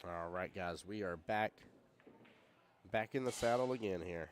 All right, guys, we are back in the saddle again here.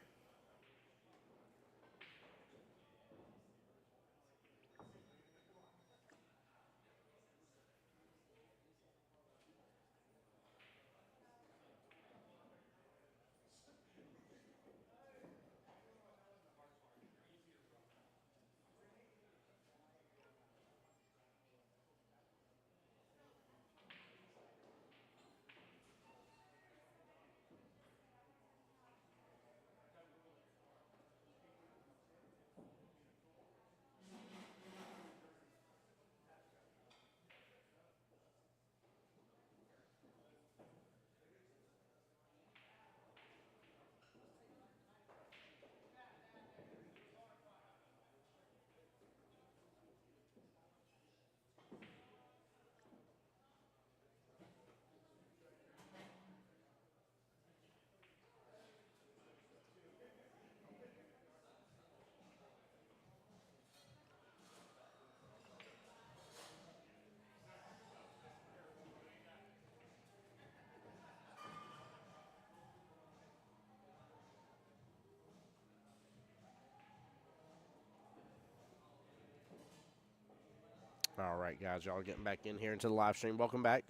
All right, guys, y'all getting back in here into the live stream. Welcome back.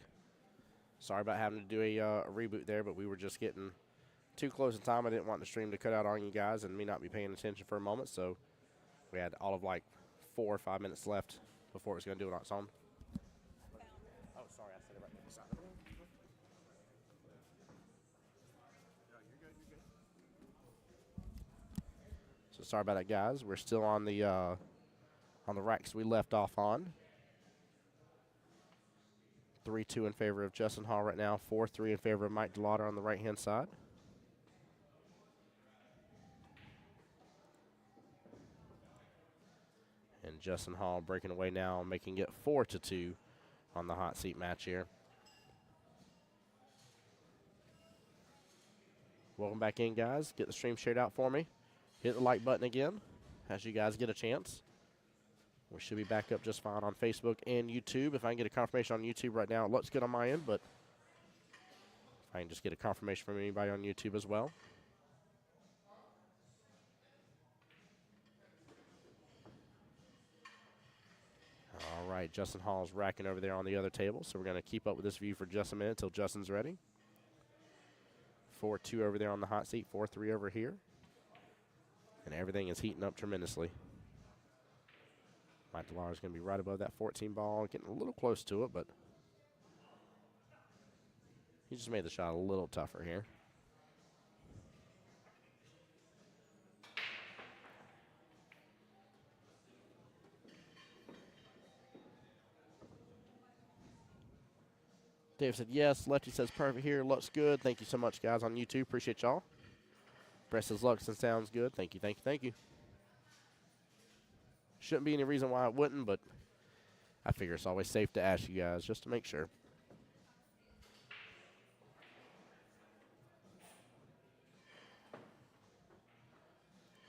Sorry about having to do a reboot there, but we were just getting too close in time. I didn't want the stream to cut out on you guys and me not be paying attention for a moment, so we had all of like 4 or 5 minutes left before it was going to do it on its own. Oh, sorry, I said it right there beside the room. So sorry about that, guys. We're still on the racks we left off on. 3-2 in favor of Justin Hall right now. 4-3 in favor of Mike DeLauder on the right-hand side. And Justin Hall breaking away now, making it 4-2 on the hot seat match here. Welcome back in, guys. Get the stream shared out for me. Hit the like button again as you guys get a chance. We should be back up just fine on Facebook and YouTube. If I can get a confirmation on YouTube right now, it looks good on my end, but if I can just get a confirmation from anybody on YouTube as well. All right, Justin Hall's racking over there on the other table, so we're going to keep up with this view for just a minute until Justin's ready. 4-2 over there on the hot seat, 4-3 over here. And everything is heating up tremendously. Mike DeLauder is going to be right above that 14 ball, getting a little close to it, but he just made the shot a little tougher here. Dave said yes. Lefty says perfect here. Looks good. Thank you so much, guys, on YouTube. Appreciate y'all. Brett says looks and sounds good. Thank you, thank you, thank you. Shouldn't be any reason why it wouldn't, but I figure it's always safe to ask you guys just to make sure.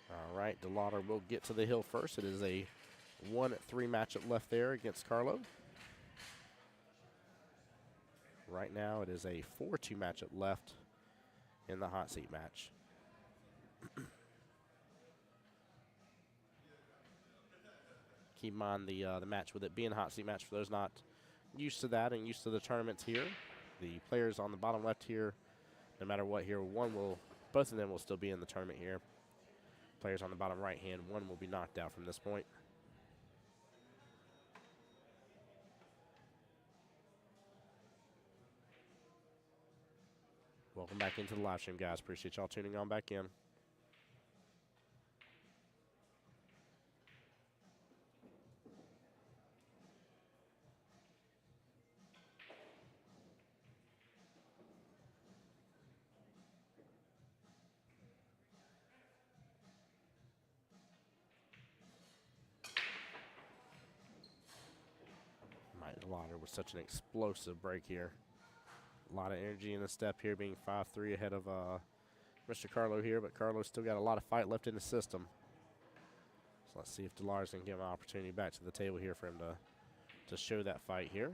All right, DeLauder will get to the hill first. It is a 1-3 matchup left there against Carlo. Right now, it is a 4-2 matchup left in the hot seat match. Keep in mind the match with it being a hot seat match for those not used to that and used to the tournaments here. The players on the bottom left here, no matter what here, both of them will still be in the tournament here. Players on the bottom right hand, one will be knocked out from this point. Welcome back into the live stream, guys. Appreciate y'all tuning on back in. Mike DeLauder with such an explosive break here. A lot of energy in the step here, being 5-3 ahead of Mr. Carlo here, but Carlo's still got a lot of fight left in the system. So let's see if DeLauder's going to give him an opportunity back to the table here for him to show that fight here.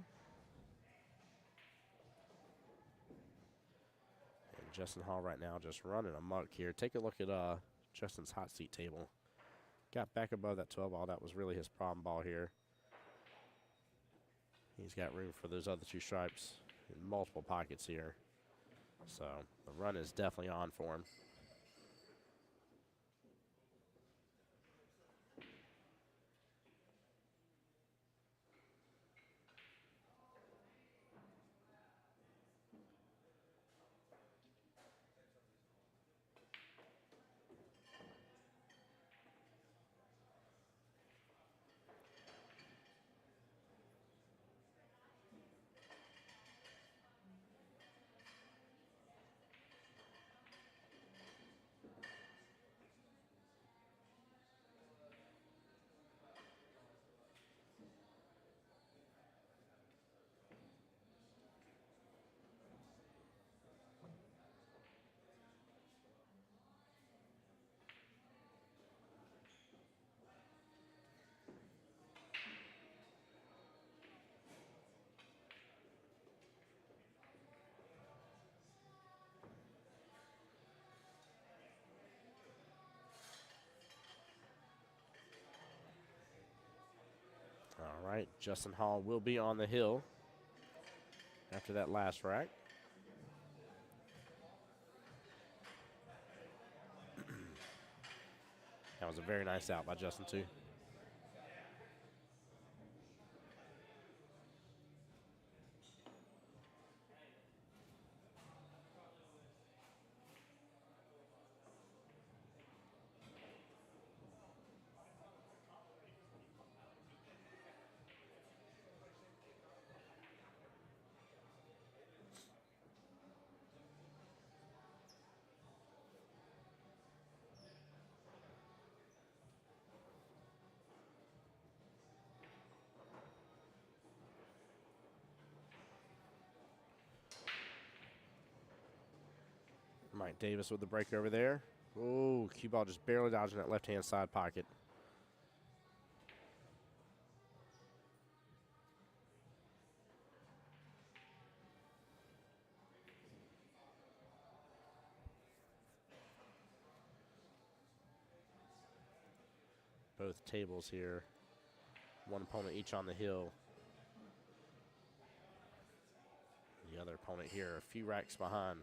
Justin Hall right now just running amok here. Take a look at Justin's hot seat table. Got back above that 12 ball. That was really his problem ball here. He's got room for those other two stripes in multiple pockets here. So the run is definitely on for him. All right, Justin Hall will be on the hill after that last rack. That was a very nice out by Justin, too. Mike Davis with the break over there. Oh, cue ball just barely dodging that left-hand side pocket. Both tables here. One opponent each on the hill. The other opponent here a few racks behind.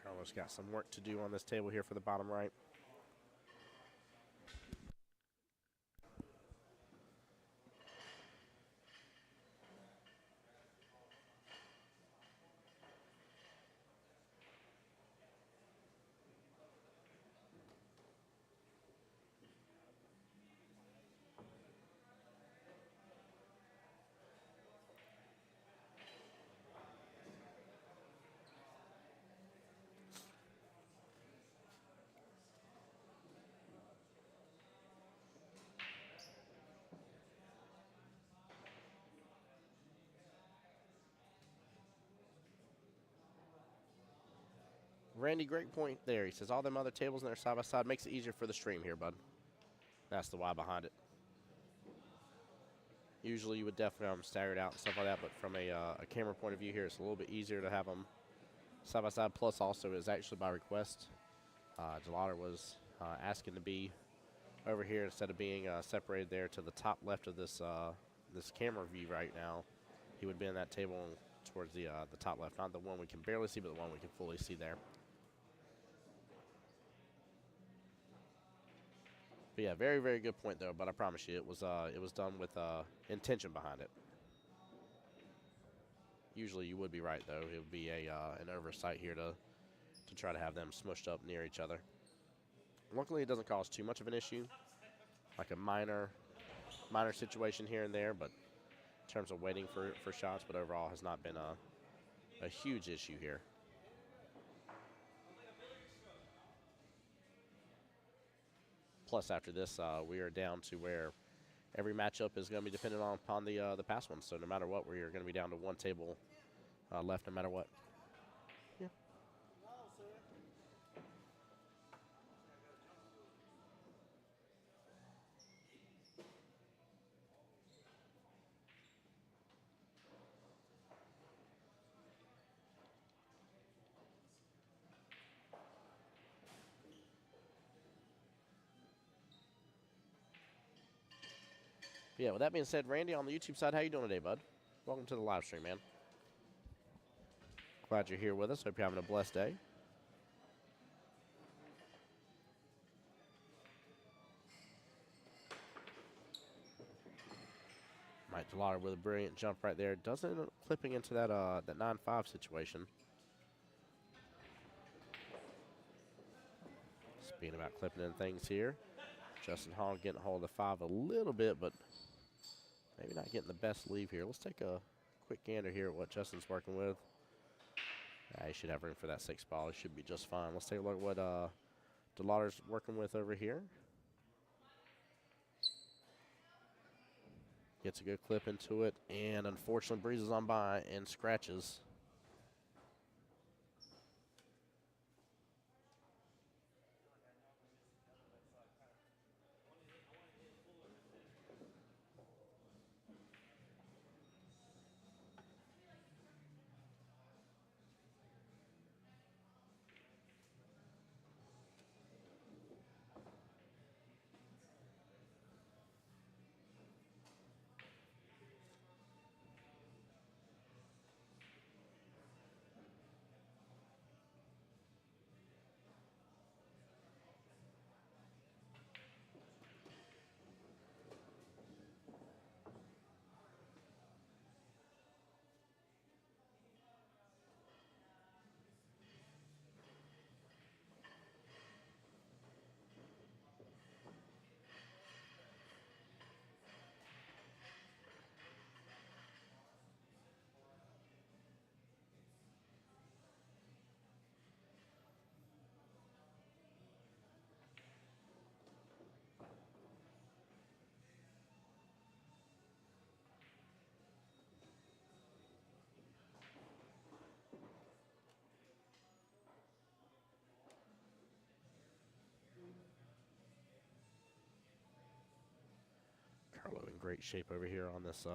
Carlo's got some work to do on this table here for the bottom right. Randy, great point there. He says all them other tables in there side by side makes it easier for the stream here, bud. That's the why behind it. Usually you would definitely stagger it out and stuff like that, but from a camera point of view here, it's a little bit easier to have them side by side. Plus, also, is actually by request. DeLauder was asking to be over here instead of being separated there to the top left of this this camera view right now. He would be in that table towards the top left, not the one we can barely see, but the one we can fully see there. But yeah, very, very good point though. But I promise you, it was done with intention behind it. Usually, you would be right though. It would be an oversight here to try to have them smushed up near each other. Luckily, it doesn't cause too much of an issue, like a minor situation here and there. But in terms of waiting for shots, but overall has not been a huge issue here. Plus, after this, we are down to where every matchup is going to be dependent upon the past one. So no matter what, we are going to be down to one table left no matter what. Yeah. Yeah, with that being said, Randy, on the YouTube side, how you doing today, bud? Welcome to the live stream, man. Glad you're here with us. Hope you're having a blessed day. DeLauder with a brilliant jump right there. Doesn't end up clipping into that 9-5 situation. Speaking about clipping in things here. Justin Hall getting a hold of the 5 a little bit, but maybe not getting the best leave here. Let's take a quick gander here at what Justin's working with. He should have room for that 6 ball. He should be just fine. Let's take a look at what DeLauder's working with over here. Gets a good clip into it, and unfortunately breezes on by and scratches. Carlo in great shape over here on this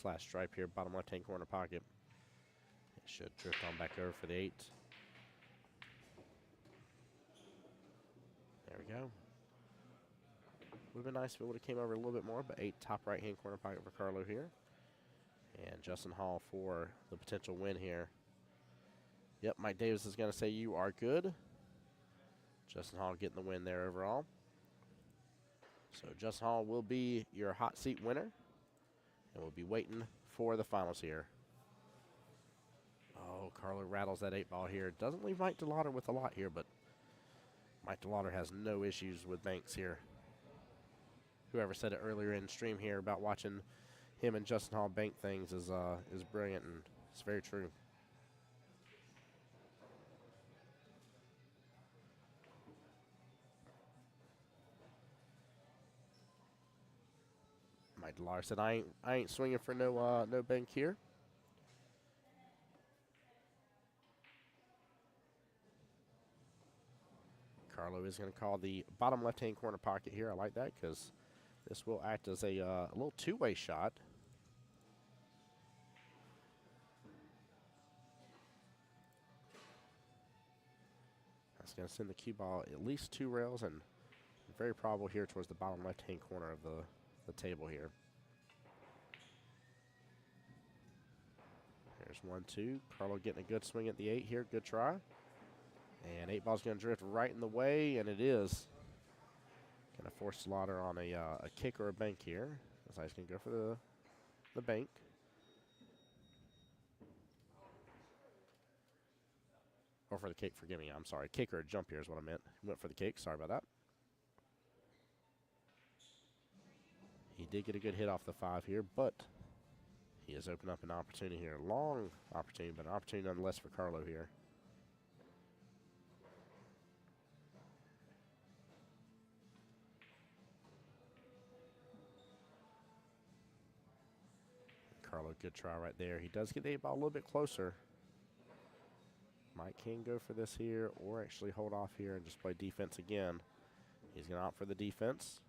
last stripe here, bottom left-hand corner pocket. It should drift on back over for the 8. There we go. Would have been nice if it would have came over a little bit more, but 8 top right-hand corner pocket for Carlo here. And Justin Hall for the potential win here. Yep, Mike Davis is going to say you are good. Justin Hall getting the win there overall. So Justin Hall will be your hot seat winner. And we'll be waiting for the finals here. Oh, Carlo rattles that 8 ball here. Doesn't leave Mike DeLauder with a lot here, but Mike DeLauder has no issues with Banks here. Whoever said it earlier in stream here about watching him and Justin Hall bank things is brilliant, and it's very true. Mike DeLauder said, I ain't swinging for no bank here. Carlo is going to call the bottom left-hand corner pocket here. I like that because this will act as a little two-way shot. That's going to send the cue ball at least 2 rails, and very probable here towards the bottom left-hand corner of the table here. There's 1-2. Carlo getting a good swing at the 8 here. Good try. And 8 ball's going to drift right in the way, and it is. Gonna force DeLauder on a kick or a bank here. So he's gonna go for the bank. Or for the kick, forgive me, I'm sorry. Kick or a jump here is what I meant. He went for the kick, sorry about that. He did get a good hit off the 5 here, but he has opened up an opportunity here. Long opportunity, but an opportunity nonetheless for Carlo here. Carlo, good try right there. He does get the 8-ball a little bit closer. Mike can go for this here or actually hold off here and just play defense again. He's going to opt for the defense.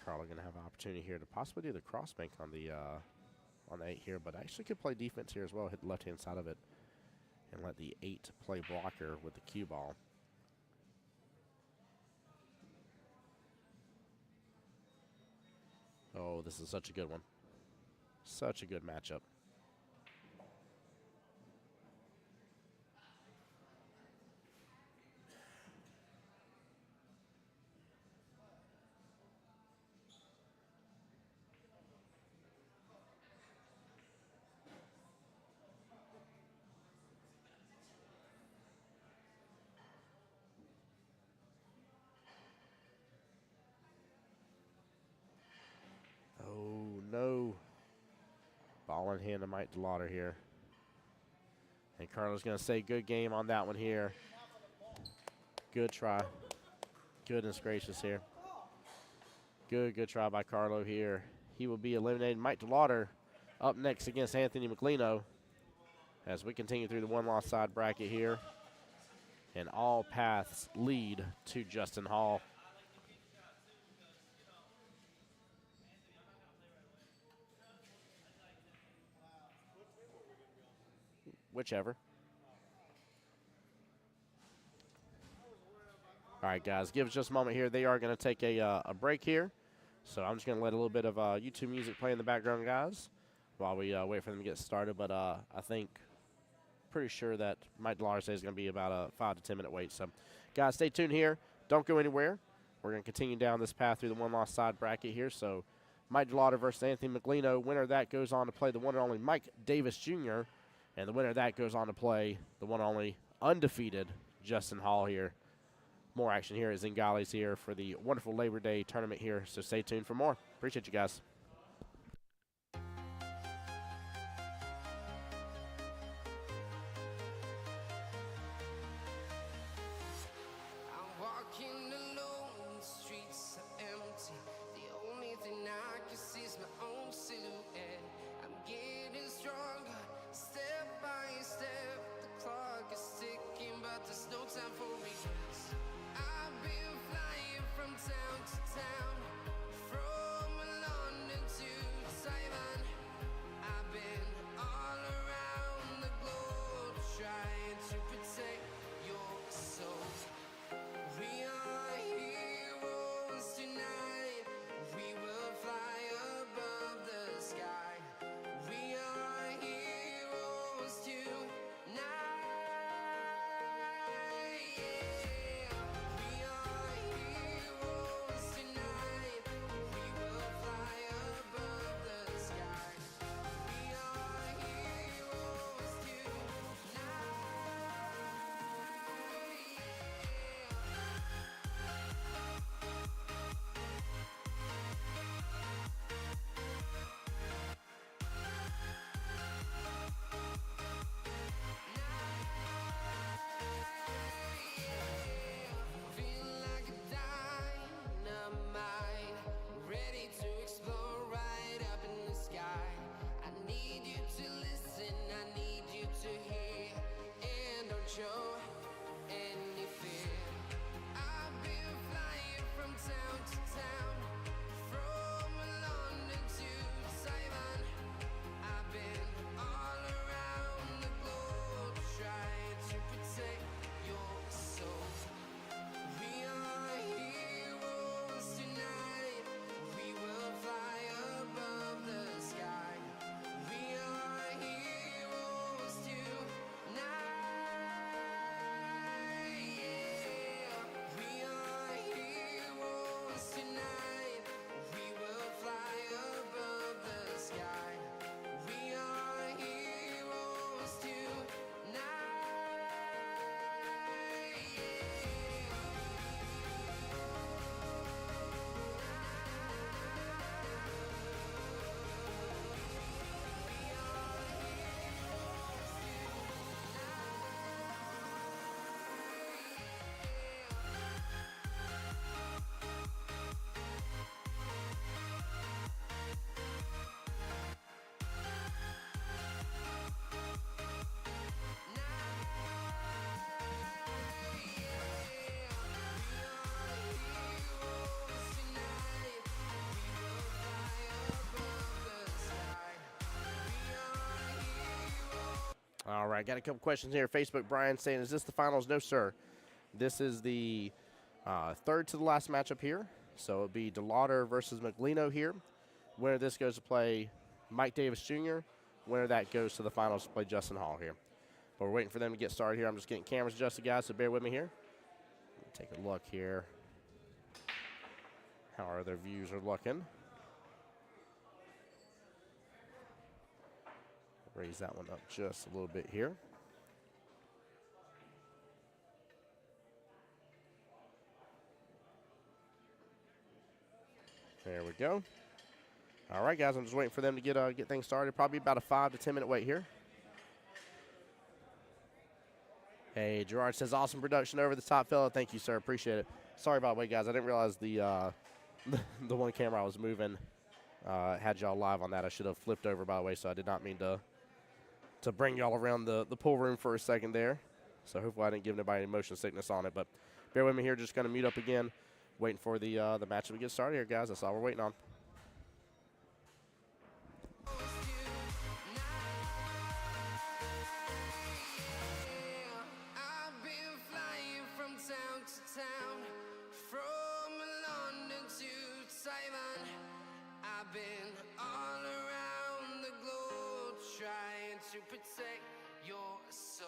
Carlo going to have an opportunity here to possibly do the cross bank on the 8 here, but actually could play defense here as well, hit the left-hand side of it, and let the 8 play blocker with the cue ball. Oh, this is such a good one. Such a good matchup. Oh, no. Ball in hand to Mike DeLauder here. And Carlo's going to say good game on that one here. Good try. Goodness gracious here. Good try by Carlo here. He will be eliminated. Mike DeLauder up next against Anthony Mcino as we continue through the one-loss side bracket here. And all paths lead to Justin Hall. Whichever. All right, guys, give us just a moment here. They are going to take a break here. So I'm just going to let a little bit of YouTube music play in the background, guys, while we wait for them to get started. But I think, pretty sure that Mike DeLauder says is going to be about a 5 to 10 minute wait. So, guys, stay tuned here. Don't go anywhere. We're going to continue down this path through the one-loss side bracket here. So Mike DeLauder versus Anthony Mcino. Winner of that goes on to play the one and only Mike Davis Jr., and the winner of that goes on to play the one and only undefeated Justin Hall here. More action here at Zingales here for the wonderful Labor Day tournament here. So stay tuned for more. Appreciate you guys. I've been flying from town to town, from London right, got a couple questions here. Facebook, Brian saying, is this the finals? No, sir. This is the third to the last matchup here. So it'll be DeLauder versus Mcino here. Winner of this goes to play Mike Davis Jr. Winner of that goes to the finals to play Justin Hall here. But we're waiting for them to get started here. I'm just getting cameras adjusted, guys, so bear with me here. Take a look here. How our other views are looking. Raise that one up just a little bit here. There we go. All right, guys, I'm just waiting for them to get things started. Probably about a 5 to 10 minute wait here. Hey, Gerard says, awesome production over the top, fella. Thank you, sir. Appreciate it. Sorry about the wait, guys. I didn't realize the the one camera I was moving had y'all live on that. I should have flipped over, by the way, so I did not mean to bring y'all around the pool room for a second there. So hopefully I didn't give anybody any motion sickness on it. But bear with me here. Just going to mute up again, waiting for the match to get started here, guys. That's all we're waiting on. To protect your soul.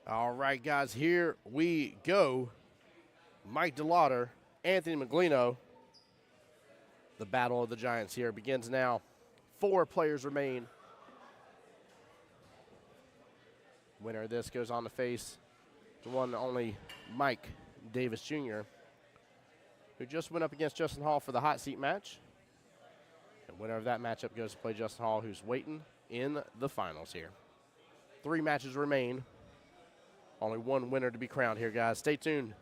All right, guys, here we go. Mike DeLauder, Anthony Mcino. The battle of the Giants here begins now. 4 players remain. Winner of this goes on to face the one and only Mike Davis Jr., who just went up against Justin Hall for the hot seat match. And winner of that matchup goes to play Justin Hall, who's waiting in the finals here. 3 matches remain. Only one winner to be crowned here, guys. Stay tuned.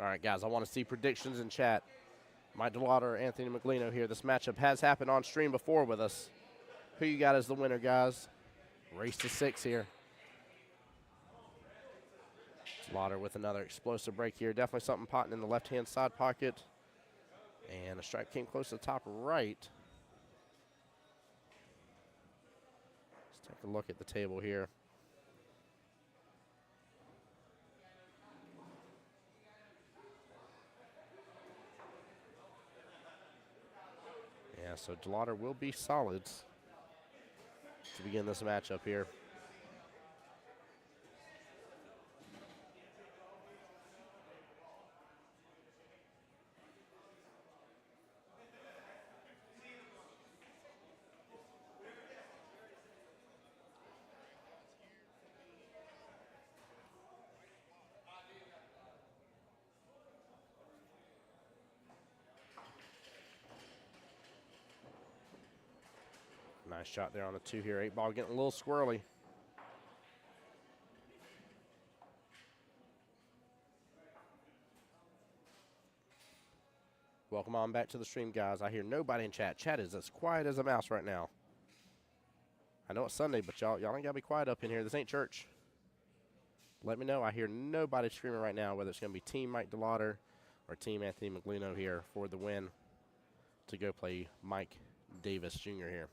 All right, guys, I want to see predictions in chat. My DeLauder, Anthony Mcino here. This matchup has happened on stream before with us. Who you got as the winner, guys? Race to 6 here. DeLauder with another explosive break here. Definitely something potting in the left-hand side pocket. And a strike came close to the top right. Let's take a look at the table here. Yeah, so DeLauder will be solids to begin this matchup here. Nice shot there on the 2 here. 8 ball getting a little squirrely. Welcome on back to the stream, guys. I hear nobody in chat. Chat is as quiet as a mouse right now. I know it's Sunday, but y'all ain't got to be quiet up in here. This ain't church. Let me know. I hear nobody screaming right now, whether it's going to be Team Mike DeLauder or Team Anthony Mcino here for the win to go play Mike Davis Jr. here.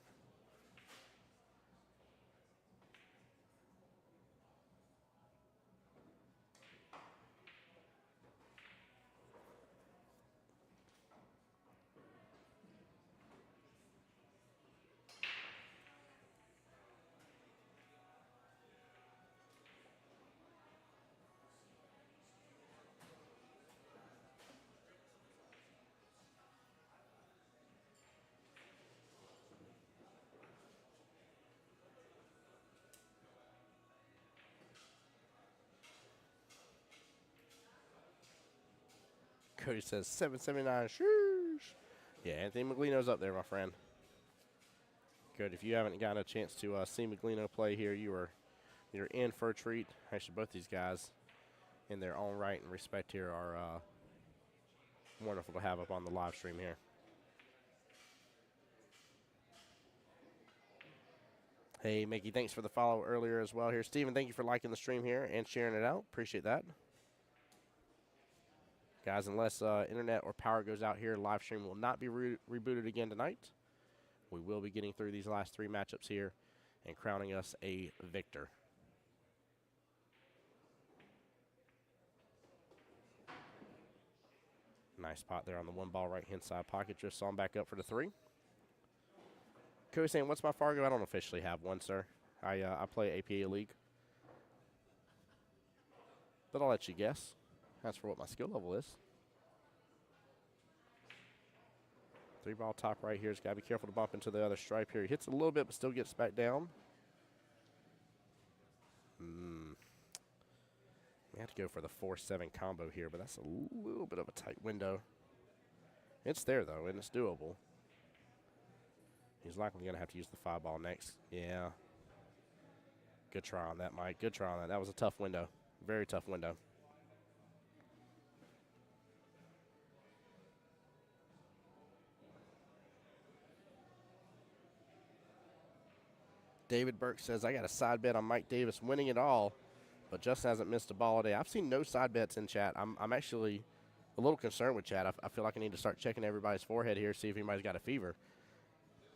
Cody says 779. Sheesh. Yeah, Anthony Mcino's up there, my friend. Good. If you haven't gotten a chance to see Mcino play here, you're in for a treat. Actually, both these guys, in their own right and respect here, are wonderful to have up on the live stream here. Hey, Mickey, thanks for the follow earlier as well here. Steven, thank you for liking the stream here and sharing it out. Appreciate that. Guys, unless internet or power goes out here, live stream will not be rebooted again tonight. We will be getting through these last 3 matchups here and crowning us a victor. Nice spot there on the 1 ball right-hand side pocket. Just saw him back up for the 3. Cody saying, what's my Fargo? I don't officially have one, sir. I play APA League. But I'll let you guess. That's for what my skill level is. 3 ball top right here. He's got to be careful to bump into the other stripe here. He hits a little bit, but still gets back down. We have to go for the 4-7 combo here, but that's a little bit of a tight window. It's there, though, and it's doable. He's likely going to have to use the 5 ball next. Yeah. Good try on that, Mike. Good try on that. That was a tough window. Very tough window. David Burke says, I got a side bet on Mike Davis winning it all, but Justin hasn't missed a ball today. I've seen no side bets in chat. I'm actually a little concerned with chat. I feel like I need to start checking everybody's forehead here, see if anybody's got a fever.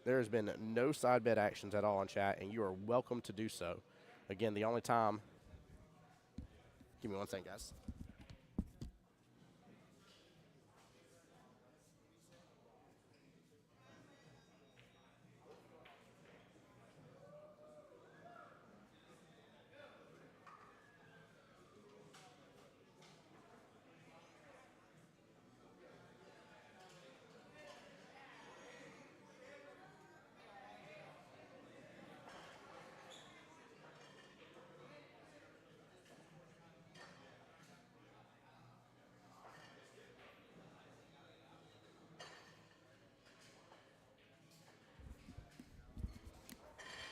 There has been no side bet actions at all in chat, and you are welcome to do so. Again, the only time. Give me 1 second, guys.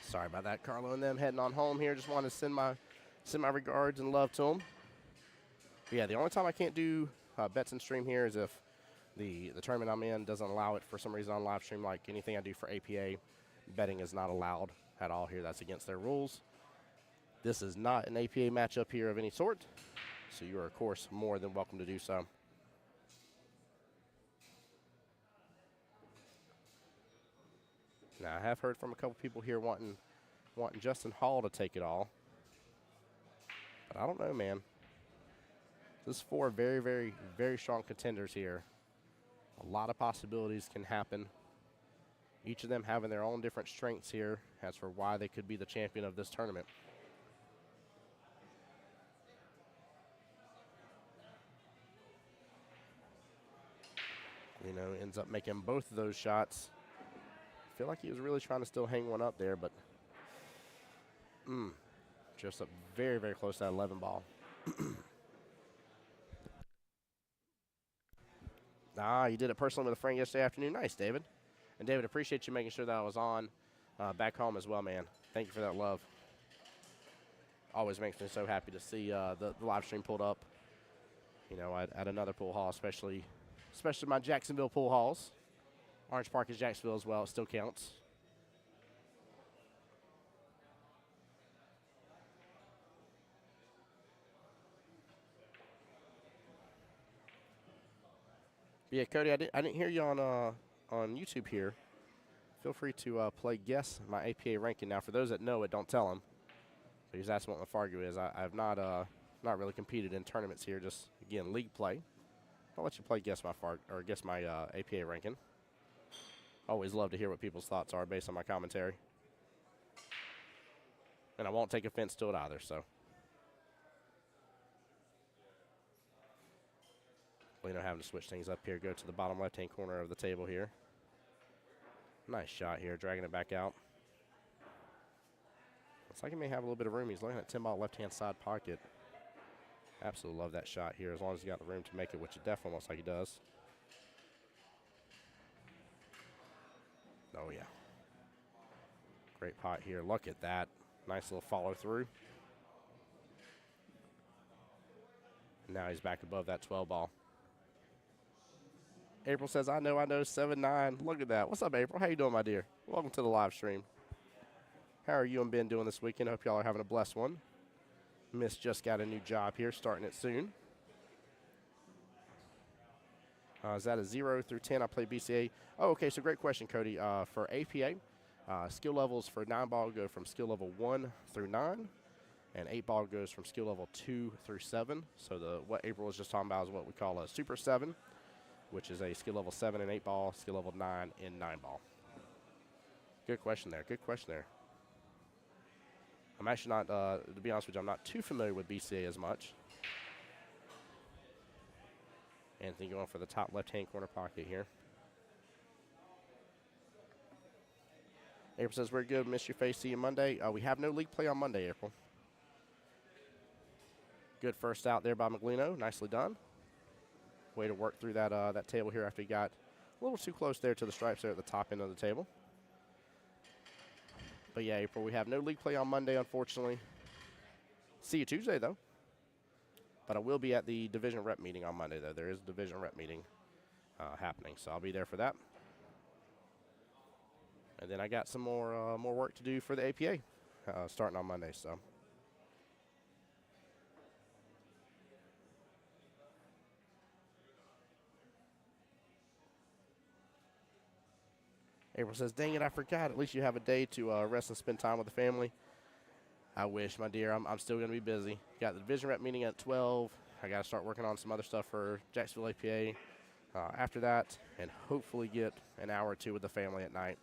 Sorry about that, Carlo and them heading on home here. Just wanted to send my regards and love to them. But yeah, the only time I can't do bets and stream here is if the tournament I'm in doesn't allow it for some reason on live stream. Like anything I do for APA, betting is not allowed at all here. That's against their rules. This is not an APA matchup here of any sort, so you are, of course, more than welcome to do so. Now, I have heard from a couple people here wanting Justin Hall to take it all. But I don't know, man. This is 4 very, very, very strong contenders here. A lot of possibilities can happen. Each of them having their own different strengths here as for why they could be the champion of this tournament. You know, ends up making both of those shots. I feel like he was really trying to still hang one up there, but just up very, very close to that 11 ball. You did it personally with a friend yesterday afternoon. Nice, David. And David, appreciate you making sure that I was on back home as well, man. Thank you for that love. Always makes me so happy to see the live stream pulled up. You know, at another pool hall, especially my Jacksonville pool halls. Orange Park is Jacksonville as well. It still counts. Yeah, Cody, I didn't hear you on YouTube here. Feel free to play guess my APA ranking. Now, for those that know it, don't tell them. But he's asking what my Fargo is. I've not really competed in tournaments here. Just again league play. I'll let you play guess my APA ranking. Always love to hear what people's thoughts are based on my commentary. And I won't take offense to it either, so. Lino having to switch things up here. Go to the bottom left-hand corner of the table here. Nice shot here, dragging it back out. Looks like he may have a little bit of room. He's looking at 10-ball left-hand side pocket. Absolutely love that shot here, as long as he got the room to make it, which it definitely looks like he does. Oh, yeah. Great pot here. Look at that. Nice little follow through. And now he's back above that 12 ball. April says, I know, 7-9. Look at that. What's up, April? How you doing, my dear? Welcome to the live stream. How are you and Ben doing this weekend? Hope y'all are having a blessed one. Miss just got a new job here, starting it soon. Is that a 0 through 10? I play BCA. Oh, okay, so great question, Cody. For APA, skill levels for 9-ball go from skill level 1 through 9, and 8-ball goes from skill level 2 through 7. So what April was just talking about is what we call a Super 7, which is a skill level 7 in 8-ball, skill level 9 in 9-ball. Good question there. Good question there. I'm actually not, to be honest with you, I'm not too familiar with BCA as much. Anthony going for the top left-hand corner pocket here. April says, we're good. Miss your face. See you Monday. We have no league play on Monday, April. Good first out there by Mcino. Nicely done. Way to work through that table here after he got a little too close there to the stripes there at the top end of the table. But yeah, April, we have no league play on Monday, unfortunately. See you Tuesday, though. But I will be at the division rep meeting on Monday, though. There is a division rep meeting happening, so I'll be there for that. And then I got some more work to do for the APA starting on Monday. So. April says, dang it, I forgot. At least you have a day to rest and spend time with the family. I wish, my dear. I'm still going to be busy. Got the division rep meeting at 12. I got to start working on some other stuff for Jacksonville APA after that, and hopefully get an hour or two with the family at night.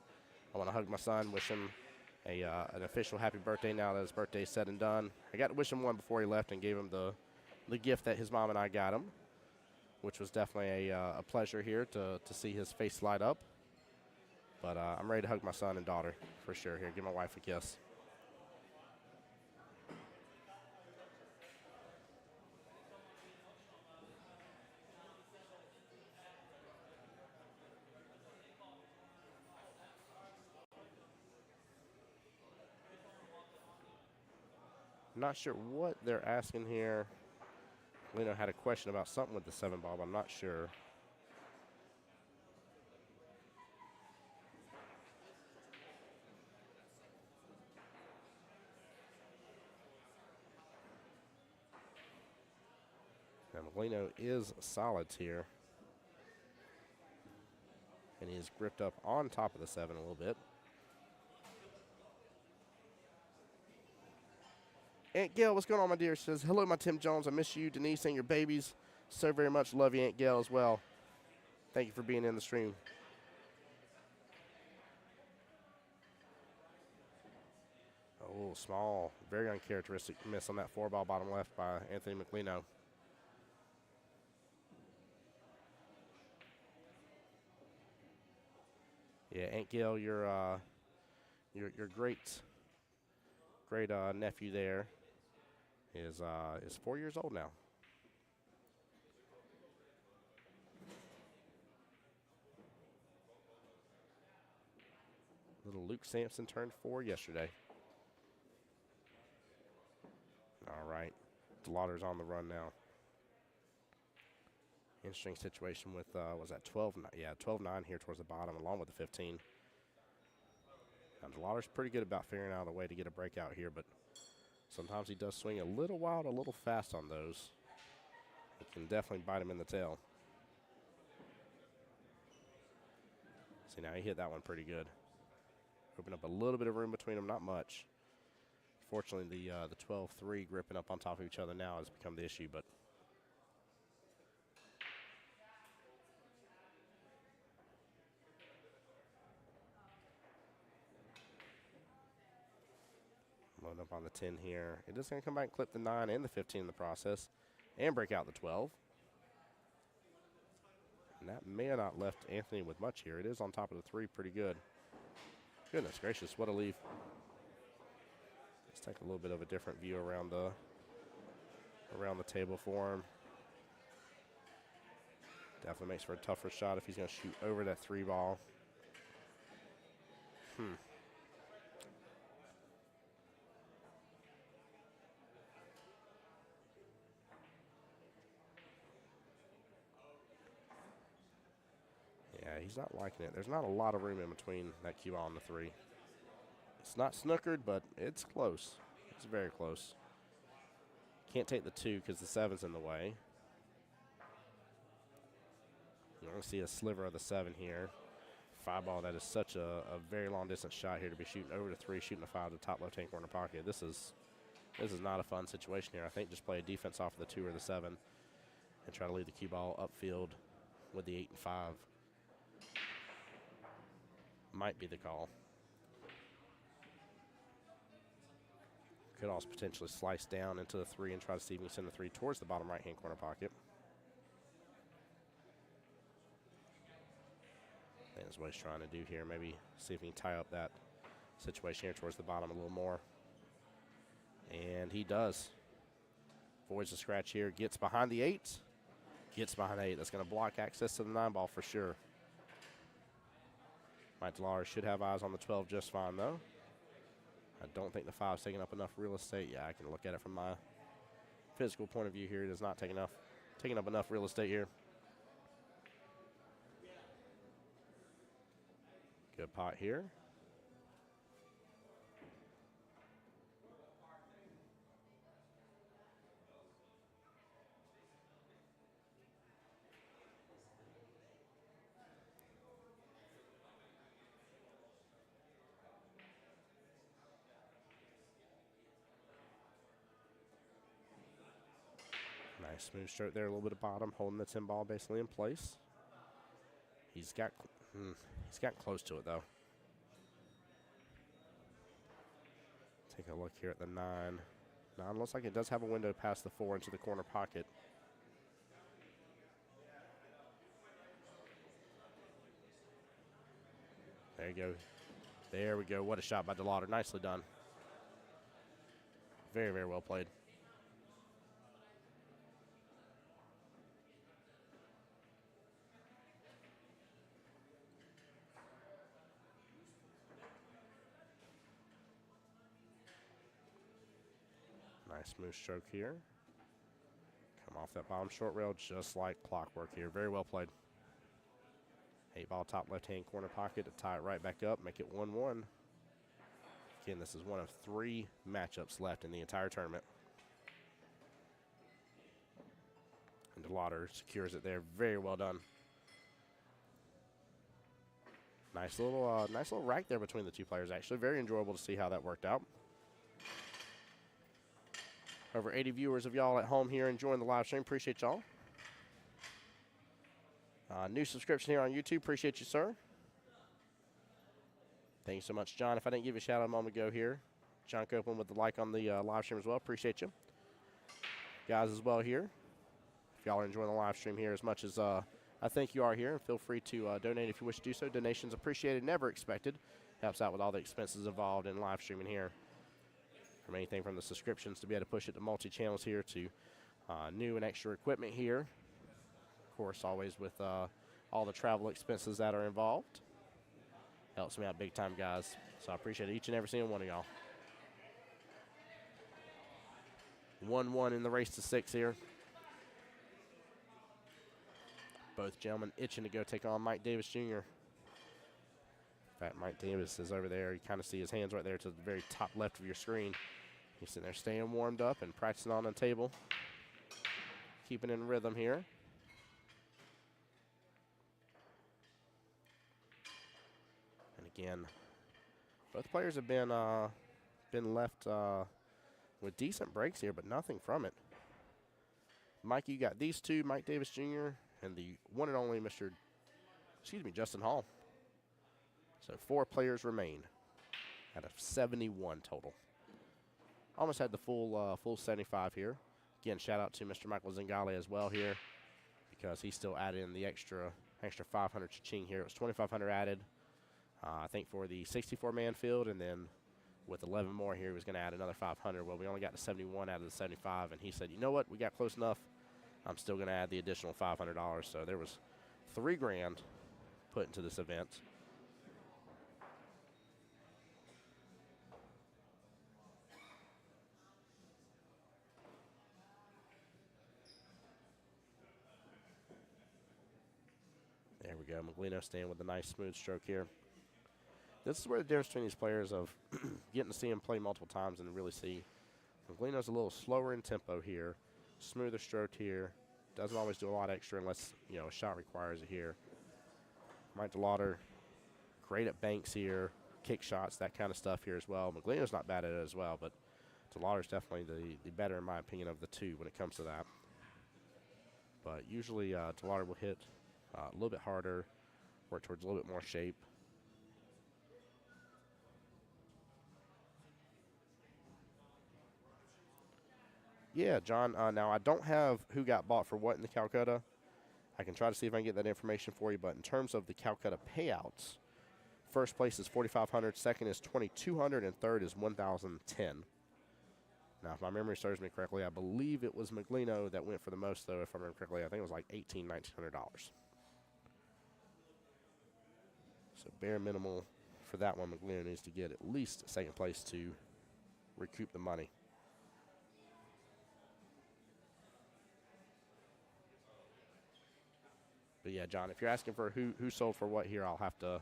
I want to hug my son, wish him an official happy birthday now that his birthday's said and done. I got to wish him one before he left and gave him the gift that his mom and I got him, which was definitely a pleasure here to see his face light up. But I'm ready to hug my son and daughter for sure here. Give my wife a kiss. Not sure what they're asking here. Leno had a question about something with the 7-ball, but I'm not sure. And Leno is solids here. And he is gripped up on top of the 7 a little bit. Aunt Gail, what's going on, my dear? She says, hello, my Tim Jones. I miss you, Denise, and your babies so very much. Love you, Aunt Gail, as well. Thank you for being in the stream. Oh, small, very uncharacteristic miss on that 4-ball bottom left by Anthony Mcino. Yeah, Aunt Gail, your great nephew there is 4 years old now. Little Luke Sampson turned 4 yesterday. All right, DeLauder's on the run now. Interesting situation with, was that 12? Yeah, 12-9 here towards the bottom along with the 15. Now, DeLauder's pretty good about figuring out a way to get a breakout here, but sometimes he does swing a little wild, a little fast on those. It can definitely bite him in the tail. See, now he hit that one pretty good. Open up a little bit of room between them, not much. Fortunately, the 12-3 gripping up on top of each other now has become the issue, but loading up on the 10 here. It is going to come back and clip the 9 and the 15 in the process and break out the 12. And that may have not left Anthony with much here. It is on top of the 3 pretty good. Goodness gracious, what a leave. Let's take a little bit of a different view around the table for him. Definitely makes for a tougher shot if he's going to shoot over that 3-ball. Yeah, he's not liking it. There's not a lot of room in between that cue ball and the 3. It's not snookered, but it's close. It's very close. Can't take the 2 because the 7's in the way. You're going to see a sliver of the 7 here. 5-ball, that is such a very long distance shot here to be shooting over the 3, shooting a 5 to the top left-hand corner pocket. This is not a fun situation here. I think just play a defense off of the 2 or the 7 and try to leave the cue ball upfield with the 8 and 5. Might be the call. Could also potentially slice down into the 3 and try to see if he can send the 3 towards the bottom right-hand corner pocket. I think that's what he's trying to do here. Maybe see if he can tie up that situation here towards the bottom a little more. And he does. Avoids the scratch here. Gets behind the 8. Gets behind 8. That's going to block access to the 9-ball for sure. Mike DeLauder should have eyes on the 12 just fine, though. I don't think the 5's taking up enough real estate. Yeah, I can look at it from my physical point of view here. It is not taking up enough real estate here. Good pot here. Nice smooth stroke there, a little bit of bottom, holding the 10 ball basically in place. He's got close to it though. Take a look here at the 9. 9 looks like it does have a window past the 4 into the corner pocket. There you go. There we go. What a shot by DeLauder. Nicely done. Very, very well played. Nice smooth stroke here. Come off that bottom short rail just like clockwork here. Very well played. 8 ball top left-hand corner pocket to tie it right back up, make it 1-1. Again, this is one of 3 matchups left in the entire tournament. And DeLauder secures it there. Very well done. Nice little rack there between the 2 players, actually. Very enjoyable to see how that worked out. Over 80 viewers of y'all at home here enjoying the live stream. Appreciate y'all. New subscription here on YouTube. Appreciate you, sir. Thank you so much, John. If I didn't give you a shout out a moment ago here, John Copeland with the like on the live stream as well. Appreciate you. Guys as well here. If y'all are enjoying the live stream here as much as I think you are here, and feel free to donate if you wish to do so. Donations appreciated, never expected. Helps out with all the expenses involved in live streaming here. From anything from the subscriptions to be able to push it to multi-channels here to new and extra equipment here. Of course, always with all the travel expenses that are involved. Helps me out big time, guys. So I appreciate each and every single one of y'all. 1-1 in the race to 6 here. Both gentlemen itching to go take on Mike Davis Jr. In fact, Mike Davis is over there. You kind of see his hands right there to the very top left of your screen. He's sitting there staying warmed up and practicing on the table. Keeping in rhythm here. And again, both players have been left with decent breaks here, but nothing from it. Mike, you got these 2, Mike Davis Jr. and the one and only Justin Hall. So 4 players remain out of 71 total. Almost had the full 75 here. Again, shout out to Mr. Michael Zingales as well here, because he still added in the extra 500 cha-ching here. It was 2,500 added, I think, for the 64-man field, and then with 11 more here, he was going to add another 500. Well, we only got to 71 out of the 75, and he said, you know what, we got close enough. I'm still going to add the additional $500. So there was $3 grand put into this event. There we go. Mcino staying with a nice smooth stroke here. This is where the difference between these players of getting to see him play multiple times and really see. Mcino's a little slower in tempo here, smoother stroke here. Doesn't always do a lot extra unless, you know, a shot requires it here. Mike DeLauder, great at banks here, kick shots, that kind of stuff here as well. Mcino's not bad at it as well, but DeLauder's definitely the better, in my opinion, of the 2 when it comes to that. But usually DeLauder will hit a little bit harder, work towards a little bit more shape. Yeah, John, now I don't have who got bought for what in the Calcutta. I can try to see if I can get that information for you, but in terms of the Calcutta payouts, first place is $4,500, second is $2,200, and third is $1,010. Now, if my memory serves me correctly, I believe it was Mcino that went for the most, though, if I remember correctly. I think it was like $1,800, $1,900. So bare minimal for that one, Mcino needs to get at least second place to recoup the money. But yeah, John, if you're asking for who sold for what here, I'll have to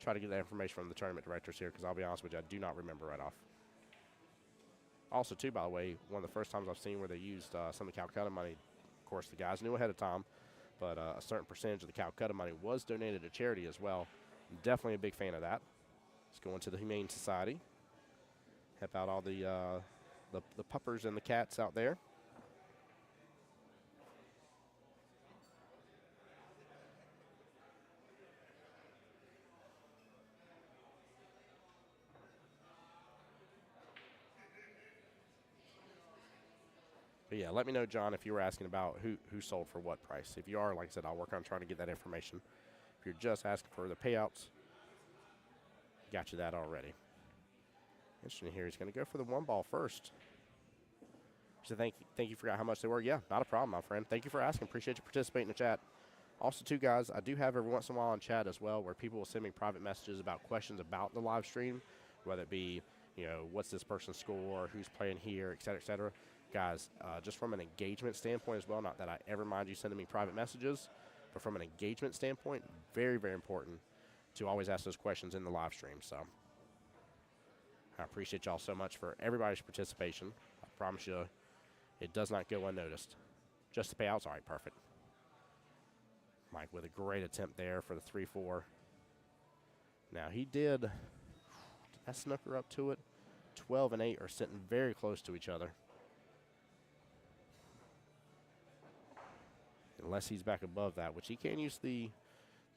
try to get that information from the tournament directors here, because I'll be honest with you, I do not remember right off. Also, too, by the way, one of the first times I've seen where they used some of the Calcutta money. Of course, the guys knew ahead of time, but a certain percentage of the Calcutta money was donated to charity as well. I'm definitely a big fan of that. It's going to the Humane Society. Help out all the puppers and the cats out there. But yeah, let me know, John, if you were asking about who sold for what price. If you are, like I said, I'll work on trying to get that information. If you're just asking for the payouts, got you that already. Interesting here. He's going to go for the 1 ball first. So thank you. Forgot how much they were. Yeah, not a problem, my friend. Thank you for asking. Appreciate you participating in the chat. Also, too, guys, I do have every once in a while on chat as well where people will send me private messages about questions about the live stream, whether it be, what's this person's score, who's playing here, et cetera, et cetera. Guys, just from an engagement standpoint as well, not that I ever mind you sending me private messages, but from an engagement standpoint, very, very important to always ask those questions in the live stream. So I appreciate y'all so much for everybody's participation. I promise you it does not go unnoticed. Just the payouts? All right, perfect. Mike with a great attempt there for the 3-4. Now he did that snooker up to it. 12 and 8 are sitting very close to each other. Unless he's back above that, which he can use the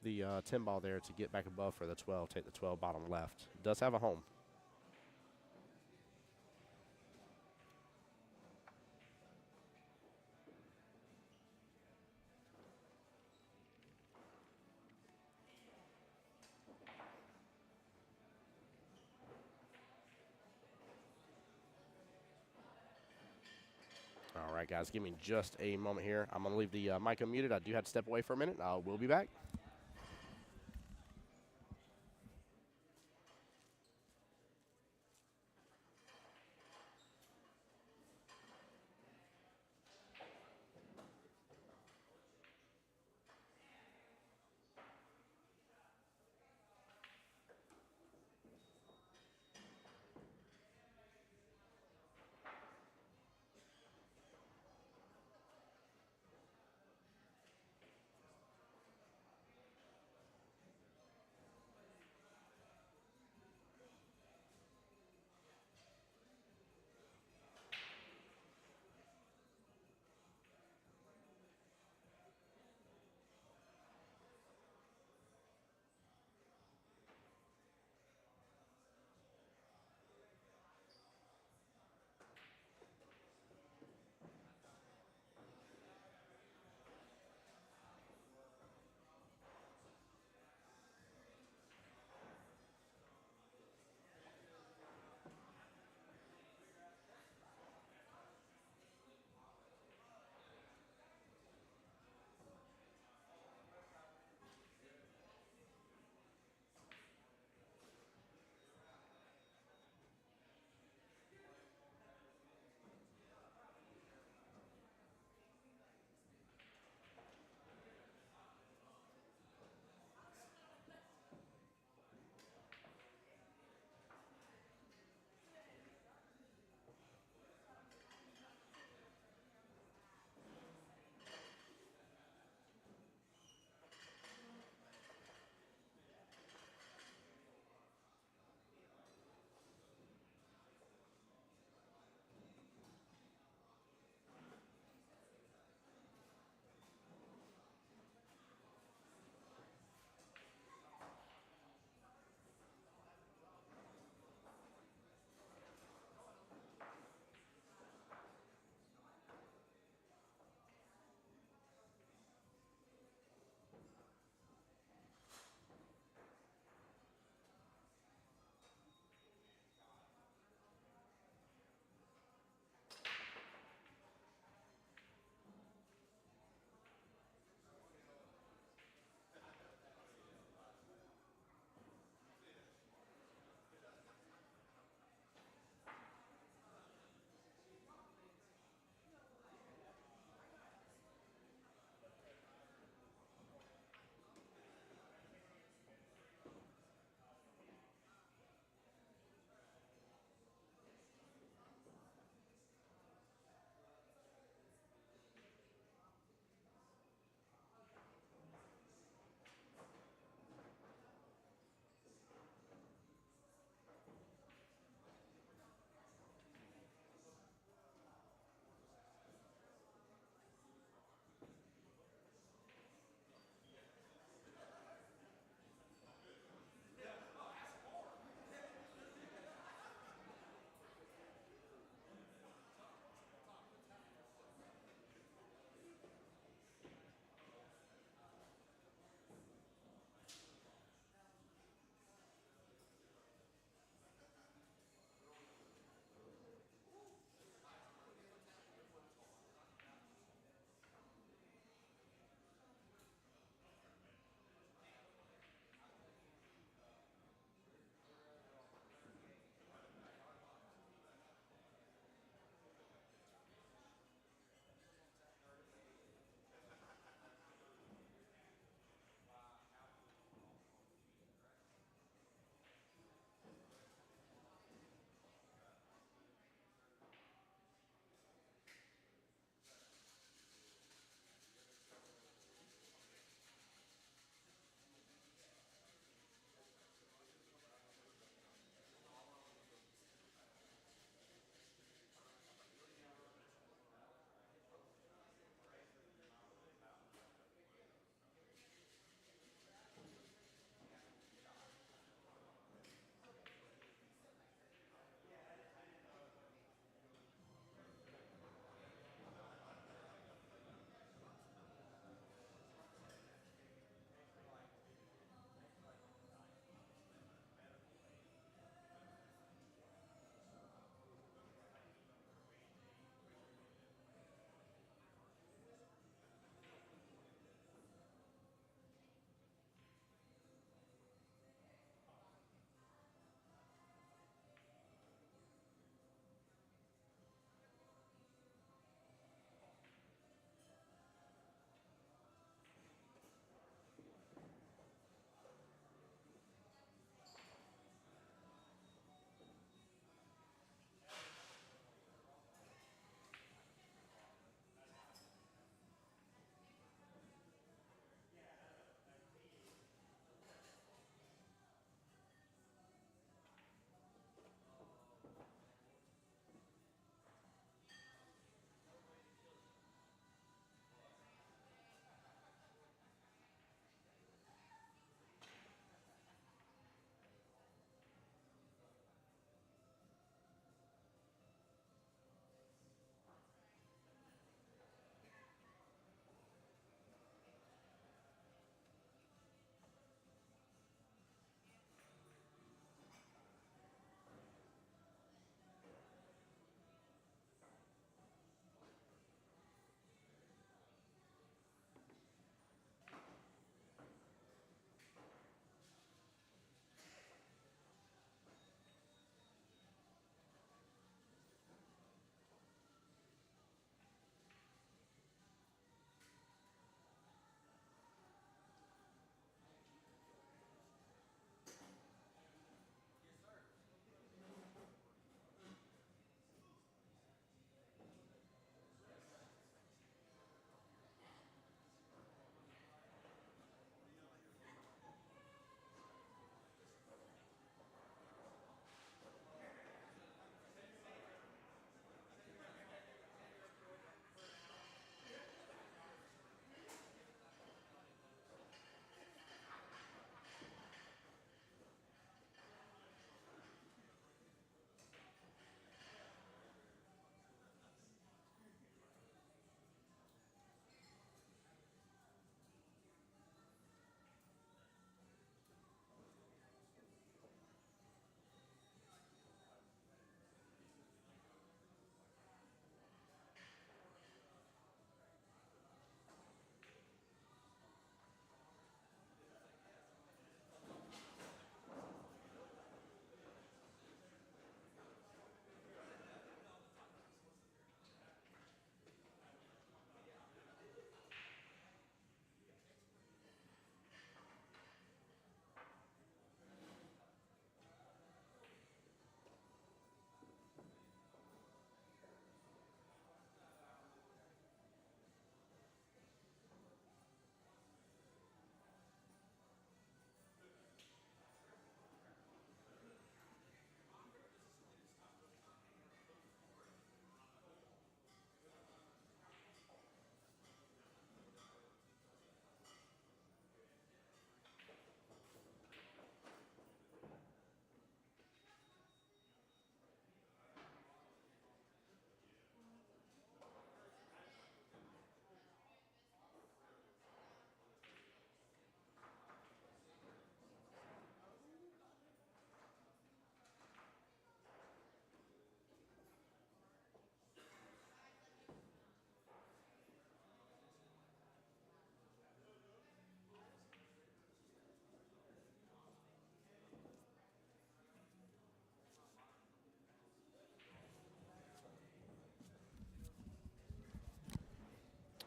10 ball there to get back above for the 12, take the 12 bottom left. Does have a home. All right, guys, give me just a moment here. I'm going to leave the mic unmuted. I do have to step away for a minute. We'll be back.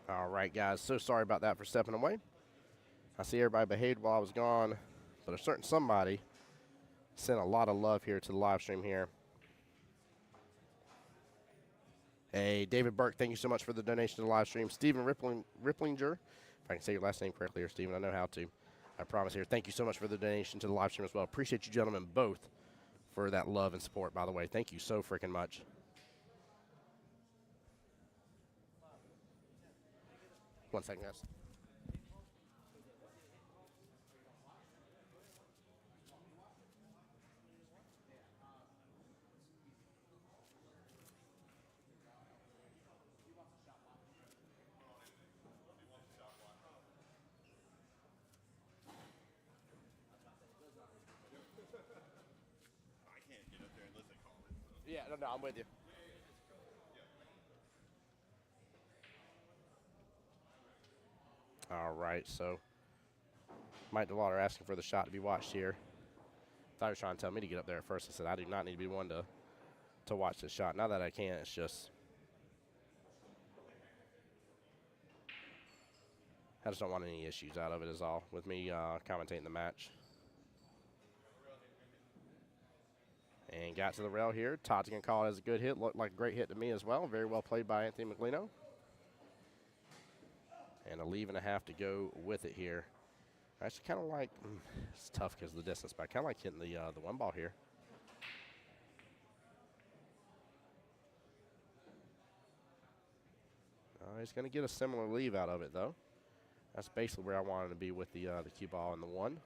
All right, guys. So sorry about that for stepping away. I see everybody behaved while I was gone, but a certain somebody sent a lot of love here to the live stream here. Hey, David Burke, thank you so much for the donation to the live stream. Stephen Ripplinger, if I can say your last name correctly here, Stephen, I know how to. I promise here. Thank you so much for the donation to the live stream as well. Appreciate you gentlemen both for that love and support, by the way. Thank you so freaking much. One second, guys. Yeah, no, I'm with you. All right, so Mike DeLauder asking for the shot to be watched here. Thought he was trying to tell me to get up there at first. I said I do not need to be one to watch this shot. Now that I can, it's just I just don't want any issues out of it is all with me commentating the match. And got to the rail here. Todd's going to call it as a good hit. Looked like a great hit to me as well. Very well played by Anthony Mcino. And a leave and a half to go with it here. I actually kind of like, it's tough because of the distance, but I kind of like hitting the one ball here. He's going to get a similar leave out of it, though. That's basically where I wanted to be with the cue ball and the one.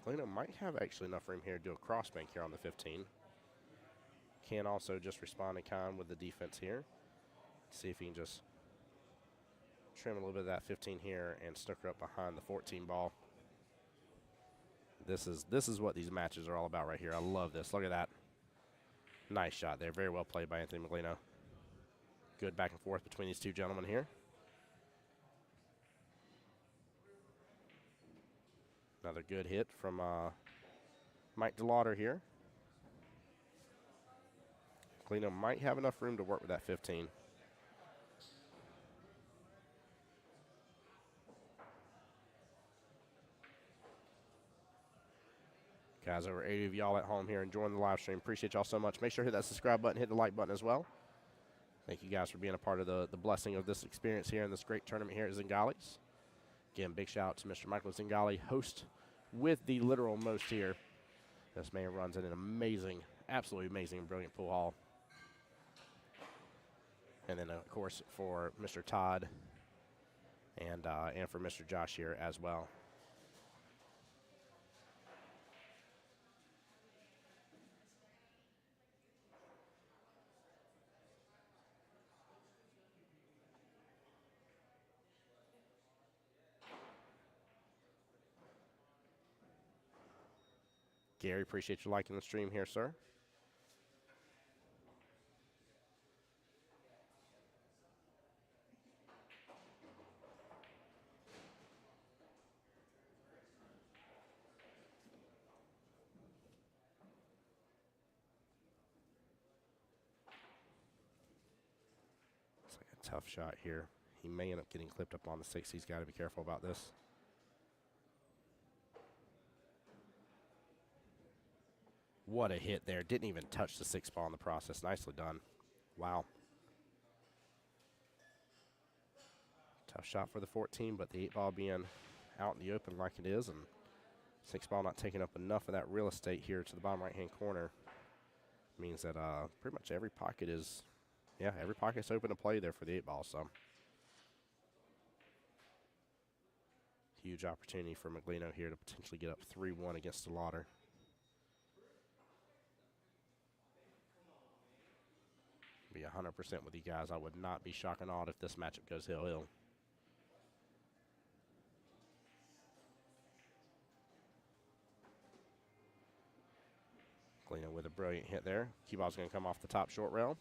Mcino might have actually enough room here to do a cross bank here on the 15. Can also just respond in kind with the defense here. See if he can just trim a little bit of that 15 here and snooker up behind the 14 ball. This is what these matches are all about right here. I love this. Look at that. Nice shot there. Very well played by Anthony Mcino. Good back and forth between these two gentlemen here. Another good hit from Mike DeLauder here. Mcino might have enough room to work with that 15. Guys, over 80 of y'all at home here enjoying the live stream. Appreciate y'all so much. Make sure to hit that subscribe button, hit the like button as well. Thank you guys for being a part of the blessing of this experience here in this great tournament here at Zingales. Again, big shout out to Mr. Michael Zingale, host with the literal most here. This man runs in an amazing, absolutely amazing, brilliant pool hall. And then, of course, for Mr. Todd and for Mr. Josh here as well. Gary, appreciate you liking the stream here, sir. It's like a tough shot here. He may end up getting clipped up on the 6. He's got to be careful about this. What a hit there. Didn't even touch the 6 ball in the process. Nicely done. Wow. Tough shot for the 14, but the 8 ball being out in the open like it is, and 6 ball not taking up enough of that real estate here to the bottom right-hand corner means that pretty much every pocket is, every pocket's open to play there for the 8 ball, so. Huge opportunity for Mcino here to potentially get up 3-1 against DeLauder. Be 100% with you guys. I would not be shocked and awed if this matchup goes hill-hill. Mcino with a brilliant hit there. Cue ball's going to come off the top short rail.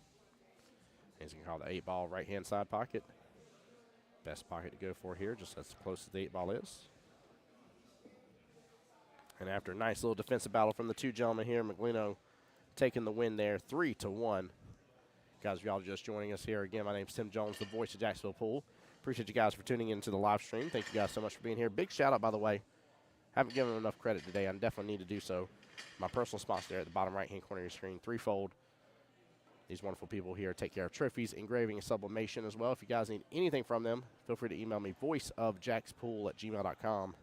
He's going to call the 8 ball right-hand side pocket. Best pocket to go for here, just as close as the 8 ball is. And after a nice little defensive battle from the two gentlemen here, Mcino taking the win there, 3-1. Guys, if y'all just joining us here, again, my name's Tim Jones, the voice of Jacksonville Pool. Appreciate you guys for tuning into the live stream. Thank you guys so much for being here. Big shout out, by the way. Haven't given them enough credit today. I definitely need to do so. My personal sponsor there at the bottom right-hand corner of your screen, threefold. These wonderful people here take care of trophies, engraving, and sublimation as well. If you guys need anything from them, feel free to email me, voiceofjackspool@gmail.com.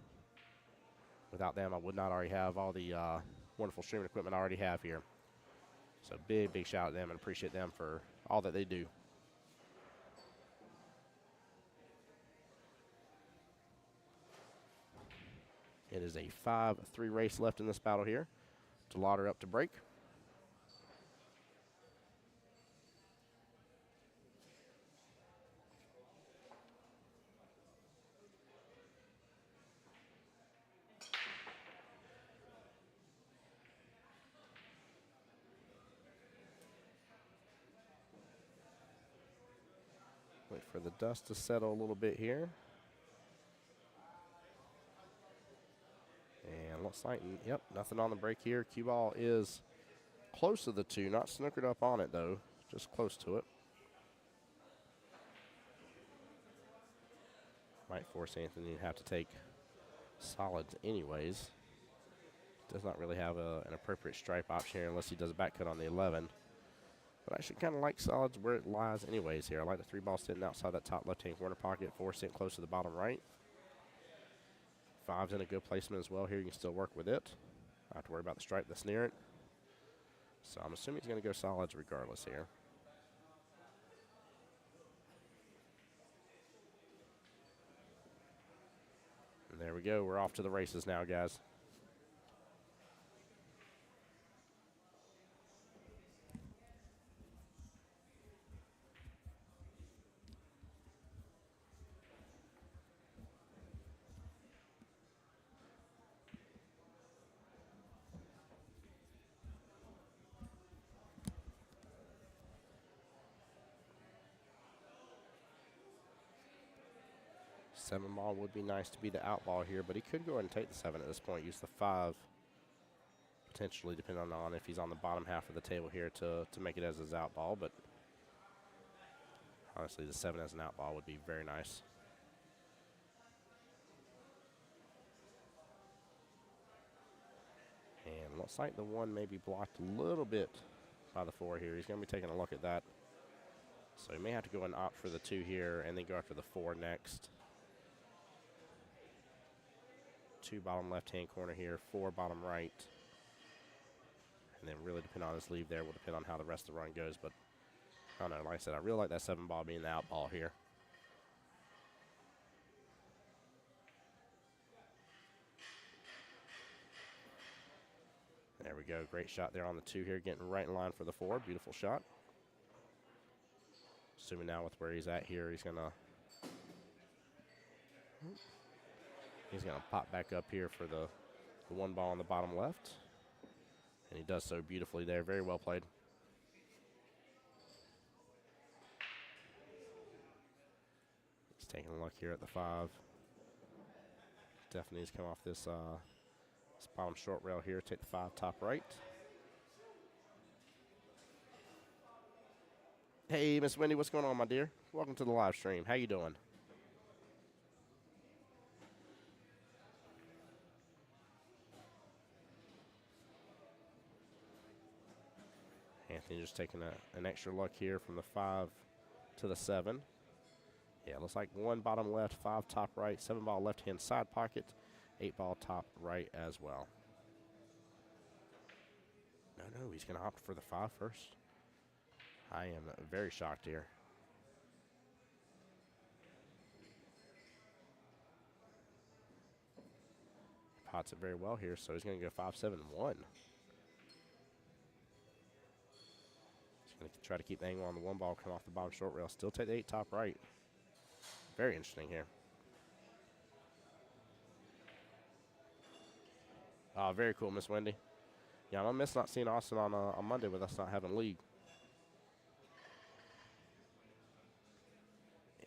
Without them, I would not already have all the wonderful streaming equipment I already have here. So big, big shout out to them and appreciate them for all that they do. It is a 5-3 race left in this battle here. DeLauder up to break. Wait for the dust to settle a little bit here. And looks like, yep, nothing on the break here. Cue ball is close to the 2, not snookered up on it though, just close to it. Might force Anthony to have to take solids anyways. Does not really have an appropriate stripe option here unless he does a back cut on the 11. But I should kind of like solids where it lies anyways here. I like the 3 ball sitting outside that top left-hand corner pocket, 4 sitting close to the bottom right. 5's in a good placement as well here. You can still work with it. Not have to worry about the stripe that's near it. So I'm assuming he's going to go solids regardless here. And there we go. We're off to the races now, guys. Seven ball would be nice to be the out ball here, but he could go ahead and take the 7 at this point. Use the 5, potentially, depending on if he's on the bottom half of the table here to make it as his out ball. But honestly, the 7 as an out ball would be very nice. And looks like the 1 may be blocked a little bit by the 4 here. He's going to be taking a look at that. So he may have to go and opt for the 2 here and then go after the 4 next. 2 bottom left-hand corner here, 4 bottom right. And then really depend on his leave there will depend on how the rest of the run goes. But I don't know, like I said, I really like that 7 ball being the out ball here. There we go, great shot there on the 2 here, getting right in line for the 4, beautiful shot. Assuming now with where he's at here, he's gonna pop back up here for the 1 ball on the bottom left. And he does so beautifully there. Very well played. He's taking a look here at the 5. Definitely needs to come off this bottom short rail here. Take the 5 top right. Hey, Miss Wendy, what's going on, my dear? Welcome to the live stream. How you doing? Anthony just taking an extra look here from the 5 to the 7. Yeah, looks like 1 bottom left, 5 top right, 7 ball left-hand side pocket, 8 ball top right as well. No, he's going to opt for the 5 first. I am very shocked here. Pots it very well here, so he's going to go 5-7-1. Going to try to keep the angle on the 1 ball, come off the bottom short rail. Still take the 8 top right. Very interesting here. Very cool, Miss Wendy. Yeah, I'm going to miss not seeing Austin on Monday with us not having league.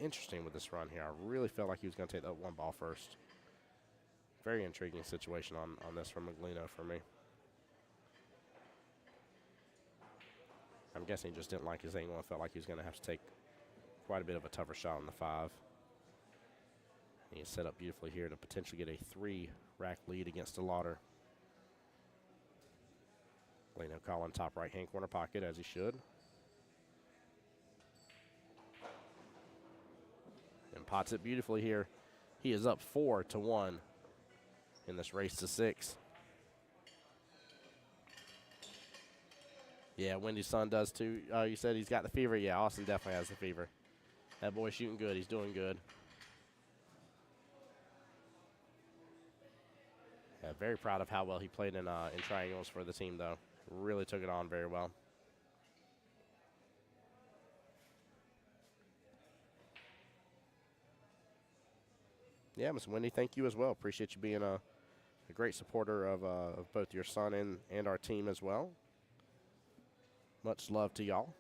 Interesting with this run here. I really felt like he was going to take that 1 ball first. Very intriguing situation on this from Mcino for me. I'm guessing he just didn't like his angle and felt like he was going to have to take quite a bit of a tougher shot on the 5. He is set up beautifully here to potentially get a 3-rack lead against DeLauder. Mcino calling top right-hand corner pocket, as he should. And pots it beautifully here. He is up 4-1 in this race to 6. Yeah, Wendy's son does too. You said he's got the fever. Yeah, Austin definitely has the fever. That boy's shooting good. He's doing good. Yeah, very proud of how well he played in triangles for the team, though. Really took it on very well. Yeah, Miss Wendy, thank you as well. Appreciate you being a great supporter of both your son and our team as well. Much love to y'all.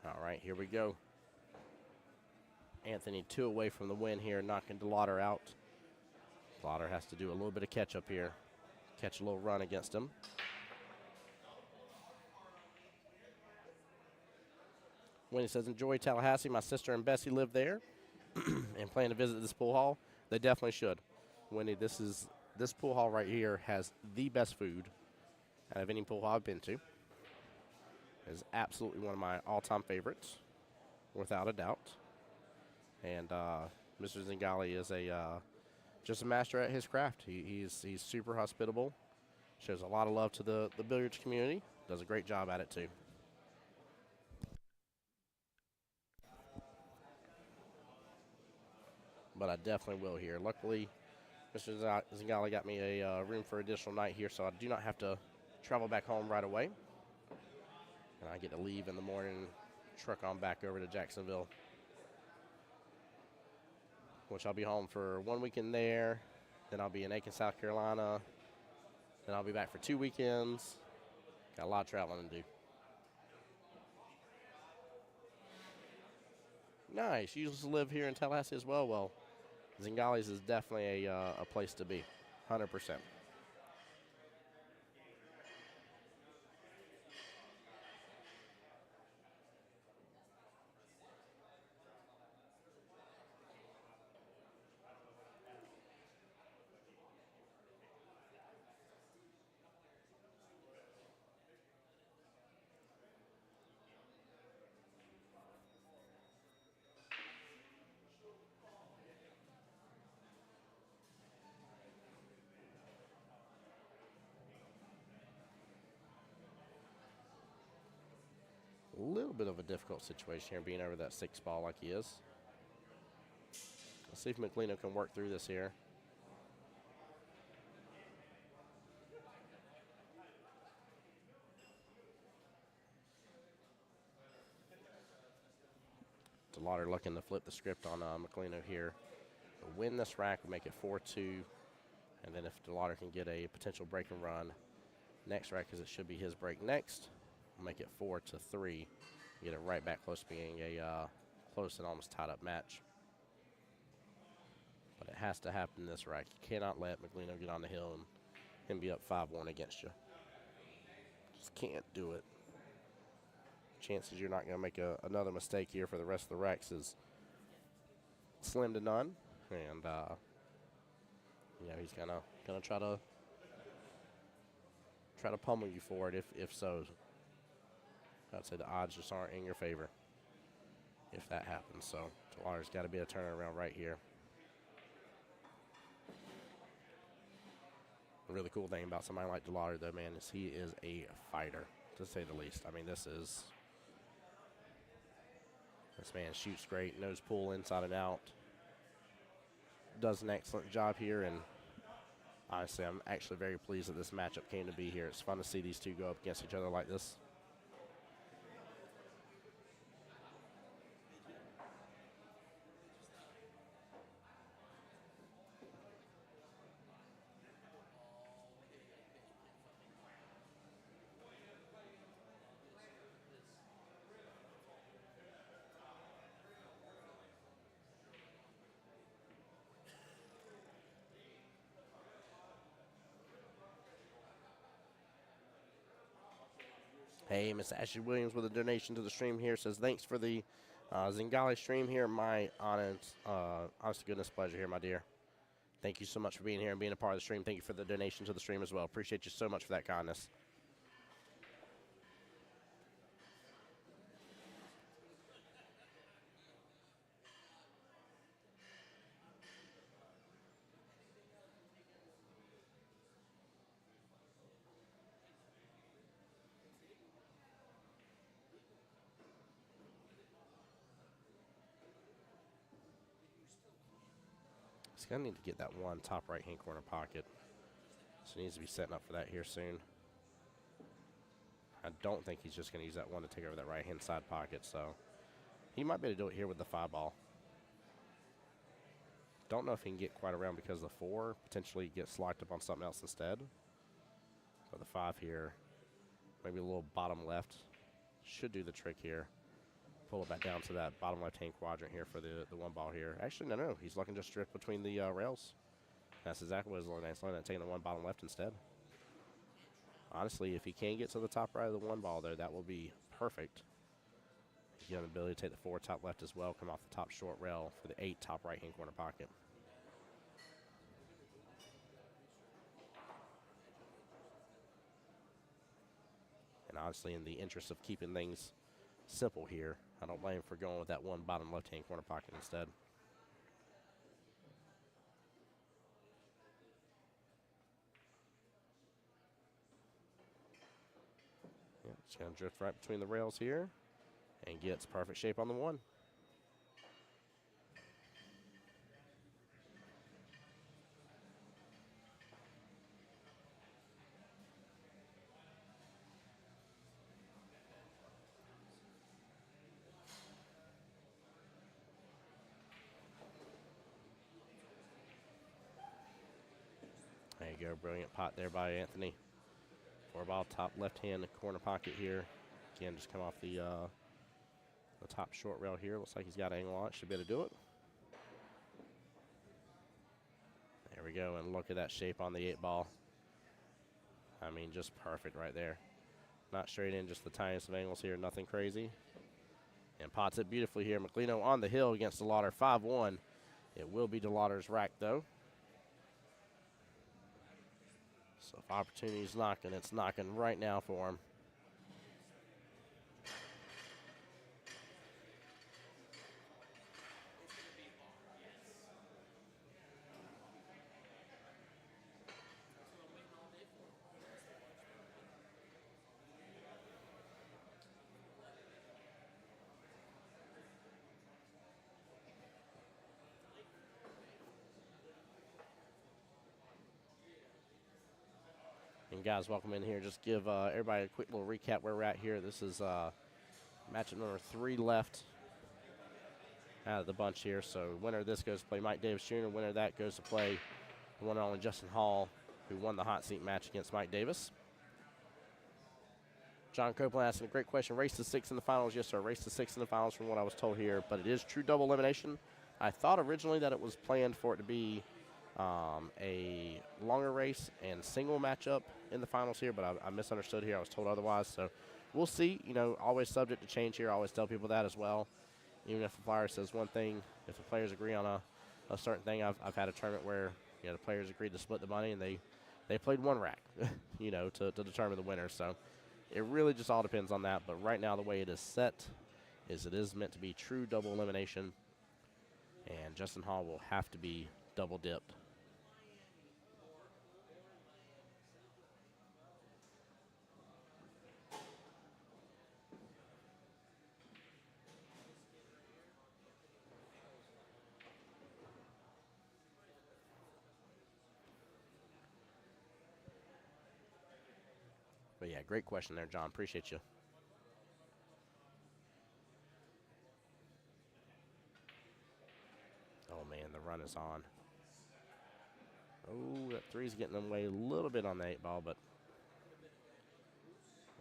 All right, here we go. Anthony 2 away from the win here, knocking DeLauder out. DeLauder has to do a little bit of catch up here. Catch a little run against him. Wendy says, enjoy Tallahassee. My sister and Bessie live there and plan to visit this pool hall. They definitely should. Wendy, this pool hall right here has the best food out of any pool hall I've been to. It is absolutely one of my all-time favorites, without a doubt. And Mr. Zingales is just a master at his craft. He's super hospitable, shows a lot of love to the billiards community, does a great job at it too. But I definitely will here. Luckily, Mr. Zingales got me a room for additional night here, so I do not have to travel back home right away. And I get to leave in the morning, truck on back over to Jacksonville, which I'll be home for 1 weekend there. Then I'll be in Aiken, South Carolina. Then I'll be back for 2 weekends. Got a lot of traveling to do. Nice. You used to live here in Tallahassee as well. Well, Zingales is definitely a place to be, 100%. A little bit of a difficult situation here, being over that 6 ball like he is. Let's see if Mcino can work through this here. DeLauder looking to flip the script on Mcino here. Win this rack, will make it 4-2. And then if DeLauder can get a potential break and run next rack, because it should be his break next, we'll make it 4-3. Get it right back close to being a close and almost tied up match. But it has to happen this rack. You cannot let Mcino get on the hill and him be up 5-1 against you. Just can't do it. Chances you're not going to make another mistake here for the rest of the racks is slim to none. And yeah, he's gonna try to pummel you for it if so. I'd say the odds just aren't in your favor if that happens. So DeLauder's got to be a turnaround right here. The really cool thing about somebody like DeLauder, though, man, is he is a fighter, to say the least. I mean, this man shoots great, knows pool inside and out. does an excellent job here, and honestly, I'm actually very pleased that this matchup came to be here. It's fun to see these two go up against each other like this. Hey, Miss Ashley Williams with a donation to the stream here. Says, thanks for the Zingales stream here. My honest to goodness pleasure here, my dear. Thank you so much for being here and being a part of the stream. Thank you for the donation to the stream as well. Appreciate you so much for that kindness. He's going to need to get that one top right-hand corner pocket. So he needs to be setting up for that here soon. I don't think he's just going to use that one to take over that right-hand side pocket, so he might be able to do it here with the 5 ball. Don't know if he can get quite around because the 4 potentially gets locked up on something else instead. But the 5 here, maybe a little bottom left, should do the trick here. Pull it back down to that bottom left-hand quadrant here for the 1 ball here. Actually, no. He's looking just drift between the rails. That's exactly what he's looking at. He's looking at taking the 1 bottom left instead. Honestly, if he can get to the top right of the 1 ball there, that will be perfect. He's got the ability to take the 4 top left as well, come off the top short rail for the 8 top right-hand corner pocket. And honestly, in the interest of keeping things simple here, I don't blame him for going with that 1 bottom left-hand corner pocket instead. Yeah, just going to drift right between the rails here and gets perfect shape on the 1. There you go, brilliant pot there by Anthony. 4 ball top left-hand corner pocket here. Again, just come off the top short rail here. Looks like he's got angle on it. Should be able to do it. There we go, and look at that shape on the 8 ball. I mean, just perfect right there. Not straight in, just the tiniest of angles here, nothing crazy. And pots it beautifully here. Mcino on the hill against DeLauder, 5-1. It will be DeLauder's rack, though. So if opportunity's knocking, it's knocking right now for him. And guys, welcome in here. Just give everybody a quick little recap where we're at here. This is matchup number 3 left out of the bunch here. So winner of this goes to play Mike Davis Jr. Winner of that goes to play the one and only Justin Hall, who won the hot seat match against Mike Davis. John Copeland asking a great question. Race to 6 in the finals. Yes, sir. Race to 6 in the finals from what I was told here. But it is true double elimination. I thought originally that it was planned for it to be a longer race and single matchup in the finals here, but I misunderstood here. I was told otherwise. So we'll see. You know, always subject to change here. I always tell people that as well. Even if the flyer says one thing, if the players agree on a certain thing, I've had a tournament where, you know, the players agreed to split the money and they played 1 rack, you know, to determine the winner. So it really just all depends on that. But right now the way it is set is it is meant to be true double elimination, and Justin Hall will have to be double dipped. yeah, great question there, John. Appreciate you. Oh, man, the run is on. Oh, that three's getting away a little bit on the 8-ball, but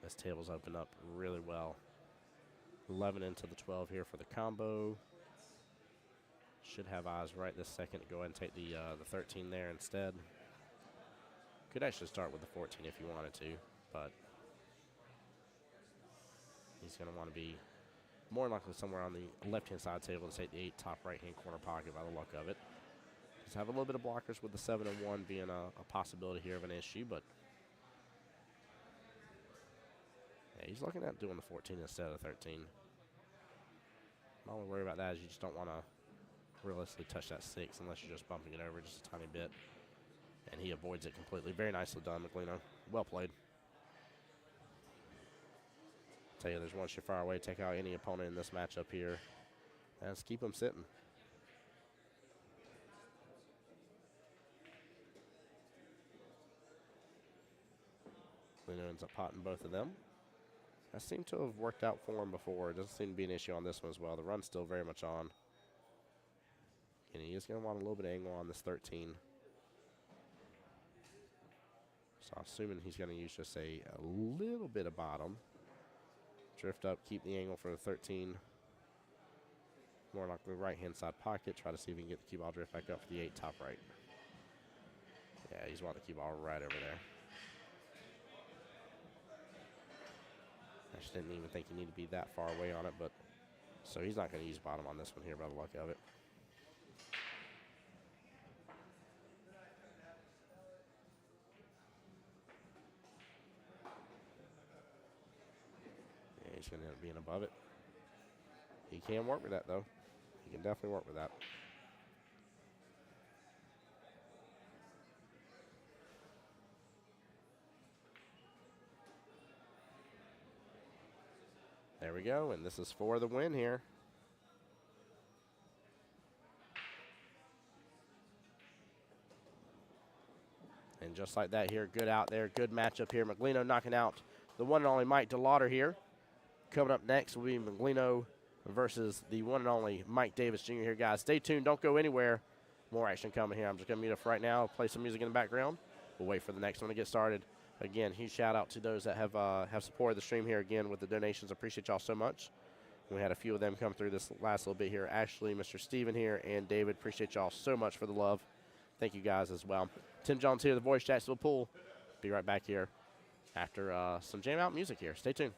this table's opened up really well. 11 into the 12 here for the combo. Should have eyes right this second to go ahead and take the 13 there instead. Could actually start with the 14 if you wanted to, but he's going to want to be more likely somewhere on the left-hand side table to take the 8 top right-hand corner pocket by the luck of it. Just have a little bit of blockers with the 7 and 1 being a possibility here of an issue, but yeah, he's looking at doing the 14 instead of the 13. My only worry about that is you just don't want to realistically touch that 6 unless you're just bumping it over just a tiny bit. And he avoids it completely. Very nicely done, Mcino. Well played. Tell you, there's one surefire way to take out any opponent in this matchup here. And just keep them sitting. Mcino ends up potting both of them. That seemed to have worked out for him before. It doesn't seem to be an issue on this one as well. The run's still very much on. And he is going to want a little bit of angle on this 13. So I'm assuming he's going to use just a little bit of bottom. Drift up, keep the angle for the 13. More like the right-hand side pocket. Try to see if he can get the cue ball drift back up for the 8 top right. Yeah, he's wanting the cue ball right over there. I just didn't even think he needed to be that far away on it, but so he's not going to use bottom on this one here by the luck of it. Yeah, he's going to end up being above it. He can work with that, though. He can definitely work with that. There we go, and this is for the win here. And just like that here, good out there, good matchup here. Mcino knocking out the one and only Mike DeLauder here. Coming up next will be Mcino versus the one and only Mike Davis Jr. here, guys. Stay tuned, don't go anywhere. More action coming here. I'm just going to mute up for right now, play some music in the background. We'll wait for the next one to get started. Again, huge shout out to those that have supported the stream here again with the donations. Appreciate y'all so much. We had a few of them come through this last little bit here. Ashley, Mr. Steven here, and David. Appreciate y'all so much for the love. Thank you guys as well. Tim Jones here, the voice, Jacksonville Pool. Be right back here after some jam out music here. Stay tuned.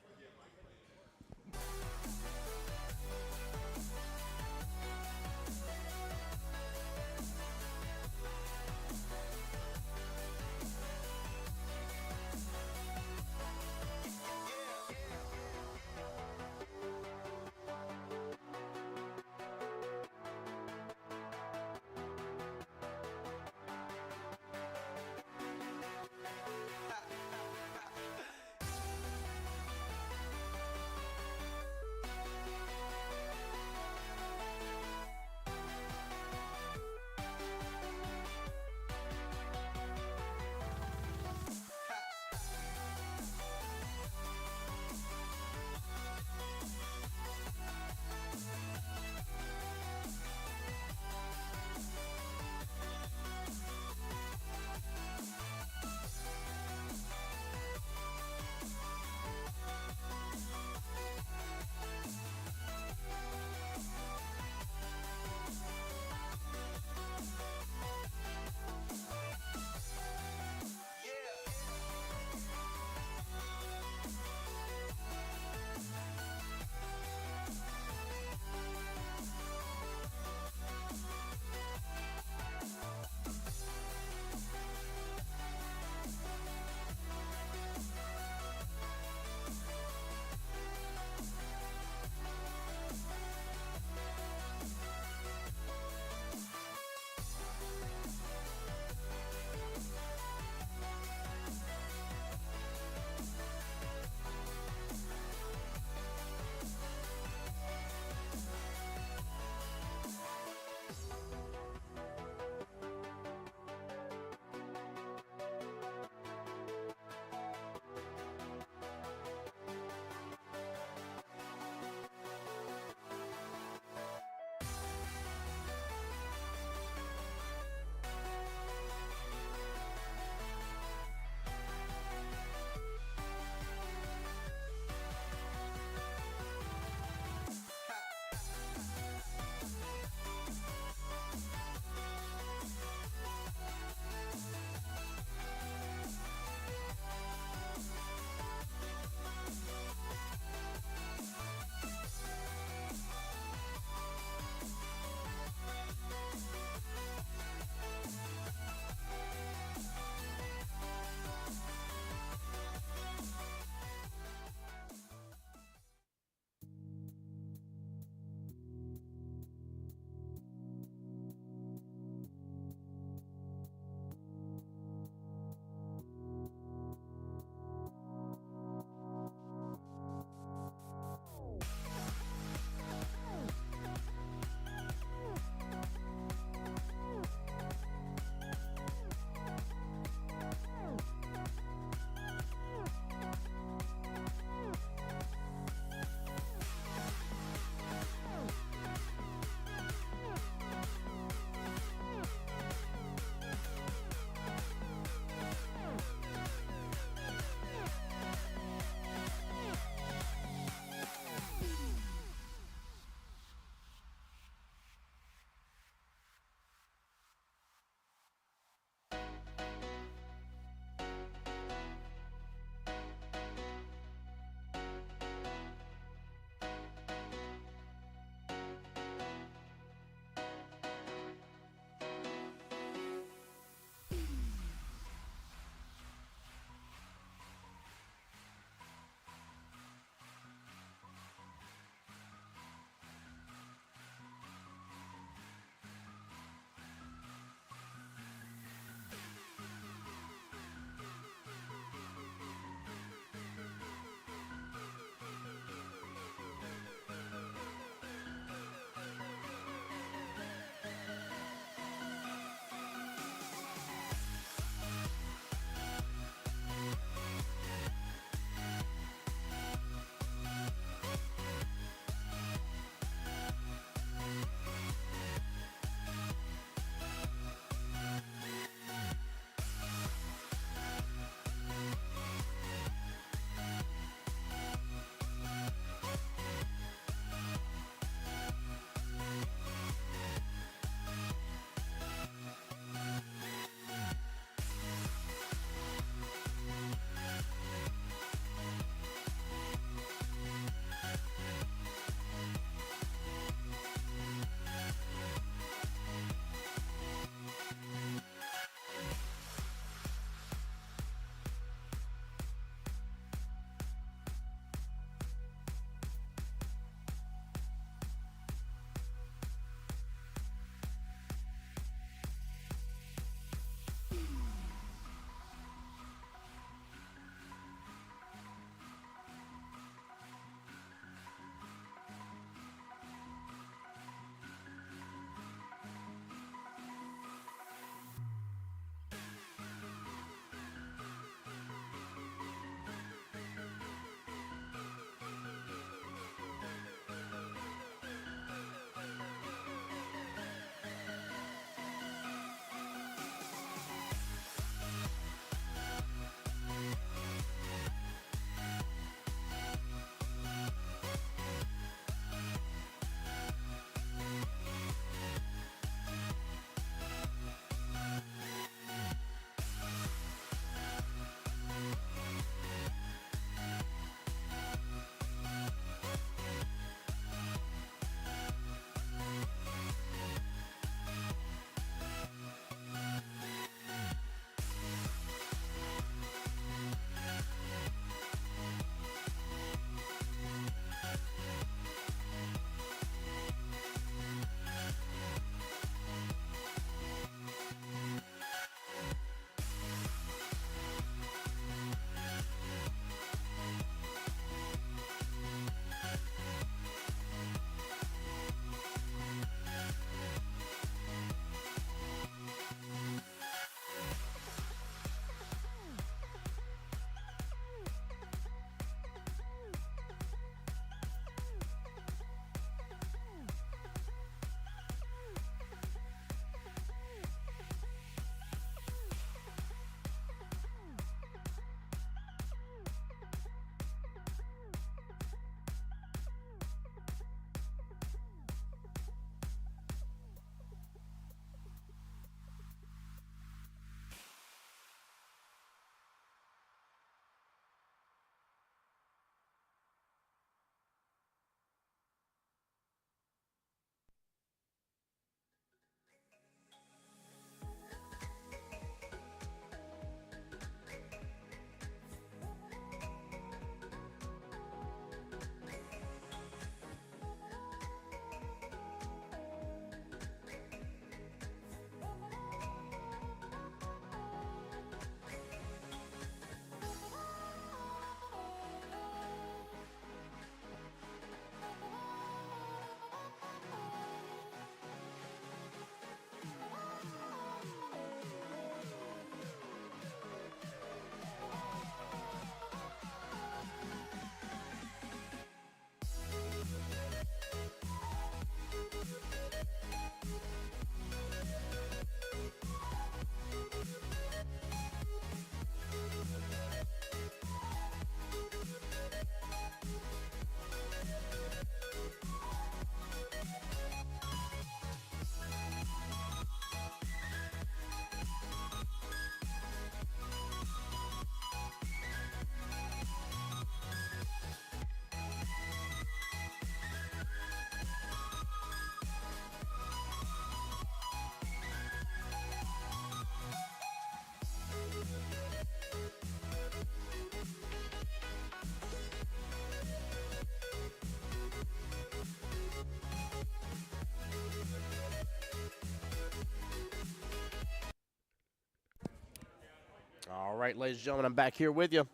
right, ladies and gentlemen, I'm back here with you.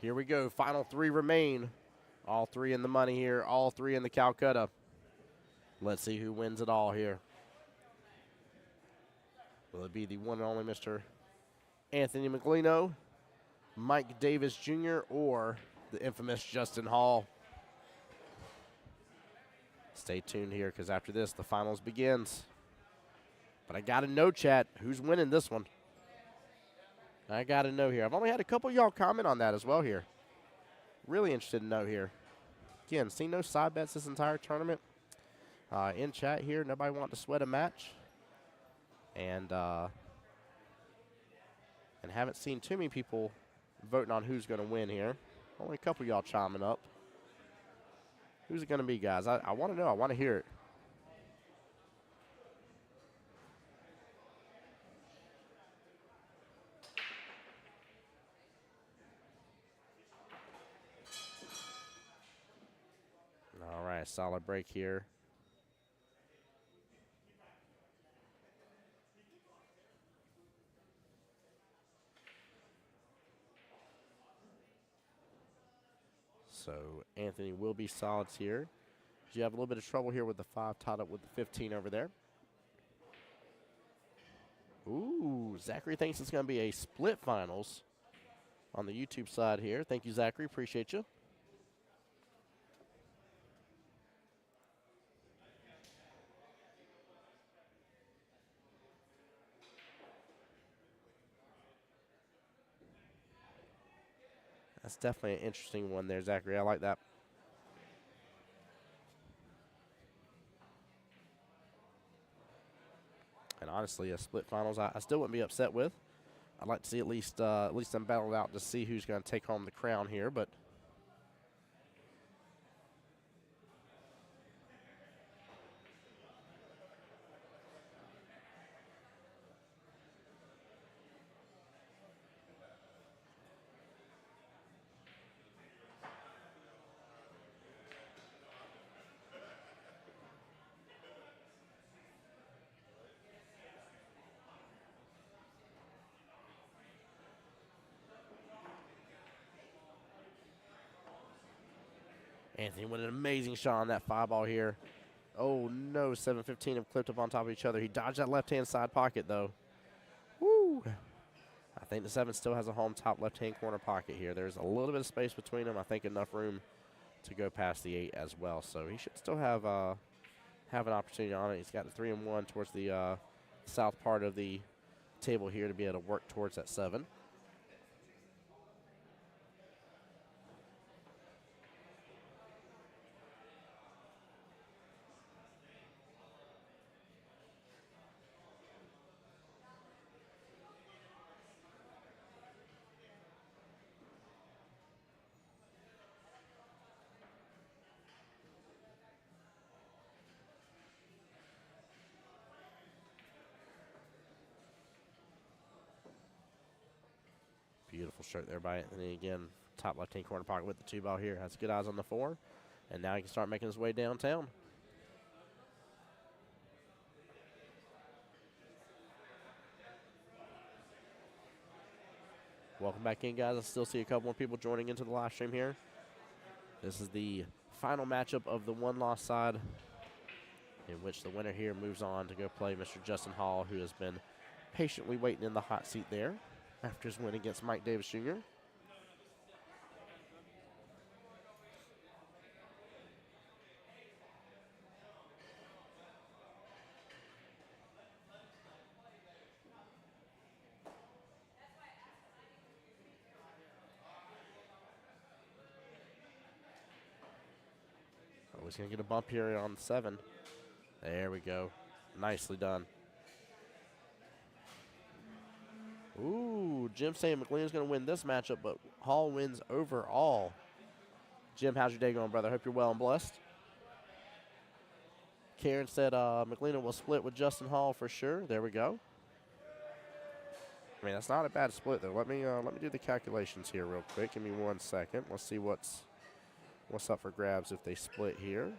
Here we go. Final 3 remain. All 3 in the money here. All 3 in the Calcutta. Let's see who wins it all here. Will it be the one and only Mr. Anthony Mcino, Mike Davis Jr., or the infamous Justin Hall? Stay tuned here, because after this, the finals begins. But I got to know, chat, who's winning this one? I got to know here. I've only had a couple of y'all comment on that as well here. Really interested to know here. Again, seen no side bets this entire tournament. In chat here, nobody wanting to sweat a match. And haven't seen too many people voting on who's going to win here. Only a couple of y'all chiming up. Who's it going to be, guys? I want to know. I want to hear it. All right, solid break here. So Anthony will be solids here. You have a little bit of trouble here with the 5 tied up with the 15 over there. Ooh, Zachary thinks it's going to be a split finals on the YouTube side here. Thank you, Zachary. Appreciate you. That's definitely an interesting one there, Zachary. I like that. And honestly, a split finals, I still wouldn't be upset with. I'd like to see at least them battled out to see who's going to take home the crown here, but Anthony with an amazing shot on that 5-ball here. Oh, no, 7-15 have clipped up on top of each other. He dodged that left-hand side pocket, though. Woo! I think the 7 still has a home top left-hand corner pocket here. There's a little bit of space between them. I think enough room to go past the 8 as well. So he should still have an opportunity on it. He's got the 3 and 1 towards the south part of the table here to be able to work towards that 7. Beautiful stroke there by Anthony. Again, top left-hand corner pocket with the 2-ball here. Has good eyes on the 4. And now he can start making his way downtown. Welcome back in, guys. I still see a couple more people joining into the live stream here. This is the final matchup of the one-loss side, in which the winner here moves on to go play Mr. Justin Hall, who has been patiently waiting in the hot seat there after his win against Mike Davis Jr. Oh, he's going to get a bump here on 7. There we go. Nicely done. Ooh, Jim saying McLean's going to win this matchup, but Hall wins overall. Jim, how's your day going, brother? Hope you're well and blessed. Karen said McLean will split with Justin Hall for sure. There we go. I mean, that's not a bad split, though. Let me do the calculations here real quick. Give me 1 second. Let's see what's up for grabs if they split here.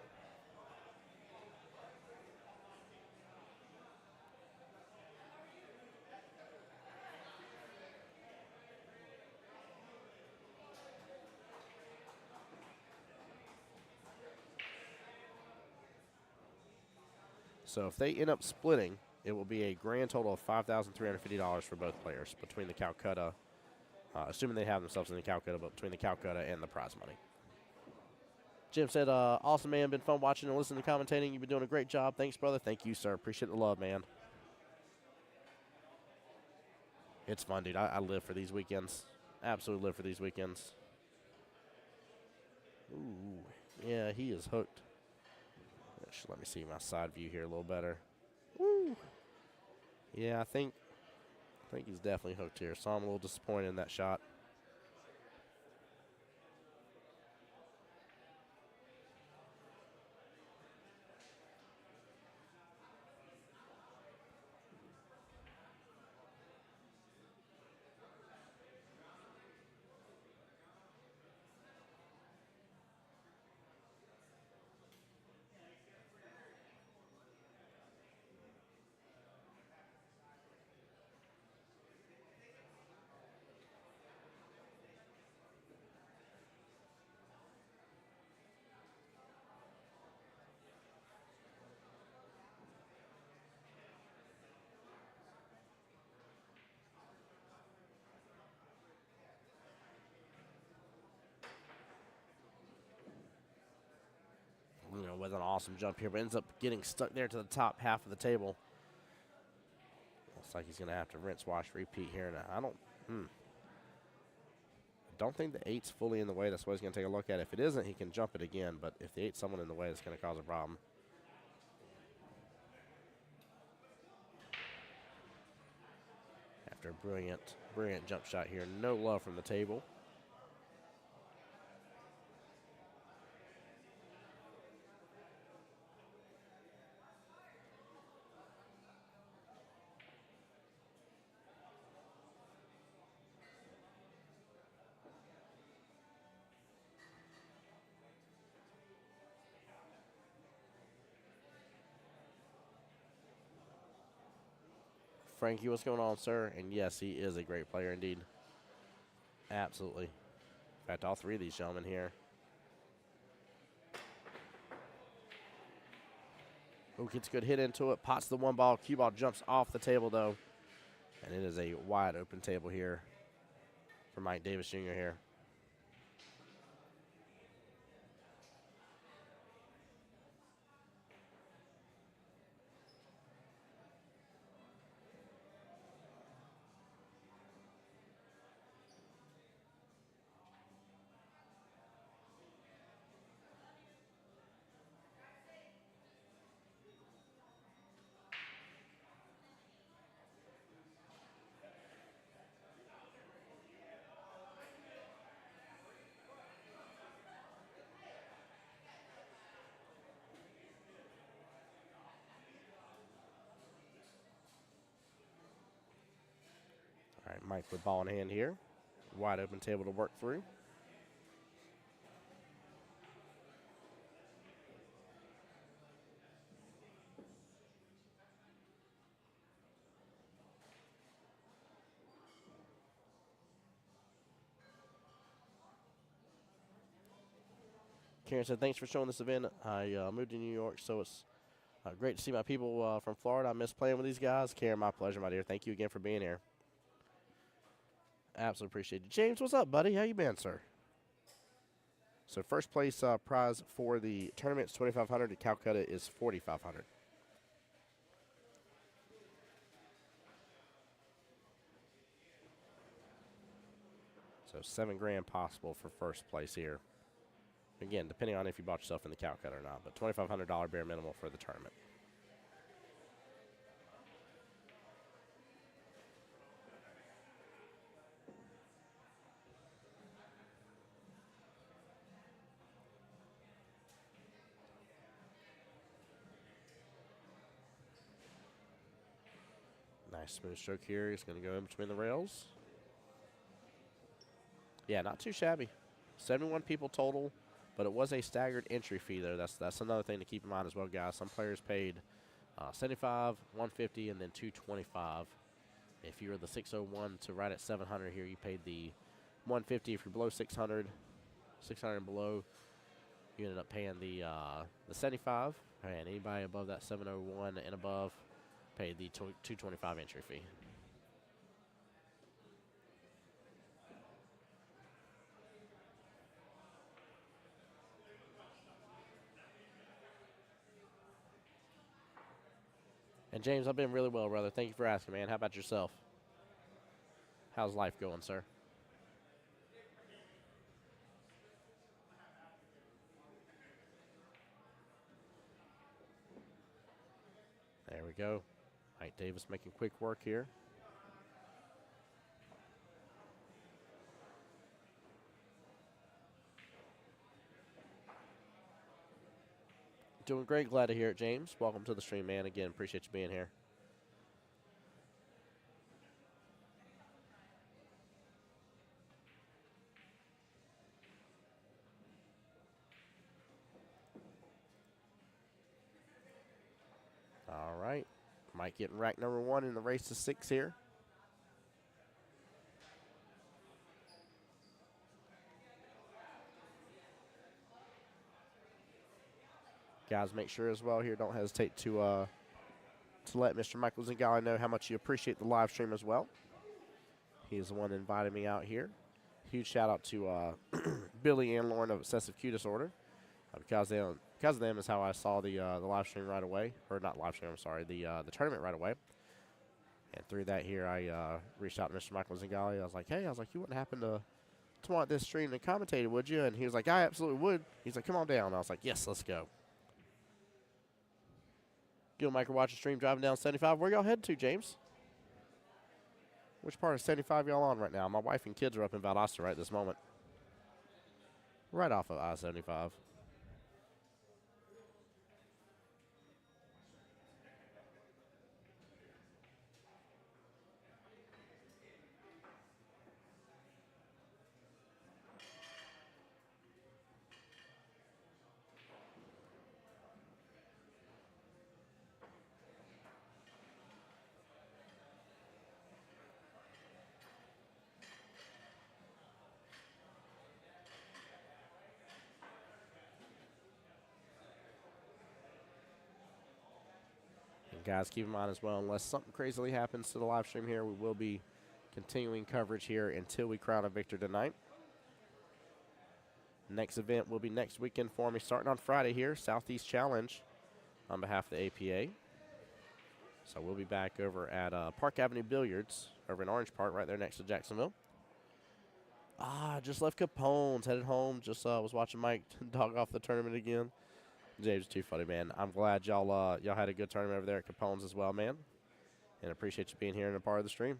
So if they end up splitting, it will be a grand total of $5,350 for both players between the Calcutta, assuming they have themselves in the Calcutta, but between the Calcutta and the prize money. Jim said, awesome, man. Been fun watching and listening to commentating. You've been doing a great job. Thanks, brother. Thank you, sir. Appreciate the love, man. It's fun, dude. I live for these weekends. Absolutely live for these weekends. Ooh, yeah, he is hooked. Let me see my side view here a little better. Woo. Yeah, I think he's definitely hooked here. So I'm a little disappointed in that shot. With an awesome jump here, but ends up getting stuck there to the top half of the table. Looks like he's going to have to rinse, wash, repeat here. Now, I don't think the 8's fully in the way. That's what he's going to take a look at. If it isn't, he can jump it again, but if the 8's someone in the way, it's going to cause a problem. After a brilliant jump shot here. No love from the table. Frankie, what's going on, sir? And yes, he is a great player indeed. Absolutely. In fact, all three of these gentlemen here. Oh, gets a good hit into it. Pots the one ball. Cue ball jumps off the table, though. And it is a wide open table here for Mike Davis Jr. here. All right, Mike with ball in hand here. Wide open table to work through. Karen said, thanks for showing this event. I moved to New York, so it's great to see my people from Florida. I miss playing with these guys. Karen, my pleasure, my dear. Thank you again for being here. Absolutely appreciate it. James, what's up, buddy? How you been, sir? So first place prize for the tournament is $2,500. The Calcutta is $4,500. So $7,000 possible for first place here. Again, depending on if you bought yourself in the Calcutta or not, but $2,500 bare minimum for the tournament. Nice smooth stroke here. He's going to go in between the rails. Yeah, not too shabby. 71 people total, but it was a staggered entry fee, though. That's another thing to keep in mind as well, guys. Some players paid $75, $150, and then $225. If you were the 601 to right at 700 here, you paid the $150. If you're below 600, 600 and below, You ended up paying the 75, and anybody above that 701 and above paid the 225 entry fee. And James, I've been really well, brother. Thank you for asking, man. How about yourself? How's life going, sir? There we go. Mike Davis making quick work here. Doing great. Glad to hear it, James. Welcome to the stream, man. Again, appreciate you being here. All right. Mike getting rack number 1 in the race to 6 here. Guys, make sure as well here, don't hesitate to let Mr. Michael Zingales know how much you appreciate the live stream as well. He's the one that invited me out here. Huge shout out to Billy and Lauren of Obsessive Q Disorder. Because of them is how I saw the live stream right away. Or not live stream, I'm sorry, the tournament right away. And through that here, I reached out to Mr. Michael Zingales. I was like, hey, you wouldn't happen to want this stream and commentate it, would you? And he was like, I absolutely would. He's like, come on down. I was like, yes, let's go. Gil Micro watching stream driving down 75. Where y'all headed to, James? Which part of 75 y'all on right now? My wife and kids are up in Valdosta right this moment. Right off of I-75. Guys, keep in mind as well, unless something crazily happens to the live stream here, we will be continuing coverage here until we crown a victor tonight. Next event will be next weekend for me, starting on Friday here, Southeast Challenge on behalf of the APA. So we'll be back over at Park Avenue Billiards over in Orange Park, right there next to Jacksonville. Just left Capone's, headed home. Just was watching Mike dog off the tournament again. James, too funny, man. I'm glad y'all had a good tournament over there at Capone's as well, man. And appreciate you being here and a part of the stream.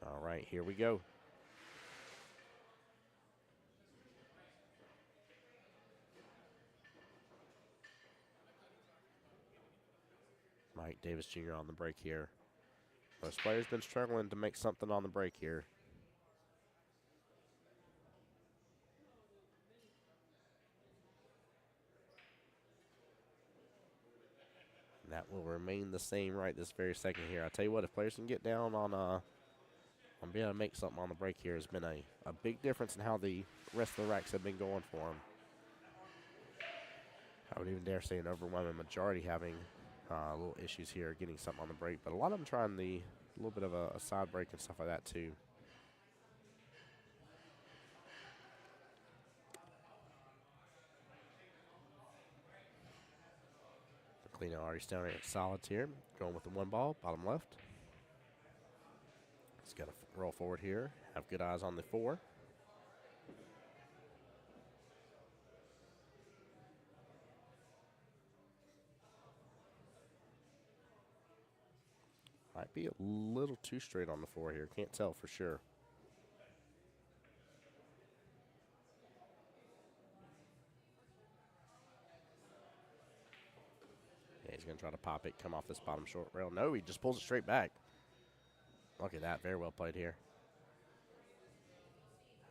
All right, here we go. Mike Davis Jr. on the break here. Most players been struggling to make something on the break here. And that will remain the same right this very second here. I tell you what, if players can get down on being able to make something on the break here, has been a big difference in how the rest of the racks have been going for them. I would even dare say an overwhelming majority having little issues here getting something on the break, but a lot of them trying a little bit of a side break and stuff like that too. Mcino already staring at solids here, going with the 1 ball, bottom left. He's got to roll forward here, have good eyes on the 4. Might be a little too straight on the 4 here. Can't tell for sure. Yeah, he's going to try to pop it, come off this bottom short rail. No, he just pulls it straight back. Look at that. Very well played here.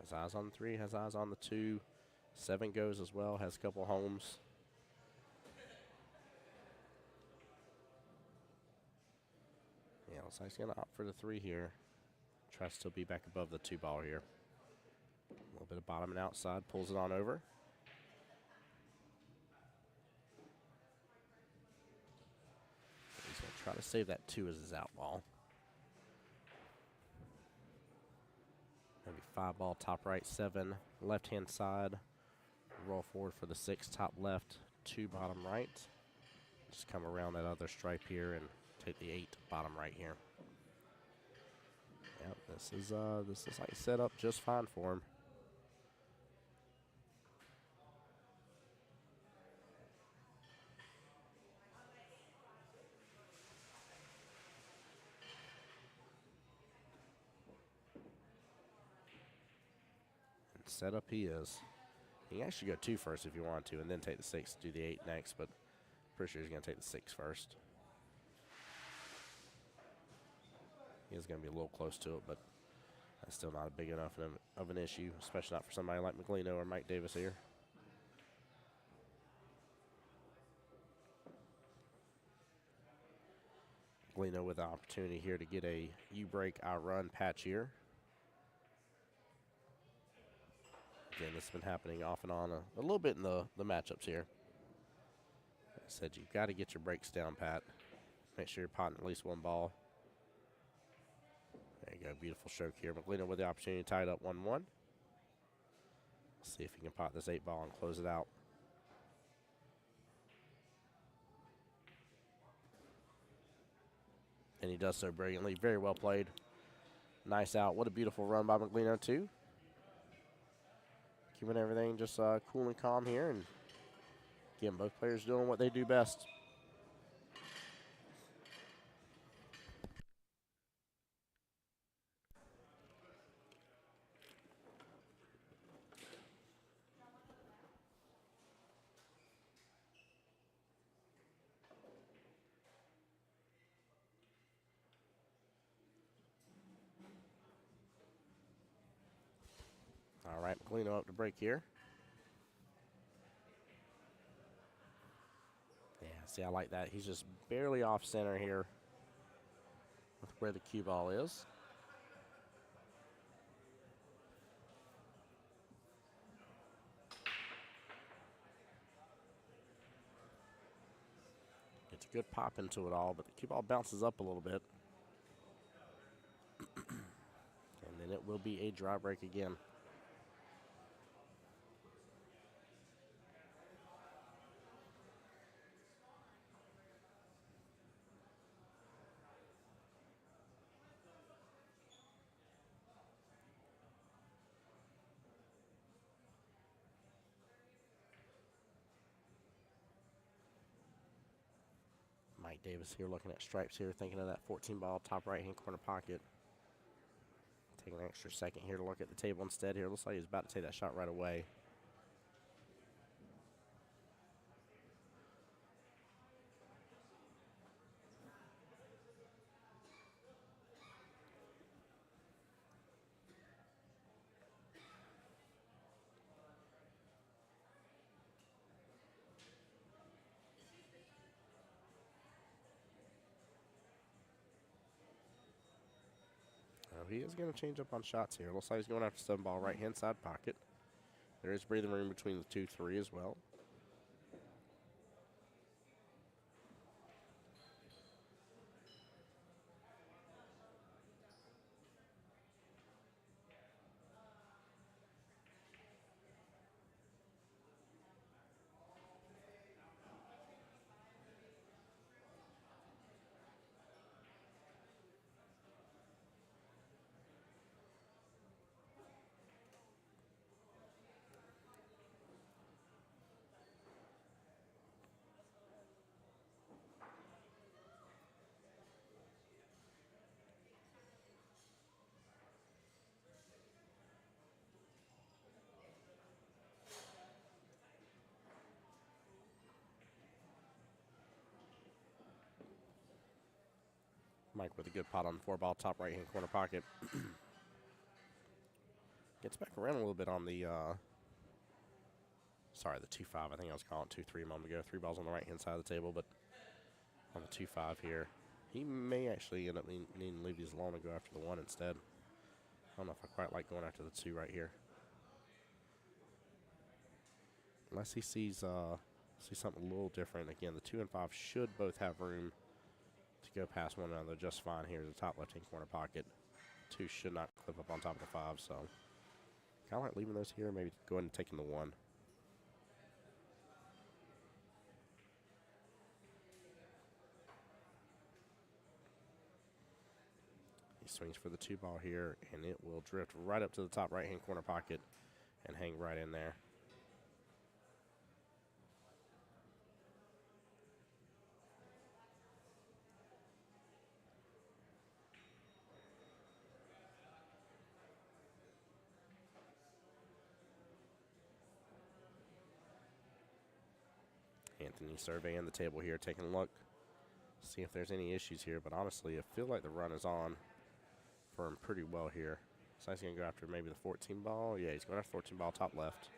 Has eyes on the 3, has eyes on the 2. 7 goes as well, has a couple homes. Yeah, looks like he's going to opt for the 3 here. Try to still be back above the 2 ball here. A little bit of bottom and outside, pulls it on over. He's going to try to save that 2 as his out ball. Maybe 5 ball, top right, 7, left-hand side. Roll forward for the 6, top left, 2 bottom right. Just come around that other stripe here and take the 8 bottom right here. Yep, this is like set up just fine for him. And set up he is. You can actually go 2 first if you want to, and then take the 6, do the 8 next, but pretty sure he's going to take the 6 first. He is going to be a little close to it, but that's still not a big enough of an issue, especially not for somebody like Mcino or Mike Davis here. Mcino with the opportunity here to get a you break, I run patch here. Again, this has been happening off and on a little bit in the matchups here. Like I said, you've got to get your breaks down, Pat. Make sure you're potting at least 1 ball. There you go, beautiful stroke here. Mcino with the opportunity to tie it up 1-1. See if he can pot this 8 ball and close it out. And he does so brilliantly. Very well played. Nice out. What a beautiful run by Mcino, too. Keeping everything just cool and calm here. And again, both players doing what they do best. All right, Mcino up to break here. Yeah, see, I like that. He's just barely off center here with where the cue ball is. Gets a good pop into it all, but the cue ball bounces up a little bit. And then it will be a dry break again. Mike Davis here looking at stripes here, thinking of that 14 ball top right-hand corner pocket. Taking an extra second here to look at the table instead here. Looks like he's about to take that shot right away. He is going to change up on shots here. Looks like he's going after 7 ball right-hand side pocket. There is breathing room between the 2-3 as well. Mike with a good pot on the 4 ball, top right-hand corner pocket. Gets back around a little bit on the, sorry, the 2-5. I think I was calling it 2-3 a moment ago. 3 balls on the right-hand side of the table, but on the 2-5 here, he may actually end up needing to leave these alone and go after the 1 instead. I don't know if I quite like going after the 2 right here. Unless he sees something a little different. Again, the 2 and 5 should both have room to go past one another just fine here. The top left-hand corner pocket. 2 should not clip up on top of the 5, so kind of like leaving those here. Maybe go ahead and taking the 1. He swings for the 2 ball here, and it will drift right up to the top right-hand corner pocket and hang right in there. Anthony surveying the table here, taking a look, see if there's any issues here. But honestly, I feel like the run is on for him pretty well here. So he's going to go after maybe the 14 ball. Yeah, he's going after 14 ball, top left.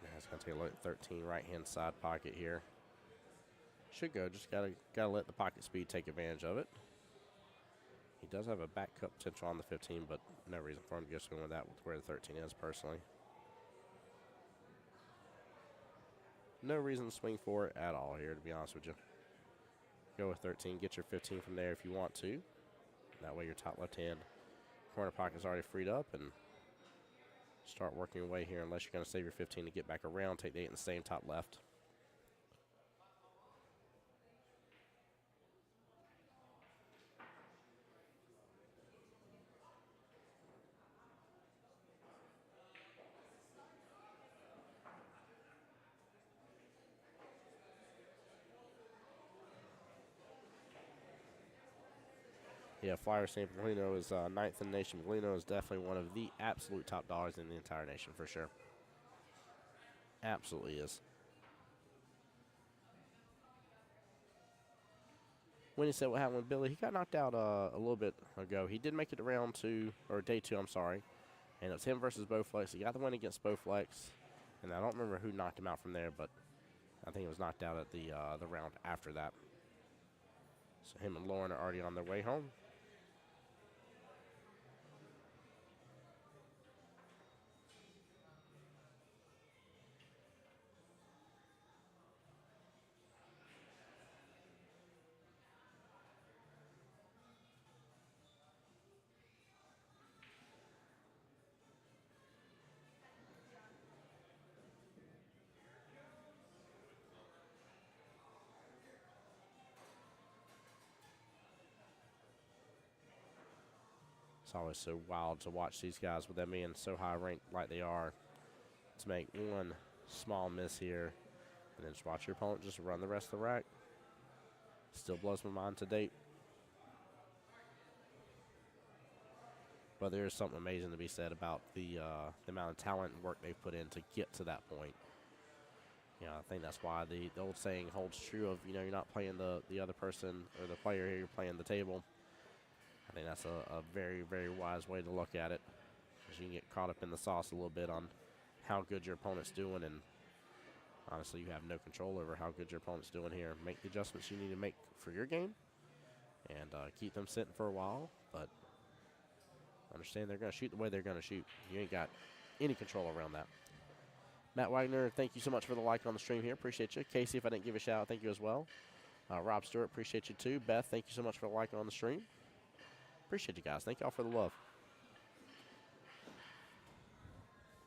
Now he's going to take a look at 13 right-hand side pocket here. Should go, just gotta let the pocket speed take advantage of it. He does have a back cut potential on the 15, but no reason for him to go swing with that with where the 13 is personally. No reason to swing for it at all here, to be honest with you. Go with 13, get your 15 from there if you want to. That way your top left-hand corner pocket is already freed up, and start working away here unless you're going to save your 15 to get back around, take the 8 in the same top left. Yeah, Flyer St. Mcino is 9th in the nation. Mcino is definitely one of the absolute top dollars in the entire nation for sure. Absolutely is. When he said what happened with Billy, he got knocked out a little bit ago. He did make it to round 2, or day 2, I'm sorry. And it was him versus Bowflex. He got the win against Bowflex. And I don't remember who knocked him out from there, but I think he was knocked out at the round after that. So him and Lauren are already on their way home. It's always so wild to watch these guys with them being so high ranked like they are, to make one small miss here and then just watch your opponent just run the rest of the rack. Still blows my mind to date. But there is something amazing to be said about the amount of talent and work they've put in to get to that point. You know, I think that's why the old saying holds true of, you know, you're not playing the other person or the player here, you're playing the table. I think that's a very, very wise way to look at it, because you can get caught up in the sauce a little bit on how good your opponent's doing, and honestly, you have no control over how good your opponent's doing here. Make the adjustments you need to make for your game, and keep them sitting for a while, but understand they're going to shoot the way they're going to shoot. You ain't got any control around that. Matt Wagner, thank you so much for the like on the stream here. Appreciate you. Casey, if I didn't give a shout out, thank you as well. Rob Stewart, appreciate you too. Beth, thank you so much for the like on the stream. Appreciate you guys. Thank y'all for the love.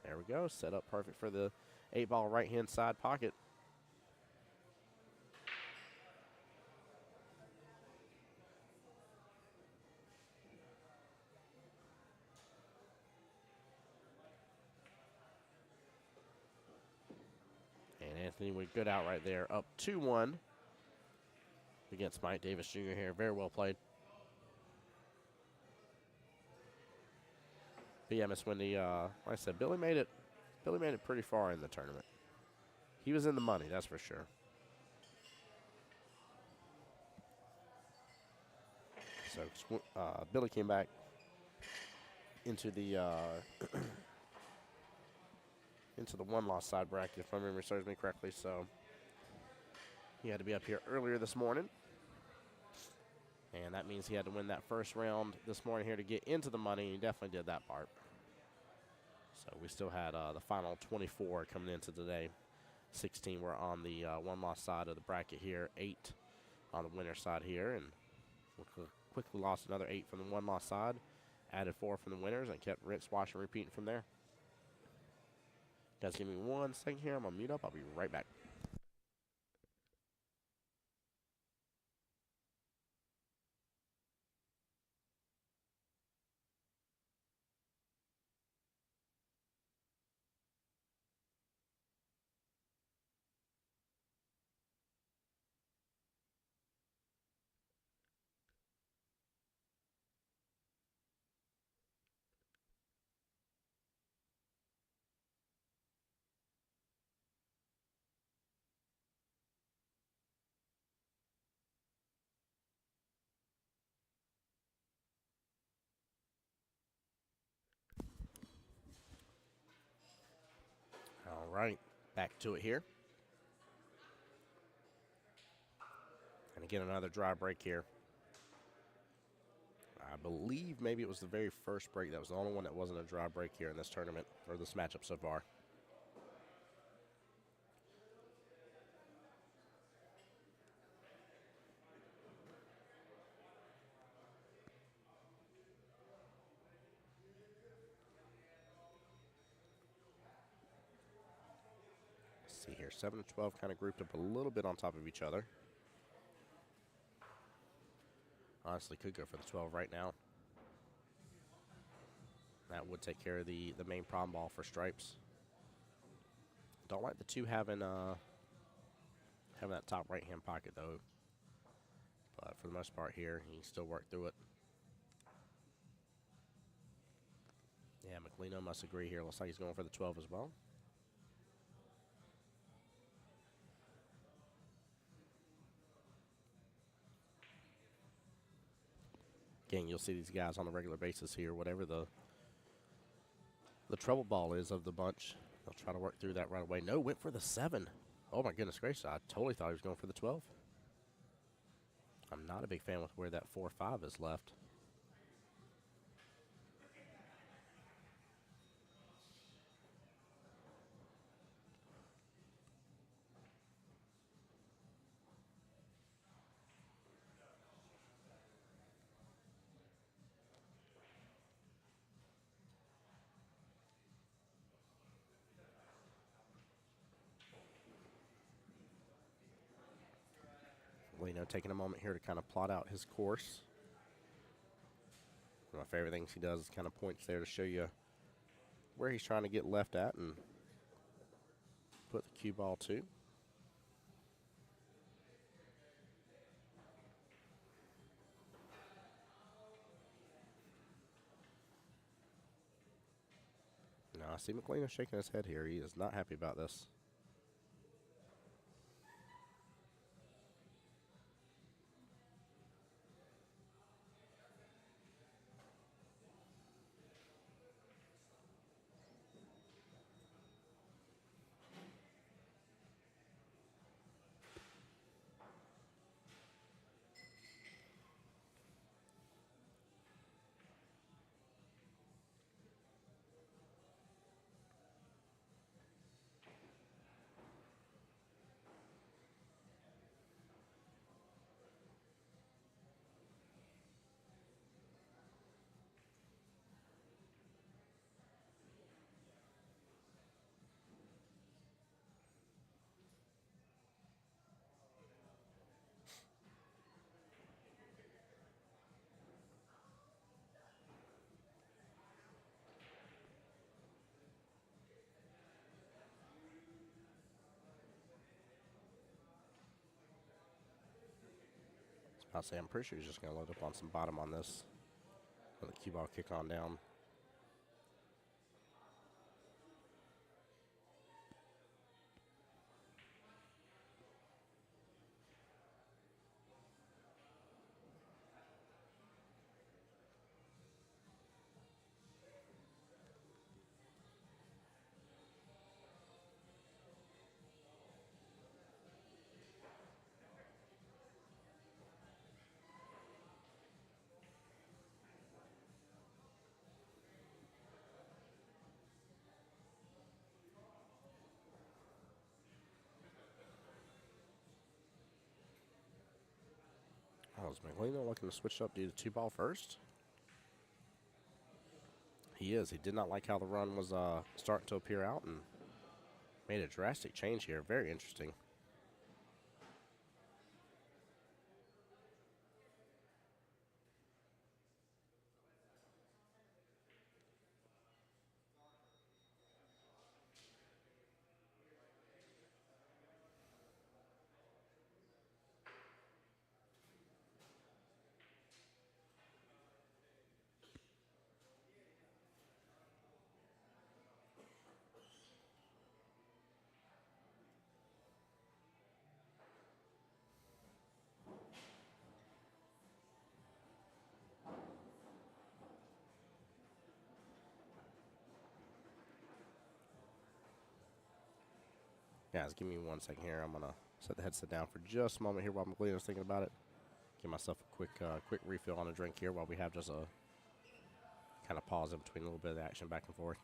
There we go. Set up perfect for the 8-ball right-hand side pocket. And Anthony with good out right there. Up 2-1 against Mike Davis Jr. here. Very well played. But yeah, Miss Wendy, like I said, Billy made it. Billy made it pretty far in the tournament. He was in the money, that's for sure. So Billy came back into the into the one-loss side bracket, if my memory serves me correctly. So he had to be up here earlier this morning, and that means he had to win that first round this morning here to get into the money. And he definitely did that part. So we still had the final 24 coming into today. 16 were on the one-loss side of the bracket here, 8 on the winner side here, and we quickly lost another 8 from the one-loss side, added 4 from the winners, and kept rinse, wash, and repeating from there. Guys, give me 1 second here. I'm going to mute up. I'll be right back. All right, back to it here. And again, another dry break here. I believe maybe it was the very first break. That was the only one that wasn't a dry break here in this tournament, or this matchup so far. Let's see here, 7 and 12 kind of grouped up a little bit on top of each other. Honestly, could go for the 12 right now. That would take care of the main prom ball for Stripes. Don't like the 2 having that top right-hand pocket, though. But for the most part here, he can still work through it. Yeah, Mcino must agree here. Looks like he's going for the 12 as well. Again, you'll see these guys on a regular basis here. Whatever the trouble ball is of the bunch, they'll try to work through that right away. No, went for the 7. Oh, my goodness gracious. I totally thought he was going for the 12. I'm not a big fan with where that 4-5 is left. Lino taking a moment here to kind of plot out his course. One of my favorite things he does is kind of points there to show you where he's trying to get left at and put the cue ball to. Now I see Mcino shaking his head here. He is not happy about this. I'll say I'm pretty sure he's just going to load up on some bottom on this. Let the cue ball kick on down. Is Mcino looking to switch up, do the 2-ball first? He is. He did not like how the run was starting to appear out and made a drastic change here. Very interesting. Guys, give me 1 second here. I'm going to set the headset down for just a moment here while Mcino's thinking about it. Give myself a quick refill on a drink here while we have just a kind of pause in between a little bit of the action back and forth.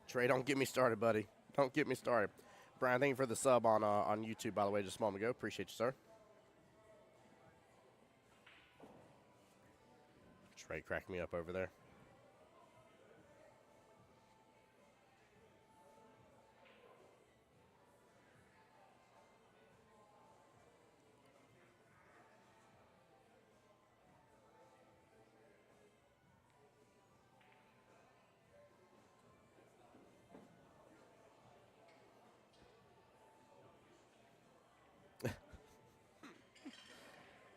Trey, don't get me started, buddy. Don't get me started. Brian, thank you for the sub on YouTube, by the way, just a moment ago. Appreciate you, sir. Trey cracking me up over there.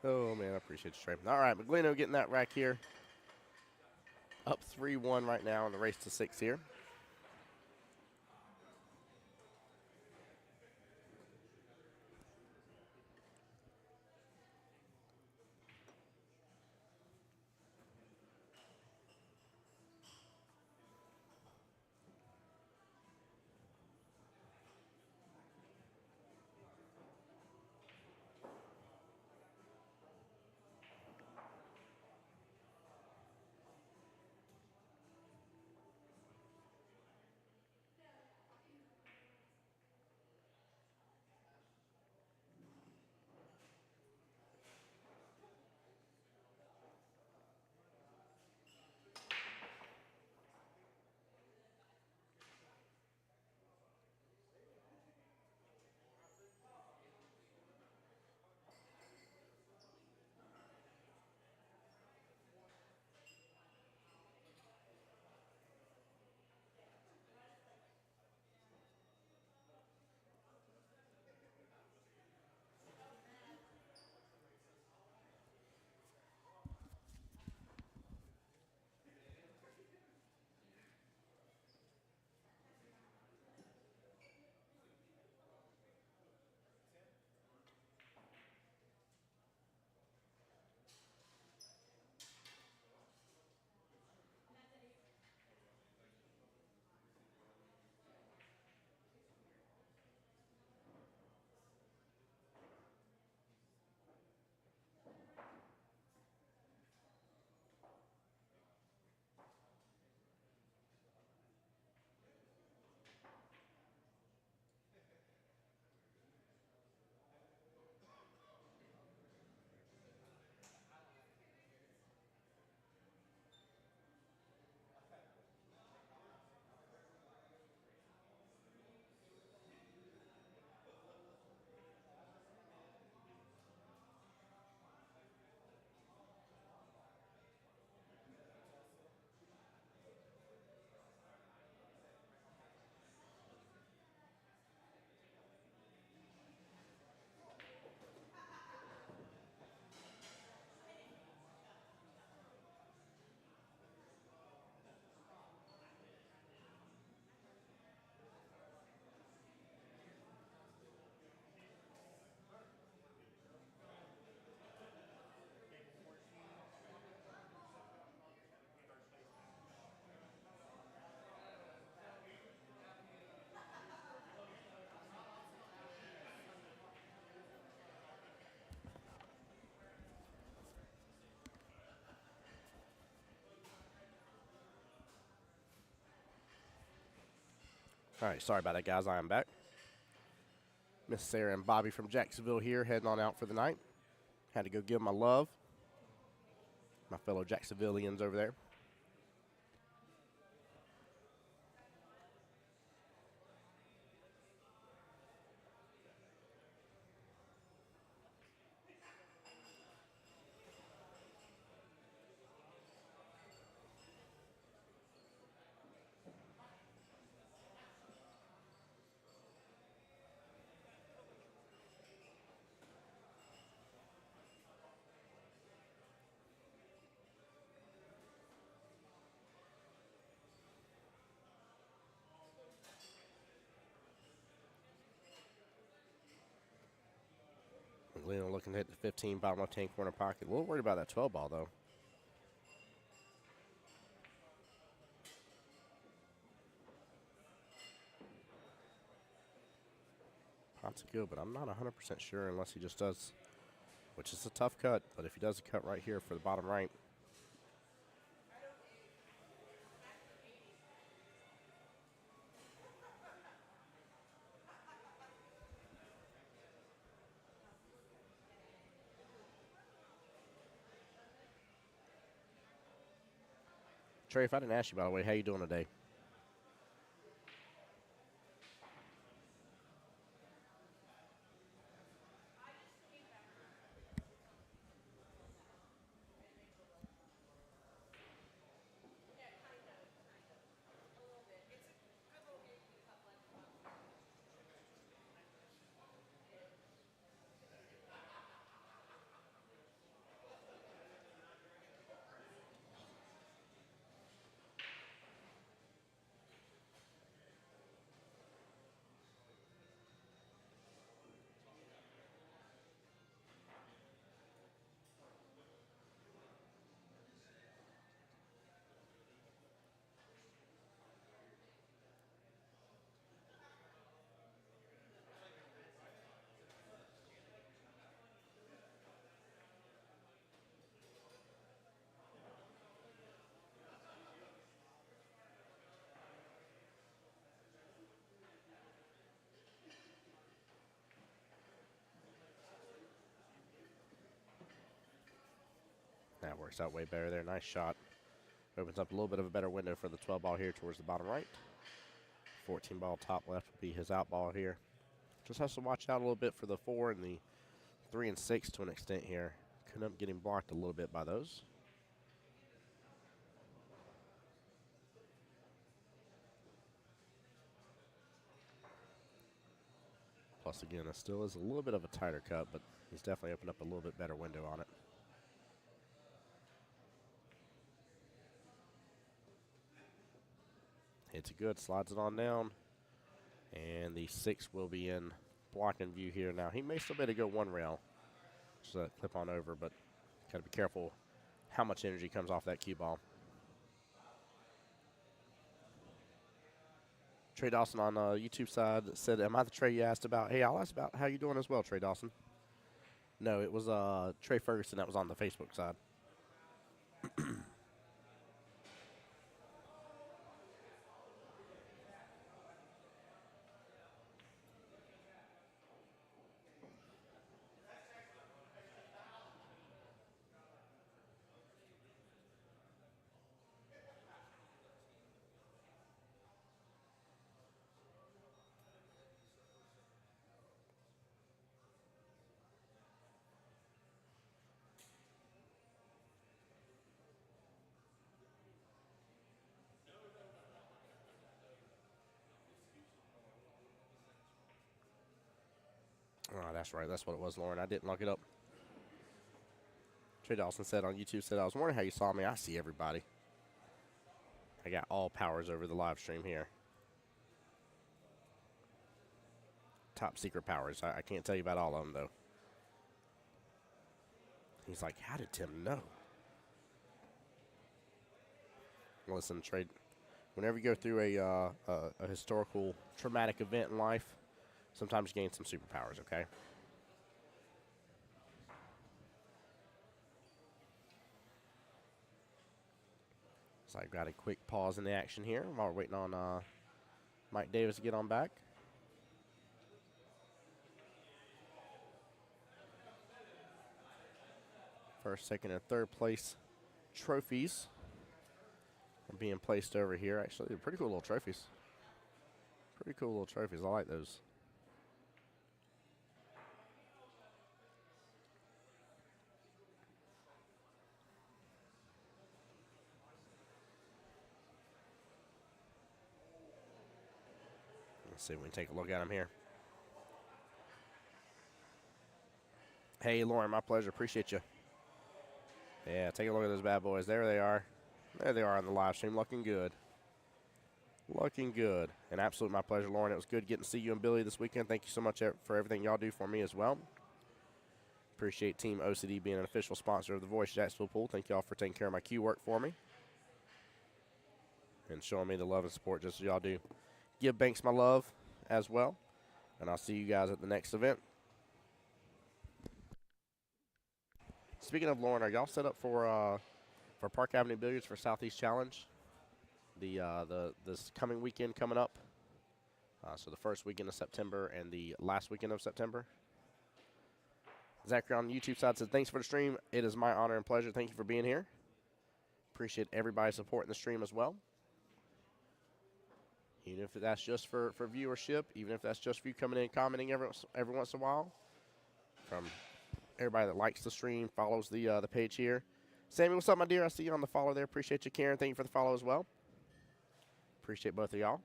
Oh, man, I appreciate you, Trey. All right, Mcino getting that rack here. Up 3-1 right now in the race to 6 here. All right, sorry about that, guys. I am back. Miss Sarah and Bobby from Jacksonville here, heading on out for the night. Had to go give my love. My fellow Jacksonvillians over there. Mcino looking to hit the 15, bottom left-hand corner pocket. A little worried about that 12 ball, though. Pot's good, but I'm not 100% sure unless he just does, which is a tough cut, but if he does a cut right here for the bottom right. Trey, if I didn't ask you, by the way, how you doing today? That works out way better there. Nice shot. Opens up a little bit of a better window for the 12 ball here towards the bottom right. 14 ball top left will be his out ball here. Just has to watch out a little bit for the 4 and the 3 and 6 to an extent here. Could end up getting blocked a little bit by those. Plus, again, it still is a little bit of a tighter cut, but he's definitely opened up a little bit better window on it. Hits it good, slides it on down. And the 6 will be in blocking view here now. He may still be able to go one rail. Just clip on over, but got to be careful how much energy comes off that cue ball. Trey Dawson on YouTube side said, am I the Trey you asked about? Hey, I'll ask about how you doing as well, Trey Dawson. No, it was Trey Ferguson that was on the Facebook side. Oh, that's right. That's what it was, Lauren. I didn't look it up. Trey Dawson said on YouTube, said, I was wondering how you saw me. I see everybody. I got all powers over the live stream here. Top secret powers. I can't tell you about all of them, though. He's like, how did Tim know? Listen, Trey, whenever you go through a historical, traumatic event in life, sometimes you gain some superpowers, okay? So I've got a quick pause in the action here while we're waiting on Mike Davis get on back. First, second, and third place trophies are being placed over here. Actually, they're pretty cool little trophies. Pretty cool little trophies. I like those. Let's see if we can take a look at them here. Hey, Lauren, my pleasure. Appreciate you. Yeah, take a look at those bad boys. There they are. There they are on the live stream, looking good. Looking good. And absolutely my pleasure, Lauren. It was good getting to see you and Billy this weekend. Thank you so much for everything y'all do for me as well. Appreciate Team OCD being an official sponsor of the Voice Jacksonville Pool. Thank y'all for taking care of my cue work for me and showing me the love and support just as y'all do. Give Banks my love as well. And I'll see you guys at the next event. Speaking of Lauren, are y'all set up for Park Avenue Billiards for Southeast Challenge? This coming weekend coming up. So the first weekend of September and the last weekend of September. Zachary on the YouTube side said, thanks for the stream. It is my honor and pleasure. Thank you for being here. Appreciate everybody supporting the stream as well. Even if that's just for viewership, even if that's just for you coming in and commenting every once in a while. From everybody that likes the stream, follows the page here. Sammy, what's up, my dear? I see you on the follow there. Appreciate you, Karen. Thank you for the follow as well. Appreciate both of y'all.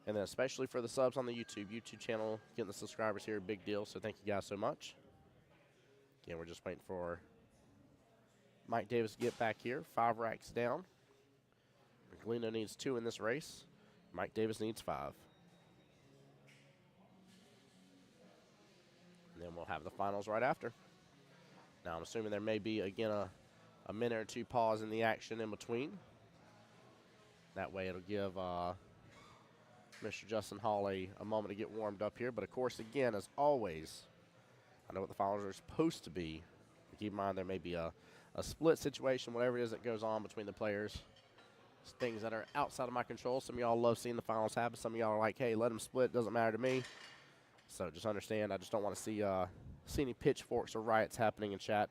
And then especially for the subs on the YouTube channel, getting the subscribers here, big deal. So thank you guys so much. Again, we're just waiting for Mike Davis to get back here. 5 racks down. Mcino needs 2 in this race. Mike Davis needs 5. And then we'll have the finals right after. Now I'm assuming there may be, again, a minute or two pause in the action in between. That way it'll give Mr. Justin Hall a moment to get warmed up here. But, of course, again, as always, I know what the finals are supposed to be. But keep in mind there may be a split situation, whatever it is that goes on between the players. It's things that are outside of my control. Some of y'all love seeing the finals happen. Some of y'all are like, hey, let them split. Doesn't matter to me. So just understand, I just don't want to see any pitchforks or riots happening in chat.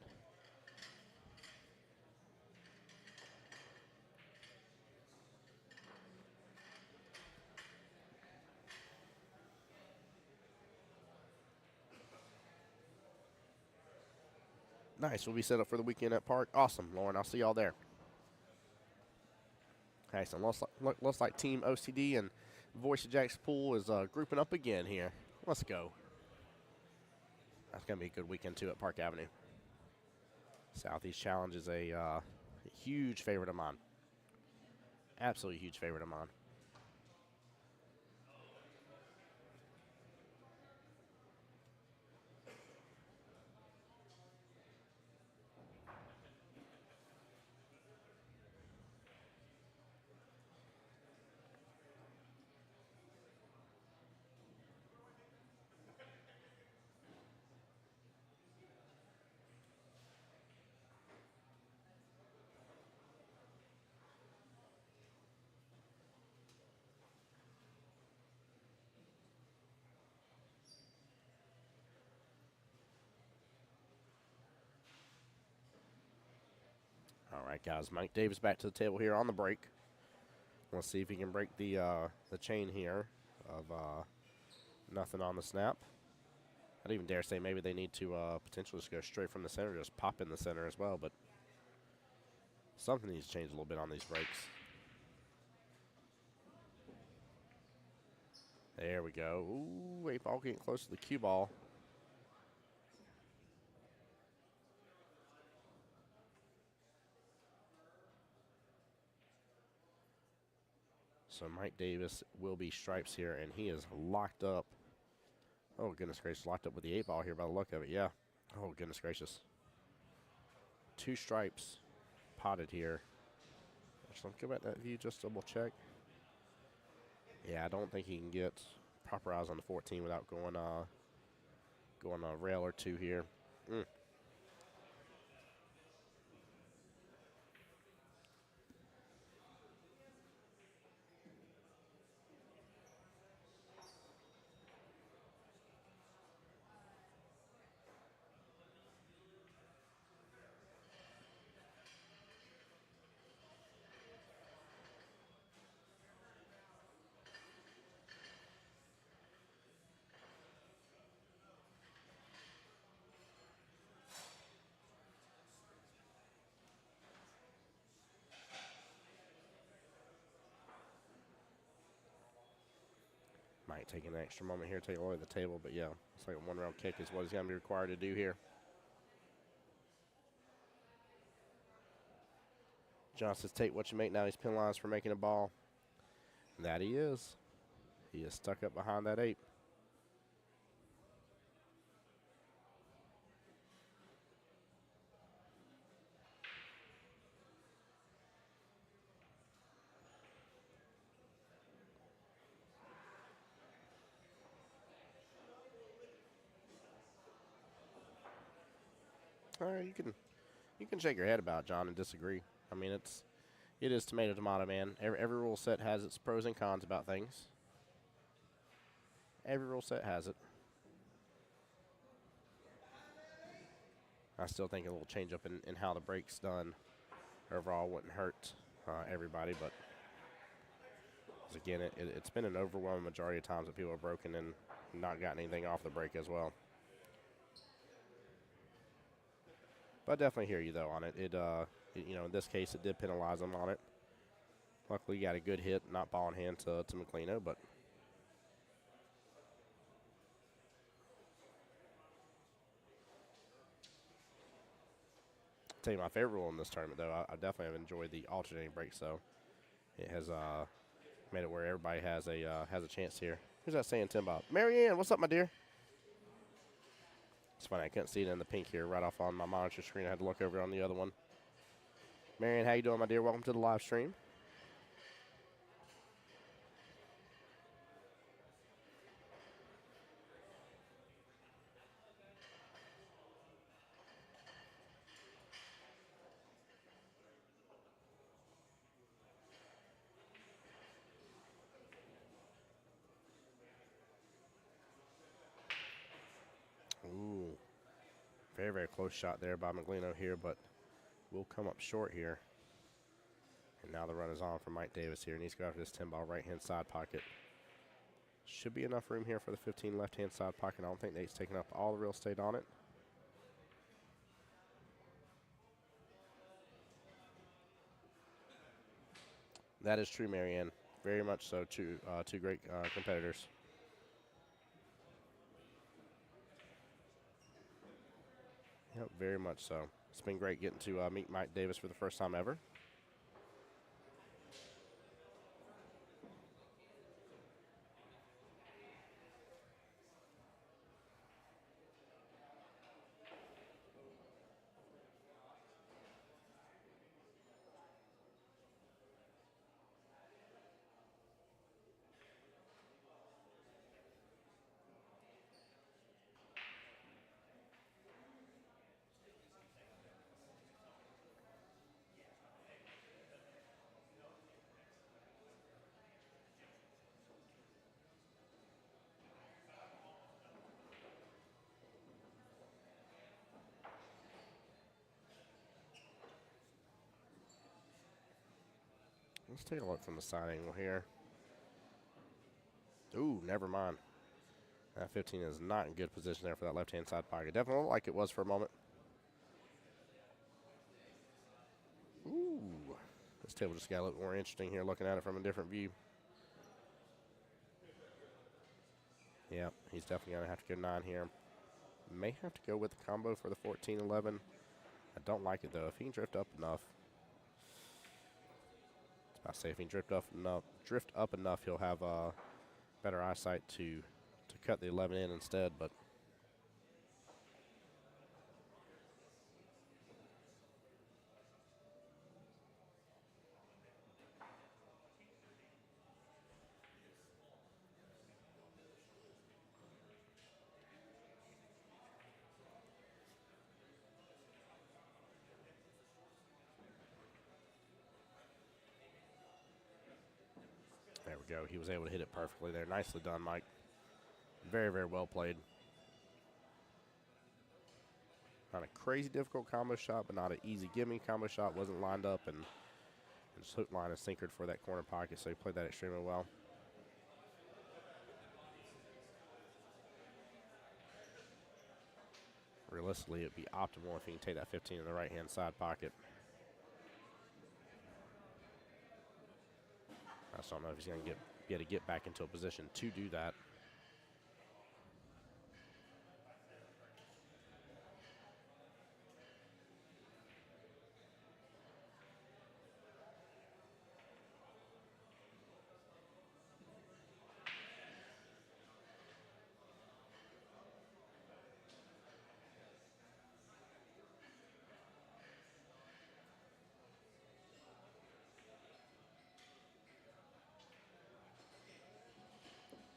Nice. We'll be set up for the weekend at Park. Awesome, Lauren. I'll see y'all there. Okay, so looks like Team OCD and Voice of Jack's Pool is grouping up again here. Let's go. That's going to be a good weekend, too, at Park Avenue. Southeast Challenge is a huge favorite of mine. Absolutely huge favorite of mine. All right, guys. Mike Davis back to the table here on the break. Let's see if he can break the chain here of nothing on the snap. I'd even dare say maybe they need to potentially just go straight from the center, just pop in the center as well. But something needs to change a little bit on these breaks. There we go. Ooh, 8-ball getting close to the cue ball. So Mike Davis will be stripes here, and he is locked up. Oh, goodness gracious, locked up with the 8-ball here by the look of it, yeah. Oh, goodness gracious. 2 stripes potted here. Actually, let me go back to that view, just double check. Yeah, I don't think he can get proper eyes on the 14 without going a rail or 2 here. Might take an extra moment here, take a look at the table, but yeah, it's like a one-round kick is what he's going to be required to do here. John says, take what you make. Now he's penalized for making a ball. And that he is. He is stuck up behind that 8. All right, you can shake your head about it, John, and disagree. I mean, it is tomato, man. Every rule set has its pros and cons about things. Every rule set has it. I still think a little change up in how the break's done overall wouldn't hurt everybody, but again, it's been an overwhelming majority of times that people have broken and not gotten anything off the break as well. But I definitely hear you, though, on it. You know, in this case, it did penalize him on it. Luckily, he got a good hit, not ball in hand to Mcino, but I'll tell you my favorite rule in this tournament, though. I definitely have enjoyed the alternating breaks, though. It has made it where everybody has a chance here. Who's that saying, Tim Bob? Marianne, what's up, my dear? It's funny, I couldn't see it in the pink here right off on my monitor screen. I had to look over on the other one. Marianne, how you doing, my dear? Welcome to the live stream. Ooh, very, very close shot there by Mcino here, but will come up short here. And now the run is on for Mike Davis here. Needs to go after this 10 ball right-hand side pocket. Should be enough room here for the 15 left-hand side pocket. I don't think Nate's taking up all the real estate on it. That is true, Marianne. Very much so. Two great competitors. Yep, very much so. It's been great getting to meet Mike Davis for the first time ever. Let's take a look from the side angle here. Ooh, never mind. That 15 is not in good position there for that left-hand side pocket. Definitely looked like it was for a moment. Ooh, this table just got a little more interesting here looking at it from a different view. Yeah, he's definitely going to have to go 9 here. May have to go with the combo for the 14-11. I don't like it, though. If he can drift up enough. I say if he can drift up enough, he'll have better eyesight to cut the 11 in instead. But there we go. He was able to hit it perfectly there. Nicely done, Mike. Very, very well played. Not a crazy difficult combo shot, but not an easy gimme combo shot. Wasn't lined up and just hook, line, and sinkered for that corner pocket, so he played that extremely well. Realistically, it'd be optimal if he can take that 15 in the right-hand side pocket. I just don't know if he's going to be able to get back into a position to do that.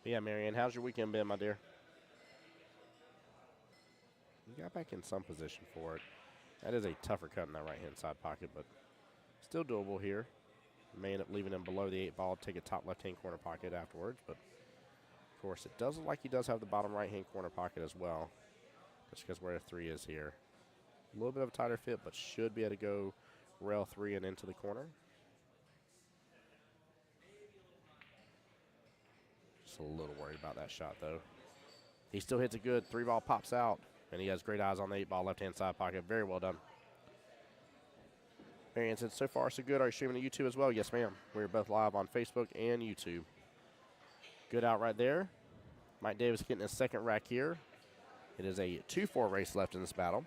Yeah, Marianne, how's your weekend been, my dear? You got back in some position for it. That is a tougher cut in that right-hand side pocket, but still doable here. May end up leaving him below the 8 ball, take a top left-hand corner pocket afterwards, but of course it does look like he does have the bottom right-hand corner pocket as well, just because where the 3 is here. A little bit of a tighter fit, but should be able to go rail 3 and into the corner. Just a little worried about that shot, though. He still hits it good. 3 ball pops out, and he has great eyes on the 8 ball left-hand side pocket. Very well done. Marianne said, so far so good. Are you streaming to YouTube as well? Yes, ma'am. We're both live on Facebook and YouTube. Good out right there. Mike Davis getting his second rack here. It is a 2-4 race left in this battle.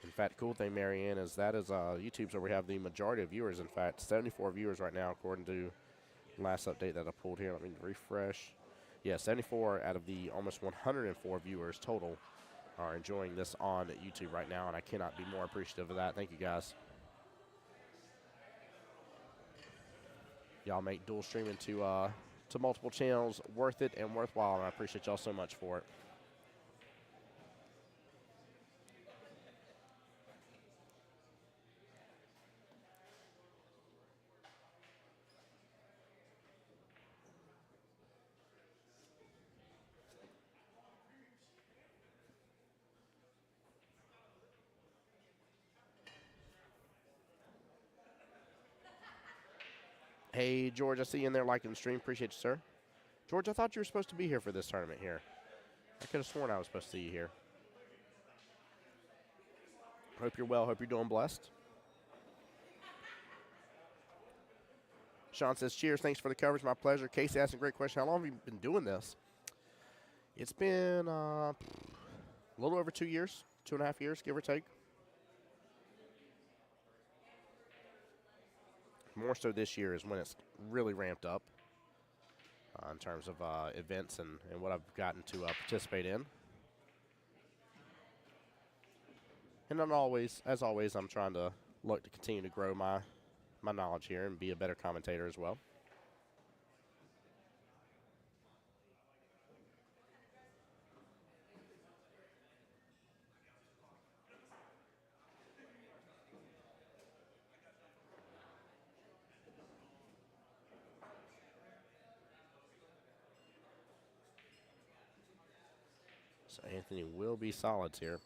In fact, cool thing, Marianne, is that is YouTube's where we have the majority of viewers. In fact, 74 viewers right now, according to the last update that I pulled here. Let me refresh. Yeah, 74 out of the almost 104 viewers total are enjoying this on YouTube right now, and I cannot be more appreciative of that. Thank you, guys. Y'all make dual streaming to multiple channels worth it and worthwhile, and I appreciate y'all so much for it. Hey, George, I see you in there liking the stream. Appreciate you, sir. George, I thought you were supposed to be here for this tournament here. I could have sworn I was supposed to see you here. Hope you're well. Hope you're doing blessed. Sean says, cheers. Thanks for the coverage. My pleasure. Casey asked a great question. How long have you been doing this? It's been a little over 2 years, 2.5 years, give or take. More so this year is when it's really ramped up in terms of events and what I've gotten to participate in. And I'm always, as always, I'm trying to look to continue to grow my knowledge here and be a better commentator as well. So Anthony will be solids here.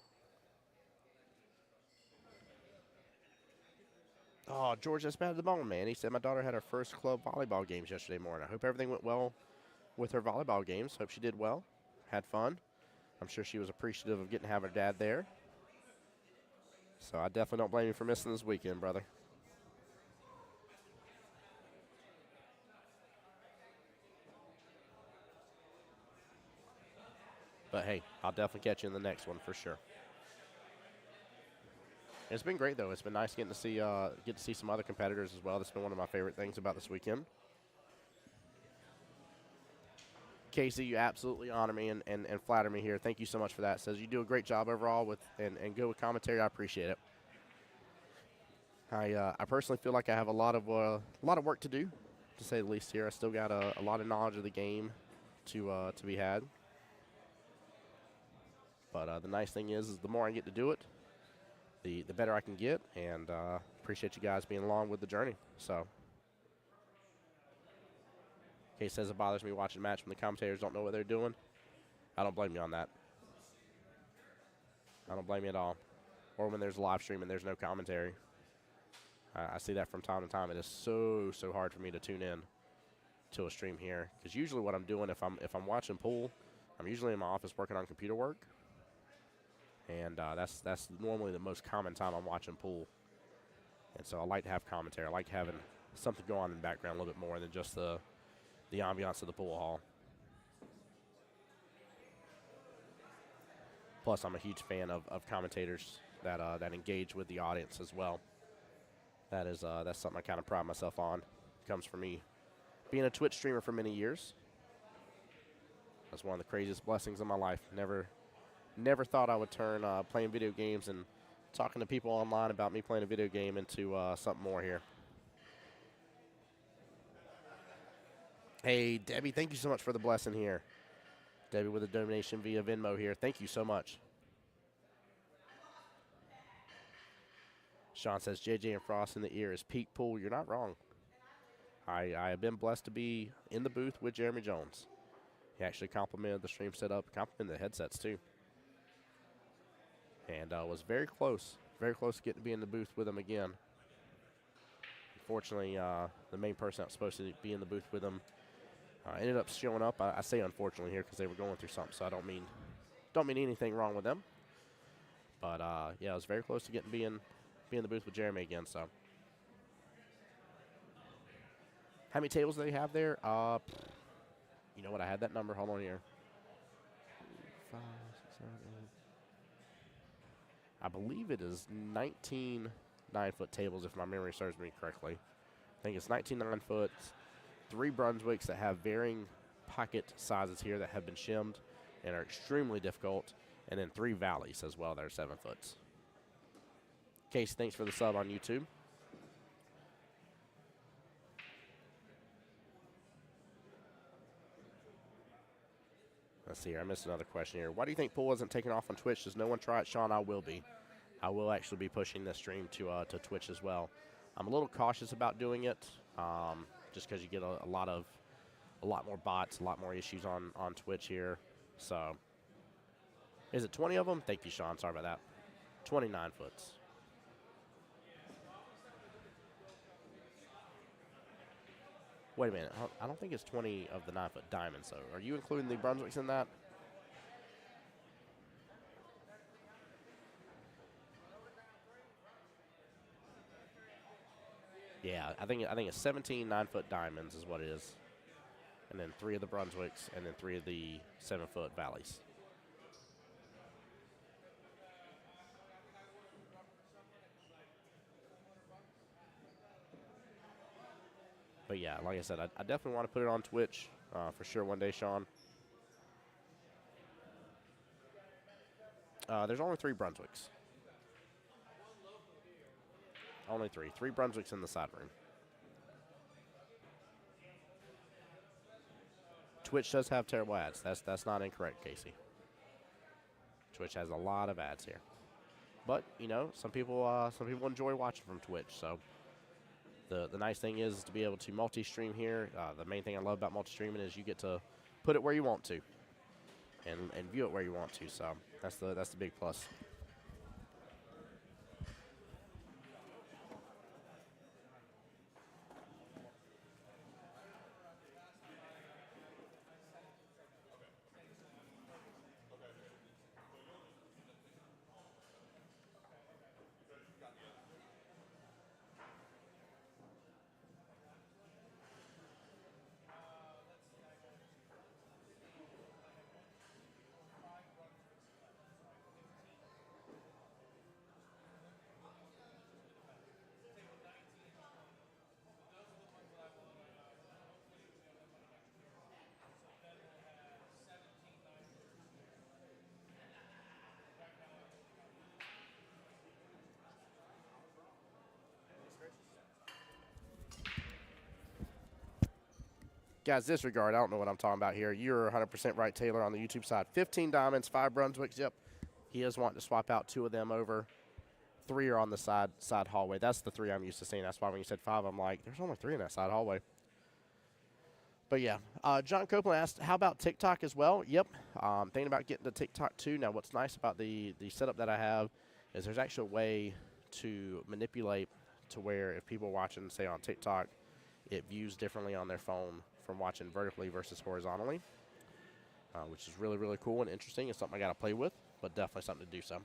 Oh, George, that's bad at the bone, man. He said my daughter had her first club volleyball games yesterday morning. I hope everything went well with her volleyball games. Hope she did well, had fun. I'm sure she was appreciative of getting to have her dad there. So I definitely don't blame you for missing this weekend, brother. But hey, I'll definitely catch you in the next one for sure. It's been great though. It's been nice getting to see some other competitors as well. That's been one of my favorite things about this weekend. Casey, you absolutely honor me and flatter me here. Thank you so much for that. Says you do a great job overall with and good with commentary. I appreciate it. I personally feel like I have a lot of work to do, to say the least. Here, I still got a lot of knowledge of the game to be had. But the nice thing is the more I get to do it, the better I can get. And appreciate you guys being along with the journey. So. Case says it bothers me watching a match when the commentators don't know what they're doing. I don't blame you on that. I don't blame you at all. Or when there's a live stream and there's no commentary. I see that from time to time. It is so hard for me to tune in to a stream here. Because usually what I'm doing, if I'm watching pool, I'm usually in my office working on computer work. And that's normally the most common time I'm watching pool. And so I like to have commentary. I like having something go on in the background a little bit more than just the ambiance of the pool hall. Plus, I'm a huge fan of commentators that engage with the audience as well. That's something I kind of pride myself on. It comes from me being a Twitch streamer for many years. That's one of the craziest blessings of my life. Never thought I would turn playing video games and talking to people online about me playing a video game into something more here. Hey, Debbie, thank you so much for the blessing here. Debbie with a donation via Venmo here. Thank you so much. Sean says, JJ and Frost in the ear is peak pool. You're not wrong. I have been blessed to be in the booth with Jeremy Jones. He actually complimented the stream setup, complimented the headsets too. And was very close to getting to be in the booth with him again. Unfortunately, the main person that was supposed to be in the booth with him ended up showing up. I say unfortunately here because they were going through something, so I don't mean anything wrong with them. But yeah, I was very close to getting be in the booth with Jeremy again. So, how many tables do they have there? You know what? I had that number. Hold on here. 5, 6, 7, 8. I believe it is 19 9-foot tables, if my memory serves me correctly. I think it's 19 9-foot, 3 Brunswicks that have varying pocket sizes here that have been shimmed and are extremely difficult, and then 3 valleys as well that are 7 foot. Casey, thanks for the sub on YouTube. Let's see here. I missed another question here. Why do you think pool wasn't taken off on Twitch? Does no one try it? Sean, I will be. I will actually be pushing this stream to Twitch as well. I'm a little cautious about doing it, just because you get a lot more bots, a lot more issues on Twitch here. So, is it 20 of them? Thank you, Sean. Sorry about that. 29 foots. Wait a minute. I don't think it's 20 of the 9-foot diamonds, so are you including the Brunswicks in that? Yeah, I think it's 17 9-foot diamonds is what it is. And then 3 of the Brunswicks, and then 3 of the 7-foot valleys. But yeah, like I said, I definitely want to put it on Twitch for sure one day, Sean. There's only 3 Brunswicks. Only 3. 3 Brunswicks in the side room. Twitch does have terrible ads. That's not incorrect, Casey. Twitch has a lot of ads here. But, you know, some people enjoy watching from Twitch, so the nice thing is to be able to multi-stream here. The main thing I love about multi-streaming is you get to put it where you want to and view it where you want to. So that's the big plus. Guys, disregard. I don't know what I'm talking about here. You're 100% right, Taylor, on the YouTube side. 15 diamonds, 5 Brunswicks. Yep. He is wanting to swap out 2 of them over. 3 are on the side hallway. That's the 3 I'm used to seeing. That's why when you said 5, I'm like, there's only 3 in that side hallway. But, yeah. John Copeland asked, how about TikTok as well? Yep. Thinking about getting to TikTok, too. Now, what's nice about the setup that I have is there's actually a way to manipulate to where if people are watching, say, on TikTok, it views differently on their phone from watching vertically versus horizontally, which is really, really cool and interesting. It's something I got to play with, but definitely something to do so.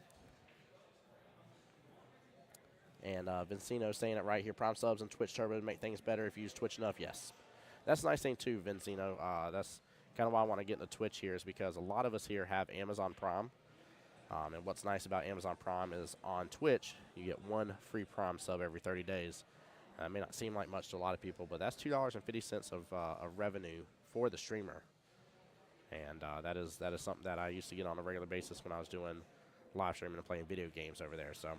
And Mcino saying it right here. Prime subs and Twitch Turbo to make things better if you use Twitch enough. Yes. That's a nice thing, too, Mcino. That's kind of why I want to get into Twitch here is because a lot of us here have Amazon Prime. And what's nice about Amazon Prime is on Twitch, you get 1 free Prime sub every 30 days. It may not seem like much to a lot of people, but that's $2.50 of revenue for the streamer. And that is something that I used to get on a regular basis when I was doing live streaming and playing video games over there. So,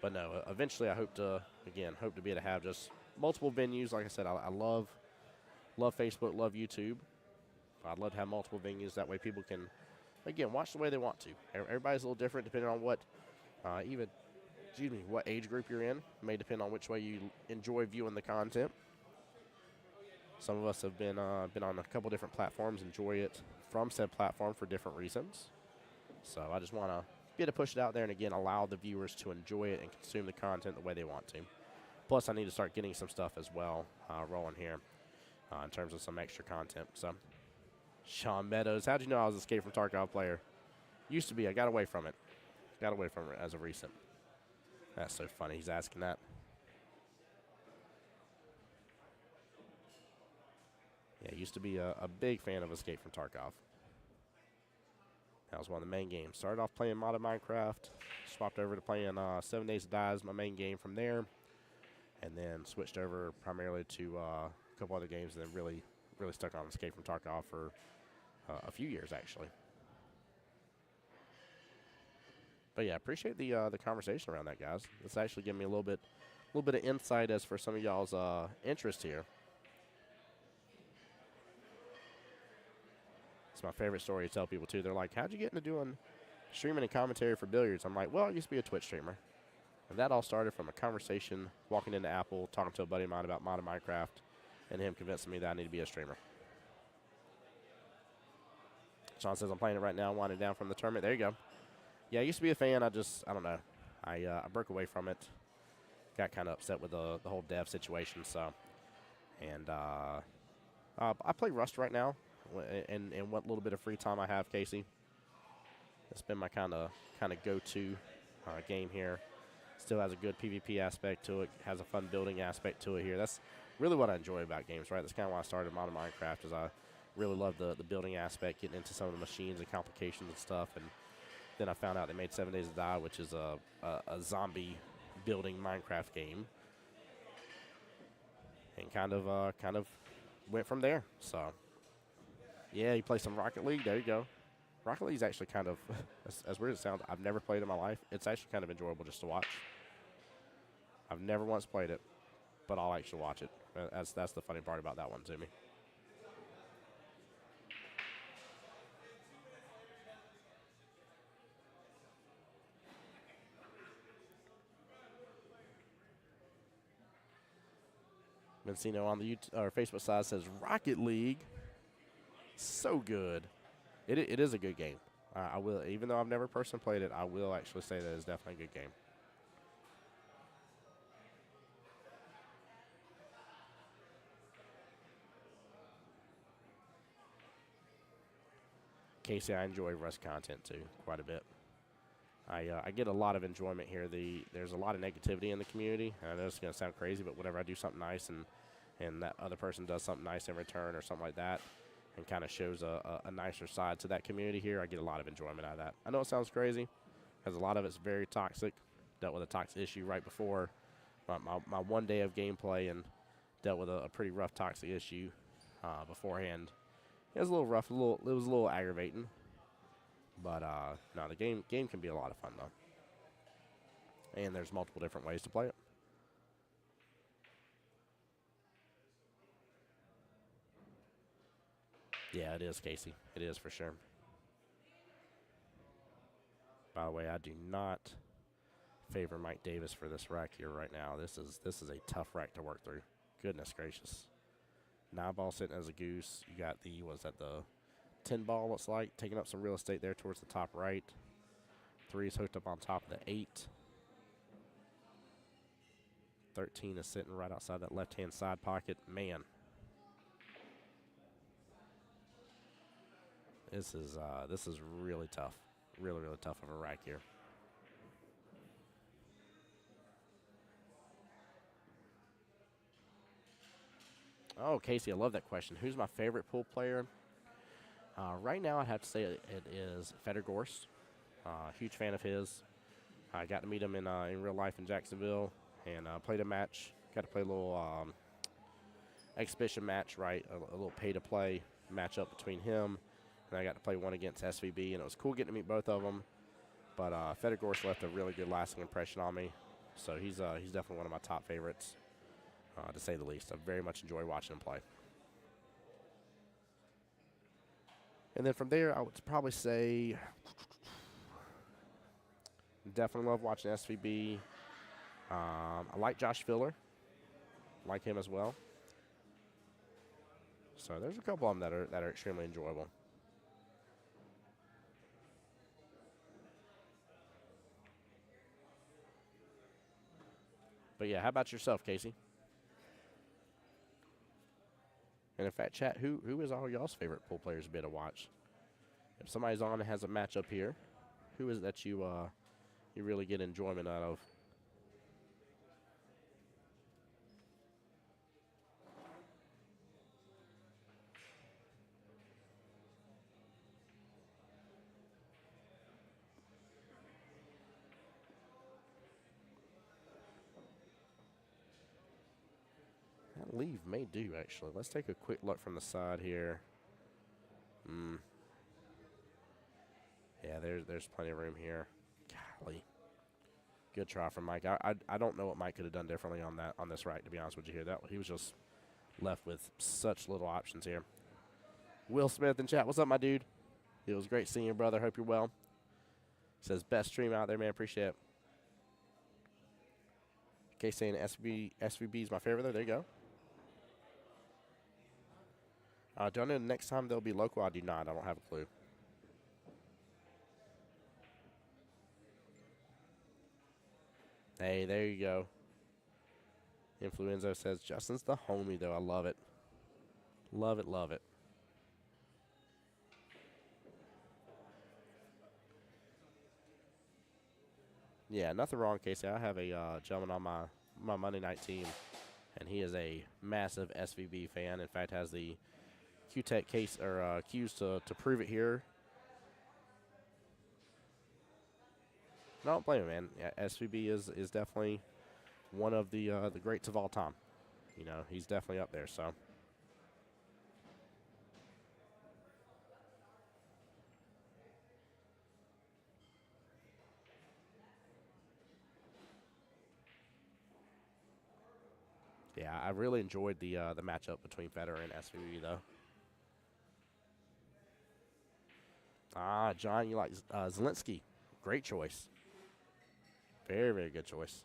but no, eventually I hope to be able to have just multiple venues. Like I said, I love Facebook, love YouTube. I'd love to have multiple venues. That way people can, again, watch the way they want to. Everybody's a little different depending on what, what age group you're in. It may depend on which way you enjoy viewing the content. Some of us have been on a couple different platforms, enjoy it from said platform for different reasons. So I just want to be able to push it out there and, again, allow the viewers to enjoy it and consume the content the way they want to. Plus, I need to start getting some stuff as well rolling here in terms of some extra content. So, Sean Meadows, how'd you know I was an Escape from Tarkov player? Used to be. I got away from it. Got away from it as of recent. That's so funny. He's asking that. Yeah, used to be a big fan of Escape from Tarkov. That was one of the main games. Started off playing modded Minecraft, swapped over to playing 7 Days to Die as my main game from there, and then switched over primarily to a couple other games, and then really stuck on Escape from Tarkov for a few years, actually. But yeah, appreciate the conversation around that, guys. It's actually giving me a little bit of insight as for some of y'all's interest here. It's my favorite story to tell people, too. They're like, how'd you get into doing streaming and commentary for billiards? I'm like, well, I used to be a Twitch streamer. And that all started from a conversation, walking into Apple, talking to a buddy of mine about modded Minecraft, and him convincing me that I need to be a streamer. Sean says I'm playing it right now, winding down from the tournament. There you go. Yeah, I used to be a fan. I don't know. I broke away from it. Got kind of upset with the whole dev situation. So, and I play Rust right now. And what little bit of free time I have, Casey. It's been my kind of go-to game here. Still has a good PvP aspect to it. Has a fun building aspect to it here. That's really what I enjoy about games, right? That's kind of why I started modded Minecraft, is I really love the building aspect, getting into some of the machines and complications and stuff. And then I found out they made 7 Days to Die, which is a zombie building Minecraft game, and kind of went from there. So. Yeah, you play some Rocket League. There you go. Rocket League is actually kind of, as weird as it sounds, I've never played it in my life. It's actually kind of enjoyable just to watch. I've never once played it, but I'll actually watch it. That's the funny part about that one to me. Mcino on the Facebook side says Rocket League. So good. It is a good game. I will, even though I've never personally played it, I will actually say that it's definitely a good game. Casey, I enjoy Rust content too quite a bit. I get a lot of enjoyment here. There's a lot of negativity in the community. I know it's going to sound crazy, but whenever I do something nice and that other person does something nice in return or something like that, and kind of shows a nicer side to that community here, I get a lot of enjoyment out of that. I know it sounds crazy, because a lot of it's very toxic. Dealt with a toxic issue right before my 1 day of gameplay, and dealt with a pretty rough toxic issue beforehand. It was a little rough, it was a little aggravating. But no, the game can be a lot of fun, though. And there's multiple different ways to play it. Yeah, it is, Casey. It is for sure. By the way, I do not favor Mike Davis for this rack here right now. This is a tough rack to work through. Goodness gracious. 9 ball sitting as a goose. You got the 10 ball, looks like, taking up some real estate there towards the top right. 3 is hooked up on top of the 8. 13 is sitting right outside that left-hand side pocket. Man. This is really tough. Really, really tough of a rack here. Oh, Casey, I love that question. Who's my favorite pool player? Right now, I'd have to say it is Federgorst. Huge fan of his. I got to meet him in real life in Jacksonville and played a match. Got to play a little exhibition match, right? A little pay-to-play matchup between him and I got to play one against SVB, and it was cool getting to meet both of them. But Fedor left a really good lasting impression on me, so he's definitely one of my top favorites, to say the least. I very much enjoy watching him play. And then from there, I would probably say definitely love watching SVB. I like Josh Filler. Like him as well. So there's a couple of them that are extremely enjoyable. But yeah, how about yourself, Casey? And in fact, chat, who is all y'all's favorite pool players to watch? If somebody's on and has a matchup here, who is that you really get enjoyment out of? That leave may do, actually. Let's take a quick look from the side here. Yeah, there's plenty of room here. Golly. Good try from Mike. I don't know what Mike could have done differently on this right, to be honest with you here. He was just left with such little options here. Will Smith in chat. What's up, my dude? It was great seeing you, brother. Hope you're well. Says best stream out there, man. Appreciate it. Case saying SVB is my favorite there. There you go. Do I know the next time they'll be local? I do not. I don't have a clue. Hey, there you go. Influenzo says, Justin's the homie, though. I love it. Love it, love it. Yeah, nothing wrong, Casey. I have a gentleman on my Monday night team, and he is a massive SVB fan. In fact, has the Q-Tech case or Qs to prove it here. No, don't blame him, man. Yeah, SVB is definitely one of the greats of all time. You know, he's definitely up there. So. Yeah, I really enjoyed the matchup between Federer and SVB, though. John, you like Zelensky. Great choice. Very, very good choice.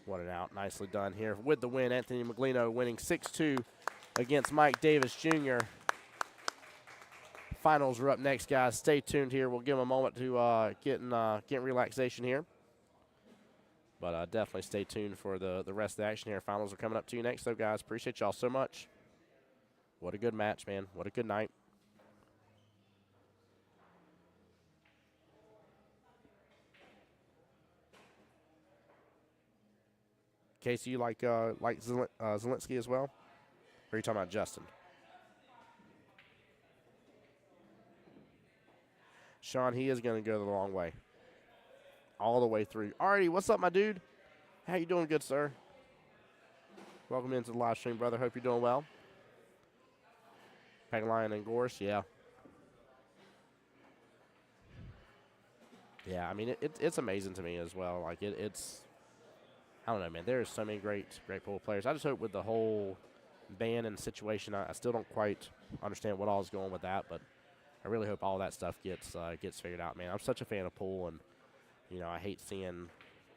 What an out. Nicely done here with the win. Anthony Mcino winning 6-2 against Mike Davis Jr. Finals are up next, guys. Stay tuned here. We'll give them a moment to get relaxation here. But definitely stay tuned for the rest of the action here. Finals are coming up to you next, though, guys. Appreciate y'all so much. What a good match, man. What a good night. Casey, you like Zelensky as well? Or are you talking about Justin? Sean, he is going to go the long way. All the way through. Artie, what's up, my dude? How you doing, good sir? Welcome into the live stream, brother. Hope you're doing well. Peg Lion and Gorse, yeah. Yeah, I mean, it's amazing to me as well. Like, it's I don't know, man. There's so many great pool players. I just hope with the whole ban and situation, I still don't quite understand what all is going with that, but I really hope all that stuff gets figured out, man. I'm such a fan of pool, and, you know, I hate seeing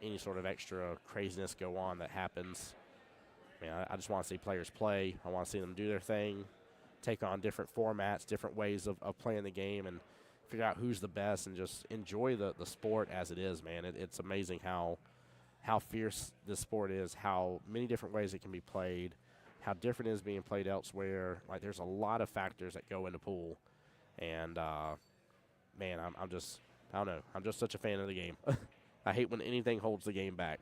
any sort of extra craziness go on that happens. Man, I just want to see players play. I want to see them do their thing, take on different formats, different ways of playing the game, and figure out who's the best and just enjoy the sport as it is, man. It's amazing how fierce this sport is, how many different ways it can be played, how different it is being played elsewhere. Like, there's a lot of factors that go into pool. And, man, I don't know. I'm just such a fan of the game. I hate when anything holds the game back.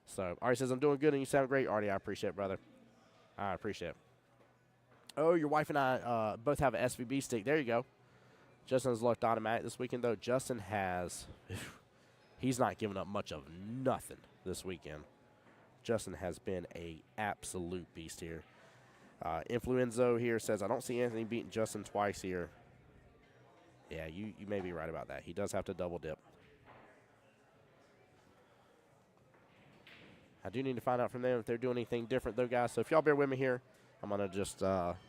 So, Artie says, I'm doing good and you sound great, Artie. I appreciate it, brother. I appreciate it. Oh, your wife and I both have an SVB stick. There you go. Justin's looked automatic this weekend, though. Justin has – he's not giving up much of nothing this weekend. Justin has been a absolute beast here. Influenzo here says, I don't see Anthony beating Justin twice here. Yeah, you may be right about that. He does have to double dip. I do need to find out from them if they're doing anything different, though, guys. So if y'all bear with me here, I'm going to just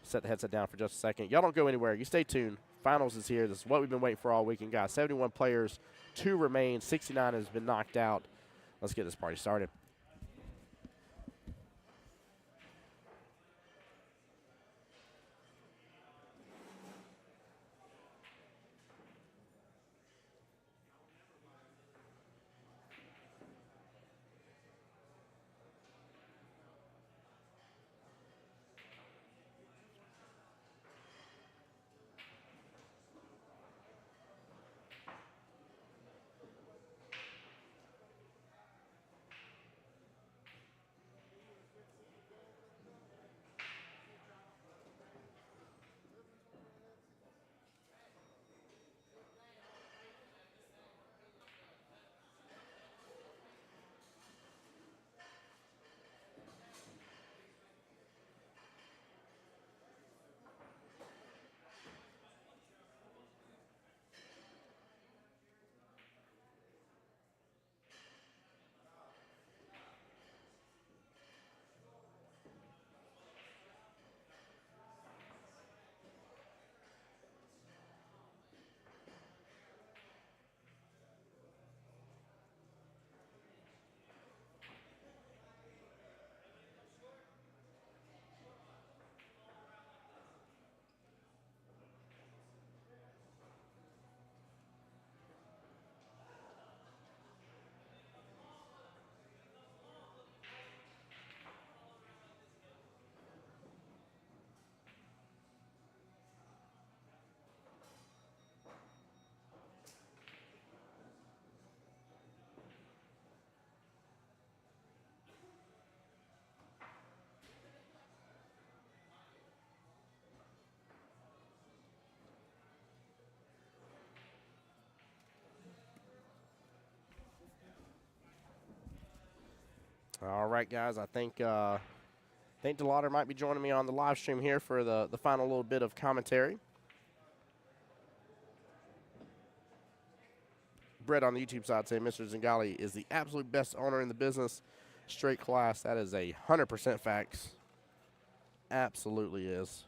set the headset down for just a second. Y'all don't go anywhere. You stay tuned. Finals is here. This is what we've been waiting for all weekend, guys. 71 players, 2 remain. 69 has been knocked out. Let's get this party started. All right, guys. I think DeLauder might be joining me on the live stream here for the final little bit of commentary. Brett on the YouTube side saying Mr. Zingales is the absolute best owner in the business. Straight class. That is 100% facts. Absolutely is.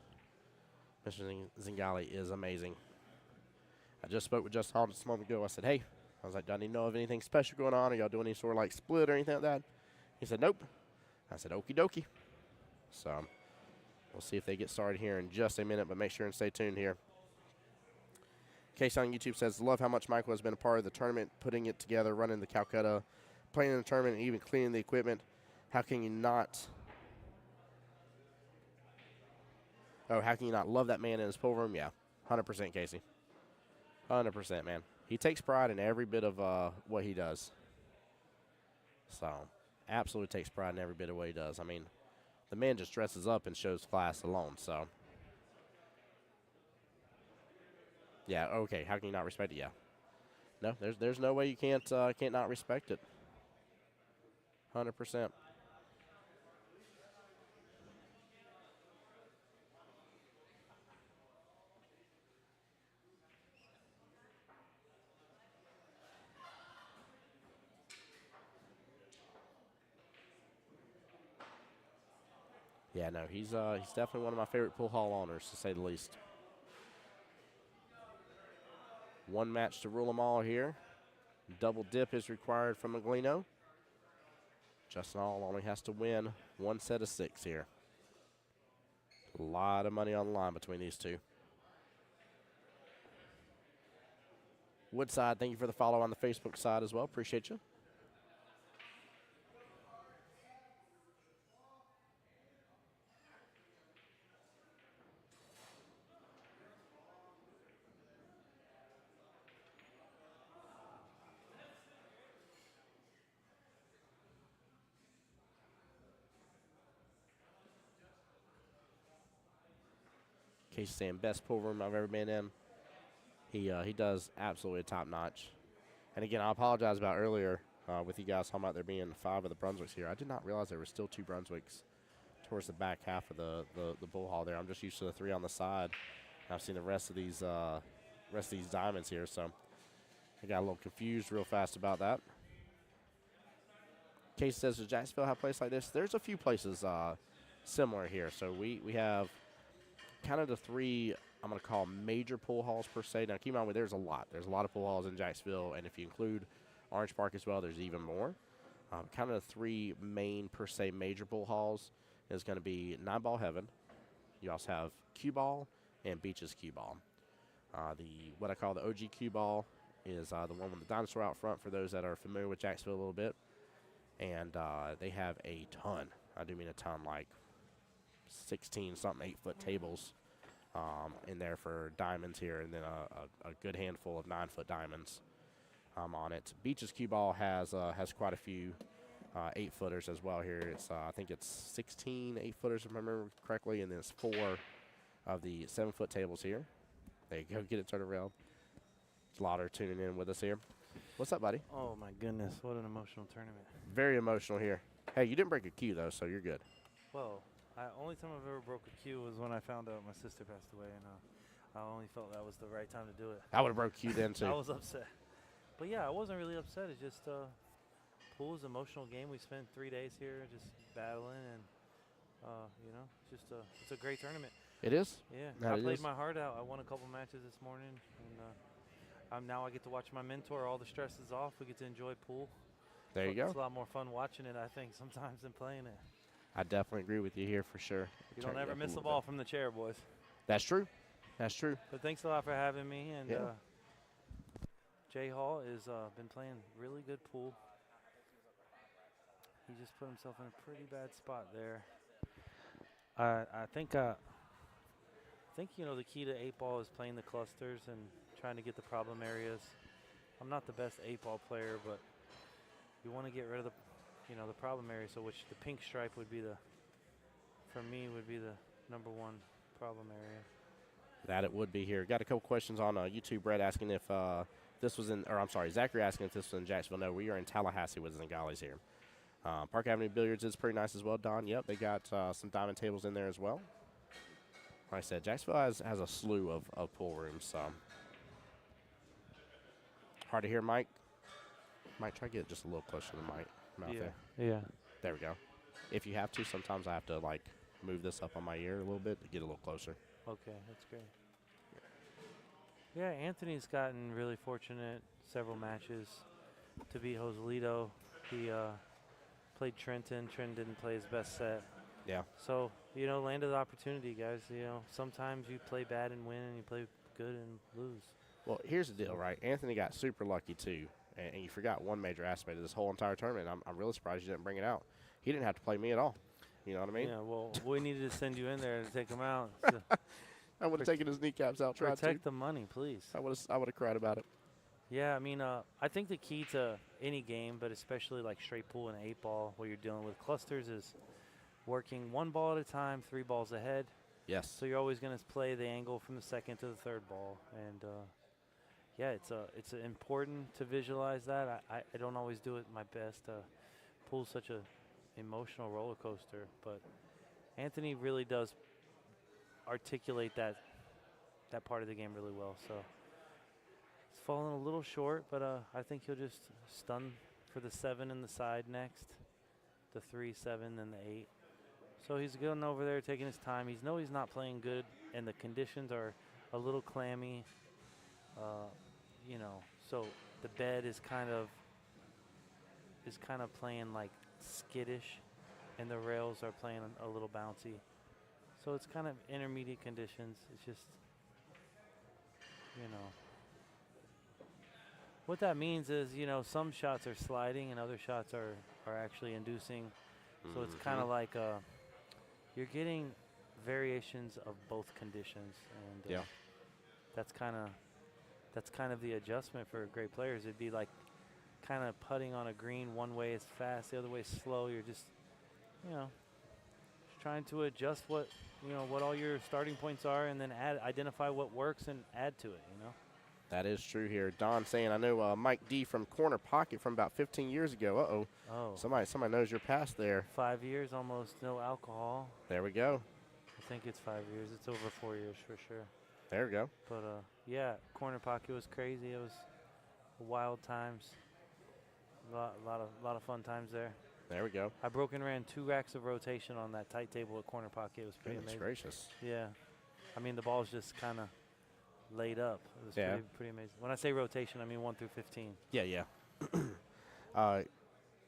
Mr. Zingales is amazing. I just spoke with Justin Hall just a moment ago. I said, hey, I was like, do I need to know of anything special going on? Are y'all doing any sort of like split or anything like that? He said, nope. I said, okie dokie. So we'll see if they get started here in just a minute, but make sure and stay tuned here. Case on YouTube says, love how much Michael has been a part of the tournament, putting it together, running the Calcutta, playing in the tournament, and even cleaning the equipment. How can you not love that man in his pool room? Yeah, 100%, Casey. 100%, man. He takes pride in every bit of what he does. So, absolutely takes pride in every bit of what he does. I mean, the man just dresses up and shows class alone, so. Yeah, okay, how can you not respect it? Yeah. No, there's no way you can't not respect it. 100%. Yeah, no, he's definitely one of my favorite pool hall owners, to say the least. One match to rule them all here. Double dip is required from Mcino. Justin Hall only has to win one set of 6 here. A lot of money on the line between these two. Woodside, thank you for the follow on the Facebook side as well. Appreciate you. Casey saying best pool room I've ever been in. He does absolutely top notch. And again, I apologize about earlier. with you guys talking about there being 5 of the Brunswicks here. I did not realize there were still 2 Brunswicks towards the back half of the bull hall there. I'm just used to the 3 on the side. I've seen the rest of these diamonds here, so I got a little confused real fast about that. Case says, does Jacksonville have a place like this? There's a few places similar here. So we have kind of the 3 I'm going to call major pool halls per se. Now, keep in mind, there's a lot. There's a lot of pool halls in Jacksonville, and if you include Orange Park as well, there's even more. Kind of the 3 main per se major pool halls is going to be 9-Ball Heaven. You also have Cue Ball and Beaches Cue Ball. What I call the OG Cue Ball is the one with the dinosaur out front for those that are familiar with Jacksonville a little bit. And they have a ton. I do mean a ton, like 16-something 8-foot tables in there for diamonds here, and then a good handful of 9-foot diamonds on it. Beaches Cue Ball has quite a few 8-footers as well here. It's I think it's 16 8-footers if I remember correctly, and then it's 4 of the 7-foot tables here. There you go, get it turned around. DeLauder tuning in with us here. What's up, buddy? Oh, my goodness. What an emotional tournament. Very emotional here. Hey, you didn't break a cue, though, so you're good. Well, only time I've ever broke a cue was when I found out my sister passed away, and I only felt that was the right time to do it. I would have broke cue then, too. I was upset. But, yeah, I wasn't really upset. It's just pool is an emotional game. We spent 3 days here just battling, and, it's a great tournament. It is? Yeah. No, I played my heart out. I won a couple matches this morning, and now I get to watch my mentor. All the stress is off. We get to enjoy pool. There you go. It's a lot more fun watching it, I think, sometimes than playing it. I definitely agree with you here for sure. You don't ever miss a ball from the chair, boys. That's true. That's true. But thanks a lot for having me. And Yeah. Jay Hall has been playing really good pool. He just put himself in a pretty bad spot there. I think the key to 8-ball is playing the clusters and trying to get the problem areas. I'm not the best 8-ball player, but you want to get rid of the problem area. So which the pink stripe would be for me would be the #1 problem area. That it would be here. Got a couple questions on YouTube. Brett asking if Zachary asking if this was in Jacksonville. No, we are in Tallahassee with Zingales here. Park Avenue Billiards is pretty nice as well, Don. Yep, they got some diamond tables in there as well. Like I said, Jacksonville has a slew of pool rooms, so. Hard to hear, Mike. Mike, try to get just a little closer to the mic. Mouth there. Yeah. There we go. If you have to, sometimes I have to, move this up on my ear a little bit to get a little closer. Okay, that's great. Yeah, Anthony's gotten really fortunate several matches to beat Joselito. He played Trenton. Trenton didn't play his best set. Yeah. So, landed the opportunity, guys. Sometimes you play bad and win, and you play good and lose. Well, here's the deal, right? Anthony got super lucky, too, and you forgot one major aspect of this whole entire tournament. I'm really surprised you didn't bring it out. He didn't have to play me at all. You know what I mean? Yeah, well, we needed to send you in there to take him out. I would have taken his kneecaps out. Protect the money, please. I would have cried about it. Yeah, I mean, I think the key to any game, but especially like straight pool and 8-ball, where you're dealing with clusters, is working 1 ball at a time, 3 balls ahead. Yes. So you're always going to play the angle from the second to the third ball, and yeah, it's important to visualize that. I don't always do it my best. Pool's such a emotional roller coaster, but Anthony really does articulate that part of the game really well. So it's fallen a little short, but I think he'll just stun for the 7 in the side next, the 3, 7, then the 8. So he's going over there taking his time. He's not playing good, and the conditions are a little clammy. So the bed is kind of playing like skittish, and the rails are playing a little bouncy. So it's kind of intermediate conditions. It's just, what that means is, some shots are sliding and other shots are actually inducing. So it's kind of like you're getting variations of both conditions, and yeah, that's kind of the adjustment for great players. It'd be like kind of putting on a green. One way is fast, the other way is slow. You're just, just trying to adjust what all your starting points are, and then identify what works and add to it. That is true here. Don saying, I know Mike D from Corner Pocket from about 15 years ago. Uh-oh. Oh. Somebody knows your past there. 5 years, almost no alcohol. There we go. I think it's 5 years. It's over 4 years for sure. There we go. But, yeah, Corner Pocket was crazy. It was wild times. A lot of fun times there. There we go. I broke and ran 2 racks of rotation on that tight table at Corner Pocket. It was pretty Goodness amazing. gracious. Yeah. I mean, the ball's just kind of laid up. It was Yeah. pretty amazing. When I say rotation, I mean 1 through 15. Yeah.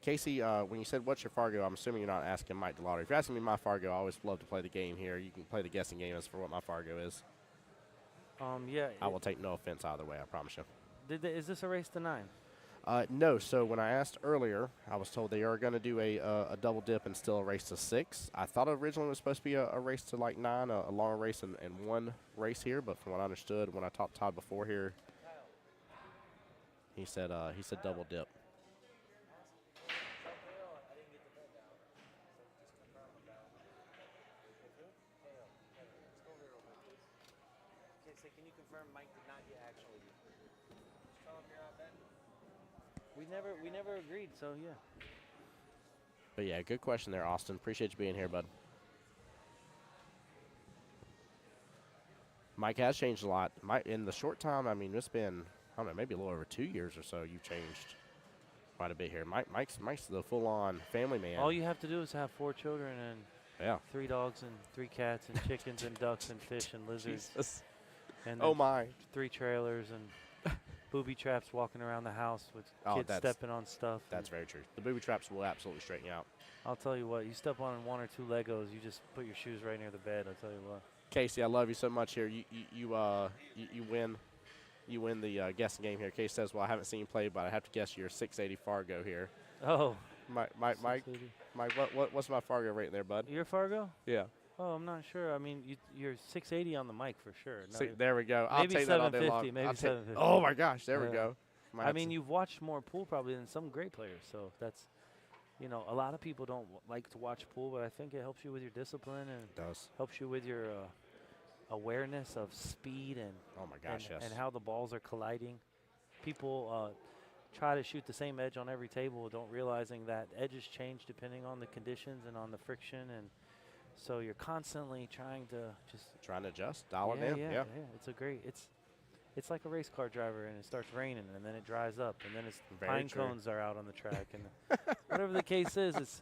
Casey, when you said what's your Fargo, I'm assuming you're not asking Mike DeLauder. If you're asking me my Fargo, I always love to play the game here. You can play the guessing game as for what my Fargo is. Yeah. I will take no offense either way, I promise you. Is this a race to 9? No, so when I asked earlier, I was told they are going to do a double dip and still a race to 6. I thought originally it was supposed to be a race to like 9, a long race and one race here, but from what I understood when I talked to Todd before here, he said double dip. Can you confirm Mike did not get actually? We never agreed, so yeah. But yeah, good question there, Austin. Appreciate you being here, bud. Mike has changed a lot. In the short time, I mean, it's been, I don't know, maybe a little over 2 years or so, you've changed quite a bit here. Mike's the full-on family man. All you have to do is have 4 children and yeah. 3 dogs and 3 cats and chickens and ducks and fish and lizards. Jesus. And Oh, my. 3 trailers and booby traps walking around the house with kids stepping on stuff. That's very true. The booby traps will absolutely straighten you out. I'll tell you what, you step on 1 or 2 Legos, you just put your shoes right near the bed. I'll tell you what. Casey, I love you so much here. You win. You win the guessing game here. Casey says, "Well, I haven't seen you play, but I have to guess your 680 Fargo here." Oh, Mike, what's my Fargo rate there, bud? Your Fargo? Yeah. Oh, I'm not sure. I mean, you're 680 on the mic for sure. No, There we go. I'll maybe take that all day long. 750. Maybe 750. Oh my gosh, there we Yeah. go. I mean, you've watched more pool probably than some great players, so that's, a lot of people don't like to watch pool, but I think it helps you with your discipline and it does. helps you with your awareness of speed and Oh my gosh, yes. and how the balls are colliding. People try to shoot the same edge on every table, don't realizing that edges change depending on the conditions and on the friction, and so you're constantly trying to adjust, dial it in. Yeah. It's like a race car driver, and it starts raining, and then it dries up, and then pine cones are out on the track, and whatever the case is,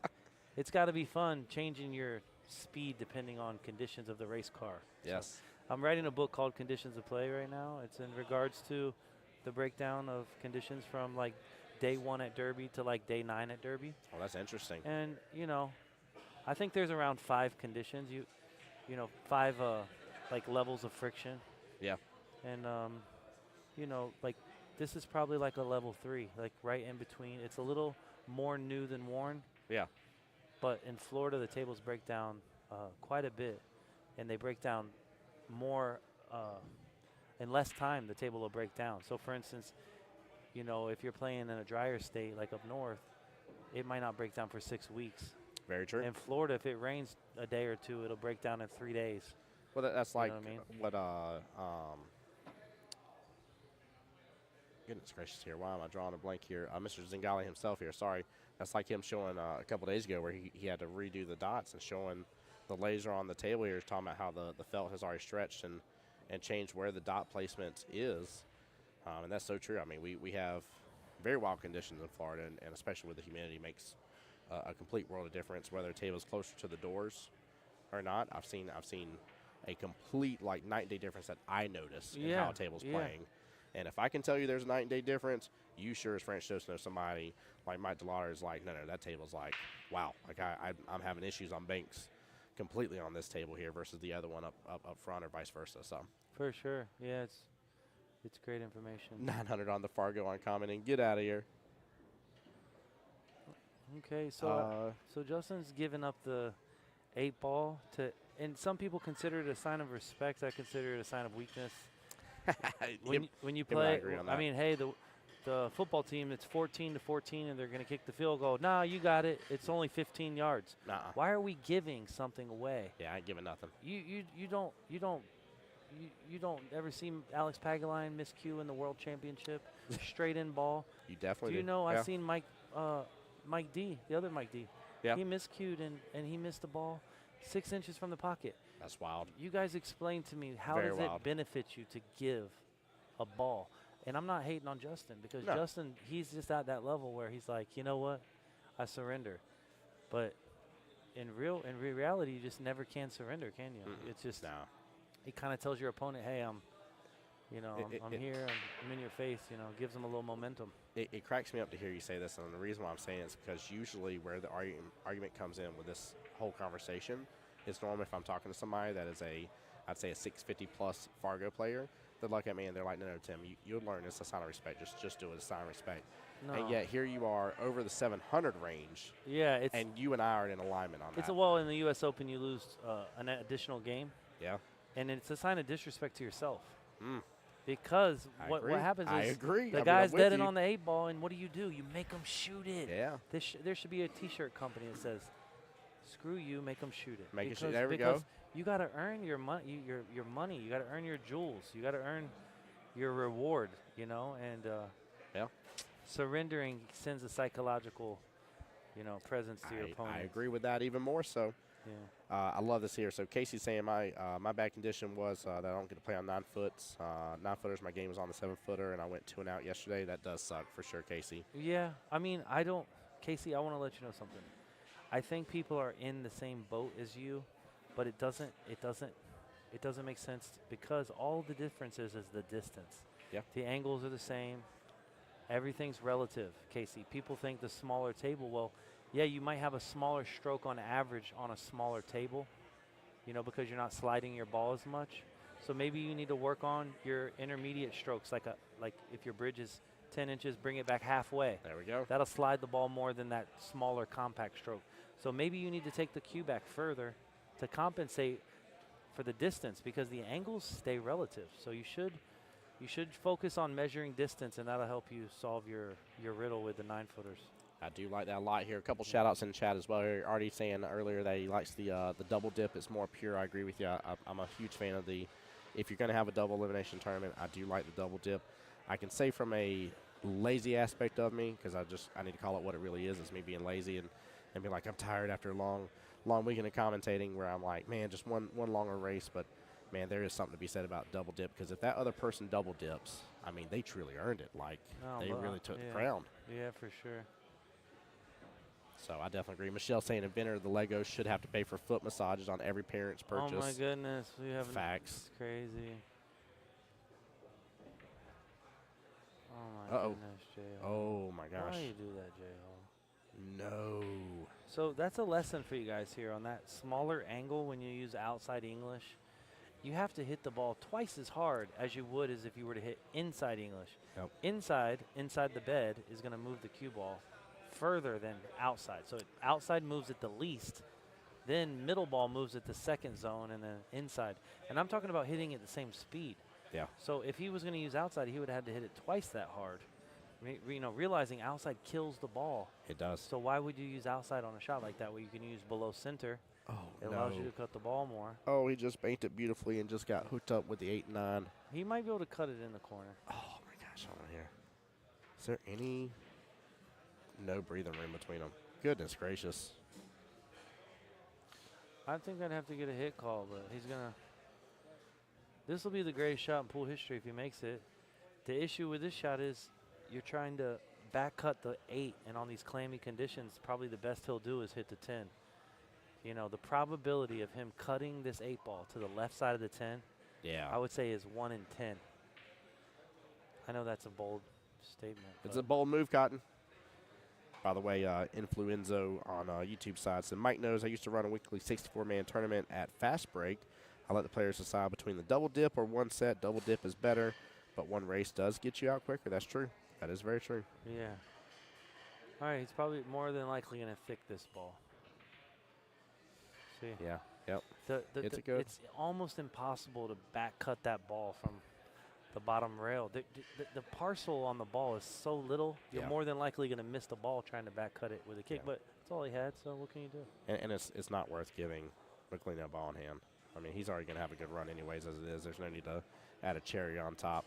it's got to be fun changing your speed depending on conditions of the race car. Yes. So I'm writing a book called Conditions of Play right now. It's in regards to the breakdown of conditions from like day 1 at Derby to like day 9 at Derby. Oh, that's interesting. And I think there's around 5 conditions. 5 like levels of friction. Yeah. And like this is probably like a level 3, like right in between. It's a little more new than worn. Yeah. But in Florida, the tables break down quite a bit, and they break down more in less time. The table will break down. So, for instance, if you're playing in a drier state like up north, it might not break down for 6 weeks. Very true. In Florida, if it rains a day or 2, it'll break down in 3 days. Well, that's like what goodness gracious here. Why am I drawing a blank here? Mr. Zingales himself here. Sorry. That's like him showing a couple days ago where he had to redo the dots and showing the laser on the table here, talking about how the felt has already stretched and changed where the dot placement is. And that's so true. I mean, we have very wild conditions in Florida, and especially with the humidity makes a complete world of difference, whether the table is closer to the doors or not. I've seen a complete like night and day difference that I notice in how a table's playing. And if I can tell you there's a night and day difference, you sure as French toast know somebody like Mike DeLauder is like, no, that table's like, wow. Like I'm having issues on banks completely on this table here versus the other one up front or vice versa. So for sure, yeah, it's great information. 900 on the Fargo on commenting. Get out of here. Okay, so Justin's given up the 8 ball to, and some people consider it a sign of respect. I consider it a sign of weakness. when you play, I mean, hey, the football team, it's 14-14, and they're going to kick the field goal. Nah, you got it. It's only 15 yards. Nuh-uh. Why are we giving something away? Yeah, I ain't giving nothing. You don't you don't ever see Alex Pagaline miscue in the World Championship, straight in ball. You definitely Do you know? Yeah. I seen Mike D, the other Mike D. Yeah. He miscued and he missed the ball 6 inches from the pocket. That's wild. You guys explain to me, how Very does wild. it benefit you to give a ball? And I'm not hating on Justin, because No. Justin, he's just at that level where he's like, you know what, I surrender. But in reality, you just never can surrender, can you? It's just, No. it kind of tells your opponent, hey, I'm here, I'm in your face, gives them a little momentum. It cracks me up to hear you say this, and the reason why I'm saying it is because usually where the argument comes in with this whole conversation is normally if I'm talking to somebody that is I'd say a 650 plus Fargo player, they look at me and they're like, no, Tim, you'll learn it's a sign of respect. Just do it as a sign of respect. No. And yet here you are over the 700 range, Yeah, and you and I are in alignment on that. well, in the U.S. Open, you lose an additional game. Yeah. And it's a sign of disrespect to yourself. Mm. Because I what agree. happens I is agree. the I'm guy's with deading you. on the 8 ball, and what do? You make them shoot it. Yeah. There should be a T-shirt company that says, "Screw you, make them shoot it." Make it shoot. There we go. Because you got to earn your money. Your money. You got to earn your jewels. You got to earn your reward. And Yeah. surrendering sends a psychological, presence to your opponent. I agree with that even more so. Yeah. I love this here. So Casey's saying my bad condition was that I don't get to play on 9 foots. 9-footers, my game was on the 7-footer, and I went 2 and out yesterday. That does suck for sure, Casey. Yeah, I mean, Casey, I want to let you know something. I think people are in the same boat as you, but it doesn't make sense, because all the difference is the distance. Yeah. The angles are the same. Everything's relative, Casey. People think the smaller table, well, yeah, you might have a smaller stroke on average on a smaller table, because you're not sliding your ball as much. So maybe you need to work on your intermediate strokes, like if your bridge is 10 inches, bring it back halfway. There we go. That'll slide the ball more than that smaller compact stroke. So maybe you need to take the cue back further to compensate for the distance, because the angles stay relative. So you should focus on measuring distance, and that'll help you solve your riddle with the 9-footers. I do like that a lot here. A couple shout-outs in the chat as well. You're already saying earlier that he likes the double dip. It's more pure. I agree with you. I'm a huge fan of if you're going to have a double elimination tournament, I do like the double dip. I can say from a lazy aspect of me, because I need to call it what it really is. It's me being lazy and be like, I'm tired after a long weekend of commentating, where I'm like, man, just one longer race. But, man, there is something to be said about double dip, because if that other person double dips, I mean, they truly earned it. Like, they really took the crown. Yeah, for sure. So I definitely agree. Michelle saying inventor of the Legos should have to pay for foot massages on every parent's purchase. Oh my goodness, we have Facts. It's crazy. Oh my goodness, J. Oh my gosh. Why you do that, J. No. So that's a lesson for you guys here on that smaller angle. When you use outside English, you have to hit the ball twice as hard as you would as if you were to hit inside English. Yep. Inside the bed is going to move the cue ball further than outside. So outside moves it the least, then middle ball moves it the second zone, and then inside. And I'm talking about hitting at the same speed. Yeah. So if he was going to use outside, he would have had to hit it twice that hard. Realizing outside kills the ball. It does. So why would you use outside on a shot like that, where you can use below center? Oh, It allows you to cut the ball more. Oh, he just banked it beautifully and just got hooked up with the 8 and 9. He might be able to cut it in the corner. Oh my gosh, hold on here. Is there any no breathing room between them? Goodness gracious. I think I'd have to get a hit call, but he's going to. This will be the greatest shot in pool history if he makes it. The issue with this shot is you're trying to back cut the 8, and on these clammy conditions, probably the best he'll do is hit the 10. The probability of him cutting this 8 ball to the left side of the 10, Yeah. I would say is 1 in 10. I know that's a bold statement. It's a bold move, Cotton. By the way, Influenzo on YouTube side said, Mike knows I used to run a weekly 64-man tournament at Fast Break. I let the players decide between the double dip or one set. Double dip is better, but one race does get you out quicker. That's true. That is very true. Yeah. All right, he's probably more than likely going to thick this ball. See? Yeah. Yep. It's almost impossible to back cut that ball from the bottom rail. The parcel on the ball is so little, you're more than likely going to miss the ball trying to back cut it with a kick. But that's all he had, so what can you do? And it's not worth giving McLean a ball in hand. I mean, he's already going to have a good run anyways as it is. There's no need to add a cherry on top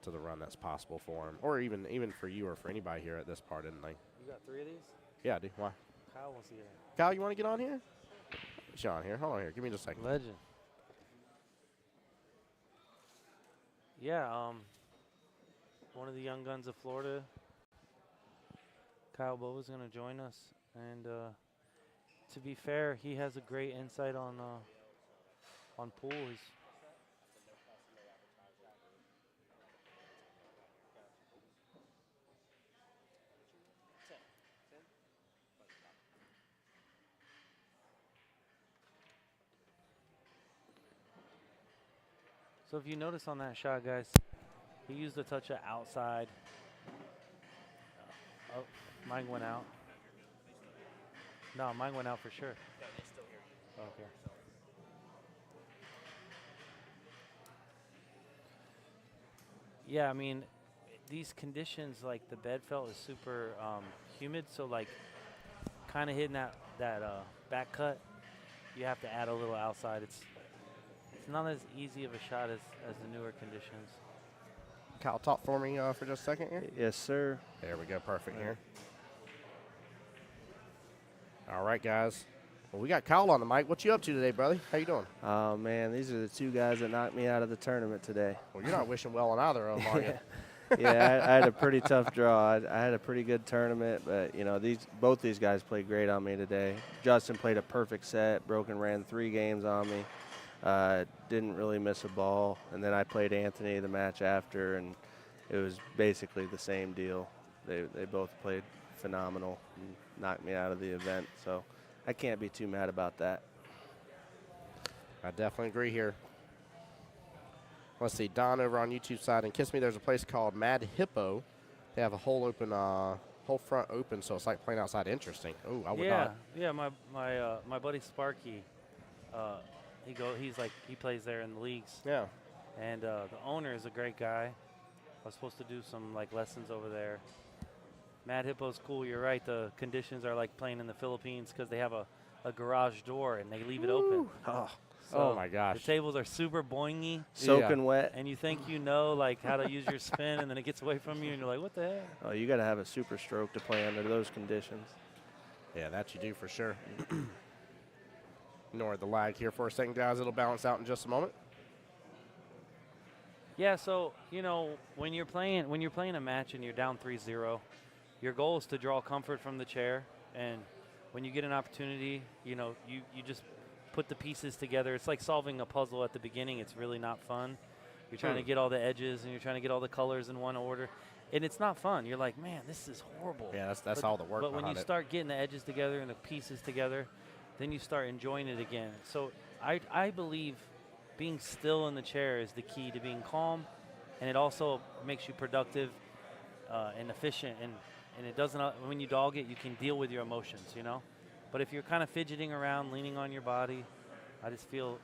to the run that's possible for him. Or even for you or for anybody here at this part, isn't they? You got 3 of these? Yeah, I do. Why? Kyle wants to get in. Kyle, you want to get on here? Sean here. Hold on here. Give me just a second. Legend. Yeah, one of the young guns of Florida, Kyle Bowe, is going to join us. And to be fair, he has a great insight on pool. So if you notice on that shot, guys, he used a touch of outside. Oh, mine went out. No, mine went out for sure. Okay. Yeah, I mean, these conditions, like the bed felt is super humid, so like kind of hitting that back cut, you have to add a little outside. It's not as easy of a shot as the newer conditions. Kyle, talk for me for just a second here. Yes, sir. There we go. Perfect here. All right, guys. Well, we got Kyle on the mic. What you up to today, brother? How you doing? Oh, man, these are the 2 guys that knocked me out of the tournament today. Well, you're not wishing well on either of them, are you? Yeah, I had a pretty tough draw. I had a pretty good tournament, but, you know, both these guys played great on me today. Justin played a perfect set, broke and ran 3 games on me. Didn't really miss a ball. And then I played Anthony the match after, and it was basically the same deal. They both played phenomenal and knocked me out of the event. So I can't be too mad about that. I definitely agree here. Let's see, Don over on YouTube side, and Kiss Me, there's a place called Mad Hippo. They have a whole front open, so it's like playing outside. Interesting. Oh, I would not. Yeah, my buddy Sparky, he plays there in the leagues. Yeah. And the owner is a great guy. I was supposed to do some like lessons over there. Mad Hippo's cool. You're right. The conditions are like playing in the Philippines because they have a garage door and they leave it open. Oh my gosh. The tables are super boingy. Soaking wet. And you think you know like how to use your spin, and then it gets away from you, and you're like, what the heck? Oh, you got to have a super stroke to play under those conditions. Yeah, that you do for sure. Ignore the lag here for a second, guys. It'll balance out in just a moment. Yeah, so, you know, when you're playing a match and you're down 3-0, your goal is to draw comfort from the chair. And when you get an opportunity, you know, you just put the pieces together. It's like solving a puzzle at the beginning. It's really not fun. You're trying to get all the edges and you're trying to get all the colors in one order. And it's not fun. You're like, man, this is horrible. Yeah, that's all the work But when behind you start getting the edges together and the pieces together, then you start enjoying it again. So I believe being still in the chair is the key to being calm, and it also makes you productive and efficient. And it doesn't, when you dog it, you can deal with your emotions, you know? But if you're kind of fidgeting around, leaning on your body, I just feel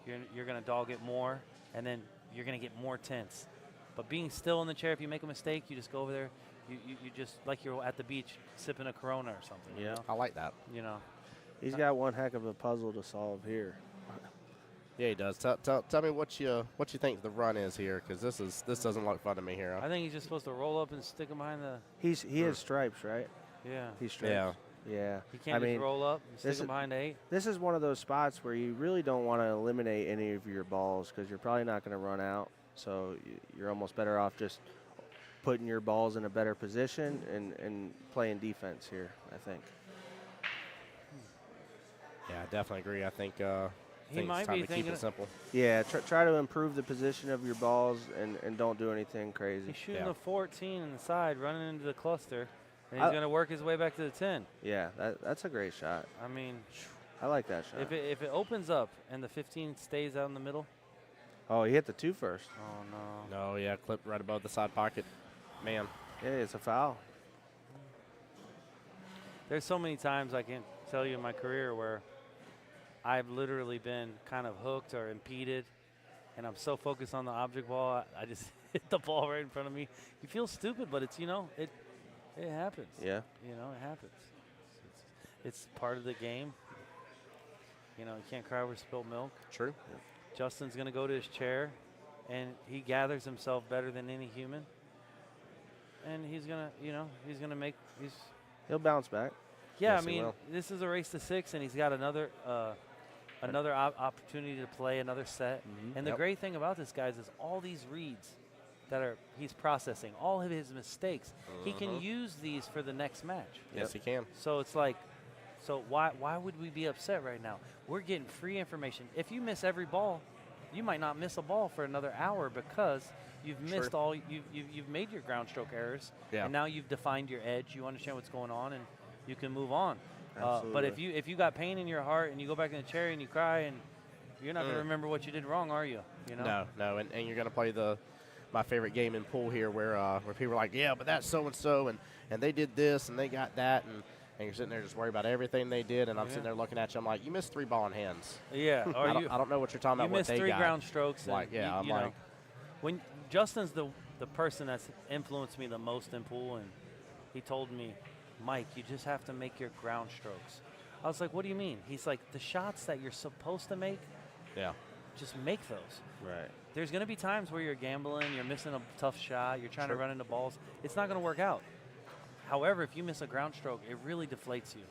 you're going to dog it more, and then you're going to get more tense. But being still in the chair, if you make a mistake, you just go over there. You just, like you're at the beach sipping a Corona or something. Yeah. You know? I like that. You know? He's got one heck of a puzzle to solve here. Yeah, he does. Tell me what you think the run is here, because this doesn't look fun to me here. Huh? I think he's just supposed to roll up and stick him behind the. He has stripes, right? Yeah. He's stripes. Yeah. He can't just roll up and stick him behind 8. This is one of those spots where you really don't want to eliminate any of your balls because you're probably not going to run out. So you're almost better off just putting your balls in a better position and playing defense here, I think. Yeah, I definitely agree. I think He might it's time be to keep thinking it simple. Yeah, try to improve the position of your balls and don't do anything crazy. He's shooting a 14 on the side, running into the cluster, and he's going to work his way back to the 10. Yeah, that's a great shot. I mean, I like that shot. if it opens up and the 15 stays out in the middle. Oh, he hit the 2 first. Oh, no. No, yeah, clipped right above the side pocket. Man. Yeah, it's a foul. There's so many times I can tell you in my career where I've literally been kind of hooked or impeded, and I'm so focused on the object ball, I just hit the ball right in front of me. You feel stupid, but it's, you know, it happens. Yeah. You know, it happens. It's part of the game. You know, you can't cry over spilled milk. True. Justin's going to go to his chair, and he gathers himself better than any human. And he's going to, you know, he's going to make – He'll bounce back. Yeah, Yes, I he mean, will. this is a race to 6, and he's got another opportunity to play another set. And the Yep. great thing about this, guys, is all these reads that he's processing, all of his mistakes, he can use these for the next match. Yes, he can. So it's like, so why would we be upset right now? We're getting free information. If you miss every ball, you might not miss a ball for another hour because you've missed all you've made your ground stroke errors, Yeah. and now you've defined your edge. You understand what's going on, and you can move on. But Absolutely. if you got pain in your heart and you go back in the chair and you cry, and you're not going to remember what you did wrong, are you? You know? No, and you're going to play my favorite game in pool here where people are like, yeah, but that's so-and-so, and they did this, and they got that, and you're sitting there just worried about everything they did, and I'm sitting there looking at you. I'm like, you missed 3 ball in hands. Yeah. Or I don't know what you're talking you about, what missed they 3 got. ground strokes. And Like, yeah, you, I'm you like. know, when Justin's the person that's influenced me the most in pool, and he told me, Mike, you just have to make your ground strokes. I was like, what do you mean? He's like, the shots that you're supposed to make, Yeah. just make those. Right. There's going to be times where you're gambling, you're missing a tough shot, you're trying to run into balls. It's not going to work out. However, if you miss a ground stroke, it really deflates you.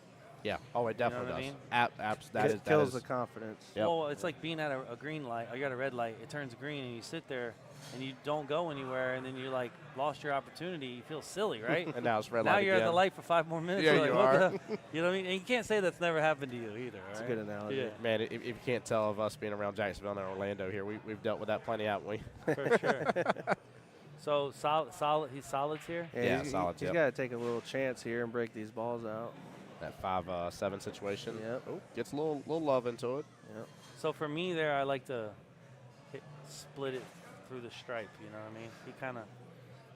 Yeah. Oh, it definitely what I does. mean? That Kills is the confidence. Yep. Well, it's like being at a green light, or you got a red light, it turns green, and you sit there, and you don't go anywhere, and then you like lost your opportunity. You feel silly, right? and now it's red Now light you're at again. the light for 5 more minutes. Yeah, you're you like, are. what the, you know what I mean? And you can't say that's never happened to you either, right? That's a good analogy. Yeah, Man, if you can't tell of us being around Jacksonville and Orlando here, we've dealt with that plenty, haven't we? for sure. So solid. He's solids here. Yeah, he's, solids, He's yep. got to take a little chance here and break these balls out. That 5-7 situation. Yep. Oh, gets a little love into it. Yep. So for me there, I like to split it through the stripe. You know what I mean?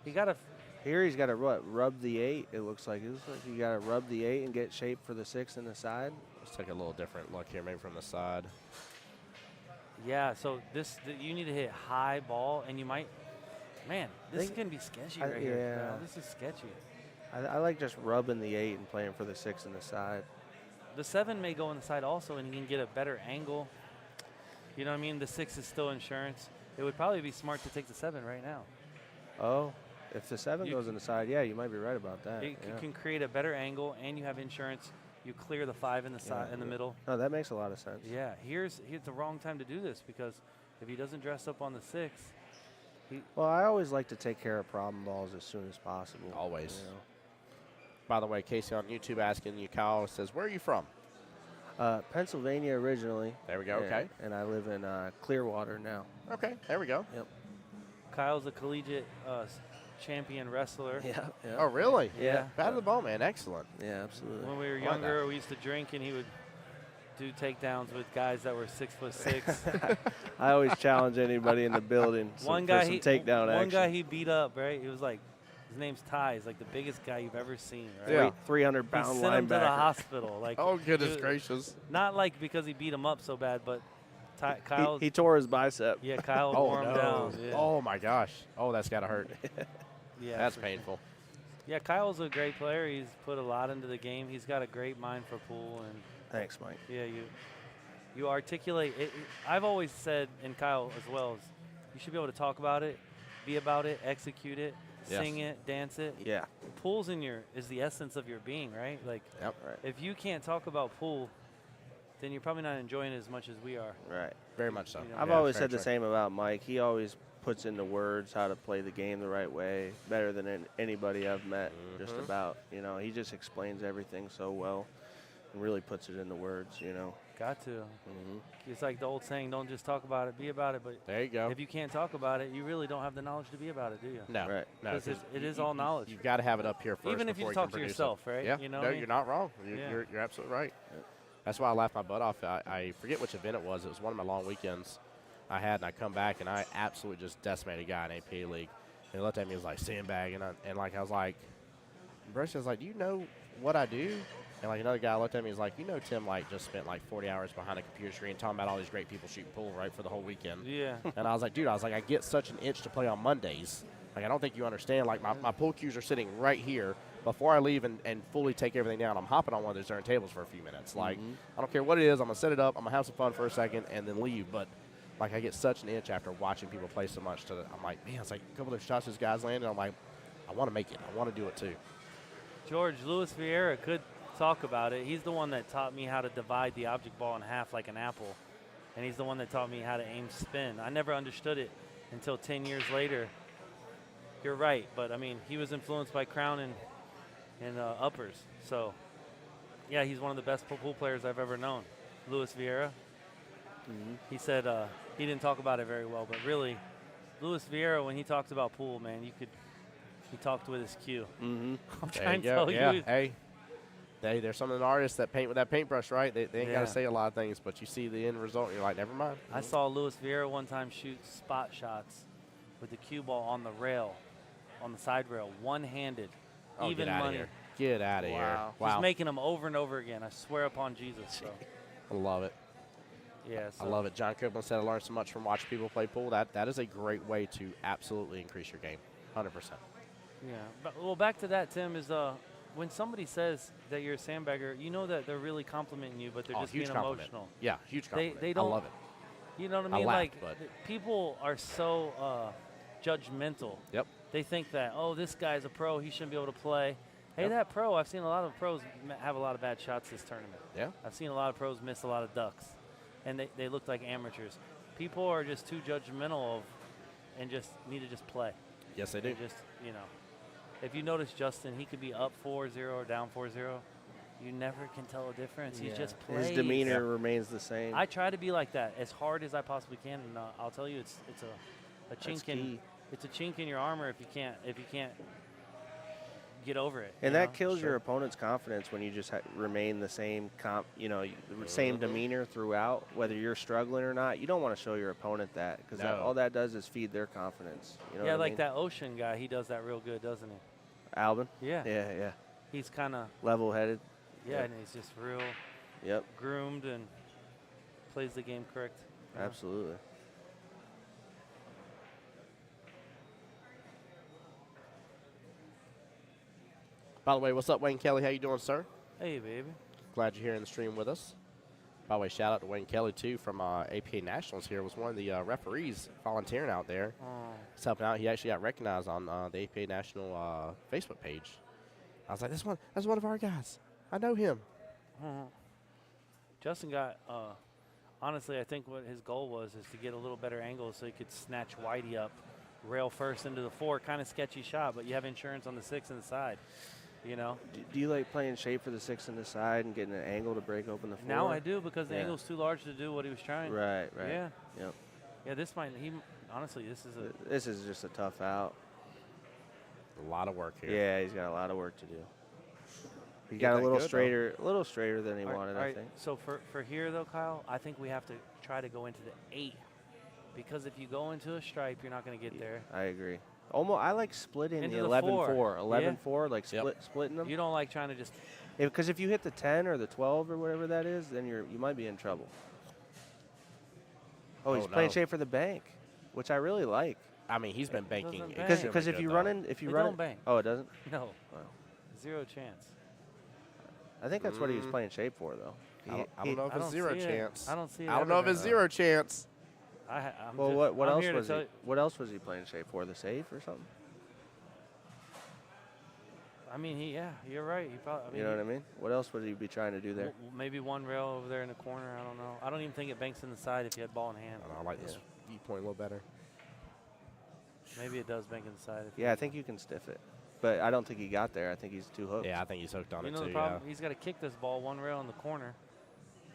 He got to. Here he's got to rub the 8. It looks like you got to rub the 8 and get shape for the 6 in the side. Let's take a little different look here, maybe from the side. Yeah. So you need to hit high ball, and you might. Man, this is gonna be sketchy right here. yeah. Bro. This is sketchy. I like just rubbing the 8 and playing for the 6 in the side. The 7 may go on the side also, and he can get a better angle. You know what I mean? The 6 is still insurance. It would probably be smart to take the 7 right now. Oh, if the 7 You goes in the side, yeah, you might be right about that. It yeah. can create a better angle, and you have insurance. You clear the 5 in the side in the middle. No, that makes a lot of sense. Yeah, here's the wrong time to do this because if he doesn't dress up on the 6, Well, I always like to take care of problem balls as soon as possible. Always. You know. By the way, Casey on YouTube asking you, Kyle says, where are you from? Pennsylvania originally. There we go, and- okay. And I live in Clearwater now. Okay, there we go. Yep. Kyle's a collegiate champion wrestler. Yeah. Yeah. Oh, really? Yeah. Bat of the ball, man. Excellent. Yeah, absolutely. When we were like younger, we used to drink, and he would do takedowns with guys that were 6'6". I always challenge anybody in the building. One for guy some he takedown one action. guy he beat up, right? He was like, his name's Ty. He's like the biggest guy you've ever seen, right? Yeah. 300 He pound sent him to the linebacker. hospital. Like, Oh, goodness it was- gracious. Not like because he beat him up so bad, but Kyle. He tore his bicep. Yeah, Kyle Oh, wore him no. down. Yeah. Oh, my gosh. Oh, that's got to hurt. yeah, That's for- painful. Yeah, Kyle's a great player. He's put a lot into the game. He's got a great mind for pool, and Thanks, Mike. yeah, you articulate it. I've always said, and Kyle as well, is you should be able to talk about it, be about it, execute it, Yes. sing it, dance it. Yeah. Pool's is the essence of your being, right? Like, Yep. Right. if you can't talk about pool, then you're probably not enjoying it as much as we are. Right. Very much so. You know, I've Yeah, always very said the true. same about Mike. He always puts into words how to play the game the right way, better than anybody I've met. Just Mhm. about, he just explains everything so well, and really puts it into words. Got to. Mm-hmm. It's like the old saying, don't just talk about it, be about it. But There you go. if you can't talk about it, you really don't have the knowledge to be about it, do you? No, Right. no. 'Cause 'cause it is all knowledge. You've got to have it up here first. Even if you before talk can to produce yourself, it. right? Yeah. You know no, what I mean? you're not wrong. You're, Yeah. you're absolutely right. That's why I laughed my butt off. I forget which event it was. It was one of my long weekends I had, and I come back, and I absolutely just decimated a guy in APA League. And he looked at me, he was like, sandbag. And I was like, Bruce was like, do you know what I do? And like another guy looked at me, he's like, Tim just spent like 40 hours behind a computer screen talking about all these great people shooting pool, right, for the whole weekend. Yeah. And I was like, dude, I get such an itch to play on Mondays. Like, I don't think you understand. Like, my pool cues are sitting right here. before I leave and fully take everything down, I'm hopping on one of those turntables for a few minutes. Like, I don't care what it is. I'm going to set it up. I'm going to have some fun for a second and then leave. But, like, I get such an itch after watching people play so much. I'm like, man, it's like a couple of shots this guy's landing. I'm like, I want to make it. I want to do it too. George, Luis Vieira could talk about it. He's the one that taught me how to divide the object ball in half like an apple. And he's the one that taught me how to aim spin. I never understood it until 10 years later. You're right, but, I mean, he was influenced by Crown and uppers. So, yeah, he's one of the best pool players I've ever known. Luis Vieira. He said he didn't talk about it very well, but really, Luis Vieira, when he talks about pool, man, he talked with his cue. I'm trying to tell you. Hey, there's some of the artists that paint with that paintbrush, right? They ain't got to say a lot of things, but you see the end result, and you're like, never mind. I saw Luis Vieira one time shoot spot shots with the cue ball on the rail, on the side rail, one-handed. Oh, even get out money. of here. Get out of here. Wow. Just making them over and over again. I swear upon Jesus. So. I love it. Yeah, so I love it. John Copeland said, I learned so much from watching people play pool. That is a great way to absolutely increase your game, 100%. Yeah. But, well, back to that, Tim, is when somebody says that you're a sandbagger, you know that they're really complimenting you, but they're just being emotional. Yeah, huge compliment. They don't, I love it. You know what I mean? laugh, like, but people are so judgmental. Yep. They think that, oh, this guy's a pro, he shouldn't be able to play. Hey, that pro, I've seen a lot of pros have a lot of bad shots this tournament. Yeah. I've seen a lot of pros miss a lot of ducks, and they look like amateurs. People are just too judgmental of and just need to just play. Yes, they do. Just, you know, if you notice Justin, he could be up 4-0 or down 4-0. You never can tell a difference. He's just plays. His demeanor remains the same. I try to be like that as hard as I possibly can, and I'll tell you, it's a chink in it's a chink in your armor if you can't get over it. And that kills your opponent's confidence when you just remain the same same demeanor throughout, whether you're struggling or not. You don't want to show your opponent that because all that does is feed their confidence. You know what I mean? That Ocean guy, he does that real good, doesn't he? Albin? Yeah. Yeah. He's kind of level-headed. Yeah, and he's just real groomed and plays the game correct. Absolutely. By the way, what's up, Wayne Kelly? How you doing, sir? Hey, baby. Glad you're here in the stream with us. By the way, shout out to Wayne Kelly, too, from APA Nationals here. Was one of the referees volunteering out there. He's helping out. He actually got recognized on the APA National Facebook page. I was like, that's one of our guys. I know him. Justin got, honestly, I think what his goal was is to get a little better angle so he could snatch Whitey up, rail first into the 4. Kind of sketchy shot, but you have insurance on the 6 and the side. You know. Do you like playing shape for the 6 on the side and getting an angle to break open the 4? Now I do because the angle's too large to do what he was trying. Right. Yeah. Yep. Yeah, honestly, this is just a tough out. A lot of work here. Yeah, he's got a lot of work to do. He got a little straighter than he wanted, I think. So for here though, Kyle, I think we have to try to go into the 8 because if you go into a stripe, you're not going to get there. I agree. Almost, I like splitting into the 11-4. 11-4, like splitting them. You don't like trying to just. Because if you hit the 10 or the 12 or whatever that is, then you might be in trouble. Oh, he's playing shape for the bank, which I really like. I mean, he's been banking. Because if you run in, don't bank. Oh, it doesn't? No. Wow. Zero chance. I think that's what he was playing shape for, though. I don't know if it's zero chance. I don't see it. I don't know if it's zero chance. What else was he? What else was he playing shape for? The safe or something? I mean, you're right. He probably. You know what I mean? What else would he be trying to do there? Maybe one rail over there in the corner. I don't know. I don't even think it banks in the side if you had ball in hand. I like this viewpoint a little better. Maybe it does bank in the side. I think you can stiff it, but I don't think he got there. I think he's too hooked. Yeah, I think he's hooked on it too. You know the problem? He's got to kick this ball one rail in the corner,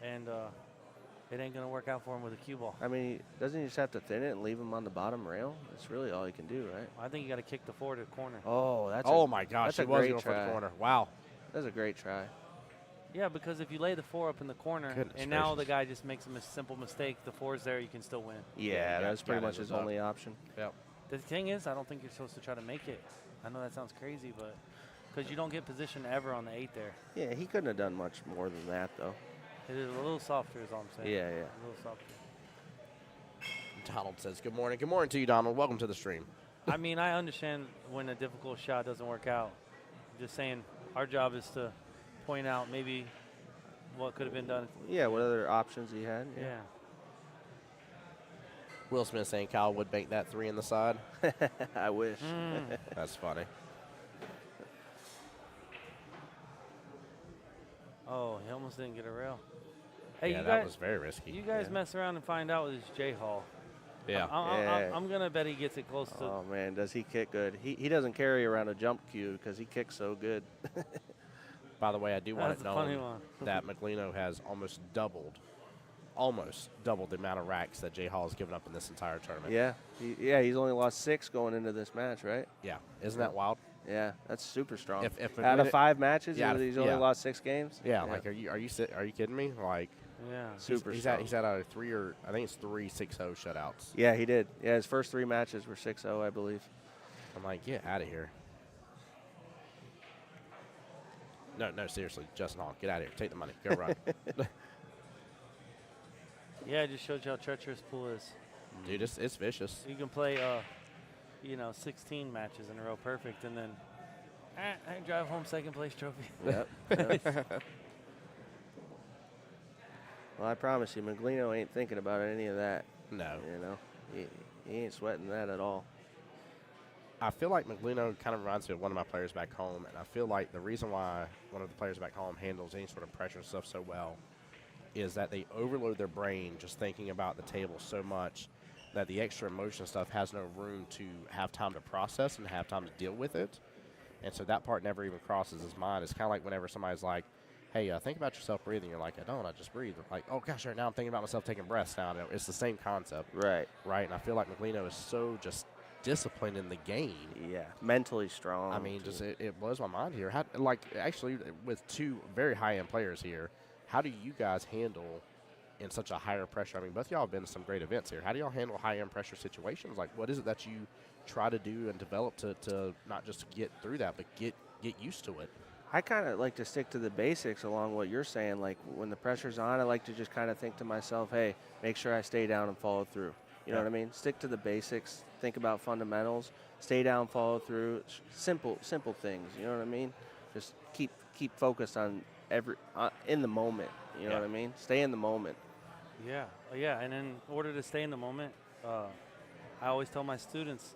and it ain't gonna work out for him with a cue ball. I mean, doesn't he just have to thin it and leave him on the bottom rail? That's really all he can do, right? I think you got to kick the 4 to the corner. Oh, that's my gosh, that's a was great going try. for the corner. Wow, that's a great try. Yeah, because if you lay the 4 up in the corner, now the guy just makes a simple mistake, the 4's there, you can still win. Yeah, that's pretty much his only option. Yep. The thing is, I don't think you're supposed to try to make it. I know that sounds crazy, but because you don't get position ever on the 8 there. Yeah, he couldn't have done much more than that, though. It is a little softer is all I'm saying. Yeah. A little softer. Donald says, good morning. Good morning to you, Donald. Welcome to the stream. I mean, I understand when a difficult shot doesn't work out, just saying our job is to point out maybe what could have been done. Yeah, what other options he had. Yeah. Will Smith saying Kyle would bank that 3 in the side. I wish. That's funny. Oh, he almost didn't get a rail. Hey, Yeah, you that guys, was very risky. you guys Yeah. mess around and find out with his J Hall. Yeah. I'm gonna bet he gets it close to. Oh, man, does he kick good. He doesn't carry around a jump cue because he kicks so good. By the way, I do want That's it a funny known one. that Mcino has almost doubled the amount of racks that J Hall has given up in this entire tournament. Yeah, he's only lost 6 going into this match, right? Yeah. Isn't that wild? Yeah, that's super strong. If Out of McLean- 5 matches, Yeah, he's only yeah. lost 6 games. Yeah, like are you kidding me? Like Yeah. Super he's strong. had a 3 or I think it's 3 6-0 shutouts. Yeah, he did. Yeah, his first 3 matches were 6-0, I believe. I'm like, get out of here. No, seriously, Justin Hall, get out of here. Take the money. Go run. Yeah, I just showed you how treacherous pool is. Dude, it's vicious. You can play, 16 matches in a row perfect, and then I drive home second place trophy. Yep. Well, I promise you, Mcino ain't thinking about any of that. No. You know, he ain't sweating that at all. I feel like McLino kind of reminds me of one of my players back home, and I feel like the reason why one of the players back home handles any sort of pressure and stuff so well is that they overload their brain just thinking about the table so much that the extra emotion stuff has no room to have time to process and have time to deal with it. And so that part never even crosses his mind. It's kind of like whenever somebody's like, hey, think about yourself breathing. You're like, I don't, I just breathe. Like, oh, gosh, right now I'm thinking about myself taking breaths now. It's the same concept. Right. Right? And I feel like McLino is so just disciplined in the game. Yeah, mentally strong. I mean, too. just it blows my mind here. Actually, with 2 very high-end players here, how do you guys handle in such a higher pressure? I mean, both y'all have been to some great events here. How do y'all handle high-end pressure situations? Like, what is it that you try to do and develop to not just get through that, but get used to it? I kind of like to stick to the basics along what you're saying. Like, when the pressure's on, I like to just kind of think to myself, hey, make sure I stay down and follow through. You know what I mean? Stick to the basics. Think about fundamentals. Stay down, follow through. Simple things. You know what I mean? Just keep focused on in the moment. You know what I mean? Stay in the moment. Yeah. And in order to stay in the moment, I always tell my students,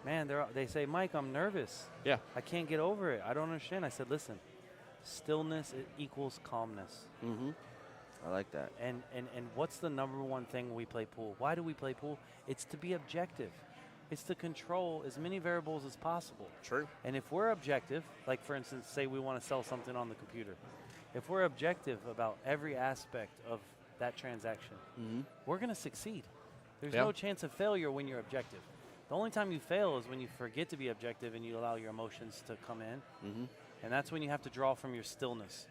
man, they say, Mike, I'm nervous. Yeah. I can't get over it. I don't understand. I said, listen, stillness equals calmness. Mm-hmm. I like that. And what's the number one thing we play pool? Why do we play pool? It's to be objective. It's to control as many variables as possible. True. And if we're objective, like for instance, say we want to sell something on the computer. If we're objective about every aspect of that transaction, we're going to succeed. There's no chance of failure when you're objective. The only time you fail is when you forget to be objective and you allow your emotions to come in. And that's when you have to draw from your stillness.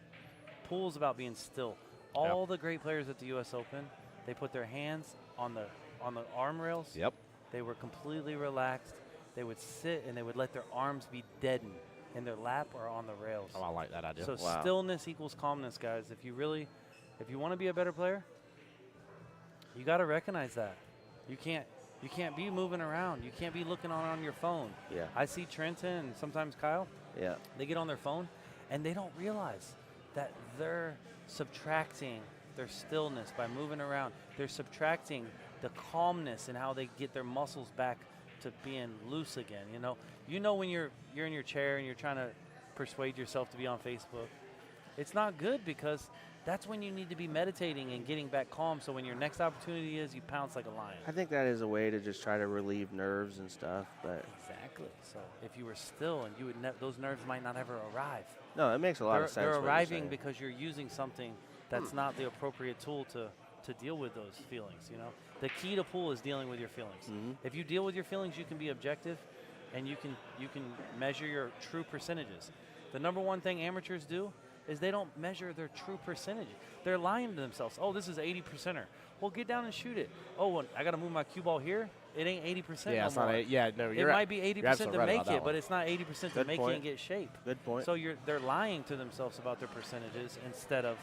Pool is about being still. All the great players at the U.S. Open, they put their hands on the arm rails. Yep. They were completely relaxed. They would sit and they would let their arms be deadened in their lap or on the rails. Oh, I like that idea. So stillness equals calmness, guys. If you want to be a better player, you got to recognize that. You can't be moving around. You can't be looking on your phone. Yeah. I see Trenton and sometimes Kyle. Yeah. They get on their phone and they don't realize that they're subtracting their stillness by moving around. They're subtracting the calmness and how they get their muscles back to being loose again. You know when you're in your chair and you're trying to persuade yourself to be on Facebook, it's not good because that's when you need to be meditating and getting back calm. So when your next opportunity is, you pounce like a lion. I think that is a way to just try to relieve nerves and stuff. But Exactly. So if you were still, and you would those nerves might not ever arrive. no, it makes a lot of sense. They're what you're arriving saying. because you're using something that's not the appropriate tool to deal with those feelings. The key to pool is dealing with your feelings. If you deal with your feelings, you can be objective, and you can measure your true percentages. The number one thing amateurs do is they don't measure their true percentage. They're lying to themselves. Oh, this is 80%er. Well, get down and shoot it. Oh, well, I got to move my cue ball here. It ain't 80%. Yeah, no it's more. not. No, It might be 80% to make it, but it's not 80% to Good make it point. and get shape. Good point. So they're lying to themselves about their percentages instead of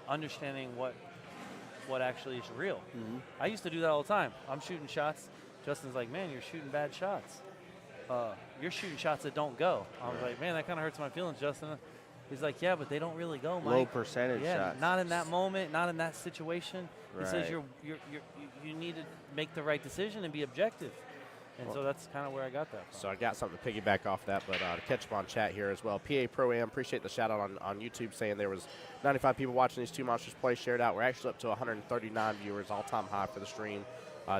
understanding what actually is real. I used to do that all the time. I'm shooting shots. Justin's like, man, you're shooting bad shots. you're shooting shots that don't go. I was like, man, that kind of hurts my feelings, Justin. He's like, yeah, but they don't really go, Mike. Low percentage shots. Not in that moment, not in that situation. Right. He says you need to make the right decision and be objective. And so that's kind of where I got that from. So I got something to piggyback off that, but to catch up on chat here as well. PA Pro Am, appreciate the shout out on YouTube saying there was 95 people watching these two monsters play shared out. We're actually up to 139 viewers, all-time high for the stream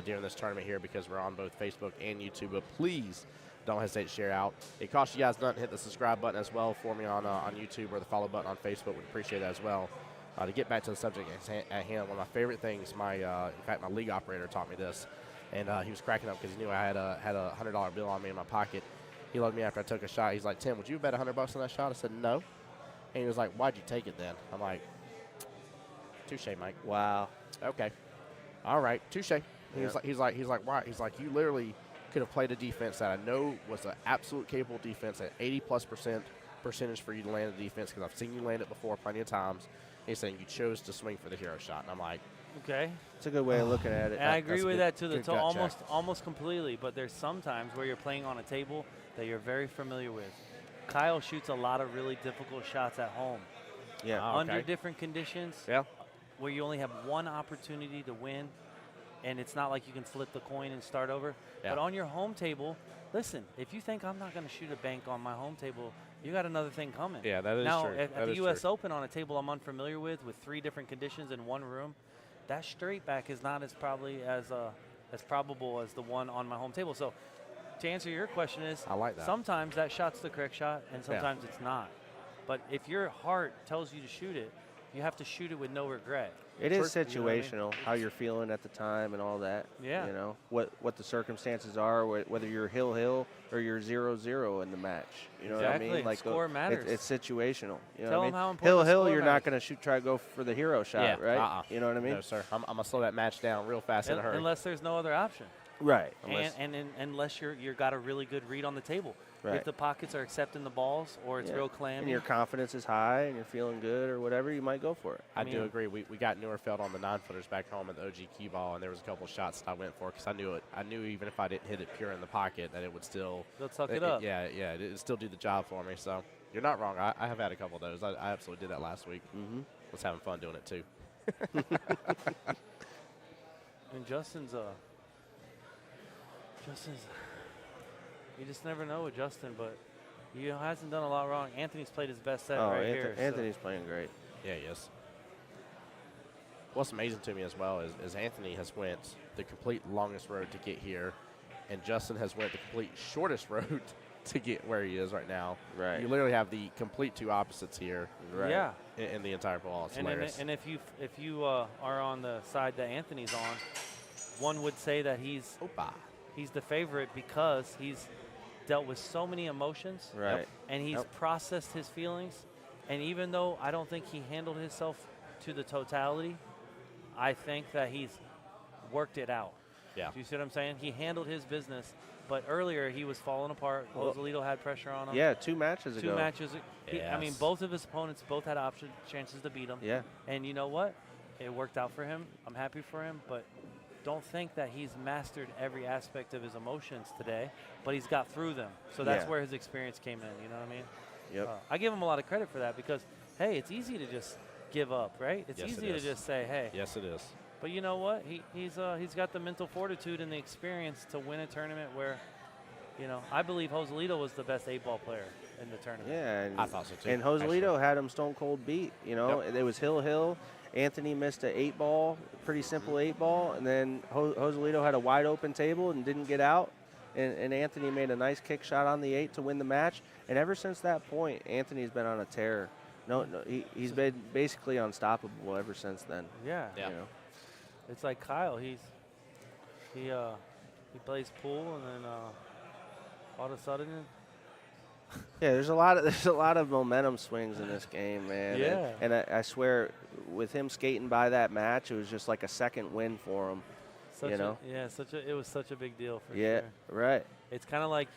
during this tournament here because we're on both Facebook and YouTube. But please don't hesitate to share out. It costs you guys nothing. Hit the subscribe button as well for me on YouTube or the follow button on Facebook. We'd appreciate that as well. To get back to the subject at hand, one of my favorite things, in fact, my league operator taught me this. And he was cracking up because he knew I had a $100 bill on me in my pocket. He looked at me after I took a shot. He's like, Tim, would you bet $100 on that shot? I said, no. And he was like, why'd you take it then? I'm like, touche, Mike. Wow. Okay. All right, touche. He's like, why? He's like, you literally could have played a defense that I know was an absolute capable defense at 80+% percentage for you to land a defense because I've seen you land it before plenty of times. He's saying you chose to swing for the hero shot. And I'm like, okay. It's a good way of looking at it. And I agree with that to the almost completely. But there's sometimes where you're playing on a table that you're very familiar with. Kyle shoots a lot of really difficult shots at home. Yeah. Under different conditions. Yeah. Where you only have one opportunity to win, and it's not like you can flip the coin and start over. Yeah. But on your home table, listen, if you think I'm not going to shoot a bank on my home table, you got another thing coming. Yeah, that is now, true. At the U.S. Open on a table I'm unfamiliar with 3 different conditions in one room, that straight back is not as probable as the one on my home table. So to answer your question is, I like that. Sometimes that shot's the correct shot, and sometimes it's not. But if your heart tells you to shoot it, you have to shoot it with no regret. It is situational, you know what I mean? how you're feeling at the time and all that. Yeah. You know, what the circumstances are, whether you're hill or you're 0-0 in the match. You know what I mean? Like score matters. It's situational. You know Tell what I mean? them how important Hill, the score you're not matters. going to try to go for the hero shot, right? You know what I mean? No, sir. I'm going to slow that match down real fast in a hurry. Unless there's no other option. Right. Unless you've got a really good read on the table. Right. If the pockets are accepting the balls or it's real clammy. And your confidence is high and you're feeling good or whatever, you might go for it. I do agree. We got Neuerfeld on the 9-footers back home at the OG key ball, and there was a couple of shots that I went for because I knew it. I knew even if I didn't hit it pure in the pocket that it would still. They'll tuck it up. It would still do the job for me. So you're not wrong. I have had a couple of those. I absolutely did that last week. Mm-hmm. Was having fun doing it too. And Justin's, you just never know with Justin, but he hasn't done a lot wrong. Anthony's played his best set here. Anthony's playing great. Yeah, he is. What's amazing to me as well is Anthony has went the complete longest road to get here, and Justin has went the complete shortest road to get where he is right now. Right. You literally have the complete two opposites here. Right. Yeah. In the entire ball. It's hilarious. And if you are on the side that Anthony's on, one would say that he's the favorite because he's dealt with so many emotions. Right. And he's processed his feelings. And even though I don't think he handled himself to the totality, I think that he's worked it out. Yeah. Do you see what I'm saying? He handled his business, but earlier he was falling apart. Joselito had pressure on him. Yeah, 2 matches ago. 2 matches. Yes. I mean, both of his opponents both had chances to beat him. Yeah. And you know what? It worked out for him. I'm happy for him, but don't think that he's mastered every aspect of his emotions today, but he's got through them. So that's where his experience came in, you know what I mean? Yep. I give him a lot of credit for that because, hey, it's easy to just give up, right? It's easy to just say, hey. Yes, it is. But you know what? He's got the mental fortitude and the experience to win a tournament where, you know, I believe Joselito was the best 8-ball player in the tournament. Yeah, and I thought so too. And Joselito had him stone cold beat. You know, it was Hill. Anthony missed an 8-ball, pretty simple 8-ball, and then Joselito had a wide open table and didn't get out. And Anthony made a nice kick shot on the 8 to win the match. And ever since that point, Anthony's been on a tear. He's been basically unstoppable ever since then. Yeah. Yeah. You know? It's like Kyle. He plays pool, and then all of a sudden. Yeah, there's a lot of momentum swings in this game, man. Yeah. And I swear, with him skating by that match, it was just like a second win for him. It was such a big deal for sure. Yeah, right. It's kind of like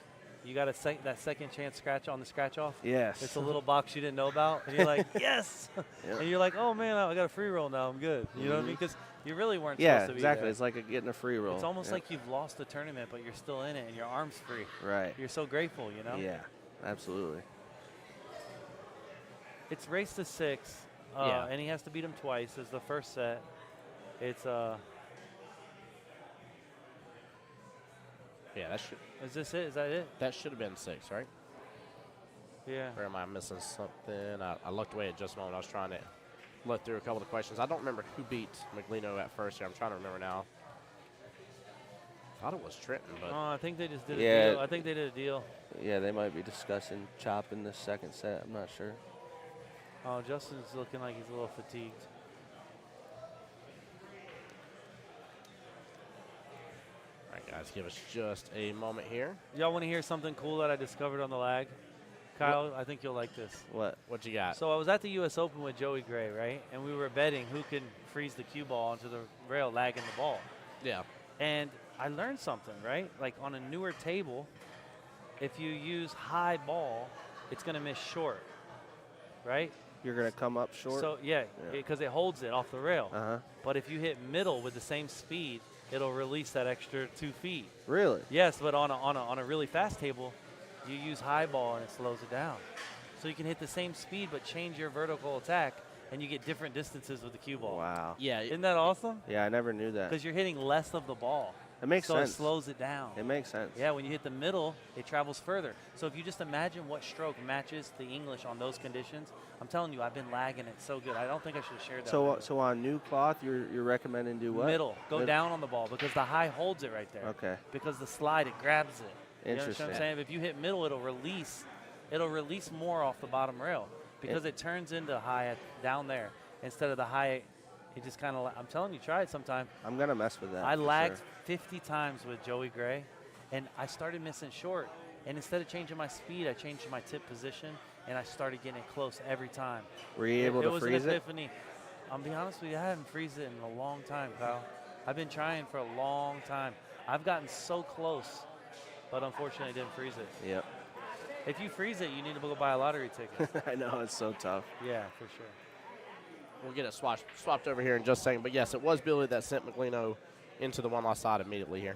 you got that second chance scratch on the scratch off. Yes. It's a little box you didn't know about, and you're like, yes. Yep. And you're like, oh man, I got a free roll now. I'm good. You know what I mean? Because You really weren't Yeah, supposed to be exactly. there. It's like getting a free roll. It's almost Yep. like you've lost the tournament, but you're still in it, and your arm's free. Right. You're so grateful, you know? Yeah, absolutely. It's race to 6, Yeah. and he has to beat him twice as the first set. It's Yeah, that should is this it? Is that it? have been 6, right? Yeah. Or am I missing something? I looked away at just a moment. I was trying to look through a couple of the questions. I don't remember who beat Mcino at first here. I'm trying to remember now. Thought it was Trenton, but Oh, I think they just did a Yeah. deal. I think they did a deal. Yeah, they might be discussing Chop in the second set. I'm not sure. Oh, Justin's looking like he's a little fatigued. all right, guys, give us just a moment here. Y'all want to hear something cool that I discovered on the lag? Kyle, I think you'll like this. What? What you got? So I was at the U.S. Open with Joey Gray, right? And we were betting who can freeze the cue ball onto the rail, lagging the ball. Yeah. And I learned something, right? Like on a newer table, if you use high ball, it's going to miss short, right? You're going to come up short? So, yeah, Yeah. because it holds it off the rail. Uh-huh. But if you hit middle with the same speed, it'll release that extra 2 feet. Really? Yes, but on a really fast table, you use high ball and it slows it down. So you can hit the same speed but change your vertical attack, and you get different distances with the cue ball. Wow. Yeah. Isn't that awesome? Yeah, I never knew that. Because you're hitting less of the ball. It makes so sense. it slows it down. It makes sense. Yeah, when you hit the middle, it travels further. So if you just imagine what stroke matches the English on those conditions, I'm telling you, I've been lagging it so good. I don't think I should have shared that. So, with you. so on new cloth, you're recommending do what? Middle. Go down on the ball because the high holds it right there. Okay. Because the slide, it grabs it. You know what Interesting. I'm saying? If you hit middle, it'll release more off the bottom rail because it turns into high down there instead of the high. It just kind of, I'm telling you, try it sometime. I'm going to mess with that. I for lagged sure. 50 times with Joey Gray, and I started missing short. And instead of changing my speed, I changed my tip position, and I started getting close every time. Were you able to was freeze an it? epiphany. I'll be honest with you, I haven't freezed it in a long time, Kyle. I've been trying for a long time. I've gotten so close, but unfortunately I didn't freeze it. Yep. If you freeze it, you need to go buy a lottery ticket. I know, it's so tough. Yeah, for sure. We'll get it swapped over here in just a second. But, yes, it was Billy that sent Mcino into the one-loss side immediately here.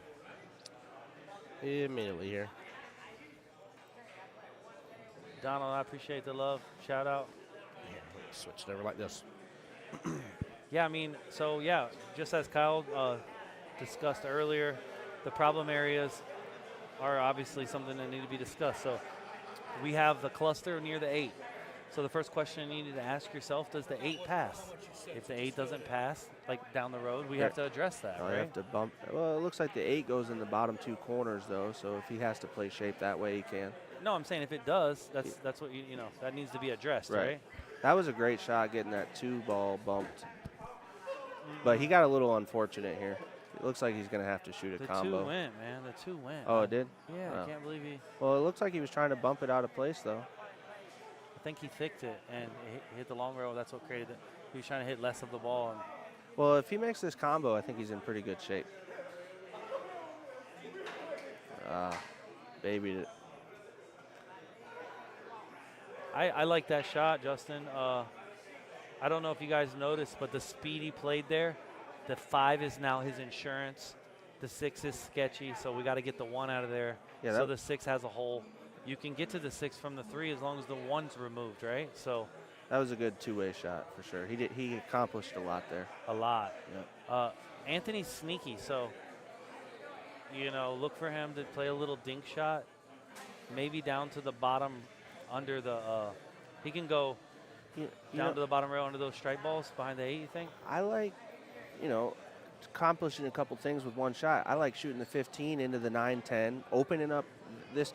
Donald, I appreciate the love. Shout out. Yeah, switch it over like this. Yeah, I mean, so, yeah, just as Kyle discussed earlier, the problem areas are obviously something that need to be discussed. So we have the cluster near the 8. So the first question you need to ask yourself, does the 8 pass? If the 8 doesn't pass, like down the road, we have to address that, Oh, right? you have to bump. Well, it looks like the 8 goes in the bottom 2 corners, though, so if he has to play shape that way, he can. No, I'm saying if it does, that's what you know, that needs to be addressed, right? That was a great shot getting that 2 ball bumped. But he got a little unfortunate here. It looks like he's going to have to shoot a The combo. 2 went, man. The 2 went. Oh, it did? Yeah, Oh. I can't believe he. Well, it looks like he was trying to bump it out of place, though. I think he thicked it and hit the long rail. That's what created it. He was trying to hit less of the ball. And Well, if he makes this combo, I think he's in pretty good shape. Babied it. I like that shot, Justin. I don't know if you guys noticed, but the speed he played there, the 5 is now his insurance. The 6 is sketchy, so we got to get the 1 out of there. Yeah, so that- the 6 has a hole. You can get to the 6 from the 3 as long as the 1's removed, right? So That was a good two-way shot for sure. He accomplished a lot there. a lot. Yep. Anthony's sneaky, so look for him to play a little dink shot, maybe down to the bottom under the. He can go down to the bottom rail under those strike balls behind the 8. You think? I like, accomplishing a couple things with one shot. I like shooting the 15 into the 9-10, opening up this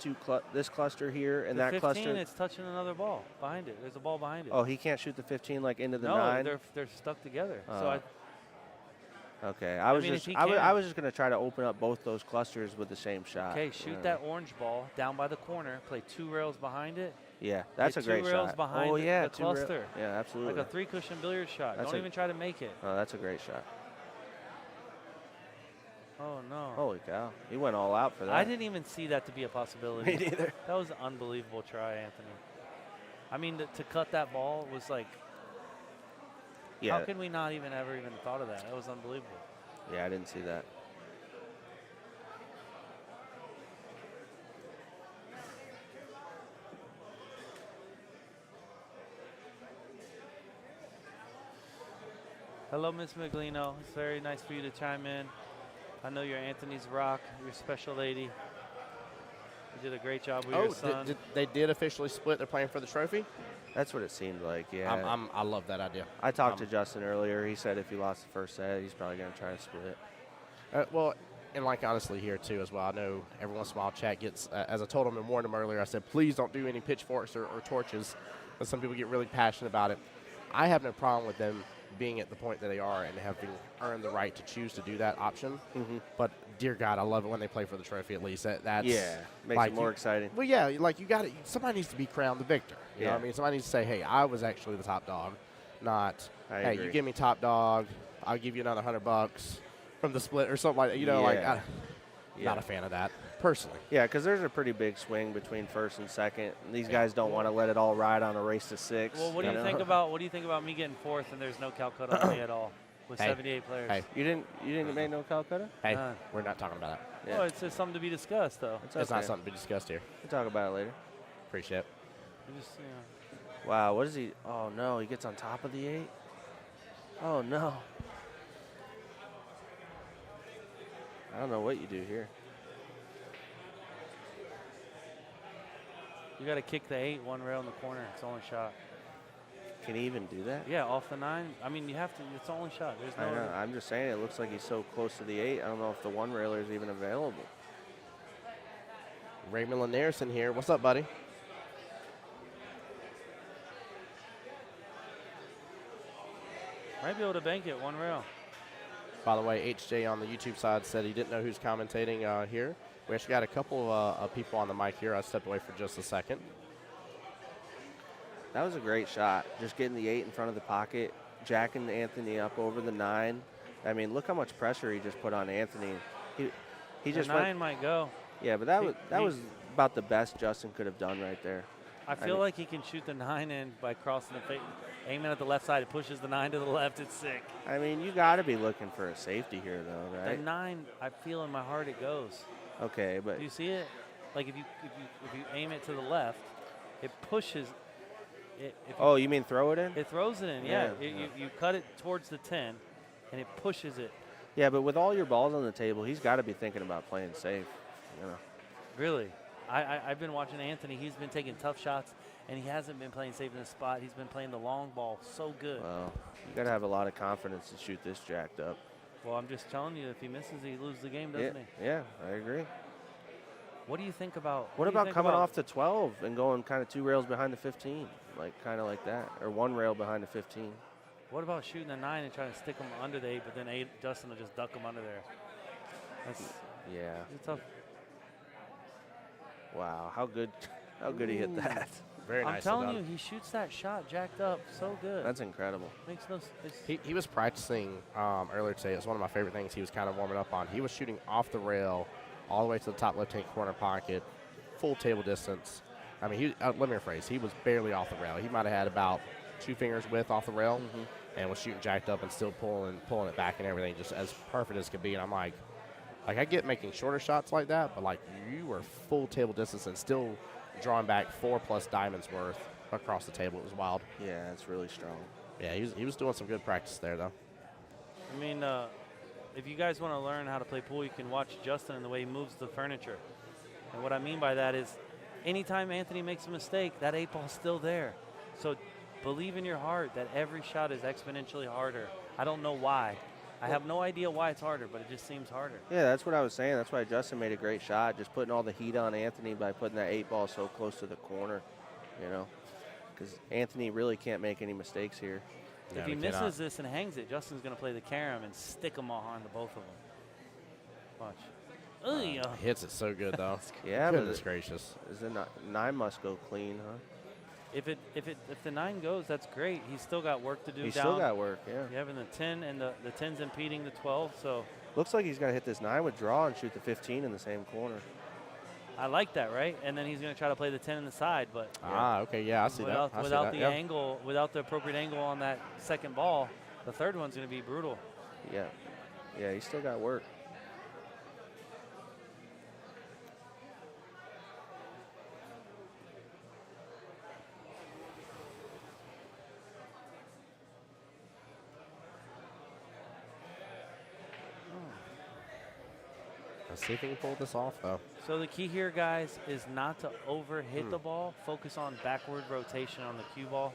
this cluster here and The that 15, cluster. it's touching another ball behind it. There's a ball behind it. Oh, he can't shoot the 15 like into the no, 9. they're stuck together. Okay, I was mean, if just he I was just gonna try to open up both those clusters with the same shot. Okay, shoot that orange ball down by the corner. Play 2 rails behind it. Yeah, that's Hit a great 2 rails shot. behind oh yeah, the cluster. Yeah, absolutely. Like a 3-cushion billiard shot. That's Don't even try to make it. Oh, that's a great shot. Oh no. Holy cow, he went all out for that. I didn't even see that to be a possibility. Me neither. That was an unbelievable try, Anthony. I mean, to cut that ball was like, Yeah. How can we not even ever even thought of that? That was unbelievable. Yeah, I didn't see that. Hello, Miss Mcino. It's very nice for you to chime in. I know you're Anthony's rock. You're a special lady. You did a great job with your son. They did officially split. They're playing for the trophy. That's what it seemed like, yeah. I love that idea. I talked to Justin earlier. He said if he lost the first set, he's probably going to try to split. Well, and like honestly here too as well. I know every once in a while chat gets, as I told him and warned him earlier, I said, please don't do any pitchforks or torches. But some people get really passionate about it. I have no problem with them being at the point that they are and having earned the right to choose to do that option. But dear God, I love it when they play for the trophy at least. That's makes like it more exciting. Well, yeah, like you got it. Somebody needs to be crowned the victor. You know what I Yeah. mean? Somebody needs to say, hey, I was actually the top dog, not, I hey, agree. you give me top dog, I'll give you another $100 from the split or something like that. You know, like, Yeah. not a fan of that personally. Yeah, because there's a pretty big swing between first and second. And these guys don't want to let it all ride on a race to 6. Well, what do you think about me getting fourth and there's no Calcutta on me at all with 78 players? Hey, You didn't make no Calcutta? hey, None. we're not talking about that. Well, it's just something to be discussed, though. It's It's not okay. something to be discussed here. We'll talk about it later. Appreciate it. We just, Wow, what is he? Oh, no, he gets on top of the 8? Oh, no. I don't know what you do here. you got to kick the 8 one rail in the corner. It's the only shot. Can he even do that? Yeah, off the 9. I mean, you have to. It's the only shot. There's I no. know. I'm just saying, it looks like he's so close to the 8. I don't know if the one railer is even available. Raymond Lanierson here. What's up, buddy? Might be able to bank it one rail. By the way, HJ on the YouTube side said he didn't know who's commentating here. We actually got a couple of people on the mic here. I stepped away for just a second. That was a great shot. Just getting the 8 in front of the pocket, jacking Anthony up over the 9. I mean, look how much pressure he just put on Anthony. He The just 9 went. might go. Yeah, but that was about the best Justin could have done right there. I feel mean- like he can shoot the 9 in by crossing the face, aiming at the left side. It pushes the 9 to the left. It's sick. I mean, you got to be looking for a safety here, though, The right? 9, I feel in my heart it goes. Okay, but Do you see it? Like if you aim it to the left, it pushes. oh, you mean throw it in? It throws it in. Yeah. Yeah. You cut it towards the 10, and it pushes it. Yeah, but with all your balls on the table, he's got to be thinking about playing safe. You know. Really. I've been watching Anthony. He's been taking tough shots, and he hasn't been playing safe in the spot. He's been playing the long ball so good. Well, you got to have a lot of confidence to shoot this jacked up. Well, I'm just telling you, if he misses, he loses the game, doesn't he? Yeah, I agree. What do you think about? What do you about think coming about- off the 12 and going kind of 2 rails behind the 15, kind of like that, or 1 rail behind the 15? What about shooting a 9 and trying to stick him under the 8, but then Justin will just duck him under there? That's Yeah. it's tough. Wow, how good he hit that. Very I'm nice. telling you, he shoots that shot jacked up so good. That's incredible. Makes no sense. He was practicing earlier today. It's one of my favorite things he was kind of warming up on. He was shooting off the rail all the way to the top left-hand corner pocket, full table distance. I mean, let me rephrase. He was barely off the rail. He might have had about 2 fingers width off the rail and was shooting jacked up and still pulling it back and everything, just as perfect as could be. And I'm like, I get making shorter shots like that, but, like, you were full table distance and still drawing back 4+ diamonds worth across the table. It was wild. Yeah, it's really strong. Yeah, he was doing some good practice there, though. I mean, if you guys want to learn how to play pool, you can watch Justin and the way he moves the furniture. And what I mean by that is anytime Anthony makes a mistake, that 8 ball's still there. So believe in your heart that every shot is exponentially harder. I don't know why. I have no idea why it's harder, but it just seems harder. Yeah, that's what I was saying. That's why Justin made a great shot, just putting all the heat on Anthony by putting that 8 ball so close to the corner, you know, because Anthony really can't make any mistakes here. No, If he we cannot. misses this and hangs it, Justin's going to play the carom and stick them all onto both of them. Watch. Ugh. Hits it so good, though. Yeah, Goodness but gracious. is it not, 9 must go clean, huh? If the 9 goes, that's great. He's still got work to do. He's down. still got work, yeah. You're having the 10 and the 10's impeding the 12, so Looks like he's going to hit this 9 with draw and shoot the 15 in the same corner. I like that, right? And then he's going to try to play the 10 in the side, but Okay, yeah, I see without that. I see without that, the yeah. angle, without the appropriate angle on that second ball, The third one's going to be brutal. Yeah. Yeah, he's still got work. Let's see if he can pull this off, though. So the key here, guys, is not to overhit the ball. Focus on backward rotation on the cue ball.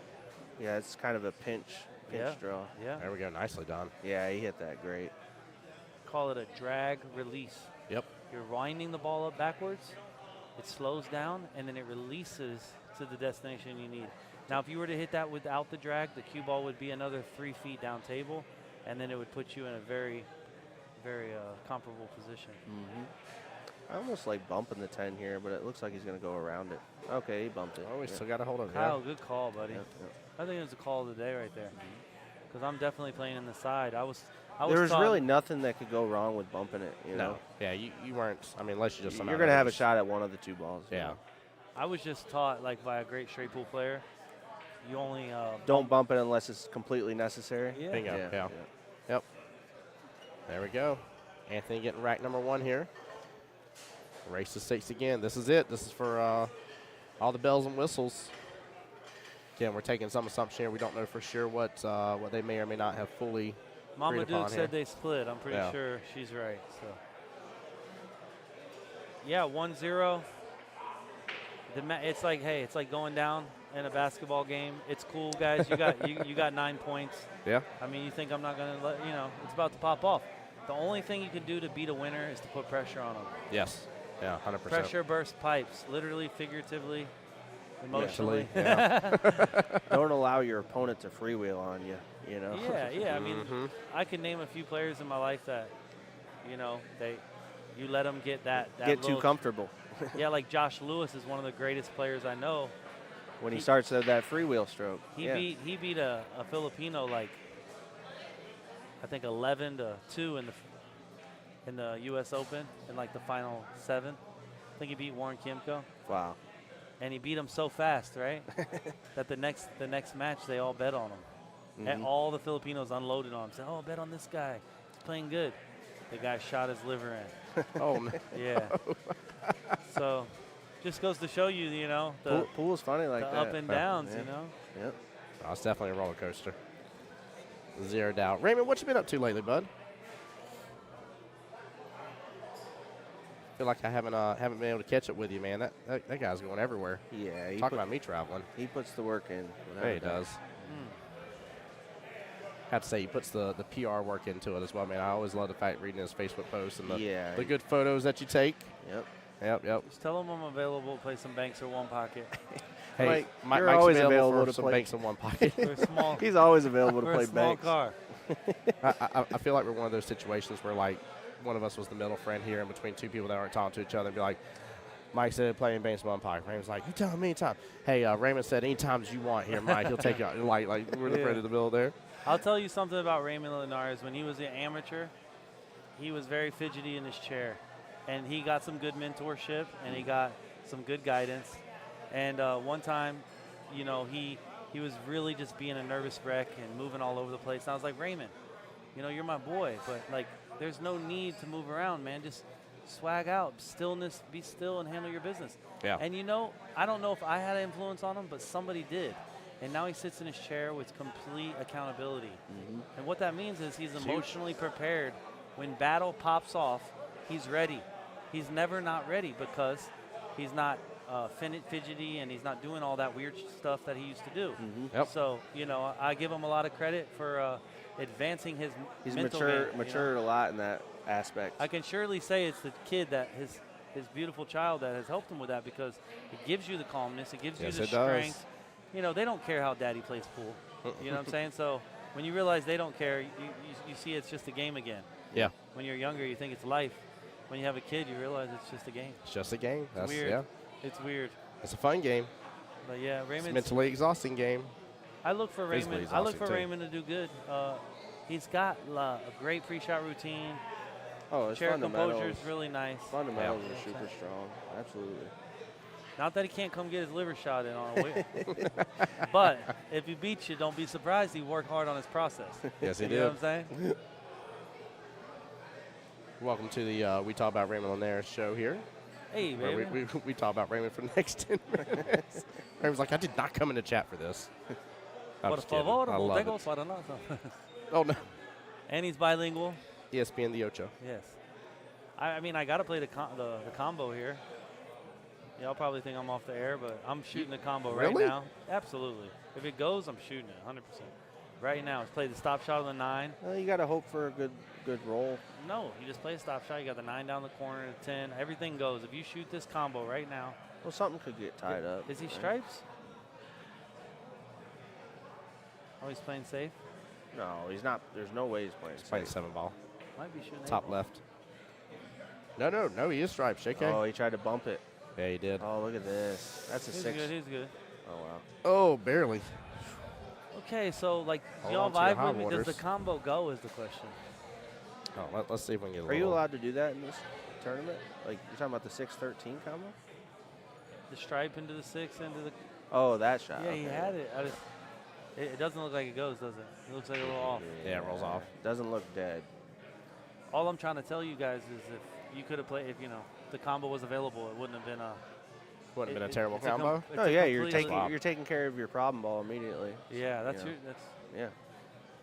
Yeah, it's kind of a pinch draw. Yeah. There we go. Nicely done. Yeah, he hit that great. Call it a drag release. Yep. You're winding the ball up backwards. It slows down, and then it releases to the destination you need. Now, if you were to hit that without the drag, the cue ball would be another 3 feet down table, and then it would put you in a very, very comparable position. I almost like bumping the 10 here, but it looks like he's going to go around it. Okay, he bumped it. Oh, we still got a hold of it. Kyle, good call, buddy. Yep. I think it was a call of the day right there. Because I'm definitely playing in the side. I was There was taught- really nothing that could go wrong with bumping it, you know? Yeah, you weren't. I mean, unless you just somehow. You're going to have a noticed. shot at one of the two balls. you Yeah. know? I was just taught, like, by a great straight pool player, you only Don't bump it unless it's completely necessary. Yeah. Bingo. Yeah. Yep. There we go. Anthony getting rack number 1 here. Race to 6 again. This is it. This is for all the bells and whistles. Again, we're taking some assumption here. We don't know for sure what they may or may not have fully Mama agreed Duke upon said here. they split. I'm pretty Yeah. sure she's right. So, yeah, 1-0. It's like, hey, it's like going down in a basketball game. It's cool, guys. You got you got 9 points. Yeah. I mean, you think I'm not gonna let it's about to pop off. The only thing you can do to beat a winner is to put pressure on them. Yes. Yeah, 100%. Pressure bursts pipes, literally, figuratively, emotionally. Yeah. Don't allow your opponent to freewheel on you, you know? Yeah. I mean, Mhm. I can name a few players in my life that, you let them get that Get too little- comfortable. Yeah, like Josh Lewis is one of the greatest players I know. When he He- starts that freewheel stroke. He yeah. beat a Filipino like I think 11-2 in the U.S. Open in like the final 7. I think he beat Warren Kimco, Wow. and he beat him so fast, right? that the next match they all bet on him, and all the Filipinos unloaded on him. Said, "Oh, bet on this guy. He's playing good." The guy shot his liver in. Oh, no. Yeah. So, just goes to show you, the Pool's funny like that. up and downs, Yeah. Yep. Oh, it's definitely a roller coaster. Zero doubt. Raymond, what you been up to lately, bud? Feel like I haven't been able to catch up with you, man. That guy's going everywhere. Yeah. Talk about me traveling. He puts the work in. without Yeah, a he doubt. does. Have to say, he puts the PR work into it as well, man. I always love the fact reading his Facebook posts and the good photos that you take. Yep. Yep. Just tell him I'm available to play some banks or one pocket. Hey, Mike, Mike's you're always available available for to some play. banks in one pocket. We're small. He's always available to We're play a small banks. car. I feel like we're one of those situations where, like, one of us was the middle friend here in between two people that aren't talking to each other and be like, Mike said playing banks in one pocket. Raymond's like, you telling me anytime. Hey, Raymond said anytime you want here, Mike. He'll take you out. Like we're the friend in the middle there. I'll tell you something about Raymond Linares. When he was an amateur, he was very fidgety in his chair. And he got some good mentorship, and he got some good guidance. And one time, he was really just being a nervous wreck and moving all over the place. And I was like, Raymond, you're my boy, but, like, there's no need to move around, man. Just swag out, stillness, be still, and handle your business. Yeah. And, I don't know if I had an influence on him, but somebody did. And now he sits in his chair with complete accountability. And what that means is he's emotionally prepared. When battle pops off, he's ready. He's never not ready because he's not fidgety and he's not doing all that weird stuff that he used to do. Yep. So, I give him a lot of credit for advancing his He's mental game, matured a lot in that aspect. I can surely say it's the kid that his beautiful child that has helped him with that, because it gives you the calmness, it gives Yes, you the it does. strength. They don't care how daddy plays pool. You know what I'm saying? So when you realize they don't care, you see it's just a game again. Yeah. When you're younger, you think it's life. When you have a kid, you realize it's just a game. It's just a game. It's weird. Yeah. It's weird. It's a fun game. But yeah, It's a Raymond. mentally exhausting game. I look for physically Raymond. I look for exhausting, too. Raymond to do good. He's got a great pre-shot routine. Oh, his Chair composure fundamentals. is really nice. Fundamentals Yeah. are super strong. Absolutely. Not that he can't come get his liver shot in on a wheel. But if he beats you, don't be surprised. He worked hard on his process. Yes, he You did. know what I'm saying? Welcome to the We Talk About Raymond Linares show here. Hey, Where baby. we talk about Raymond for the next 10 minutes. Raymond's like, I did not come into chat for this. I'm Por just kidding. favor, I love bodegos it. para nada. Oh, no. And he's bilingual. ESPN the Ocho. Yes. I mean, I got to play the combo here. Y'all probably think I'm off the air, but I'm shooting the combo right Really? now. Absolutely. If it goes, I'm shooting it 100%. Right now, let's play the stop shot on the 9. Well, you got to hope for a good roll. No, you just play a stop shot. You got the 9 down the corner, the 10. Everything goes. If you shoot this combo right now. Well, something could get tied up. Is he right? stripes? Oh, he's playing safe? No, he's not. There's no way he's playing. He's playing safe. 7 ball. Might be shooting Top 8-ball. left. No, he is striped. JK. Oh, he tried to bump it. Yeah, he did. Oh, look at this. That's a He's 6. good, he's good. Oh, wow. Oh, barely. Okay, so, like, Hold y'all on to your vibe high with me. Does waters. the combo go is the question. Oh, let's see if we can get a Are you little- allowed to do that in this tournament? Like, you're talking about the 6-13 combo? The stripe into the 6, into the... Oh, that shot. Yeah, he okay. had it. It doesn't look like it goes, does it? It looks like a little off. Yeah, it rolls off. Doesn't look dead. All I'm trying to tell you guys is if you could have played, if, you know, the combo was available, it wouldn't have been a... Wouldn't have been a it- terrible it's a com- combo. it's Oh a yeah, you're completely- taking you're taking care of your problem ball immediately. Yeah, that's you know. that's... Yeah.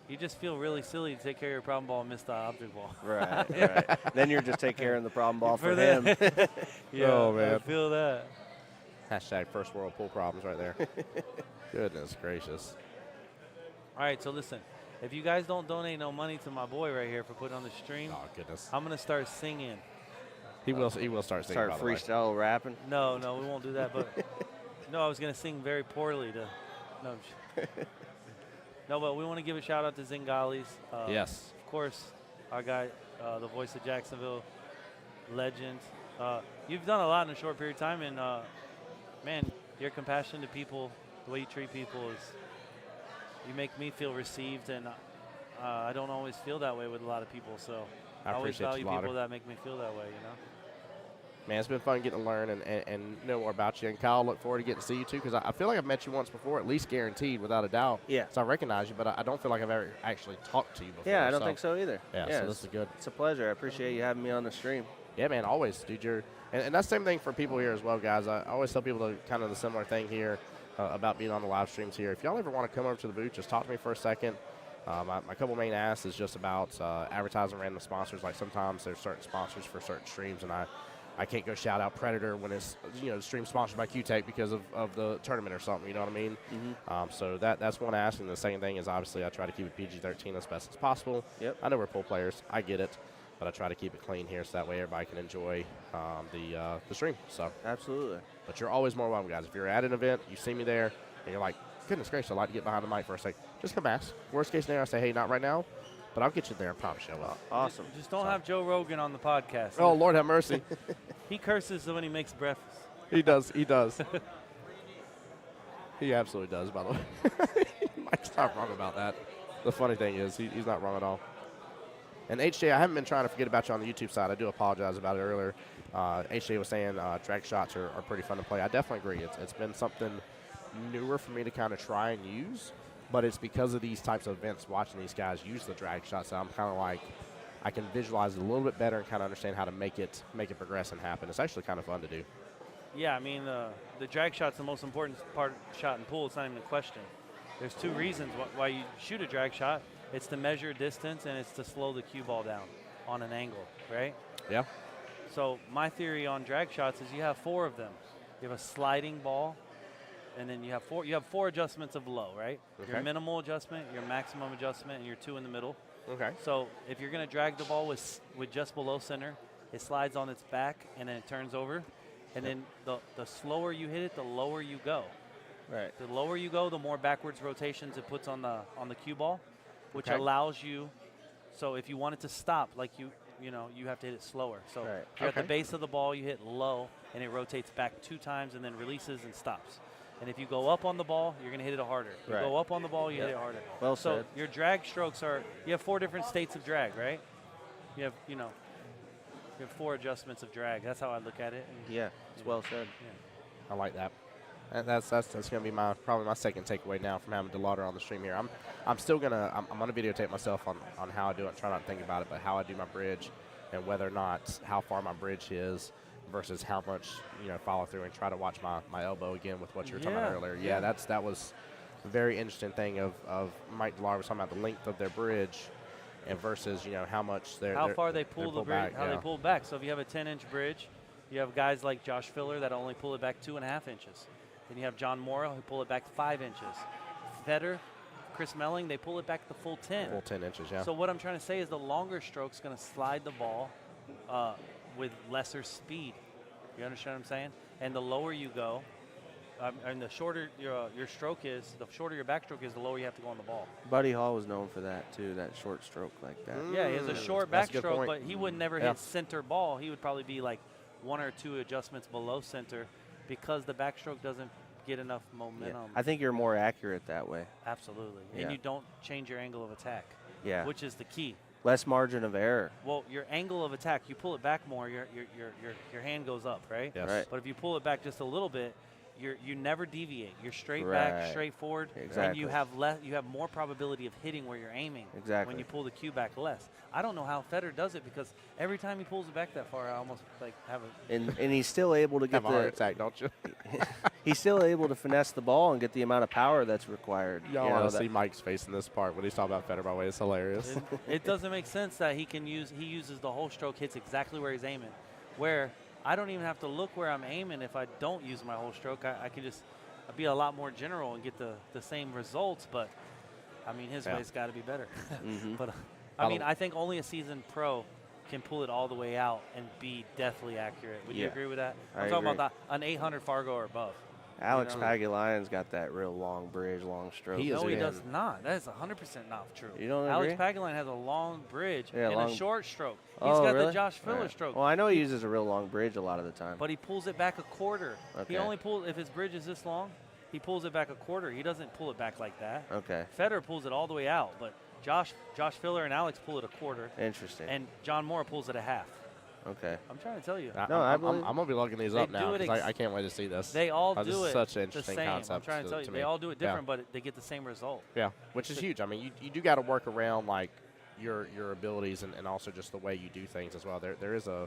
You just feel really silly to take care of your problem ball and miss the object ball. Right. Right. Then you're just taking care of the problem ball for them. him. Yeah, Oh, man. I feel that. Hashtag first world pool problems right there. Goodness gracious. All right, so listen. If you guys don't donate no money to my boy right here for putting on the stream, Oh, goodness. I'm going to start singing. He will start singing, Start by the way. freestyle rapping. No, we won't do that. But no, I was going to sing very poorly. No, no, but we want to give a shout out to Zingales. Yes. Of course, our guy, the voice of Jacksonville, legend. You've done a lot in a short period of time, and man, your compassion to people, the way you treat people is, you make me feel received, and I don't always feel that way with a lot of people. So I always appreciate value you, DeLauder. people that make me feel that way. You know. Man, it's been fun getting to learn and know more about you. And Kyle, look forward to getting to see you too, because I feel like I've met you once before, at least guaranteed, without a doubt. Yeah. So I recognize you, but I don't feel like I've ever actually talked to you before. Yeah, I don't think so either. Yeah, so this is good. It's a pleasure. I appreciate you having me on the stream. Yeah, man, always, dude. And that's the same thing for people here as well, guys. I always tell people kind of the similar thing here about being on the live streams here. If y'all ever want to come over to the booth, just talk to me for a second. My couple main asks is just about advertising random sponsors. Like sometimes there's certain sponsors for certain streams, and I can't go shout out Predator when it's the stream sponsored by Q-Tape because of the tournament or something. You know what I mean? Mm-hmm. So that's one ask. And the second thing is obviously I try to keep it PG-13 as best as possible. Yep. I know we're pool players. I get it. But I try to keep it clean here so that way everybody can enjoy the stream. So, Absolutely. but you're always more welcome, guys. If you're at an event, you see me there, and you're like, goodness gracious, I'd like to get behind the mic for a second. Just come ask. Worst case scenario, I say, hey, not right now, but I'll get you there. I promise you I will. Awesome. Just don't So- have Joe Rogan on the podcast. Oh, Lord have mercy. He curses when he makes breakfast. He does. He does. He absolutely does, by the way. Mike's not wrong about that. The funny thing is, he's not wrong at all. And HJ, I haven't been trying to forget about you on the YouTube side. I do apologize about it earlier. HJ was saying drag shots are pretty fun to play. I definitely agree. It's been something newer for me to kind of try and use, but it's because of these types of events, watching these guys use the drag shots, that I'm kind of like, I can visualize it a little bit better and kind of understand how to make it progress and happen. It's actually kind of fun to do. Yeah, I mean, the drag shot's the most important part shot in pool. It's not even a question. There's two reasons why you shoot a drag shot. It's to measure distance, and it's to slow the cue ball down on an angle, right? Yeah. So my theory on drag shots is you have 4 of them. You have a sliding ball, and then you have four adjustments of low, right? Okay. Your minimal adjustment, your maximum adjustment, and your 2 in the middle. Okay. So if you're going to drag the ball with just below center, it slides on its back, and then it turns over. And then the slower you hit it, the lower you go. Right. The lower you go, the more backwards rotations it puts on the cue ball, which Okay. allows you. So if you want it to stop, like you have to hit it slower. So Right. if you're at the Okay. base of the ball, you hit low, and it rotates back 2 times and then releases and stops. And if you go up on the ball, you're going to hit it harder. If you Right. go up on the ball, you Yep. hit it harder. Well So said. your drag strokes you have 4 different states of drag, right? You have 4 adjustments of drag. That's how I look at it. And Yeah, it's well said. I like that. And that's gonna be probably my second takeaway now from having DeLauder on the stream here. I'm still gonna videotape myself on how I do it. Try not to think about it, but how I do my bridge, and whether or not how far my bridge is versus how much follow through, and try to watch my elbow again with what you were talking about earlier. Yeah, that was a very interesting thing of Mike DeLauder was talking about the length of their bridge, and versus how much how far they pull the bridge, back, they pull back. So if you have a 10-inch bridge, you have guys like Josh Filler that only pull it back 2.5 inches. Then you have John Morrow who pull it back 5 inches. Feder, Chris Melling, they pull it back the full 10. Full 10 inches, yeah. So what I'm trying to say is the longer stroke's going to slide the ball with lesser speed. You understand what I'm saying? And the lower you go, and the shorter your stroke is, the shorter your backstroke is, the lower you have to go on the ball. Buddy Hall was known for that too, that short stroke like that. Yeah, he has a short That's a good backstroke, point. but he would never hit center ball. He would probably be like 1 or 2 adjustments below center because the backstroke doesn't get enough momentum. I think you're more accurate that way. Absolutely. Yeah. And you don't change your angle of attack, Yeah. which is the key. Less margin of error. Well, your angle of attack, you pull it back more, your hand goes up, right? Yes. Right. But if you pull it back just a little bit, you never deviate. You're straight Right. back, straight forward, and Exactly. you have more probability of hitting where you're aiming. Exactly. When you pull the cue back less. I don't know how Federer does it because every time he pulls it back that far, I almost like have a And he's still able to get Have a heart attack, don't you? he's still able to finesse the ball and get the amount of power that's required. Y'all You know, want to that- see Mike's face in this part when he's talking about Federer, by the way. It's hilarious. it doesn't make sense that he uses the whole stroke, hits exactly where he's aiming. Where I don't even have to look where I'm aiming if I don't use my whole stroke. I can just be a lot more general and get the same results. But I mean, his way's got to be better. Mhm. But I mean, I think only a seasoned pro can pull it all the way out and be deathly accurate. Would you Yeah. agree with that? I I'm talking agree. about an 800 Fargo or above. Alex You know? Pagulayan's got that real long bridge, long stroke. He is No, he good. does not. That is 100% not true. You don't Alex agree? Pagulayan has a long bridge Yeah, and long- a short stroke. He's Oh, got really? the Josh Filler All right. stroke. Well, I know he uses a real long bridge a lot of the time. But he pulls it back a quarter. Okay. He only pulls, if his bridge is this long, he pulls it back a quarter. He doesn't pull it back like that. Okay. Federer pulls it all the way out, but Josh Filler and Alex pull it a quarter, Interesting. and John Moore pulls it a half. Okay. I'm trying to tell you. No, I I'm believe- going to be looking these They up now do it because I can't wait to see this. They all This do is it such an the interesting same. I'm concept trying to tell you, to they me. all do it Yeah. different, but they get the same result. Yeah, which is huge. I mean, you do got to work around like your abilities and also just the way you do things as well. There is a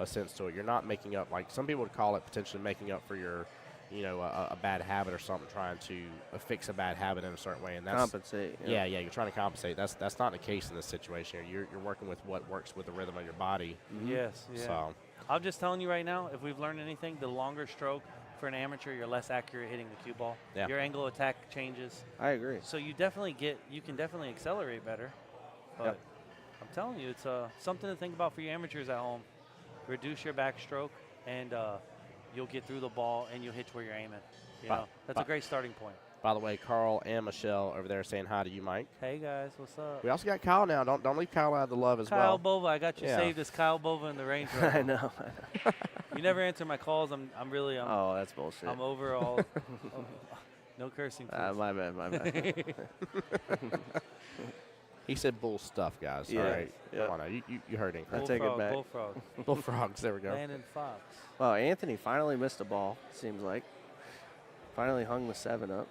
sense to it. You're not making up, like some people would call it potentially making up for your, a bad habit or something, trying to fix a bad habit in a certain way. And that's Compensate. Yeah, you're trying to compensate. That's not the case in this situation. You're working with what works with the rhythm of your body. Yes. Yeah. So I'm just telling you right now, if we've learned anything, the longer stroke for an amateur, you're less accurate hitting the cue ball. Yeah. Your angle of attack changes. I agree. So you can definitely accelerate better. But Yep. I'm telling you, it's something to think about for you amateurs at home. Reduce your backstroke, and you'll get through the ball, and you'll hit where you're aiming. That's a great starting point. by the way, Carl and Michelle over there saying hi to you, Mike. Hey guys, what's up? We also got Kyle now. Don't leave Kyle out of the love as Kyle well. Bova, I got you Yeah. saved as Kyle Bova in the Range Rover. I know. You never answer my calls. I'm really Oh, that's bullshit. I'm over all. No cursing. Please. My bad, my bad. He said bull stuff, guys. Yeah. All right. Yep. Come on now. You heard him. I take it back. Bullfrog. Bullfrogs. There we go. Landon Fox. Well, Anthony finally missed a ball, seems like. Finally hung the 7 up.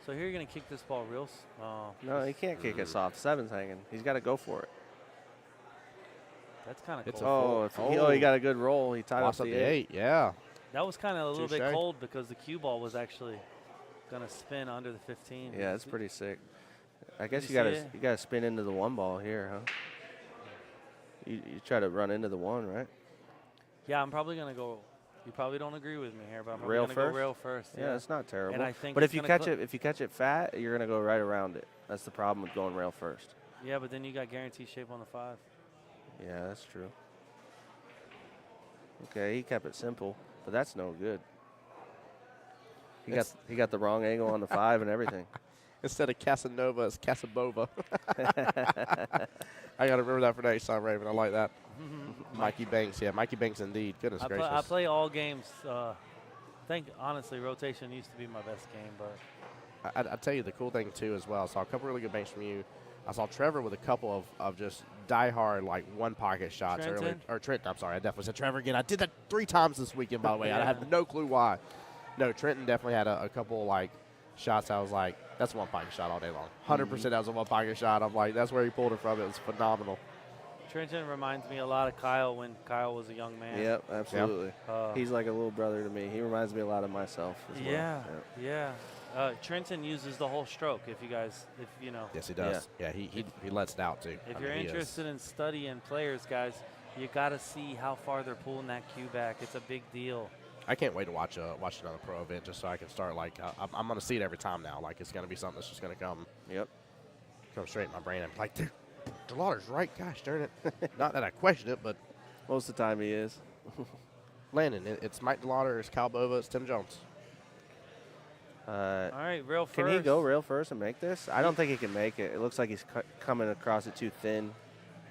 So here you're gonna kick this ball real. No, he can't kick it soft. 7's hanging. He's got to go for it. That's kind of It's cool. a full- Oh, he got a good roll. He tied Lost up up the the 8. 8. Yeah. That was kind of a little bit Touche. cold because the cue ball was actually gonna spin under the 15. Yeah, that's pretty sick. I guess you you got see to it? spin into the 1 ball here, huh? You try to run into the 1, right? Yeah, I'm probably gonna go. You probably don't agree with me here, but I'm probably Rail gonna first? go rail first. Yeah, it's not terrible. And I think but it's if you gonna catch it, if you catch it fat, you're gonna go right around it. That's the problem with going rail first. Yeah, but then you got guaranteed shape on the 5. Yeah, that's true. Okay, he kept it simple, but that's no good. He got the wrong angle on the 5 and everything. Instead of Casanova, it's Casabova. I got to remember that for next time, Raven. I like that. Mikey Banks. Yeah, Mikey Banks indeed. Goodness gracious. I play all games. Honestly, rotation used to be my best game, but I tell you the cool thing too as well. Saw a couple really good banks from you. I saw Trevor with a couple of just diehard like one pocket shots earlier. Trenton? Or Trent, I'm sorry, I definitely said Trevor again. I did that 3 times this weekend, by the way. I Yeah. have no clue why. No, Trenton definitely had a couple like shots. I was like, that's a one pocket shot all day long. 100% that was a one pocket shot. I'm like, that's where he pulled it from. It was phenomenal. Trenton reminds me a lot of Kyle when Kyle was a young man. Yep, absolutely. Uh, He's like a little brother to me. He reminds me a lot of myself as well. Yeah, Yep. yeah. Trenton uses the whole stroke. If you guys, if you know, Yes, he does. Yeah, he lets it out too. if I you're mean, he is. interested in studying players, guys, you got to see how far they're pulling that cue back. It's a big deal. I can't wait to watch another pro event just so I can start like I'm gonna see it every time now. Like it's gonna be something that's just gonna come Yep. straight in my brain. I'm like, dude, DeLauder's right. Gosh darn it. Not that I question it, but Most of the time he is. Landon, it's Mike DeLauder, it's Cal Bova, it's Tim Jones. All right, real first. Can he go rail first and make this? I don't think he can make it. It looks like he's coming across it too thin.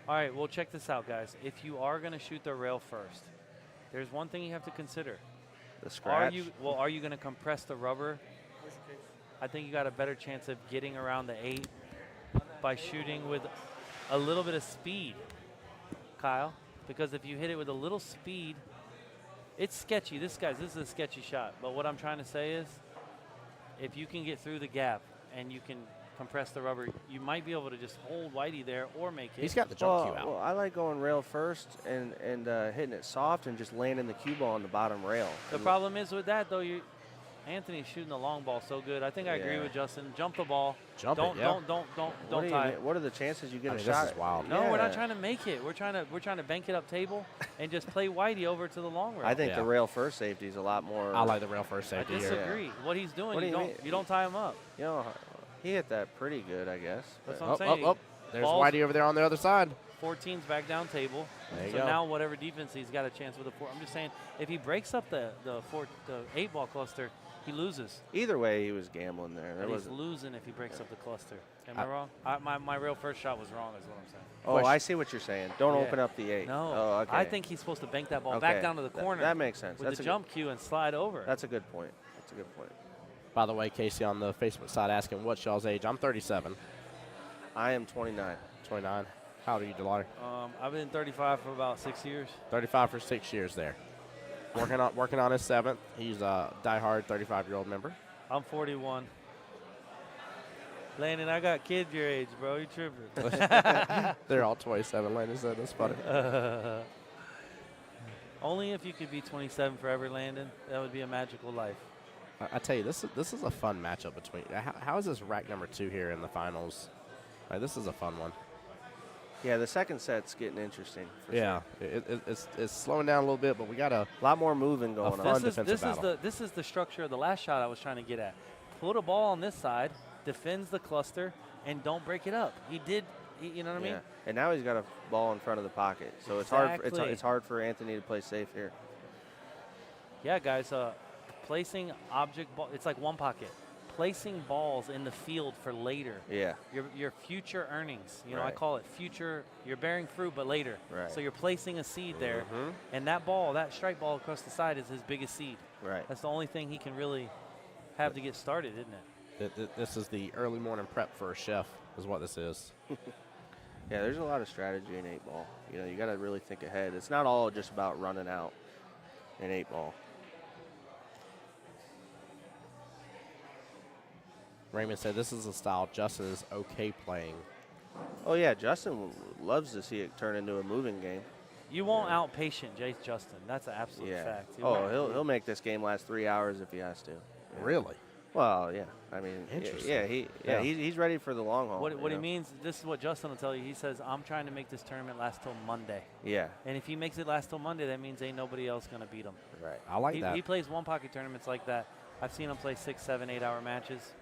All right, well, check this out, guys. If you are going to shoot the rail first, there's one thing you have to consider. The scratch. Are you going to compress the rubber? I think you got a better chance of getting around the 8 by shooting with a little bit of speed, Kyle. Because if you hit it with a little speed, it's sketchy. This is a sketchy shot. But what I'm trying to say is, if you can get through the gap and you can compress the rubber, you might be able to just hold Whitey there or make it. He's got the jump cue out. Well, I like going rail first and hitting it soft and just landing the cue ball on the bottom rail. The problem is with that, though, Anthony's shooting the long ball so good. I think I agree Yeah. with Justin. Jump the ball. Jump don't, it, yeah. Don't What do you tie mean? it. What are the chances you get I a mean, shot? this is wild. No, we're not Yeah. trying to make it. We're trying to bank it up table and just play Whitey over to the long rail. I think Yeah. the rail first safety is a lot more. I like the rail first I safety here. disagree. What he's doing, What do you you don't mean? you don't tie him up. You know, he hit that pretty good, I guess. That's but- what I'm saying. There's Balls- Whitey over there on the other side. 14's back down table. There you So go. now whatever defense he's got a chance with a 4. I'm just saying, if he breaks up the 8 ball cluster, he loses. Either way, he was gambling there. There And he's wasn't. losing if he breaks up the cluster. Am I wrong? My real first shot was wrong, is what I'm saying. Oh, Question. I see what you're saying. Don't Yeah. open up the 8. No, Oh, okay. I think he's supposed to bank that ball Okay. back down to the Th- corner that makes sense. with That's the a jump cue and slide over. That's a good point. That's a good point. By the way, Casey on the Facebook side asking what's y'all's age. I'm 37, I am 29. 29. How old are you, DeLauder? I've been 35 for about 6 years. 35 for 6 years there. Working on his 7th. He's a diehard 35-year-old member. I'm 41. Landon, I got kids your age, bro. You tripping. They're all 27. Landon said that's funny. Only if you could be 27 forever, Landon. That would be a magical life. I tell you, this is a fun matchup between. How is this rack number 2 here in the finals? This is a fun one. Yeah, the second set's getting interesting. For Yeah, sure. it's slowing down a little bit, but we got a A lot more moving going fun on. defensive battle. This is the structure of the last shot I was trying to get at. Put a ball on this side, defends the cluster, and don't break it up. He did. You know what I mean? Yeah. And now he's got a ball in front of the pocket, so it's hard. Exactly. It's hard for Anthony to play safe here. Yeah, guys. Placing object ball. It's like one pocket. Placing balls in the field for later. Yeah. Your future earnings. You know, I Right. call it future. You're bearing fruit, but later. Right. So you're placing a seed there, Mhm. and that ball, that strike ball across the side, is his biggest seed. Right. That's the only thing he can really have to get started, isn't it? This is the early morning prep for a chef, is what this is. Yeah, there's a lot of strategy in 8-ball. You know, you got to really think ahead. It's not all just about running out in 8-ball. Raymond said this is a style Justin is okay playing. Oh yeah, Justin loves to see it turn into a moving game. You won't outpatient Jace Justin. That's an absolute Yeah. fact. You Oh, won't. he'll make this game last 3 hours if he has to. Yeah. Really? Well, yeah. I mean, Interesting. Yeah, he's ready for the long haul. What you he know? means, this is what Justin will tell you. He says, I'm trying to make this tournament last till Monday. Yeah. And if he makes it last till Monday, that means ain't nobody else going to beat him. Right. I like that. He plays one pocket tournaments like that. I've seen him play 6, 7, 8-hour matches.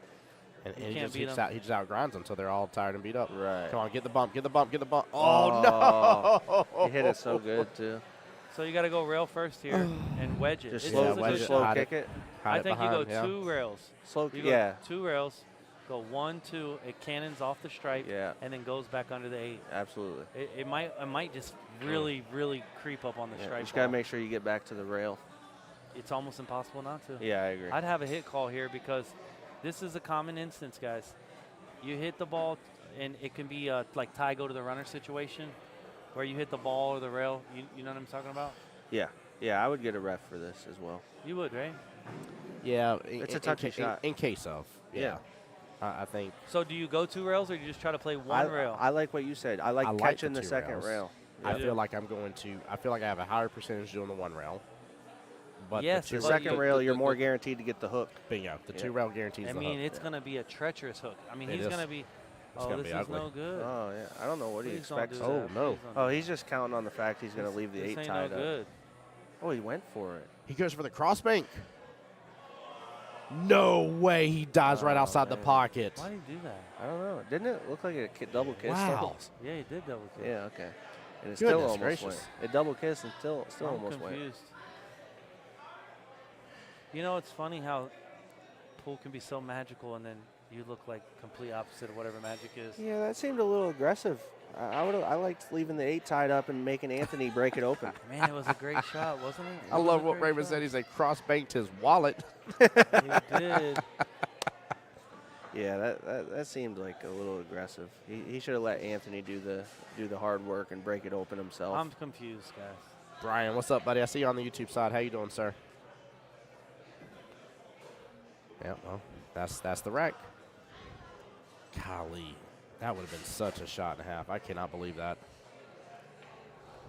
And You he can't just beat keeps him. out, he just outgrinds them until they're all tired and beat up. Right. Come on, get the bump, get the bump, get the bump. Oh, Oh, no! He hit it so good too. So you got to go rail first here and wedge it. Just This slow- is a wedge good it. shot. Hide kick it. Hide I it think behind, you go yeah. 2 rails. Slow. You go Yeah. 2 rails, go 1, 2, it cannons off the stripe, Yeah. and then goes back under the 8. Absolutely. It might just really creep up on the Yeah, stripe. you just gotta ball. make sure you get back to the rail. It's almost impossible not to. Yeah, I agree. I'd have a hit call here because this is a common instance, guys. You hit the ball and it can be like tie go to the runner situation, where you hit the ball or the rail. You know what I'm talking about? Yeah. Yeah, I would get a ref for this as well. You would, right? Yeah, It's a touchy shot. In case of, Yeah. I think. So do you go 2 rails, or do you just try to play one rail? I like what you said. I like catching the 2 second rails. rail. I Yeah. feel like I feel like I have a higher percentage doing the 1 rail. But Yes, the The Well, second you- rail, you're more guaranteed to get the hook. bingo. The Yeah. 2 rail guarantees I the mean, hook. it's going to be a treacherous hook. I mean, It he's is. going to be. It's Oh, gonna this be is ugly. no good. Oh, yeah. I don't know what he Please don't expects. do Oh, that. no. Please don't do Oh, that. he's just counting on the fact he's going to leave the This 8 ain't tied no up. good. Oh, he went for it. He goes for the crossbank. No way. He dives right Oh, outside the man. pocket. Why did he do that? I don't know. Didn't it look like a double kiss? Wow. Yeah, he did double kick. Yeah, okay. And it Goodness still almost gracious. went. It double kissed and still I'm almost went. confused. You know, it's funny how pool can be so magical, and then you look like complete opposite of whatever magic is. Yeah, that seemed a little aggressive. I liked leaving the 8 tied up and making Anthony break it open. Man, it was a great shot, wasn't it? I love what Raymond said. He said cross-banked his wallet. He did. Yeah, that seemed like a little aggressive. He should have let Anthony do the hard work and break it open himself. I'm confused, guys. Brian, what's up, buddy? I see you on the YouTube side. How you doing, sir? Yeah, well, that's the wreck. Golly, that would have been such a shot and a half. I cannot believe that.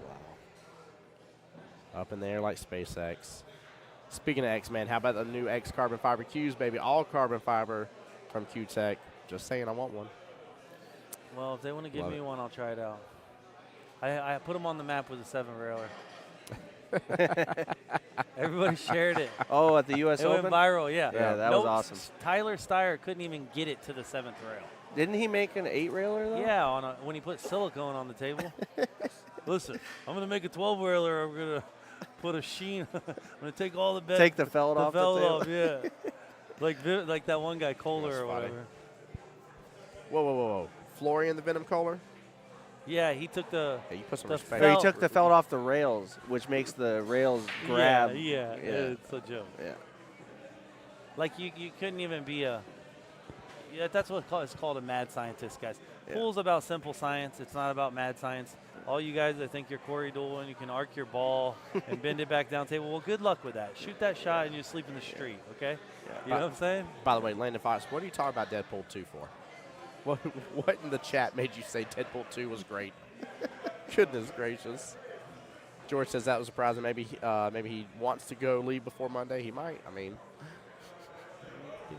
Wow. Up in the air like SpaceX. Speaking of X, man, how about the new X carbon fiber Qs, baby? All carbon fiber from Q-Tech. Just saying, I want one. Well, if they want to give Love me it. one, I'll try it out. I put them on the map with a 7-railer. Everybody shared it. Oh, at the U.S. It Open? went viral, yeah. Yeah, that was awesome. Tyler Steyer couldn't even get it to the 7th rail. Didn't he make an 8-railer, though? Yeah, when he put silicone on the table. Listen, I'm going to make a 12-railer. I'm going to put a sheen. I'm going to take all the bed. Take the felt off the felt table. off, yeah. like that one guy, Kohler That's or funny. whatever. Whoa. Florian the Venom Kohler? Yeah, he took the. Yeah, you put some The respect. So he felt- took the felt off the rails, which makes the rails grab. Yeah, it's a joke. Yeah. Like you couldn't even be a. Yeah, that's what it's called a mad scientist, guys. Yeah. Pool's about simple science. It's not about mad science. All you guys that think you're Corey Dolan, you can arc your ball and bend it back down table. Well, good luck with that. Shoot that shot and you sleep in the street, okay? You know what I'm saying? By the way, Landon Fox, what are you talking about Deadpool 2 for? What in the chat made you say Deadpool 2 was great? Goodness gracious. George says that was surprising. Maybe he wants to go leave before Monday. He might. I mean,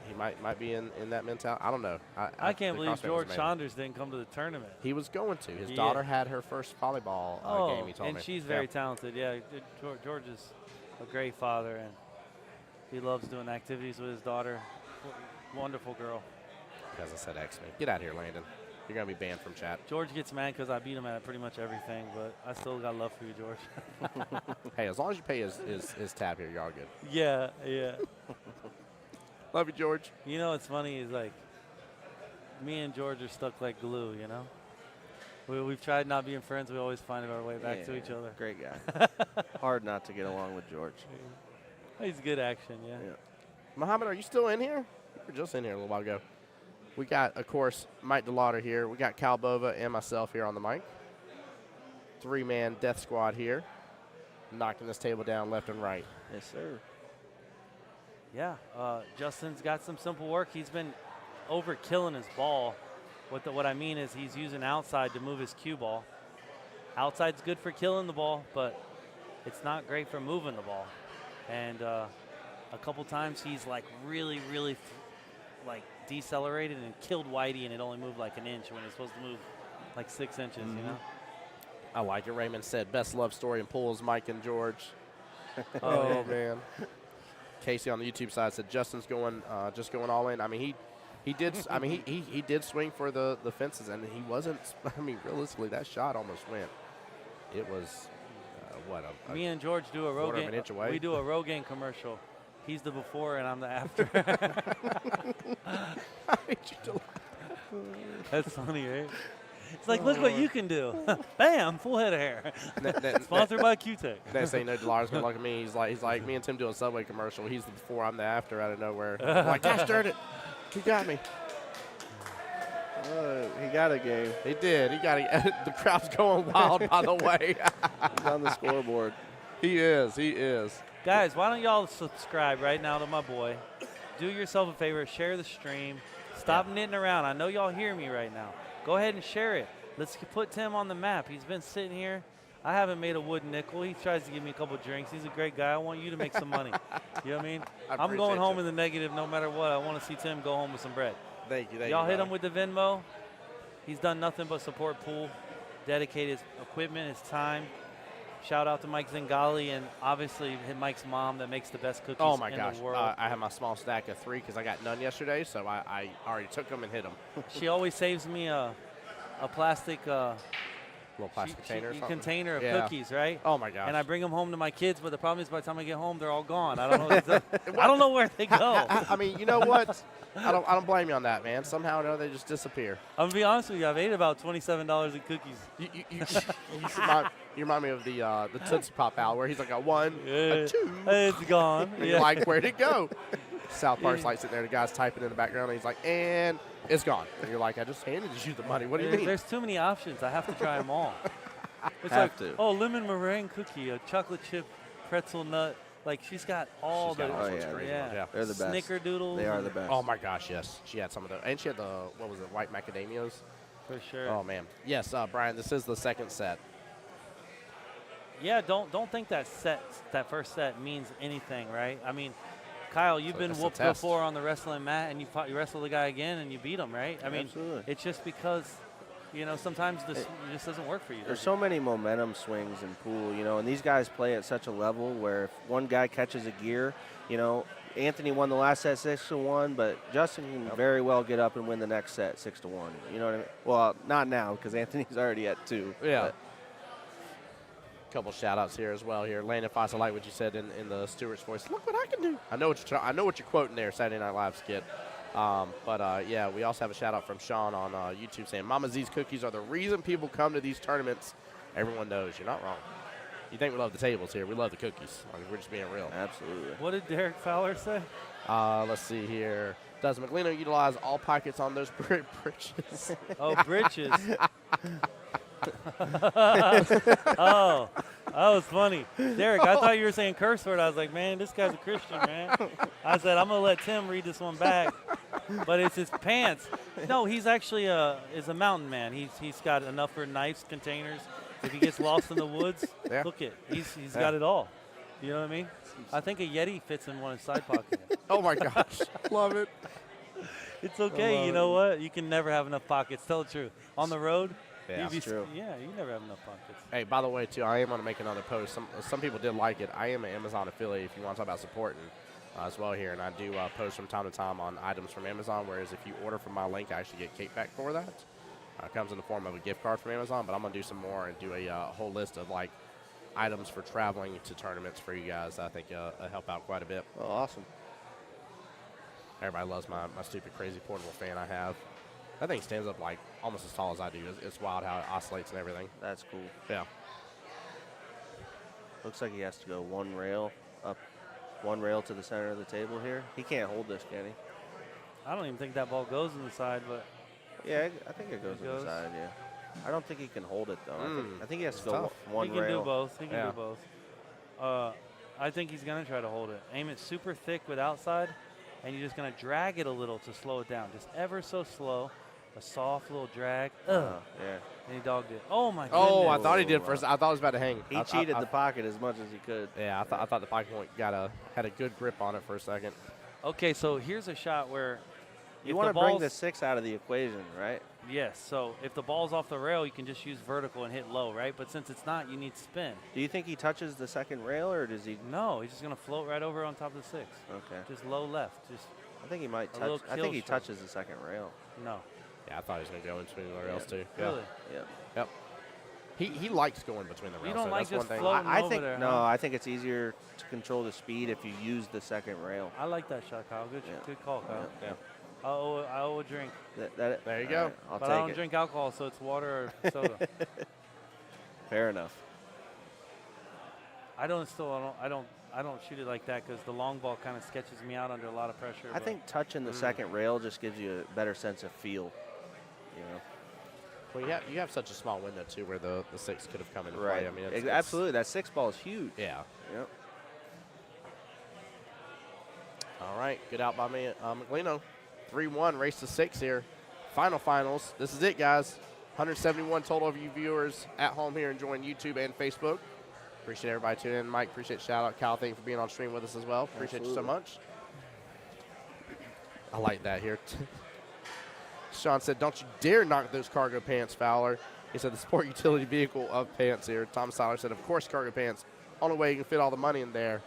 he might be in that mentality. I don't know. I can't the believe CrossFit was George amazing. Saunders didn't come to the tournament. He was going to. His Yeah. daughter had her first volleyball game, he told and me. she's Yeah. very talented. Yeah, George is a great father, and he loves doing activities with his daughter. Wonderful girl. As I said, X-Men. Get out of here, Landon. You're going to be banned from chat. George gets mad because I beat him at pretty much everything, but I still got love for you, George. Hey, as long as you pay his tab here, you're all good. Yeah. Love you, George. You know what's funny is, like, me and George are stuck like glue, you know? We've tried not being friends. We always find our way back to each other. Great guy. Hard not to get along with George. He's good action, yeah. Muhammad, are you still in here? You were just in here a little while ago. We got, of course, Mike DeLauder here. We got Cal Bova and myself here on the mic. 3-man death squad here. Knocking this table down left and right. Yes, sir. Yeah, Justin's got some simple work. He's been overkilling his ball. What I mean is he's using outside to move his cue ball. Outside's good for killing the ball, but it's not great for moving the ball. And a couple times he's like really like decelerated and killed Whitey, and it only moved like an inch when it's supposed to move like 6 inches, you know? I like it. Raymond said, best love story in pools, Mike and George. Oh, Man. Casey on the YouTube side said Justin's going just going all in. I mean, he did. I mean, he did swing for the fences, and he wasn't. I mean, realistically, that shot almost went. It was Me and George do a quarter of an Rogaine. inch away. We do a Rogaine commercial. He's the before, and I'm the after. That's funny, right? It's like, look what you can do. Bam, full head of hair. Sponsored by Q-Tech. Next thing you know, DeLauder's gonna look at me. He's like me and Tim doing a Subway commercial. He's the before, I'm the after out of nowhere. I'm like, gosh darn it, he got me. He got a game. He did. He got the crowd's going wild, by the way. He's on the scoreboard. He is. He is. Guys, why don't y'all subscribe right now to my boy? Do yourself a favor, share the stream. Stop knitting around. I know y'all hear me right now. Go ahead and share it. Let's put Tim on the map. He's been sitting here. I haven't made a wooden nickel. He tries to give me a couple drinks. He's a great guy. I want you to make some money. You know what I mean? I'm going home in the negative no matter what. I want to see Tim go home with some bread. Thank you. Y'all hit him with the Venmo. He's done nothing but support Pool, dedicate his equipment, his time. Shout out to Mike Zingales and obviously Mike's mom that makes the best cookies Oh my in gosh! the world. I have my small stack of 3 because I got none yesterday, so I already took them and hit them. She always saves me a plastic Little plastic container or something. container of Yeah. cookies, right? Oh my gosh! And I bring them home to my kids, but the problem is by the time I get home, they're all gone. I don't know. I don't know where they go. I mean, you know what? I don't blame you on that, man. Somehow or another, they just disappear. I'm gonna be honest with you. I've ate about $27 in cookies. You remind me of the Tootsie Pop Owl where he's like a 1, a 2. It's gone. And you're like, where'd it go? South Park's like sitting there, the guy's typing in the background, and he's like, and it's gone. And you're like, I just handed you the money. What do you mean? There's too many options. I have to try them all. It's Have like, to. oh, lemon meringue cookie, a chocolate chip pretzel nut. Like she's got all She's got the all sorts of crazy ones, yeah. They're the best. snickerdoodles. They are the best. Oh my gosh, yes. She had some of those. And she had the, what was it, white macadamias? For sure. Oh man. Yes, Brian, this is the second set. Yeah, don't think that first set means anything, right? I mean, Kyle, you've been it's a whooped test. before on the wrestling mat, and you wrestle the guy again, and you beat him, right? I mean, Absolutely. it's just because, sometimes this just doesn't work for you. There's so many momentum swings in pool, and these guys play at such a level where if one guy catches a gear, Anthony won the last set 6-1, but Justin can very well get up and win the next set 6-1. You know what I mean? Well, not now because Anthony's already at 2. Yeah. but- Couple shout outs here as well here. Landon Foss, I like what you said in the Stewart's voice. Look what I can do. I know what you're quoting there, Saturday Night Live skit. Yeah, we also have a shout out from Sean on YouTube saying, Mama Z's cookies are the reason people come to these tournaments. Everyone knows you're not wrong. You think we love the tables here. We love the cookies. I mean, we're just being real. Absolutely. What did Derek Fowler say? Let's see here. Does Mcino utilize all pockets on those britches? Oh, britches. Oh, that was funny. Derek, I thought you were saying curse word. I was like, man, this guy's a Christian, man. I said, I'm going to let Tim read this one back. But it's his pants. No, he's actually is a mountain man. He's got enough for knives, containers. If he gets lost in the woods, Yeah. look it. He's got it all. You know what I mean? I think a Yeti fits in one of his side pockets. Oh, my gosh. Love it. It's okay. You know what? You can never have enough pockets. Tell the truth. On the road, Yeah, you'd be true. Yeah, you never have enough pockets. Hey, by the way, too, I am going to make another post. Some people did like it. I am an Amazon affiliate if you want to talk about supporting as well here. And I do post from time to time on items from Amazon, whereas if you order from my link, I actually get kickback for that. It comes in the form of a gift card from Amazon, but I'm going to do some more and do a whole list of, like, items for traveling to tournaments for you guys. I think it'll help out quite a bit. Oh, awesome. Everybody loves my stupid, crazy portable fan I have. That thing stands up, like, almost as tall as I do. It's wild how it oscillates and everything. That's cool. Yeah. Looks like he has to go one rail to the center of the table here. He can't hold this, can he? I don't even think that ball goes in the side, but Yeah, I think it goes It to the goes? side, yeah. I don't think he can hold it, though. I think he has to It's go tough. one he can rail. do both. He can Yeah. do both. I think he's going to try to hold it. Aim it super thick with outside, and you're just going to drag it a little to slow it down. Just ever so slow. A soft little drag. Yeah. And he dogged it. Oh, my goodness. Oh, I thought he did first. I thought it was about to hang. He I cheated the pocket as much as he could. Yeah, I thought the pocket point had a good grip on it for a second. Okay, so here's a shot where You if want the to bring ball's- the 6 out of the equation, right? Yes, so if the ball's off the rail, you can just use vertical and hit low, right? But since it's not, you need spin. Do you think he touches the second rail, or does he? No, he's just going to float right over on top of the 6. Okay. Just low left. Just I think he might A little touch. I kill think he shot. touches the second rail. no. Yeah, I thought he was going to go in between the rails, too. Really? Yeah. Yep. He likes going between the rails. You don't so like that's one just thing. floating I over think there, no. huh? I think it's easier to control the speed if you use the second rail. I like that shot, Kyle. Good, Yeah. good call, Kyle. Yeah. I owe a drink, There you all go. right, I'll but I don't take it. drink alcohol, so it's water or soda. Fair enough. I don't shoot it like that because the long ball kind of sketches me out under a lot of pressure. I but think touching the second rail just gives you a better sense of feel. Well, you have such a small window too, where the 6 could have come into Right. play. I mean, it's, Absolutely. That 6 ball is huge. Yeah. Yep. All right, good out by me, Mcino. 3-1, race to 6 here. Finals. This is it, guys. 171 total of you viewers at home here enjoying YouTube and Facebook. Appreciate everybody tuning in. Mike, appreciate shout out. Cal, thank you for being on stream with us as well. Appreciate you so much. I like that here. Sean said, don't you dare knock those cargo pants, Fowler. He said, the sport utility vehicle of pants here. Tom Siler said, of course, cargo pants. Only way you can fit all the money in there.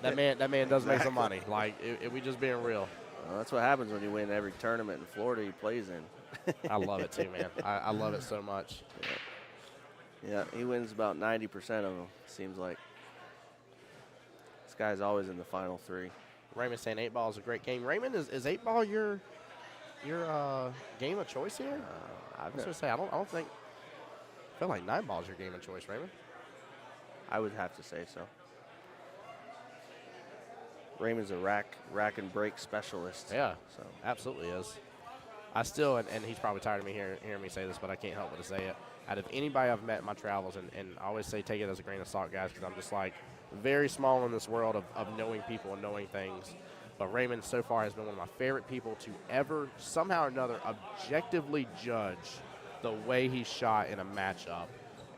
That man does make some money. Like, if we just being real. Well, that's what happens when you win every tournament in Florida he plays in. I love it too, man. I love it so much. Yeah, he wins about 90% of them, seems like. This guy's always in the final 3. Raymond saying 8 ball is a great game. Raymond, is 8 ball your game of choice here? I was going to say, I don't think. I feel like 9 ball is your game of choice, Raymond. I would have to say so. Raymond's a rack and break specialist. Yeah, so absolutely is. I still, and he's probably tired of me hearing me say this, but I can't help but to say it. Out of anybody I've met in my travels, and I always say take it as a grain of salt, guys, because I'm just like very small in this world of knowing people and knowing things. But Raymond so far has been one of my favorite people to ever somehow or another objectively judge the way he shot in a matchup.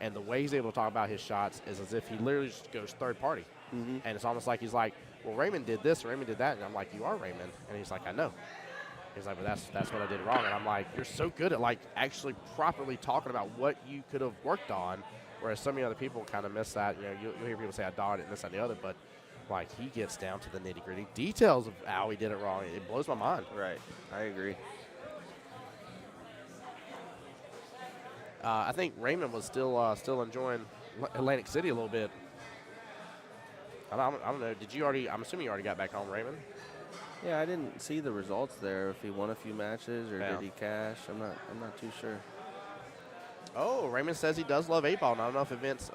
And the way he's able to talk about his shots is as if he literally just goes third party. Mm-hmm. And it's almost like he's like, well, Raymond did this, Raymond did that. And I'm like, you are Raymond. And he's like, I know. He's like, but that's what I did wrong. And I'm like, you're so good at, like, actually properly talking about what you could have worked on, whereas some of the other people kind of miss that. You know, you'll hear people say, I dotted it and this and the other, but, like, he gets down to the nitty-gritty details of how he did it wrong. It blows my mind. Right. I agree. I think Raymond was still enjoying Atlantic City a little bit. I don't know. Did you already – I'm assuming you already got back home, Raymond? Yeah, I didn't see the results there. If he won a few matches or did he cash, I'm not too sure. Oh, Raymond says he does love 8-ball. Not enough events,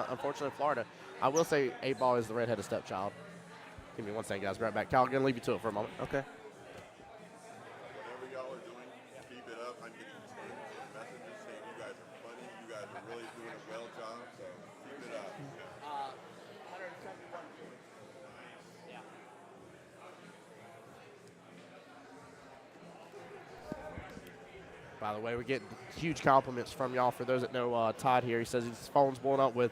unfortunately, in Florida. I will say 8-ball is the redheaded stepchild. Give me one second, guys. Right back. Cal, I'm going to leave you to it for a moment. Okay. Whatever y'all are doing, keep it up. I'm getting tons of messages saying you guys are funny. You guys are really doing a well job, so keep it up. By the way, we're getting huge compliments from y'all. For those that know Todd here, he says his phone's blowing up with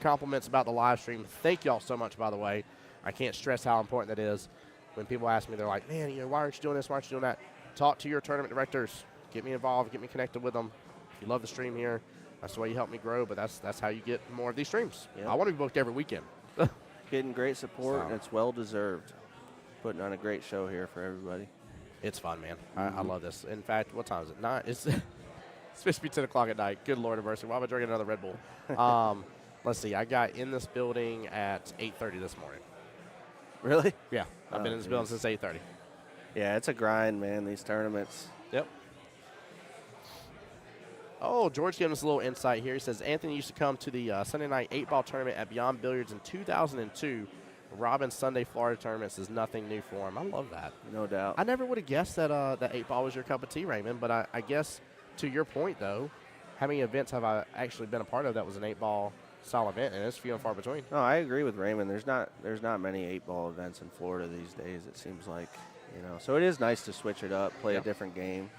compliments about the live stream. Thank y'all so much, by the way. I can't stress how important that is. When people ask me, they're like, man, why aren't you doing this? Why aren't you doing that? Talk to your tournament directors. Get me involved. Get me connected with them. If you love the stream here, that's the way you help me grow, but that's how you get more of these streams. Yep. I want to be booked every weekend. Getting great support, and it's well-deserved. Putting on a great show here for everybody. It's fun, man. I love this. In fact, what time is it? 9. It's supposed to be 10 o'clock at night. Good Lord of mercy. Why am I drinking another Red Bull? Let's see. I got in this building at 8:30 this morning. Really? Yeah. I've been in this building since 8:30. Yeah, it's a grind, man, these tournaments. Yep. Oh, George giving us a little insight here. He says, Anthony used to come to the Sunday night 8-ball tournament at Beyond Billiards in 2002. Robin's Sunday Florida tournaments is nothing new for him. I love that. No doubt. I never would have guessed that that 8-ball was your cup of tea, Raymond. But I guess to your point, though, how many events have I actually been a part of that was an 8-ball style event? And it's few and far between. No, I agree with Raymond. There's not many 8-ball events in Florida these days, it seems like. So it is nice to switch it up, play a different game.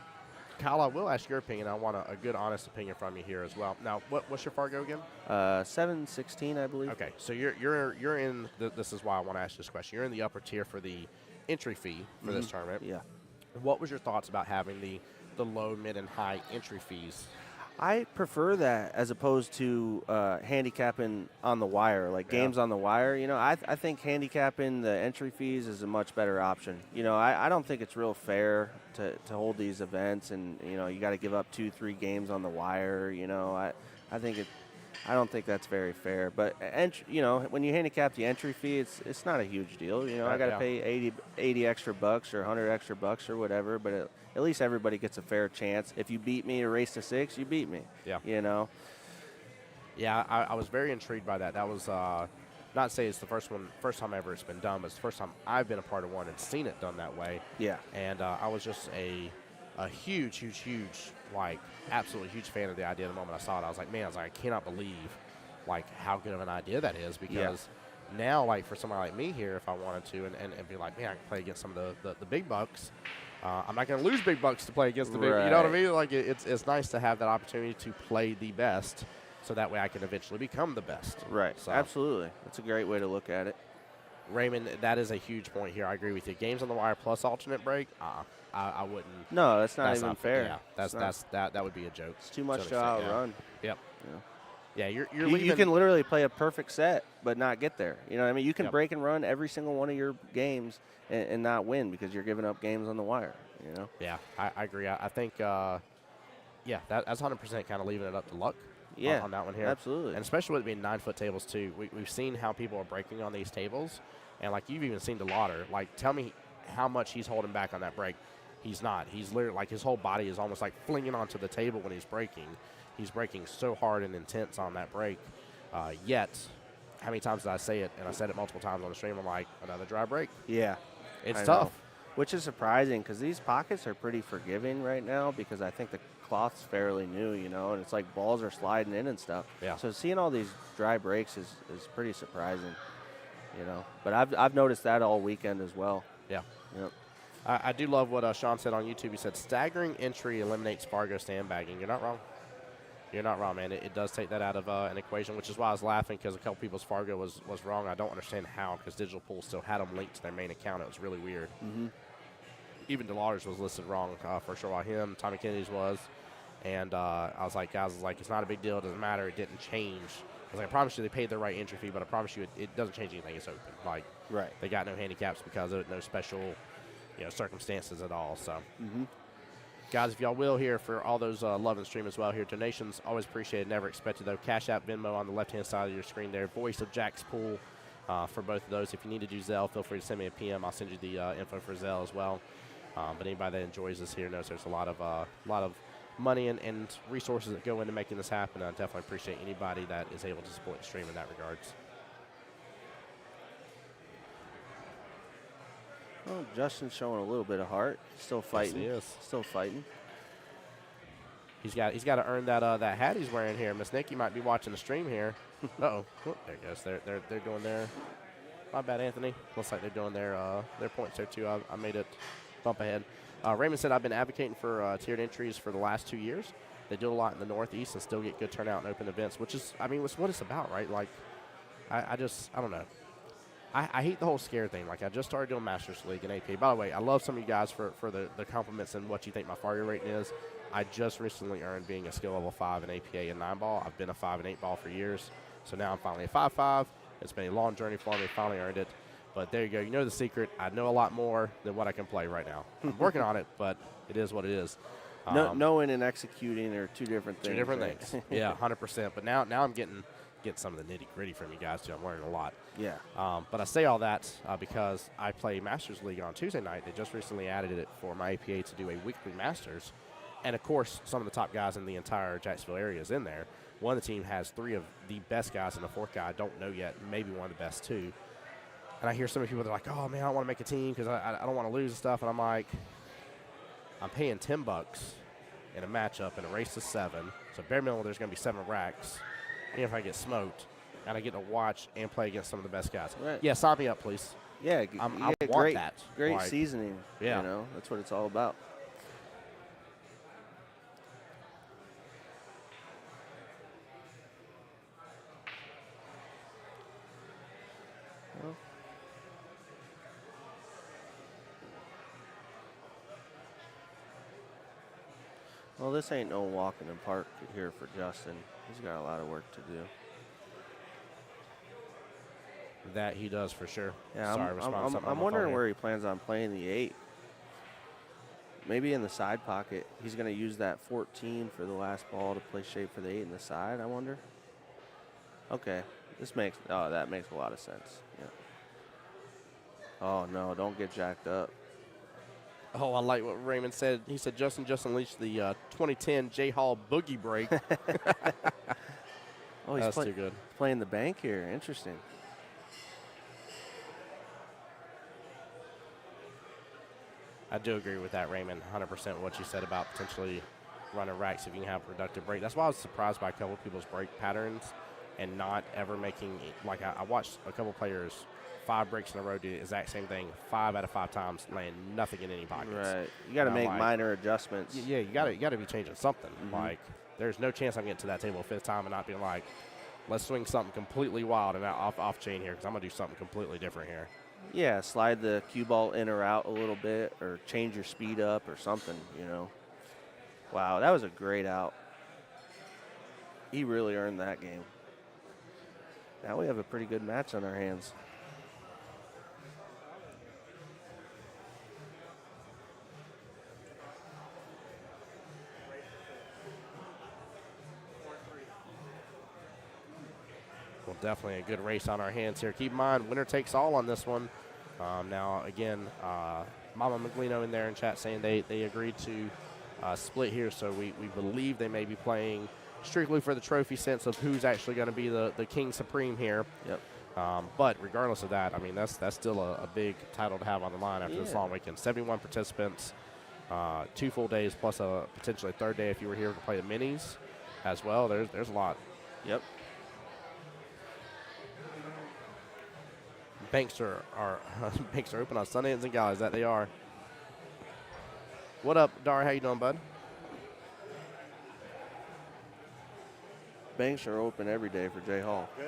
Kyle, I will ask your opinion. I want a good, honest opinion from you here as well. Now, what's your Fargo again? 716, I believe. Okay, so you're in. This is why I want to ask this question. You're in the upper tier for the entry fee for this tournament. Yeah. What was your thoughts about having the low, mid, and high entry fees? I prefer that as opposed to handicapping on the wire, like games on the wire. I think handicapping the entry fees is a much better option. I don't think it's real fair to hold these events and, you got to give up 2-3 games on the wire. I don't think that's very fair. But, when you handicap the entry fee, it's not a huge deal. I got to pay 80 extra bucks or 100 extra bucks or whatever, but at least everybody gets a fair chance. If you beat me a race to 6, you beat me. Yeah. Yeah, I was very intrigued by that. That was not to say it's the first time ever it's been done, but it's the first time I've been a part of one and seen it done that way. Yeah. And I was just a huge like, absolutely huge fan of the idea the moment I saw it. I was like, man, I cannot believe, like, how good of an idea that is because now, like, for somebody like me here, if I wanted to and be like, man, I can play against some of the big bucks. I'm not going to lose big bucks to play against the big, you know what I mean? Like, it's nice to have that opportunity to play the best so that way I can eventually become the best. Right. So, Absolutely. That's a great way to look at it. Raymond, that is a huge point here. I agree with you. Games on the wire plus alternate break, I wouldn't. No, that's not even fair. Yeah, that would be a joke. It's too much an to extent, outrun. Yep. You know? Yeah, you're You leaving. can literally play a perfect set but not get there. You know what I mean? You can Yep. break and run every single one of your games and not win because you're giving up games on the wire, you know? Yeah, I agree. I think, that's 100% kind of leaving it up to luck on that one here. Absolutely. And especially with it being 9-foot tables, too. We've seen how people are breaking on these tables. And, like, you've even seen DeLauder. Like, tell me how much he's holding back on that break. He's not. He's literally, like, his whole body is almost like flinging onto the table when he's breaking. He's breaking so hard and intense on that break. Yet, how many times did I say it? And I said it multiple times on the stream. I'm like, another dry break. Yeah. It's I tough. know. Which is surprising because these pockets are pretty forgiving right now because I think the cloth's fairly new, you know, and it's like balls are sliding in and stuff. Yeah. So seeing all these dry breaks is pretty surprising, you know. But I've noticed that all weekend as well. Yeah. Yep. I do love what Sean said on YouTube. He said, staggering entry eliminates Fargo sandbagging. You're not wrong. You're not wrong, man. It does take that out of an equation, which is why I was laughing because a couple people's Fargo was wrong. I don't understand how because Digital Pool still had them linked to their main account. It was really weird. Mm-hmm. Even DeLauder's was listed wrong for sure while him. Tommy Kennedy's was. And I was like, guys, it's not a big deal. It doesn't matter. It didn't change. I was like, I promise you they paid the right entry fee, but I promise you it doesn't change anything. It's open. Like, Right. they got no handicaps because of it, no special, circumstances at all. So, guys, if y'all will here for all those love and stream as well here, donations always appreciated, never expected though. Cash App, Venmo on the left-hand side of your screen there. Voice of Jack's Pool for both of those. If you need to do Zelle, feel free to send me a PM. I'll send you the info for Zelle as well. But anybody that enjoys this here knows there's a lot of money and resources that go into making this happen. I definitely appreciate anybody that is able to support the stream in that regards. Well, Justin's showing a little bit of heart. Still fighting. Yes, he is. Still fighting. He's got to earn that hat he's wearing here. Miss Nikki might be watching the stream here. Uh-oh. Oh, there it goes. They're doing their. My bad, Anthony. Looks like they're doing their points there too. I made it bump ahead. Raymond said I've been advocating for tiered entries for the last 2 years. They do a lot in the Northeast and still get good turnout in open events, which is, it's what it's about, right? Like, I don't know. I hate the whole scare thing. Like, I just started doing Masters League in APA. By the way, I love some of you guys for the compliments and what you think my Fargo rating is. I just recently earned being a skill level 5 in APA and 9-ball. I've been a 5 and 8-ball for years. So now I'm finally a 5-5. It's been a long journey for me. Finally earned it. But there you go. You know the secret. I know a lot more than what I can play right now. I'm working on it, but it is what it is. Knowing and executing are two different things. Two different right? things. Yeah, 100%. But now I'm getting some of the nitty-gritty from you guys, too. I'm learning a lot. Yeah. But I say all that because I play Masters League on Tuesday night. They just recently added it for my APA to do a weekly Masters. And, of course, some of the top guys in the entire Jacksonville area is in there. One of the team has 3 of the best guys, and the 4th guy I don't know yet, maybe one of the best, too. And I hear some of the people that are like, oh, man, I want to make a team because I don't want to lose and stuff. And I'm like, I'm paying $10 in a matchup in a race to 7. So bare minimum, there's going to be 7 racks. And if I get smoked, and I get to watch and play against some of the best guys. Right. Yeah, sign me up, please. Yeah, I want want that. Great Like, seasoning. yeah. You know, that's what it's all about. Well, this ain't no walk in the park here for Justin. He's got a lot of work to do. That he does for sure. Yeah, Sorry, responding to something on I'm my wondering phone where here. he plans on playing the 8. Maybe in the side pocket. He's going to use that 14 for the last ball to play shape for the 8 in the side, I wonder. Okay. That makes a lot of sense. Yeah. Oh, no, don't get jacked up. Oh, I like what Raymond said. He said Justin unleashed the 2010 J Hall boogie break. Oh, he's That's too good. playing the bank here. Interesting. I do agree with that, Raymond. 100% what you said about potentially running racks if you can have reductive break. That's why I was surprised by a couple of people's break patterns and not ever making like I watched a couple players 5 breaks in a row do the exact same thing 5 out of 5 times, land nothing in any pockets. Right. You got to make minor adjustments. Yeah, you got to be changing something. Like there's no chance I'm getting to that table a 5th time and not being like, let's swing something completely wild and off chain here because I'm gonna do something completely different here. Yeah, slide the cue ball in or out a little bit, or change your speed up or something. Wow, that was a great out. He really earned that game. Now we have a pretty good match on our hands. Well, definitely a good race on our hands here. Keep in mind, winner takes all on this one. Now, again, Mama Mcino in there in chat saying they agreed to split here, so we believe they may be playing strictly for the trophy sense of who's actually going to be the King Supreme here. Yep. But regardless of that, I mean, that's still a big title to have on the line after this long weekend. 71 participants, 2 full days plus a potentially 3rd day if you were here to play the minis as well. There's a lot. Yep. Banks are banks are open on Sunday at Zingales. That they are. What up, Dar? How you doing, bud? Banks are open every day for Jay Hall. Okay.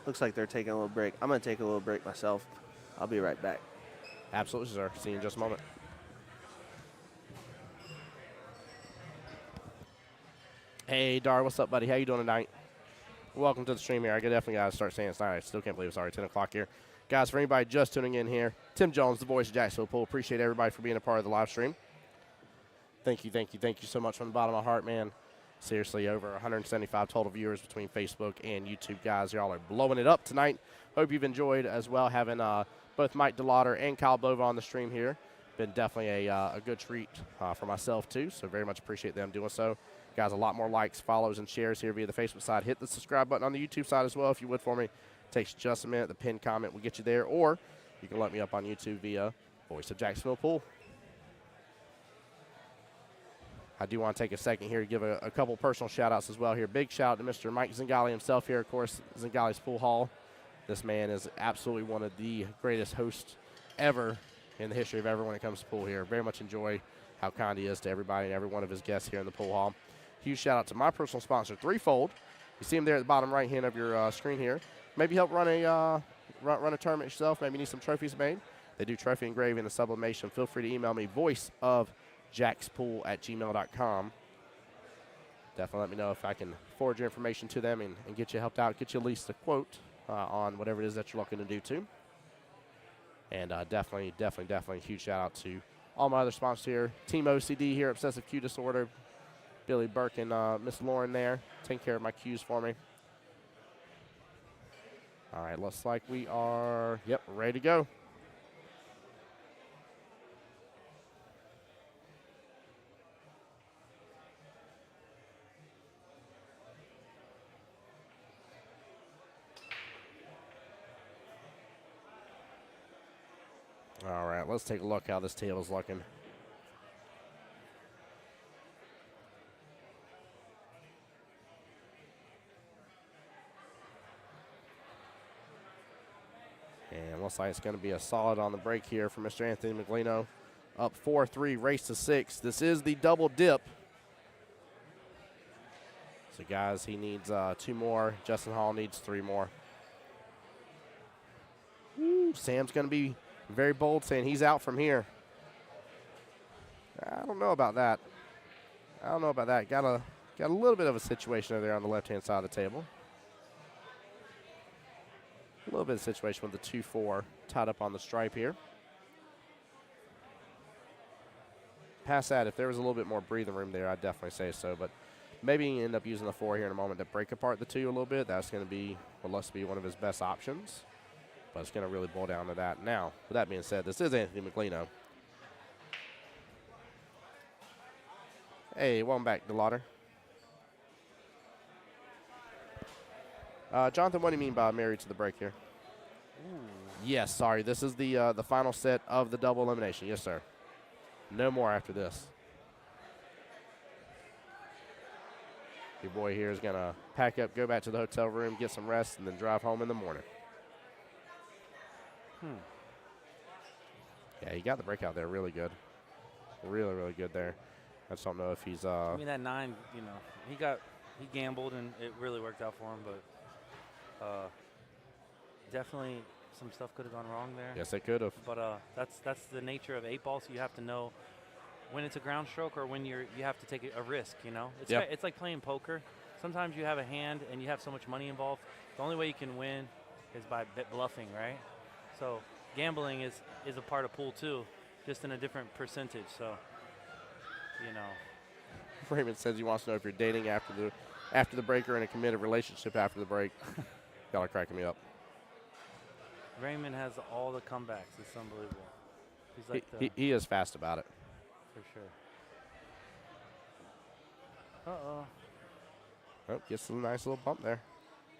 Looks like they're taking a little break. I'm going to take a little break myself. I'll be right back. Absolutely, sir. See you in just a moment. Hey, Dar, what's up, buddy? How you doing tonight? Welcome to the stream here. I definitely got to start saying it's I still can't believe it's already 10 o'clock here. Guys, for anybody just tuning in here, Tim Jones, the voice of Jacksonville Pool. Appreciate everybody for being a part of the live stream. Thank you so much from the bottom of my heart, man. Seriously, over 175 total viewers between Facebook and YouTube, guys. Y'all are blowing it up tonight. Hope you've enjoyed as well having both Mike DeLauder and Kyle Bova on the stream here. Been definitely a good treat for myself, too, so very much appreciate them doing so. Guys, a lot more likes, follows, and shares here via the Facebook side. Hit the subscribe button on the YouTube side as well if you would for me. Takes just a minute. The pinned comment will get you there, or you can let me up on YouTube via Voice of Jacksonville Pool. I do want to take a second here to give a couple personal shout-outs as well here. Big shout-out to Mr. Mike Zingales himself here, of course, Zingales Pool Hall. This man is absolutely one of the greatest hosts ever in the history of ever when it comes to pool here. Very much enjoy how kind he is to everybody and every one of his guests here in the pool hall. Huge shout-out to my personal sponsor, Threefold. You see him there at the bottom right-hand of your screen here. Maybe help run a tournament yourself. Maybe need some trophies made. They do trophy engraving and sublimation. Feel free to email me, voiceofjackspool@gmail.com. Definitely let me know if I can forward your information to them and get you helped out, get you at least a quote on whatever it is that you're looking to do too. And definitely a huge shout-out to all my other sponsors here. Team OCD here, Obsessive Cue Disorder. Billy Burke and Miss Lauren there. Take care of my cues for me. All right, looks like we are, ready to go. All right, let's take a look how this table's looking. And looks like it's going to be a solid on the break here for Mr. Anthony Mcino. Up 4-3, race to 6. This is the double dip. So, guys, he needs 2 more. Justin Hall needs 3 more. Woo, Sam's going to be very bold, saying he's out from here. I don't know about that. Got a little bit of a situation over there on the left-hand side of the table. A little bit of situation with the 2-4 tied up on the stripe here. Past that, if there was a little bit more breathing room there, I'd definitely say so. But maybe you end up using the 4 here in a moment to break apart the 2 a little bit. That's going to be what looks to be one of his best options. But it's going to really boil down to that. Now, with that being said, this is Anthony Mcino. Hey, welcome back, DeLauder. Jonathan, what do you mean by married to the break here? Yes, sorry. This is the final set of the double elimination. Yes, sir. No more after this. Your boy here is going to pack up, go back to the hotel room, get some rest, and then drive home in the morning. Yeah, he got the breakout there really good. Really, really good there. I just don't know if he's I mean, that 9, you know, he gambled, and it really worked out for him, but definitely some stuff could have gone wrong there. Yes, it could have. But that's the nature of 8 ball, so you have to know when it's a ground stroke or when you have to take a risk, you know? It's like playing poker. Sometimes you have a hand and you have so much money involved. The only way you can win is by bluffing, right? So gambling is a part of pool too, just in a different percentage. So, you know. Raymond says he wants to know if you're dating after the break or in a committed relationship after the break. Y'all are cracking me up. Raymond has all the comebacks. It's unbelievable. He's like he is fast about it. For sure. Oh, gets a nice little bump there.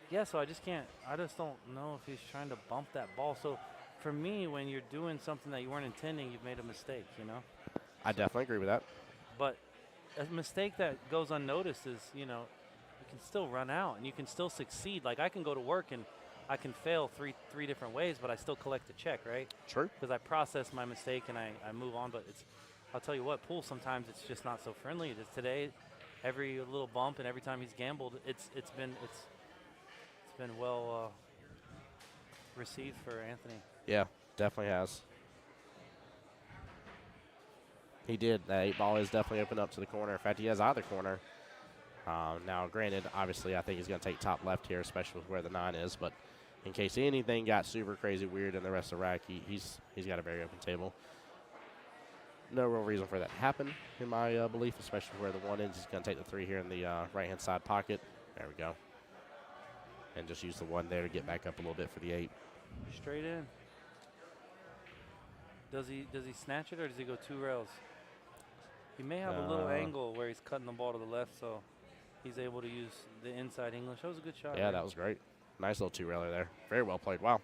Yeah, so I just don't know if he's trying to bump that ball. So for me, when you're doing something that you weren't intending, you've made a mistake, you know? I definitely agree with that. But a mistake that goes unnoticed is, you know, you can still run out and you can still succeed. Like I can go to work and I can fail three different ways, but I still collect a check, right? True. Because I process my mistake and I move on. But I'll tell you what, pool sometimes it's just not so friendly. Today, every little bump and every time he's gambled, it's been well received for Anthony. Yeah, definitely has. He did. That 8 ball is definitely open up to the corner. In fact, he has either corner. Now, granted, obviously, I think he's going to take top left here, especially with where the 9 is. But in case anything got super crazy weird in the rest of the rack, he's got a very open table. No real reason for that to happen, in my belief, especially where the 1 is. He's going to take the 3 here in the right-hand side pocket. There we go. And just use the 1 there to get back up a little bit for the 8. Straight in. Does he snatch it or does he go 2 rails? He may have a little angle where he's cutting the ball to the left, so he's able to use the inside English. That was a good shot. Yeah, that was great. Nice little 2-railer there. Very well played. Wow.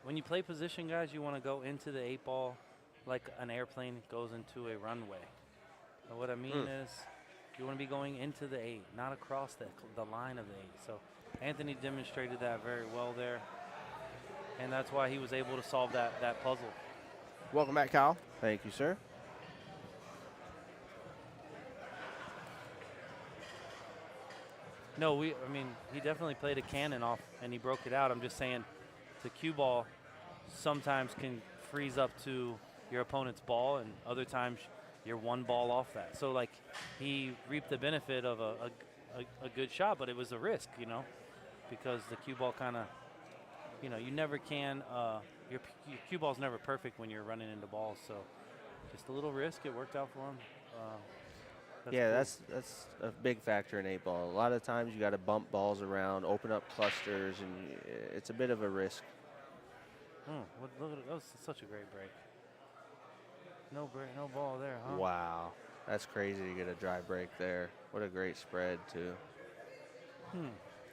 When you play position, guys, you want to go into the 8 ball like an airplane goes into a runway. And what I mean is you want to be going into the 8, not across the line of the 8. So Anthony demonstrated that very well there, and that's why he was able to solve that puzzle. Welcome back, Kyle. Thank you, sir. No, I mean, he definitely played a cannon off, and he broke it out. I'm just saying the cue ball sometimes can freeze up to your opponent's ball, and other times you're 1 ball off that. So, like, he reaped the benefit of a good shot, but it was a risk, you know, because the cue ball kind of, you know, you never can, your cue ball's never perfect when you're running into balls. So just a little risk. It worked out for him. That's a big factor in 8 ball. A lot of times you got to bump balls around, open up clusters, and it's a bit of a risk. Look at it. That was such a great break. No ball there, huh? Wow, that's crazy to get a dry break there. What a great spread too.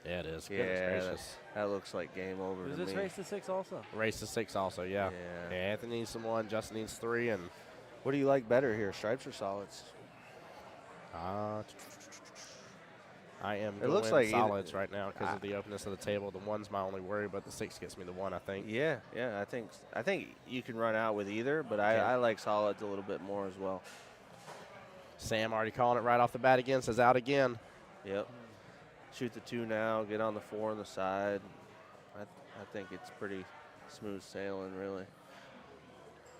Yeah, it is. Yeah, that looks like game over to me. Is this race to 6 also? Race to 6 also, yeah. Anthony needs some 1, Justin needs 3, and what do you like better here, stripes or solids? I am It going looks like solids right now because of the openness of the table. The 1's my only worry, but the 6 gets me the 1, I think. Yeah, I think you can run out with either, but I like solids a little bit more as well. Sam already calling it right off the bat again, says out again. Yep. Shoot the 2 now, get on the 4 on the side. I think it's pretty smooth sailing, really.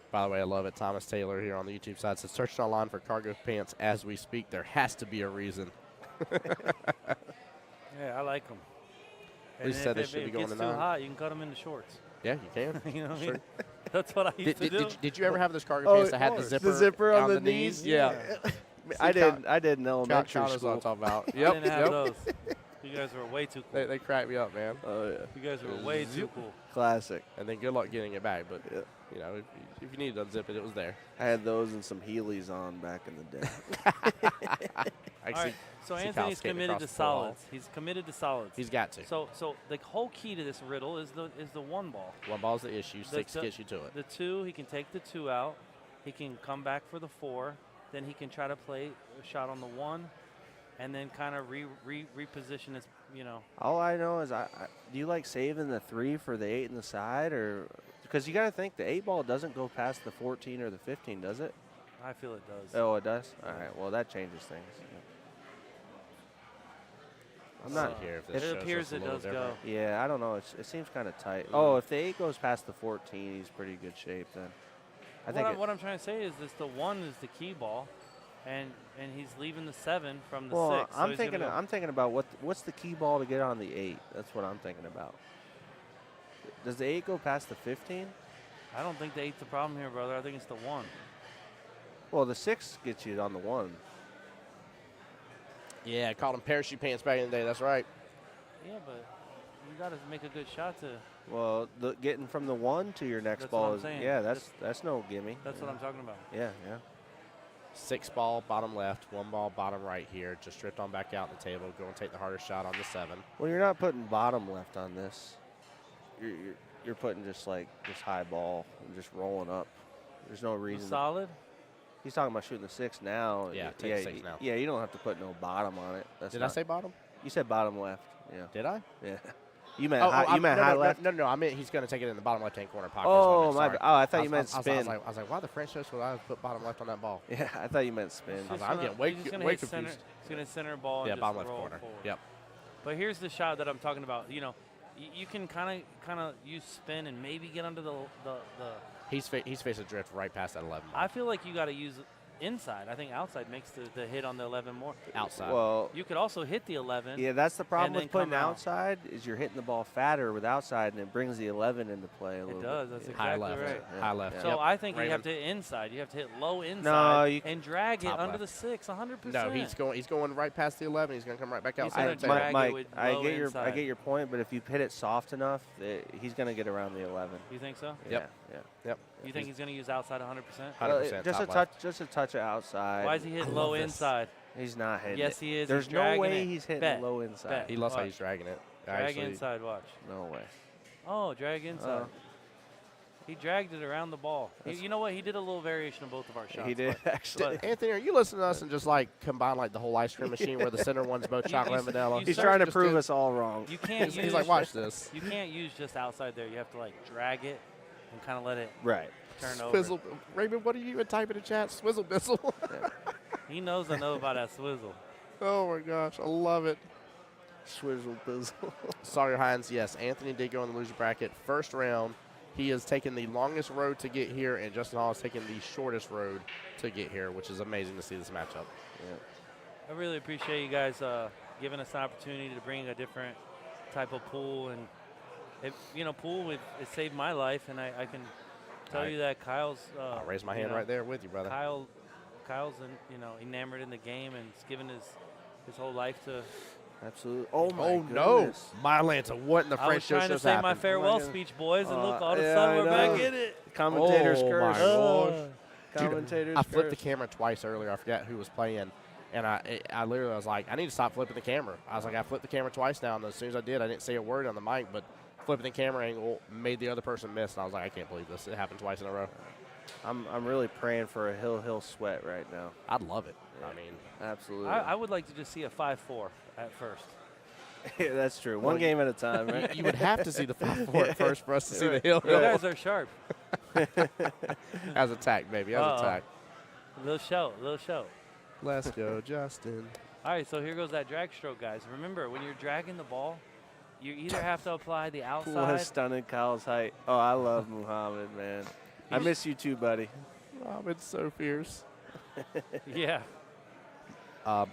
By the way, I love it. Thomas Taylor here on the YouTube side says, searching online for cargo pants as we speak. There has to be a reason. Yeah, I like them. He said they should be going to 9. If it gets too hot, you can cut them into shorts. Yeah, you can. You know what I Sure. mean? That's what I used to do. Did you ever have those cargo pants that had the zipper on on the the knees? knees? Yeah. I did in elementary Kyle knows what I'm school. talking about. I Yep. didn't have those. You guys were way too cool. They crack me up, man. Oh yeah, You guys were way too cool. classic. And then good luck getting it back. But, Yeah. you know, if you needed to unzip it, it was there. I had those and some Heelys on back in the day. I All right. So see Kyle Anthony's skating committed across to the wall. solids. He's committed to solids. He's got to. So the whole key to this riddle is the one ball. One ball's the issue. Six the- gets you to it. The 2, he can take the 2 out. He can come back for the 4. Then he can try to play a shot on the 1, and then kind of reposition his, All I know is, do you like saving the 3 for the 8 in the side, or because you got to think the 8 ball doesn't go past the 14 or the 15, does it? I feel it does. Oh, it does. All right. Well, that changes things. I'm not here. If It this shows appears us a it little does go. different. Yeah, I don't know. It seems kind of tight. Oh, if the 8 goes past the 14, he's pretty good shape then. I think. What I'm trying to say is this: the 1 is the key ball, and he's leaving the 7 from the Well, 6. So I'm he's gonna thinking. go- I'm thinking about what's the key ball to get on the 8. That's what I'm thinking about. Does the 8 go past the 15? I don't think the 8's the problem here, brother. I think it's the 1. Well, the 6 gets you on the 1. Yeah, I called him parachute pants back in the day. That's right. Yeah, but you got to make a good shot to. Well, getting from the 1 to your next That's ball what I'm is saying. that's no gimme. That's what I'm talking about. Yeah. 6 ball, bottom left. 1 ball, bottom right here. Just drift on back out the table. Go and take the hardest shot on the 7. Well, you're not putting bottom left on this. You're putting just high ball and just rolling up. There's no reason. Solid. He's talking about shooting the 6 now. Yeah, take 6 now. Yeah, you don't have to put no bottom on it. Did I say bottom? You said bottom left. Yeah. Did I? Yeah. You meant high left. No, I meant he's going to take it in the bottom left-hand corner pocket. Oh, is what I meant, my sorry. bad. Oh, I thought you meant spin. I was like, why the French toast would I put bottom left on that ball? Yeah, I thought you meant spin. I was like, I'm getting way He's gonna way hit center. confused. He's gonna center a ball. Yeah, and bottom just left roll corner. forward. Yep. But here's the shot that I'm talking about. You can kind of use spin and maybe get under the. He's facing a drift right past that 11. I feel like you got to use inside. I think outside makes the hit on the 11 more. Outside. Well, You could also hit the 11. yeah, that's the problem then with putting come out. outside is you're hitting the ball fatter with outside, and it brings the 11 into play a little bit. It does. That's Yeah. high exactly left. right. Yeah. High left. Yeah. So Yep. I think you Raymond. have to hit inside. You have to hit low inside you and drag it top under left. the 6 100%. No, he's going right past the 11. He's going to come right back He's outside. gonna and take drag it. it Mike, with I low get inside. your point, but if you hit it soft enough, he's going to get around the 11. You think so? Yep. Yeah. Yep. You think he's going to use outside 100%? 100% just top a left. just a touch of outside. Why is he hitting I love low this. inside? He's not hitting Yes, it. he is. There's He's no dragging way it. he's hitting Bet. low inside. Bet. He loves how Watch. he's dragging it. Drag Actually, inside, watch. No way. Oh, drag inside. He dragged it around the ball. You know what? He did a little variation of both of our shots. He did but- actually. Anthony, are you listening to us and just combine the whole ice cream machine where the center one's both chocolate and vanilla? He's Sir, trying to Just prove do- us all wrong. You can't use. He's like, watch this. You can't use just outside there. You have to drag it and kind of let it Right. turn over. Swizzle. Raymond, what are you even typing in the chat? Swizzle bizzle. He knows I know about that swizzle. Oh my gosh, I love it. Swizzle bizzle. Sawyer Hines, yes, Anthony did go in the loser bracket. First round, he has taken the longest road to get here, and Justin Hall has taken the shortest road to get here, which is amazing to see this matchup. I really appreciate you guys giving us an opportunity to bring a different type of pool, and it saved my life, and I can tell you that Kyle's. I'll raise my hand right there with you, brother. Kyle's enamored in the game and has given his whole life to. Absolutely. Oh my Oh goodness. no, Mylanta, what in the I French was show trying to just say my happened? farewell goodness. speech, boys, and look, all of a yeah, sudden I we're back know. in it. Commentator's Oh, curse. my gosh. Dude, Commentator's I flipped the curse. camera twice earlier. I forgot who was playing, and I literally was like, I need to stop flipping the camera. I was like, I flipped the camera twice now, and as soon as I did, I didn't say a word on the mic, but flipping the camera angle made the other person miss, and I was like, I can't believe this. It happened twice in a row. I'm really praying for a hill sweat right now. I'd love it. I mean, Absolutely. I would like to just see a 5-4 at first. Yeah, that's true. One game at a time, right? you would have to see the 5-4 at first for us to see the hill. You guys are sharp. As attack, baby. As Uh-oh. attack. Little show. Let's go, Justin. All right, so here goes that drag stroke, guys. Remember, when you're dragging the ball, you either have to apply the Pool has outside. stunted Kyle's height. Oh, I love Muhammad, man. I miss you too, buddy. It's so fierce. Yeah.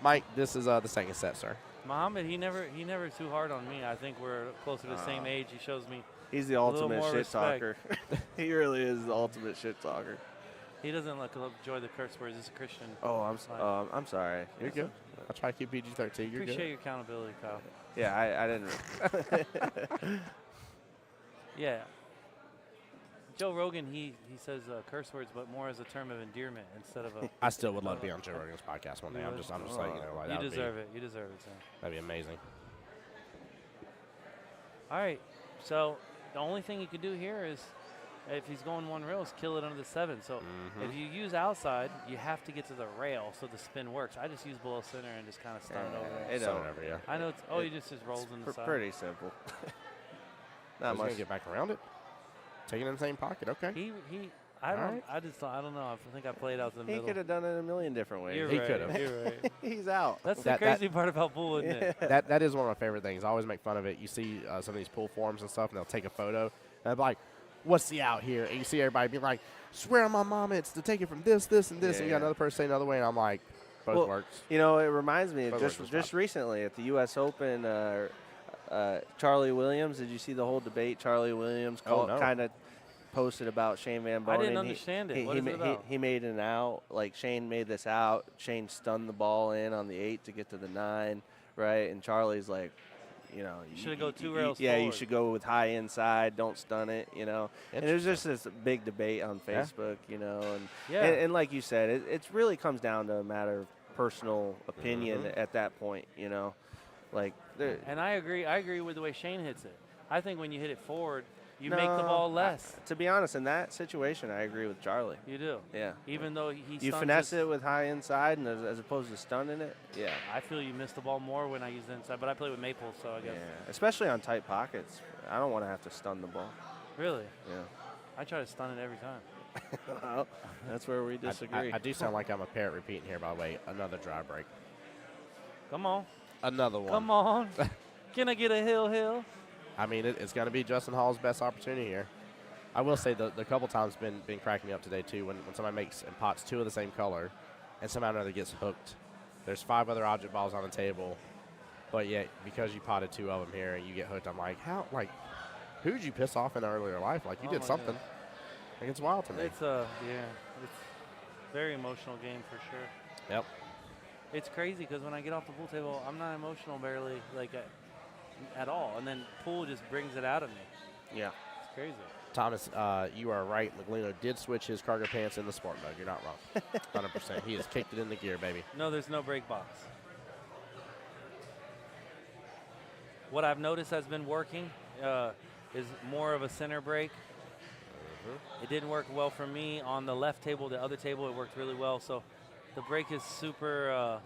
Mike, this is the second set, sir. Muhammad, he never too hard on me. I think we're closer to the same age. He shows me He's the little ultimate more shit respect. talker. He really is the ultimate shit talker. he doesn't enjoy the curse words. He's a Christian. Oh, I'm sorry. You're good. I'll try to keep PG-13. You're Appreciate good. your accountability, Kyle. Yeah, I didn't. Yeah. Joe Rogan, he says curse words, but more as a term of endearment instead of a. I still would love to be on Joe Rogan's podcast one day. I'm just like, like You that deserve it. You deserve it, Sam. That'd be amazing. All right. So the only thing you could do here is, if he's going one rail, is kill it under the 7. So if you use outside, you have to get to the rail so the spin works. I just use below center and just kind of stun over. It Stun don't. over, yeah. I know it's. He just rolls in the side. Pretty simple. Not Not much. much. Get back around it. Take it in the same pocket. Okay. He. I don't know. I think I played out the He middle. could have done it a million different ways. You're He right. could've. You're right. He's out. That's the That- crazy part about pool, isn't it? that is one of my favorite things. I always make fun of it. You see some of these pool forums and stuff, and they'll take a photo, and they'll be like, "What's the out here?" And you see everybody being like, "Swear on my mama, it's to take it from this, this, and this." And you got Yeah. another person say another way, and I'm like, "Both Well, works." You know, it reminds me of Both just works is fine. recently at the U.S. Open, Charlie Williams. Did you see the whole debate? Charlie Williams Oh, no. kind of posted about Shane Van Bonen. I didn't understand it. What is it about? He made an out. Like Shane made this out. Shane stunned the ball in on the 8 to get to the 9, right? And Charlie's like, you know, You should go 2 rails Yeah, you forward. should go with high inside. Don't stun it. You know. And it was just this big debate on Facebook. You know, and Yeah. and like you said, it really comes down to a matter of personal opinion at that point. You know, like there. And I agree. I agree with the way Shane hits it. I think when you hit it forward, you make the ball less. To be honest, in that situation, I agree with Charlie. You do. Yeah. Even though he You stuns finesse his- it with high inside, and as opposed to stunning it. Yeah. I feel you miss the ball more when I use the inside, but I play with Maple, so I Yeah. guess. Especially on tight pockets. I don't want to have to stun the ball. Really? Yeah. I try to stun it every time. Well, that's where we disagree. I do sound like I'm a parrot repeating here, by the way. Another dry break. Come on. Another one. Come on. Can I get a hill? I mean, it's going to be Justin Hall's best opportunity here. I will say the couple times been cracking me up today too when somebody makes and pots 2 of the same color, and somehow or another gets hooked. There's 5 other object balls on the table, but yet because you potted 2 of them here and you get hooked, I'm like, who did you piss off in earlier life? Like you Oh did my something. God. Like it's wild to me. It's it's very emotional game for sure. Yep. It's crazy because when I get off the pool table, I'm not emotional barely, like at all, and then pool just brings it out of me. yeah. It's crazy. Thomas, you are right. Mcino did switch his cargo pants in the sport mode. You're not wrong. 100%. He has kicked it in the gear, baby. No, there's no break box. What I've noticed has been working is more of a center break. It didn't work well for me on the left table. The other table, it worked really well. So the break is super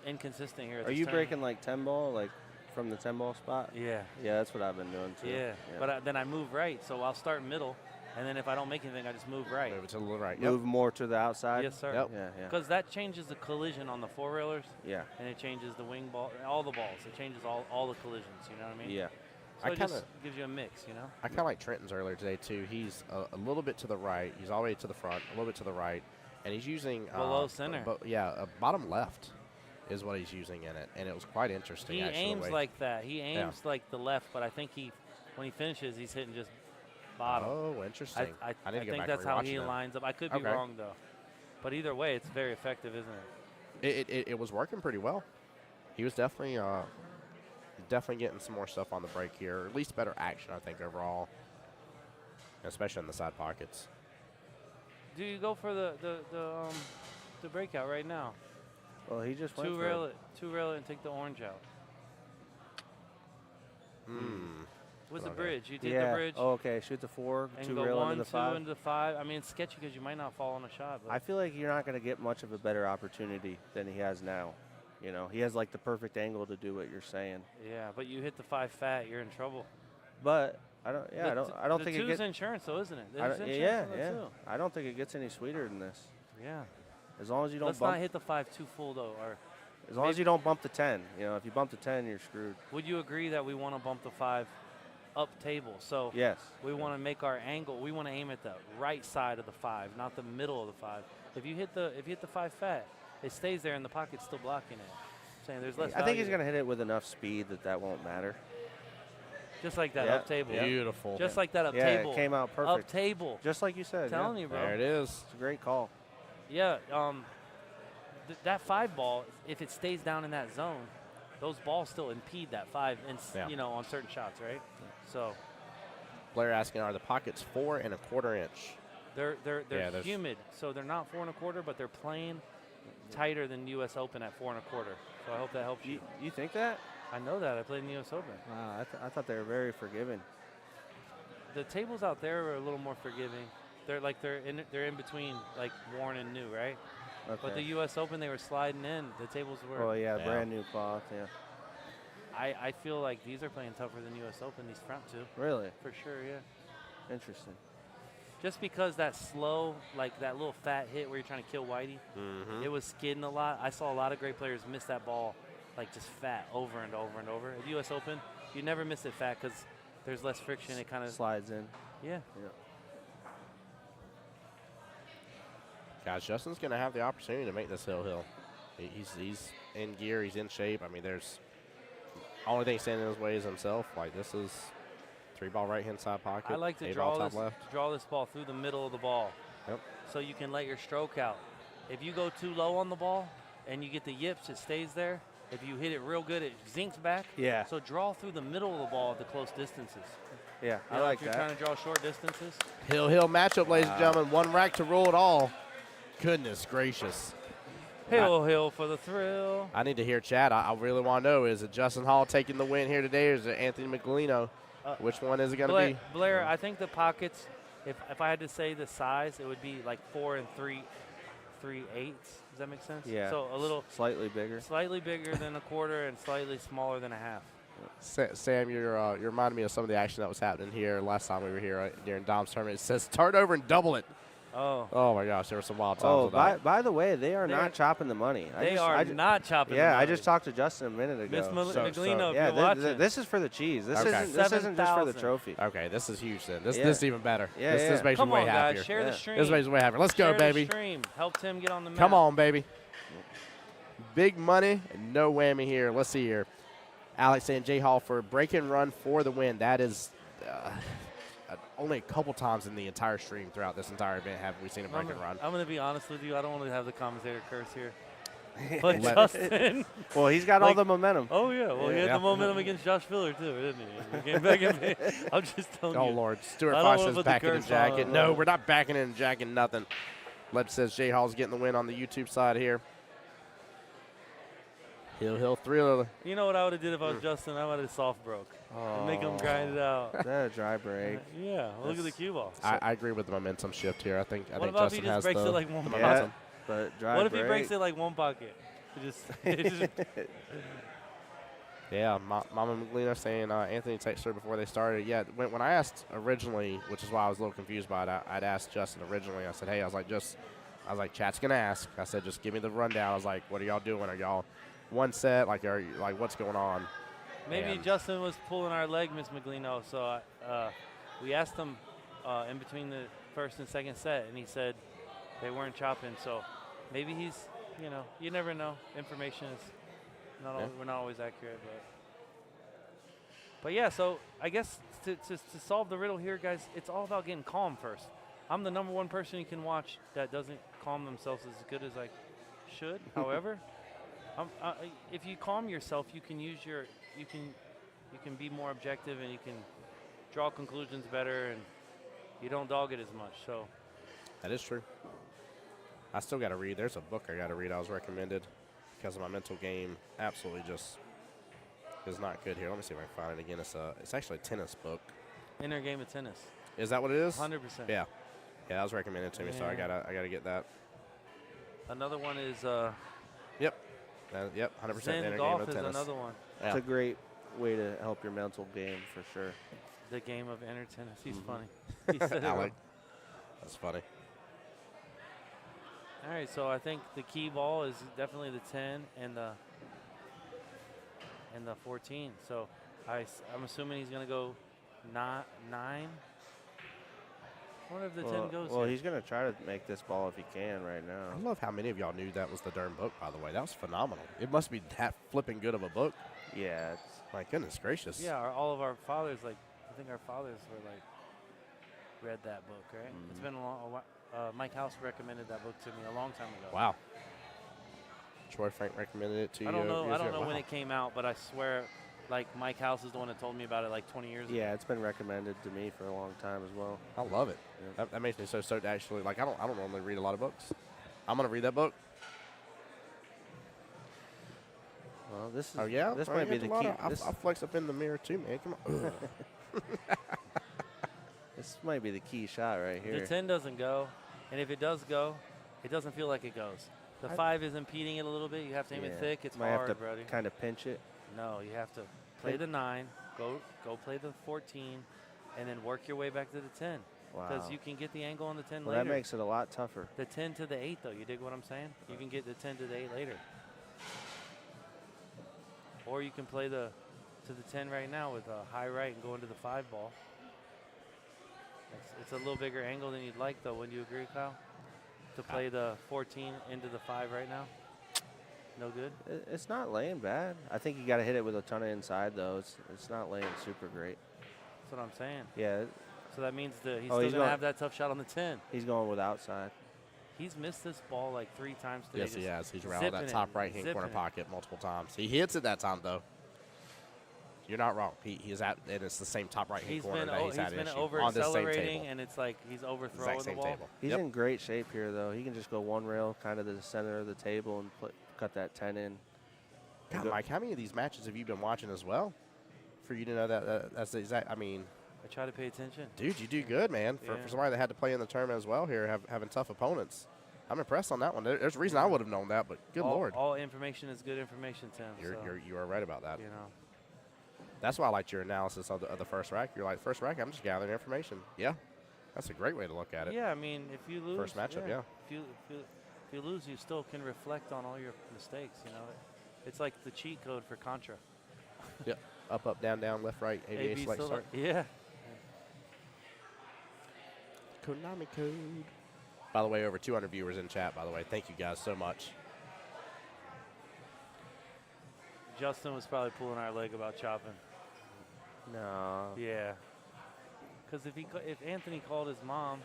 inconsistent here. at Are this you tournament. breaking like 10 ball, like from the 10 ball spot? Yeah. Yeah, that's what I've been doing too. Yeah. But then I move right. So I'll start middle. And then if I don't make anything, I just move right. Move it to the right. Yep. Move more to the outside. Yes, sir. Yep. Yeah, yeah. Because that changes the collision on the 4-railers. Yeah. And it changes the wing ball, all the balls. It changes all the collisions, you know what I mean? Yeah. So I it just kinda- gives you a mix, you know? I kind of like Trenton's earlier today, too. He's a little bit to the right. He's all the way to the front, a little bit to the right. And he's using Below center. Bottom left is what he's using in it. And it was quite interesting, He actually. aims like that. He aims like the left, but I think when he finishes, he's hitting just bottom. Oh, interesting. I need to go think back that's and how rewatch he that. lines up. I could be Okay. wrong, though. But either way, it's very effective, isn't it? It was working pretty well. He was definitely getting some more stuff on the break here, or at least better action, I think, overall, especially in the side pockets. Do you go for the breakout right now? Well, he just went Two for rail it. it and take the orange out. What's the Okay. bridge? You take Yeah. the bridge Oh, okay. Shoot the 4, and 2 go rail 1, into the 2 5. into the 5. I mean, it's sketchy because you might not fall on a shot. But I feel like you're not going to get much of a better opportunity than he has now. You know, he has like the perfect angle to do what you're saying. yeah, but you hit the 5 fat, you're in trouble. But I don't. Yeah, I don't the think it two's gets. insurance, though, isn't it? I There's don't- insurance yeah, on the yeah. two. I don't think it gets any sweeter than this. Yeah. As long as you don't Let's bump. not hit the 5 too full, though. Or As long as you don't bump the 10. You know, if you bump the 10, you're screwed. would you agree that we want to bump the 5 up table? So Yes. we want to make our angle. We want to aim at the right side of the 5, not the middle of the 5. If you hit the 5 fat, it stays there and the pocket's still blocking it. I'm saying there's less. I think he's value going to hit it with enough speed that won't matter. there. Just like that Yeah, up table. Beautiful. Just like that up Yeah, table. it came out Up perfect. table. Just like you said. Telling yeah. you, bro. There it is. It's a great call. Yeah. That 5 ball, if it stays down in that zone, those balls still impede that 5, and Yeah. you know, on certain shots, right? So Blair asking, are the pockets 4 1/4 inch? They're Yeah, there's- humid, so they're not 4 1/4, but they're playing tighter than U.S. Open at 4 1/4. So I hope that helps you. You think that? I know that. I played in the U.S. Open. Wow, I thought they were very forgiving. The tables out there are a little more forgiving. They're in between like worn and new, right? Okay. But the U.S. Open, they were sliding in. The tables were. Oh yeah, Yeah. brand new cloth. Yeah. I feel like these are playing tougher than U.S. Open. These front two, Really for sure. Yeah. interesting. Just because that slow, like that little fat hit where you're trying to kill Whitey, it was skidding a lot. I saw a lot of great players miss that ball, like just fat over and over and over. At U.S. Open, you never miss it fat because there's less friction. It kind of Slides in. yeah. Yeah. Guys, Justin's going to have the opportunity to make this hill. He's in gear. He's in shape. I mean, there's only thing standing in his way is himself. Like, this is 3-ball right-hand side pocket. I like to 8-ball draw top this, left. draw this ball through the middle of the ball. Yep. So you can let your stroke out. If you go too low on the ball and you get the yips, it stays there. If you hit it real good, it zincs back. Yeah. So draw through the middle of the ball at the close distances. Yeah, You I know, like if you're that. trying to draw short distances. Hill matchup, ladies and gentlemen. One rack to rule it all. Goodness gracious. Hill for the thrill. I need to hear chat. I really want to know, is it Justin Hall taking the win here today, or is it Anthony Mcino? Which one is it going to be? Blair, I think the pockets, if I had to say the size, it would be like 4 3/8. Does that make sense? Yeah. So a little Slightly bigger. slightly bigger than a quarter and slightly smaller than a half. Sam, you're reminding me of some of the action that was happening here last time we were here during Dom's tournament. It says turn over and double it. Oh. Oh my gosh, there were some wild times Oh, with that. by the way, they are They're- not chopping the money. They are not chopping. Yeah, the I money. just talked to Justin a minute ago. Miss So- Mcino, if yeah, you're watching. this is for the cheese. This Okay. isn't just for the 7,000. trophy. Okay, this is huge then. This Yeah. is even better. Yeah, this yeah. makes Come me way on, happier. guys, share Yeah. the stream. This makes me way happier. Let's go, Share baby. The stream. Help Tim get on the map. Come on, baby. Big money, no whammy here. Let's see here. Alex saying J Hall for break and run for the win. That is only a couple times in the entire stream throughout this entire event have we seen a break and run. I'm going to be honest with you. I don't want to have the commentator curse here. But Let- Justin. Well, he's got all Like- the momentum. Oh, yeah. Well, he had Yeah. the momentum against Josh Filler, too, didn't he? He came back at me. I'm just telling Oh, you. Lord. Stuart I don't Fox wanna says put the backing and curse jacking. on, No, right. we're not backing and jacking nothing. Leb says J Hall's getting the win on the YouTube side here. Hill thriller. You know what I would have did if I was Justin? I would have soft broke. And make him grind it out. Is that a dry break? Yeah. Look at the cue ball. I agree with the momentum shift here. I think What about if Justin he just has breaks the it like one the pocket? momentum. But dry What if break. he breaks it like one pocket? It just Yeah, Mama Mcino saying Anthony texted her before they started. Yeah, when I asked originally, which is why I was a little confused by it, I'd asked Justin originally. I said, hey, I was like, chat's gonna ask. I said, just give me the rundown. I was like, what are y'all doing? Are y'all one set? Like, are you, like, what's going on? Maybe And- Justin was pulling our leg, Miss Mcino. So we asked him in between the first and second set, and he said they weren't chopping. So maybe he's, you never know. Information is we're not always accurate, but yeah. So I guess to solve the riddle here, guys, it's all about getting calm first. I'm the number one person you can watch that doesn't calm themselves as good as I should. However, if you calm yourself, you can use you can be more objective and you can draw conclusions better, and you don't dog it as much. So That is true. I still got to read. There's a book I got to read. I was recommended because of my mental game. Absolutely just is not good here. Let me see if I can find it again. It's actually a tennis book. inner game of tennis, Is that what it is? 100%. Yeah. Yeah, that was recommended to me, so I Yeah. gotta get that. Another one is Yep. 100% Zen inner game golf of is tennis. another one. Yeah. It's a great way to help your mental game for sure. The game of inner tennis. He's Mm-hmm. funny. He said it Alec. wrong. That's funny. All right, so I think the key ball is definitely the 10 and the 14. So I'm assuming he's gonna go 9. I wonder if the 10 goes. Well, here. he's going to try to make this ball if he can right I now. love how many of y'all knew that was the Durham book, by the way. That was phenomenal. It must be that flipping good of a book. Yeah, it's My goodness gracious. Yeah, all of our fathers, I think our fathers were read that book, right? It's been a while. Mike House recommended that book to me a long time ago. Wow. Troy Frank recommended it to you. I don't know years ago. when Wow. it came out, but I swear Like Mike House is the one that told me about it like 20 years ago. Yeah, it's been recommended to me for a long time as well. I love it. Yeah. That makes me so stoked to actually, like, I don't normally read a lot of books. I'm going to read that book. Well, this is. Oh, yeah? This Oh, might yeah, be the key. I'll flex up in the mirror, too, man. Come on. This might be the key shot right here. The 10 doesn't go, and if it does go, it doesn't feel like it goes. The 5 is impeding it a little bit. You have to aim it thick. It's might hard, have to buddy. kind of pinch it. No, you have to play the 9, go play the 14, and then work your way back to the 10. Because Wow. you can get the angle on the 10 Well, later. that makes it a lot tougher. The 10 to the 8, though. You dig what I'm saying? You can get the 10 to the 8 later. Or you can play to the 10 right now with a high right and go into the 5 ball. It's a little bigger angle than you'd like, though. Wouldn't you agree, Kyle? To play the 14 into the 5 right now? No good? It's not laying bad. I think you got to hit it with a ton of inside, though. It's not laying super great. That's what I'm saying. Yeah, So that means that he's Oh, still he's going to going- have that tough shot on the 10. he's going with outside. He's missed this ball like 3 times today. Yes, he just has. He's around zipping that it, top right-hand corner zipping it. pocket multiple times. He hits it that time, though. You're not wrong. He is at, and it's the same top right-hand He's corner been, that he's had been issue over on this same accelerating, table. and it's like he's overthrowing Exact the same ball. table. He's Yep. in great shape here, though. He can just go one rail kind of to the center of the table and cut that 10 in. God, Mike, how many of these matches have you been watching as well? For you to know that's the exact. I mean, I try to pay attention. dude, you do good, man. For Yeah. somebody that had to play in the tournament as well here, having tough opponents. I'm impressed on that one. There's a reason I would have known that, but good Lord. All information is good information, Tim. You are right about that. You know. That's why I liked your analysis of the first rack. You're like, first rack, I'm just gathering information. Yeah, that's a great way to look at it. Yeah, I mean, if you lose, First matchup, yeah. If you lose, you still can reflect on all your mistakes. You know, it's like the cheat code for Contra. Yep. Up, down, left, right, ABA select still- start. Yeah. Konami code. By the way, over 200 viewers in chat, by the way. Thank you guys so much. Justin was probably pulling our leg about chopping. No. Yeah. Because if Anthony called his mom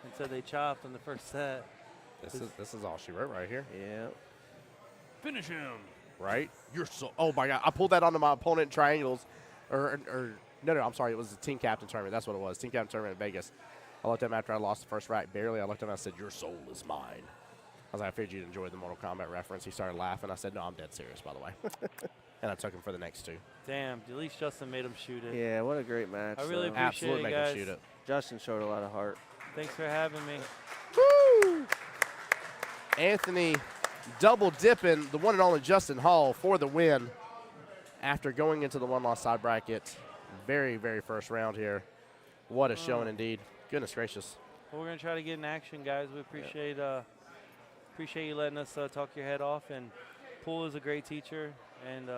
and said they chopped in the first set, This is all she wrote right here. Yeah. finish him. Right? You're so. Oh my God! I pulled that onto my opponent in triangles, or no, I'm sorry. It was the team captain tournament. That's what it was. Team captain tournament in Vegas. I looked at him after I lost the first rack barely. I looked at him and I said, "Your soul is mine." I was like, "I figured you'd enjoy the Mortal Kombat reference." He started laughing. I said, "No, I'm dead serious, by the way." And I took him for the next 2. Damn, at least Justin made him shoot it. Yeah, what a great match. I really though. appreciate Absolutely it, make guys. him shoot it. Justin showed a lot of heart. Thanks for having me. Woo! Anthony double dipping the one and only Justin Hall for the win after going into the one-loss side bracket. Very, very first round here. What a showing indeed. Goodness gracious. Well, we're gonna try to get in action, guys. We appreciate you letting us talk your head off. And Pool is a great teacher. And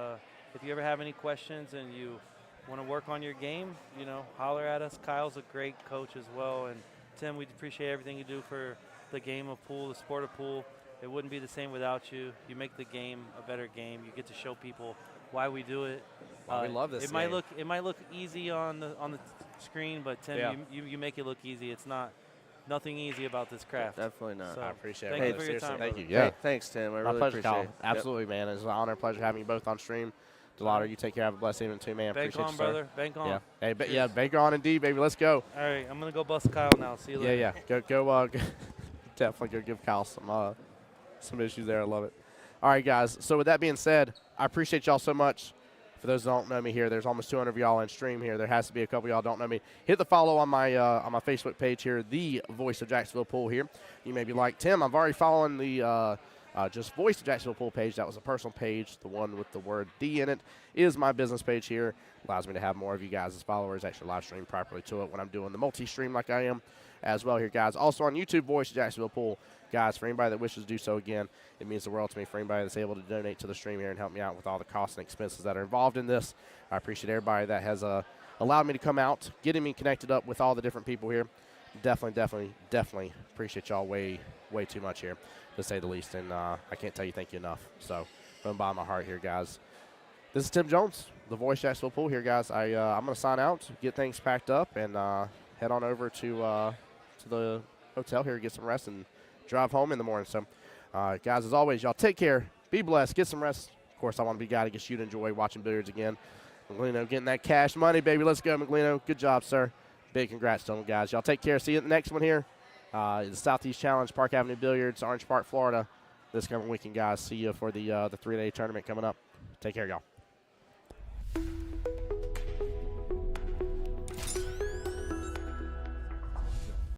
if you ever have any questions and you want to work on your game, you know, holler at us. Kyle's a great coach as well. And Tim, we appreciate everything you do for the game of pool, the sport of pool. It wouldn't be the same without you. You make the game a better game. You get to show people why we do it. Why we love this It might game. look easy on the screen, but Tim, Yeah. you make it look easy. It's nothing easy about this craft. Definitely not. So, I appreciate it. thank you brother. for your Seriously, time, thank brother. you. Yeah. Hey, thanks, Tim. I My really pleasure, appreciate Kyle. it. Absolutely, man. It's an honor and pleasure having you both on stream. DeLauder, you take care. Have a blessed evening too, man. Bank Appreciate on, you, sir. brother. Bank on. Yeah. Hey, Cheers. yeah, bank on indeed, baby. Let's go. All right, I'm gonna go bust Kyle now. See you later. Yeah. Go. Definitely go give Kyle some issues there. I love it. All right, guys. So with that being said, I appreciate y'all so much. For those that don't know me here, there's almost 200 of y'all in stream here. There has to be a couple of y'all don't know me. Hit the follow on my Facebook page here, the Voice of Jacksonville Pool here. You may be like, Tim, I've already following the just Voice of Jacksonville Pool page. That was a personal page. The one with the word "the" in it is my business page here. Allows me to have more of you guys as followers, actually live stream properly to it when I'm doing the multi-stream like I am as well here, guys. Also on YouTube, Voice of Jacksonville Pool. Guys, for anybody that wishes to do so again, it means the world to me. For anybody that's able to donate to the stream here and help me out with all the costs and expenses that are involved in this, I appreciate everybody that has allowed me to come out, getting me connected up with all the different people here. Definitely appreciate y'all way too much here, to say the least. And I can't tell you thank you enough. So from the bottom of my heart here, guys. This is Tim Jones, the Voice of Jacksonville Pool here, guys. I'm going to sign out, get things packed up, and head on over to the hotel here, get some rest, and drive home in the morning. So, guys, as always, y'all take care. Be blessed. Get some rest. Of course, I want to be a guy that gets you to enjoy watching billiards again. Mcino getting that cash money, baby. Let's go, Mcino. Good job, sir. Big congrats to them, guys. Y'all take care. See you at the next one here. The Southeast Challenge, Park Avenue Billiards, Orange Park, Florida. This coming weekend, guys. See you for the 3-day tournament coming up. Take care, y'all.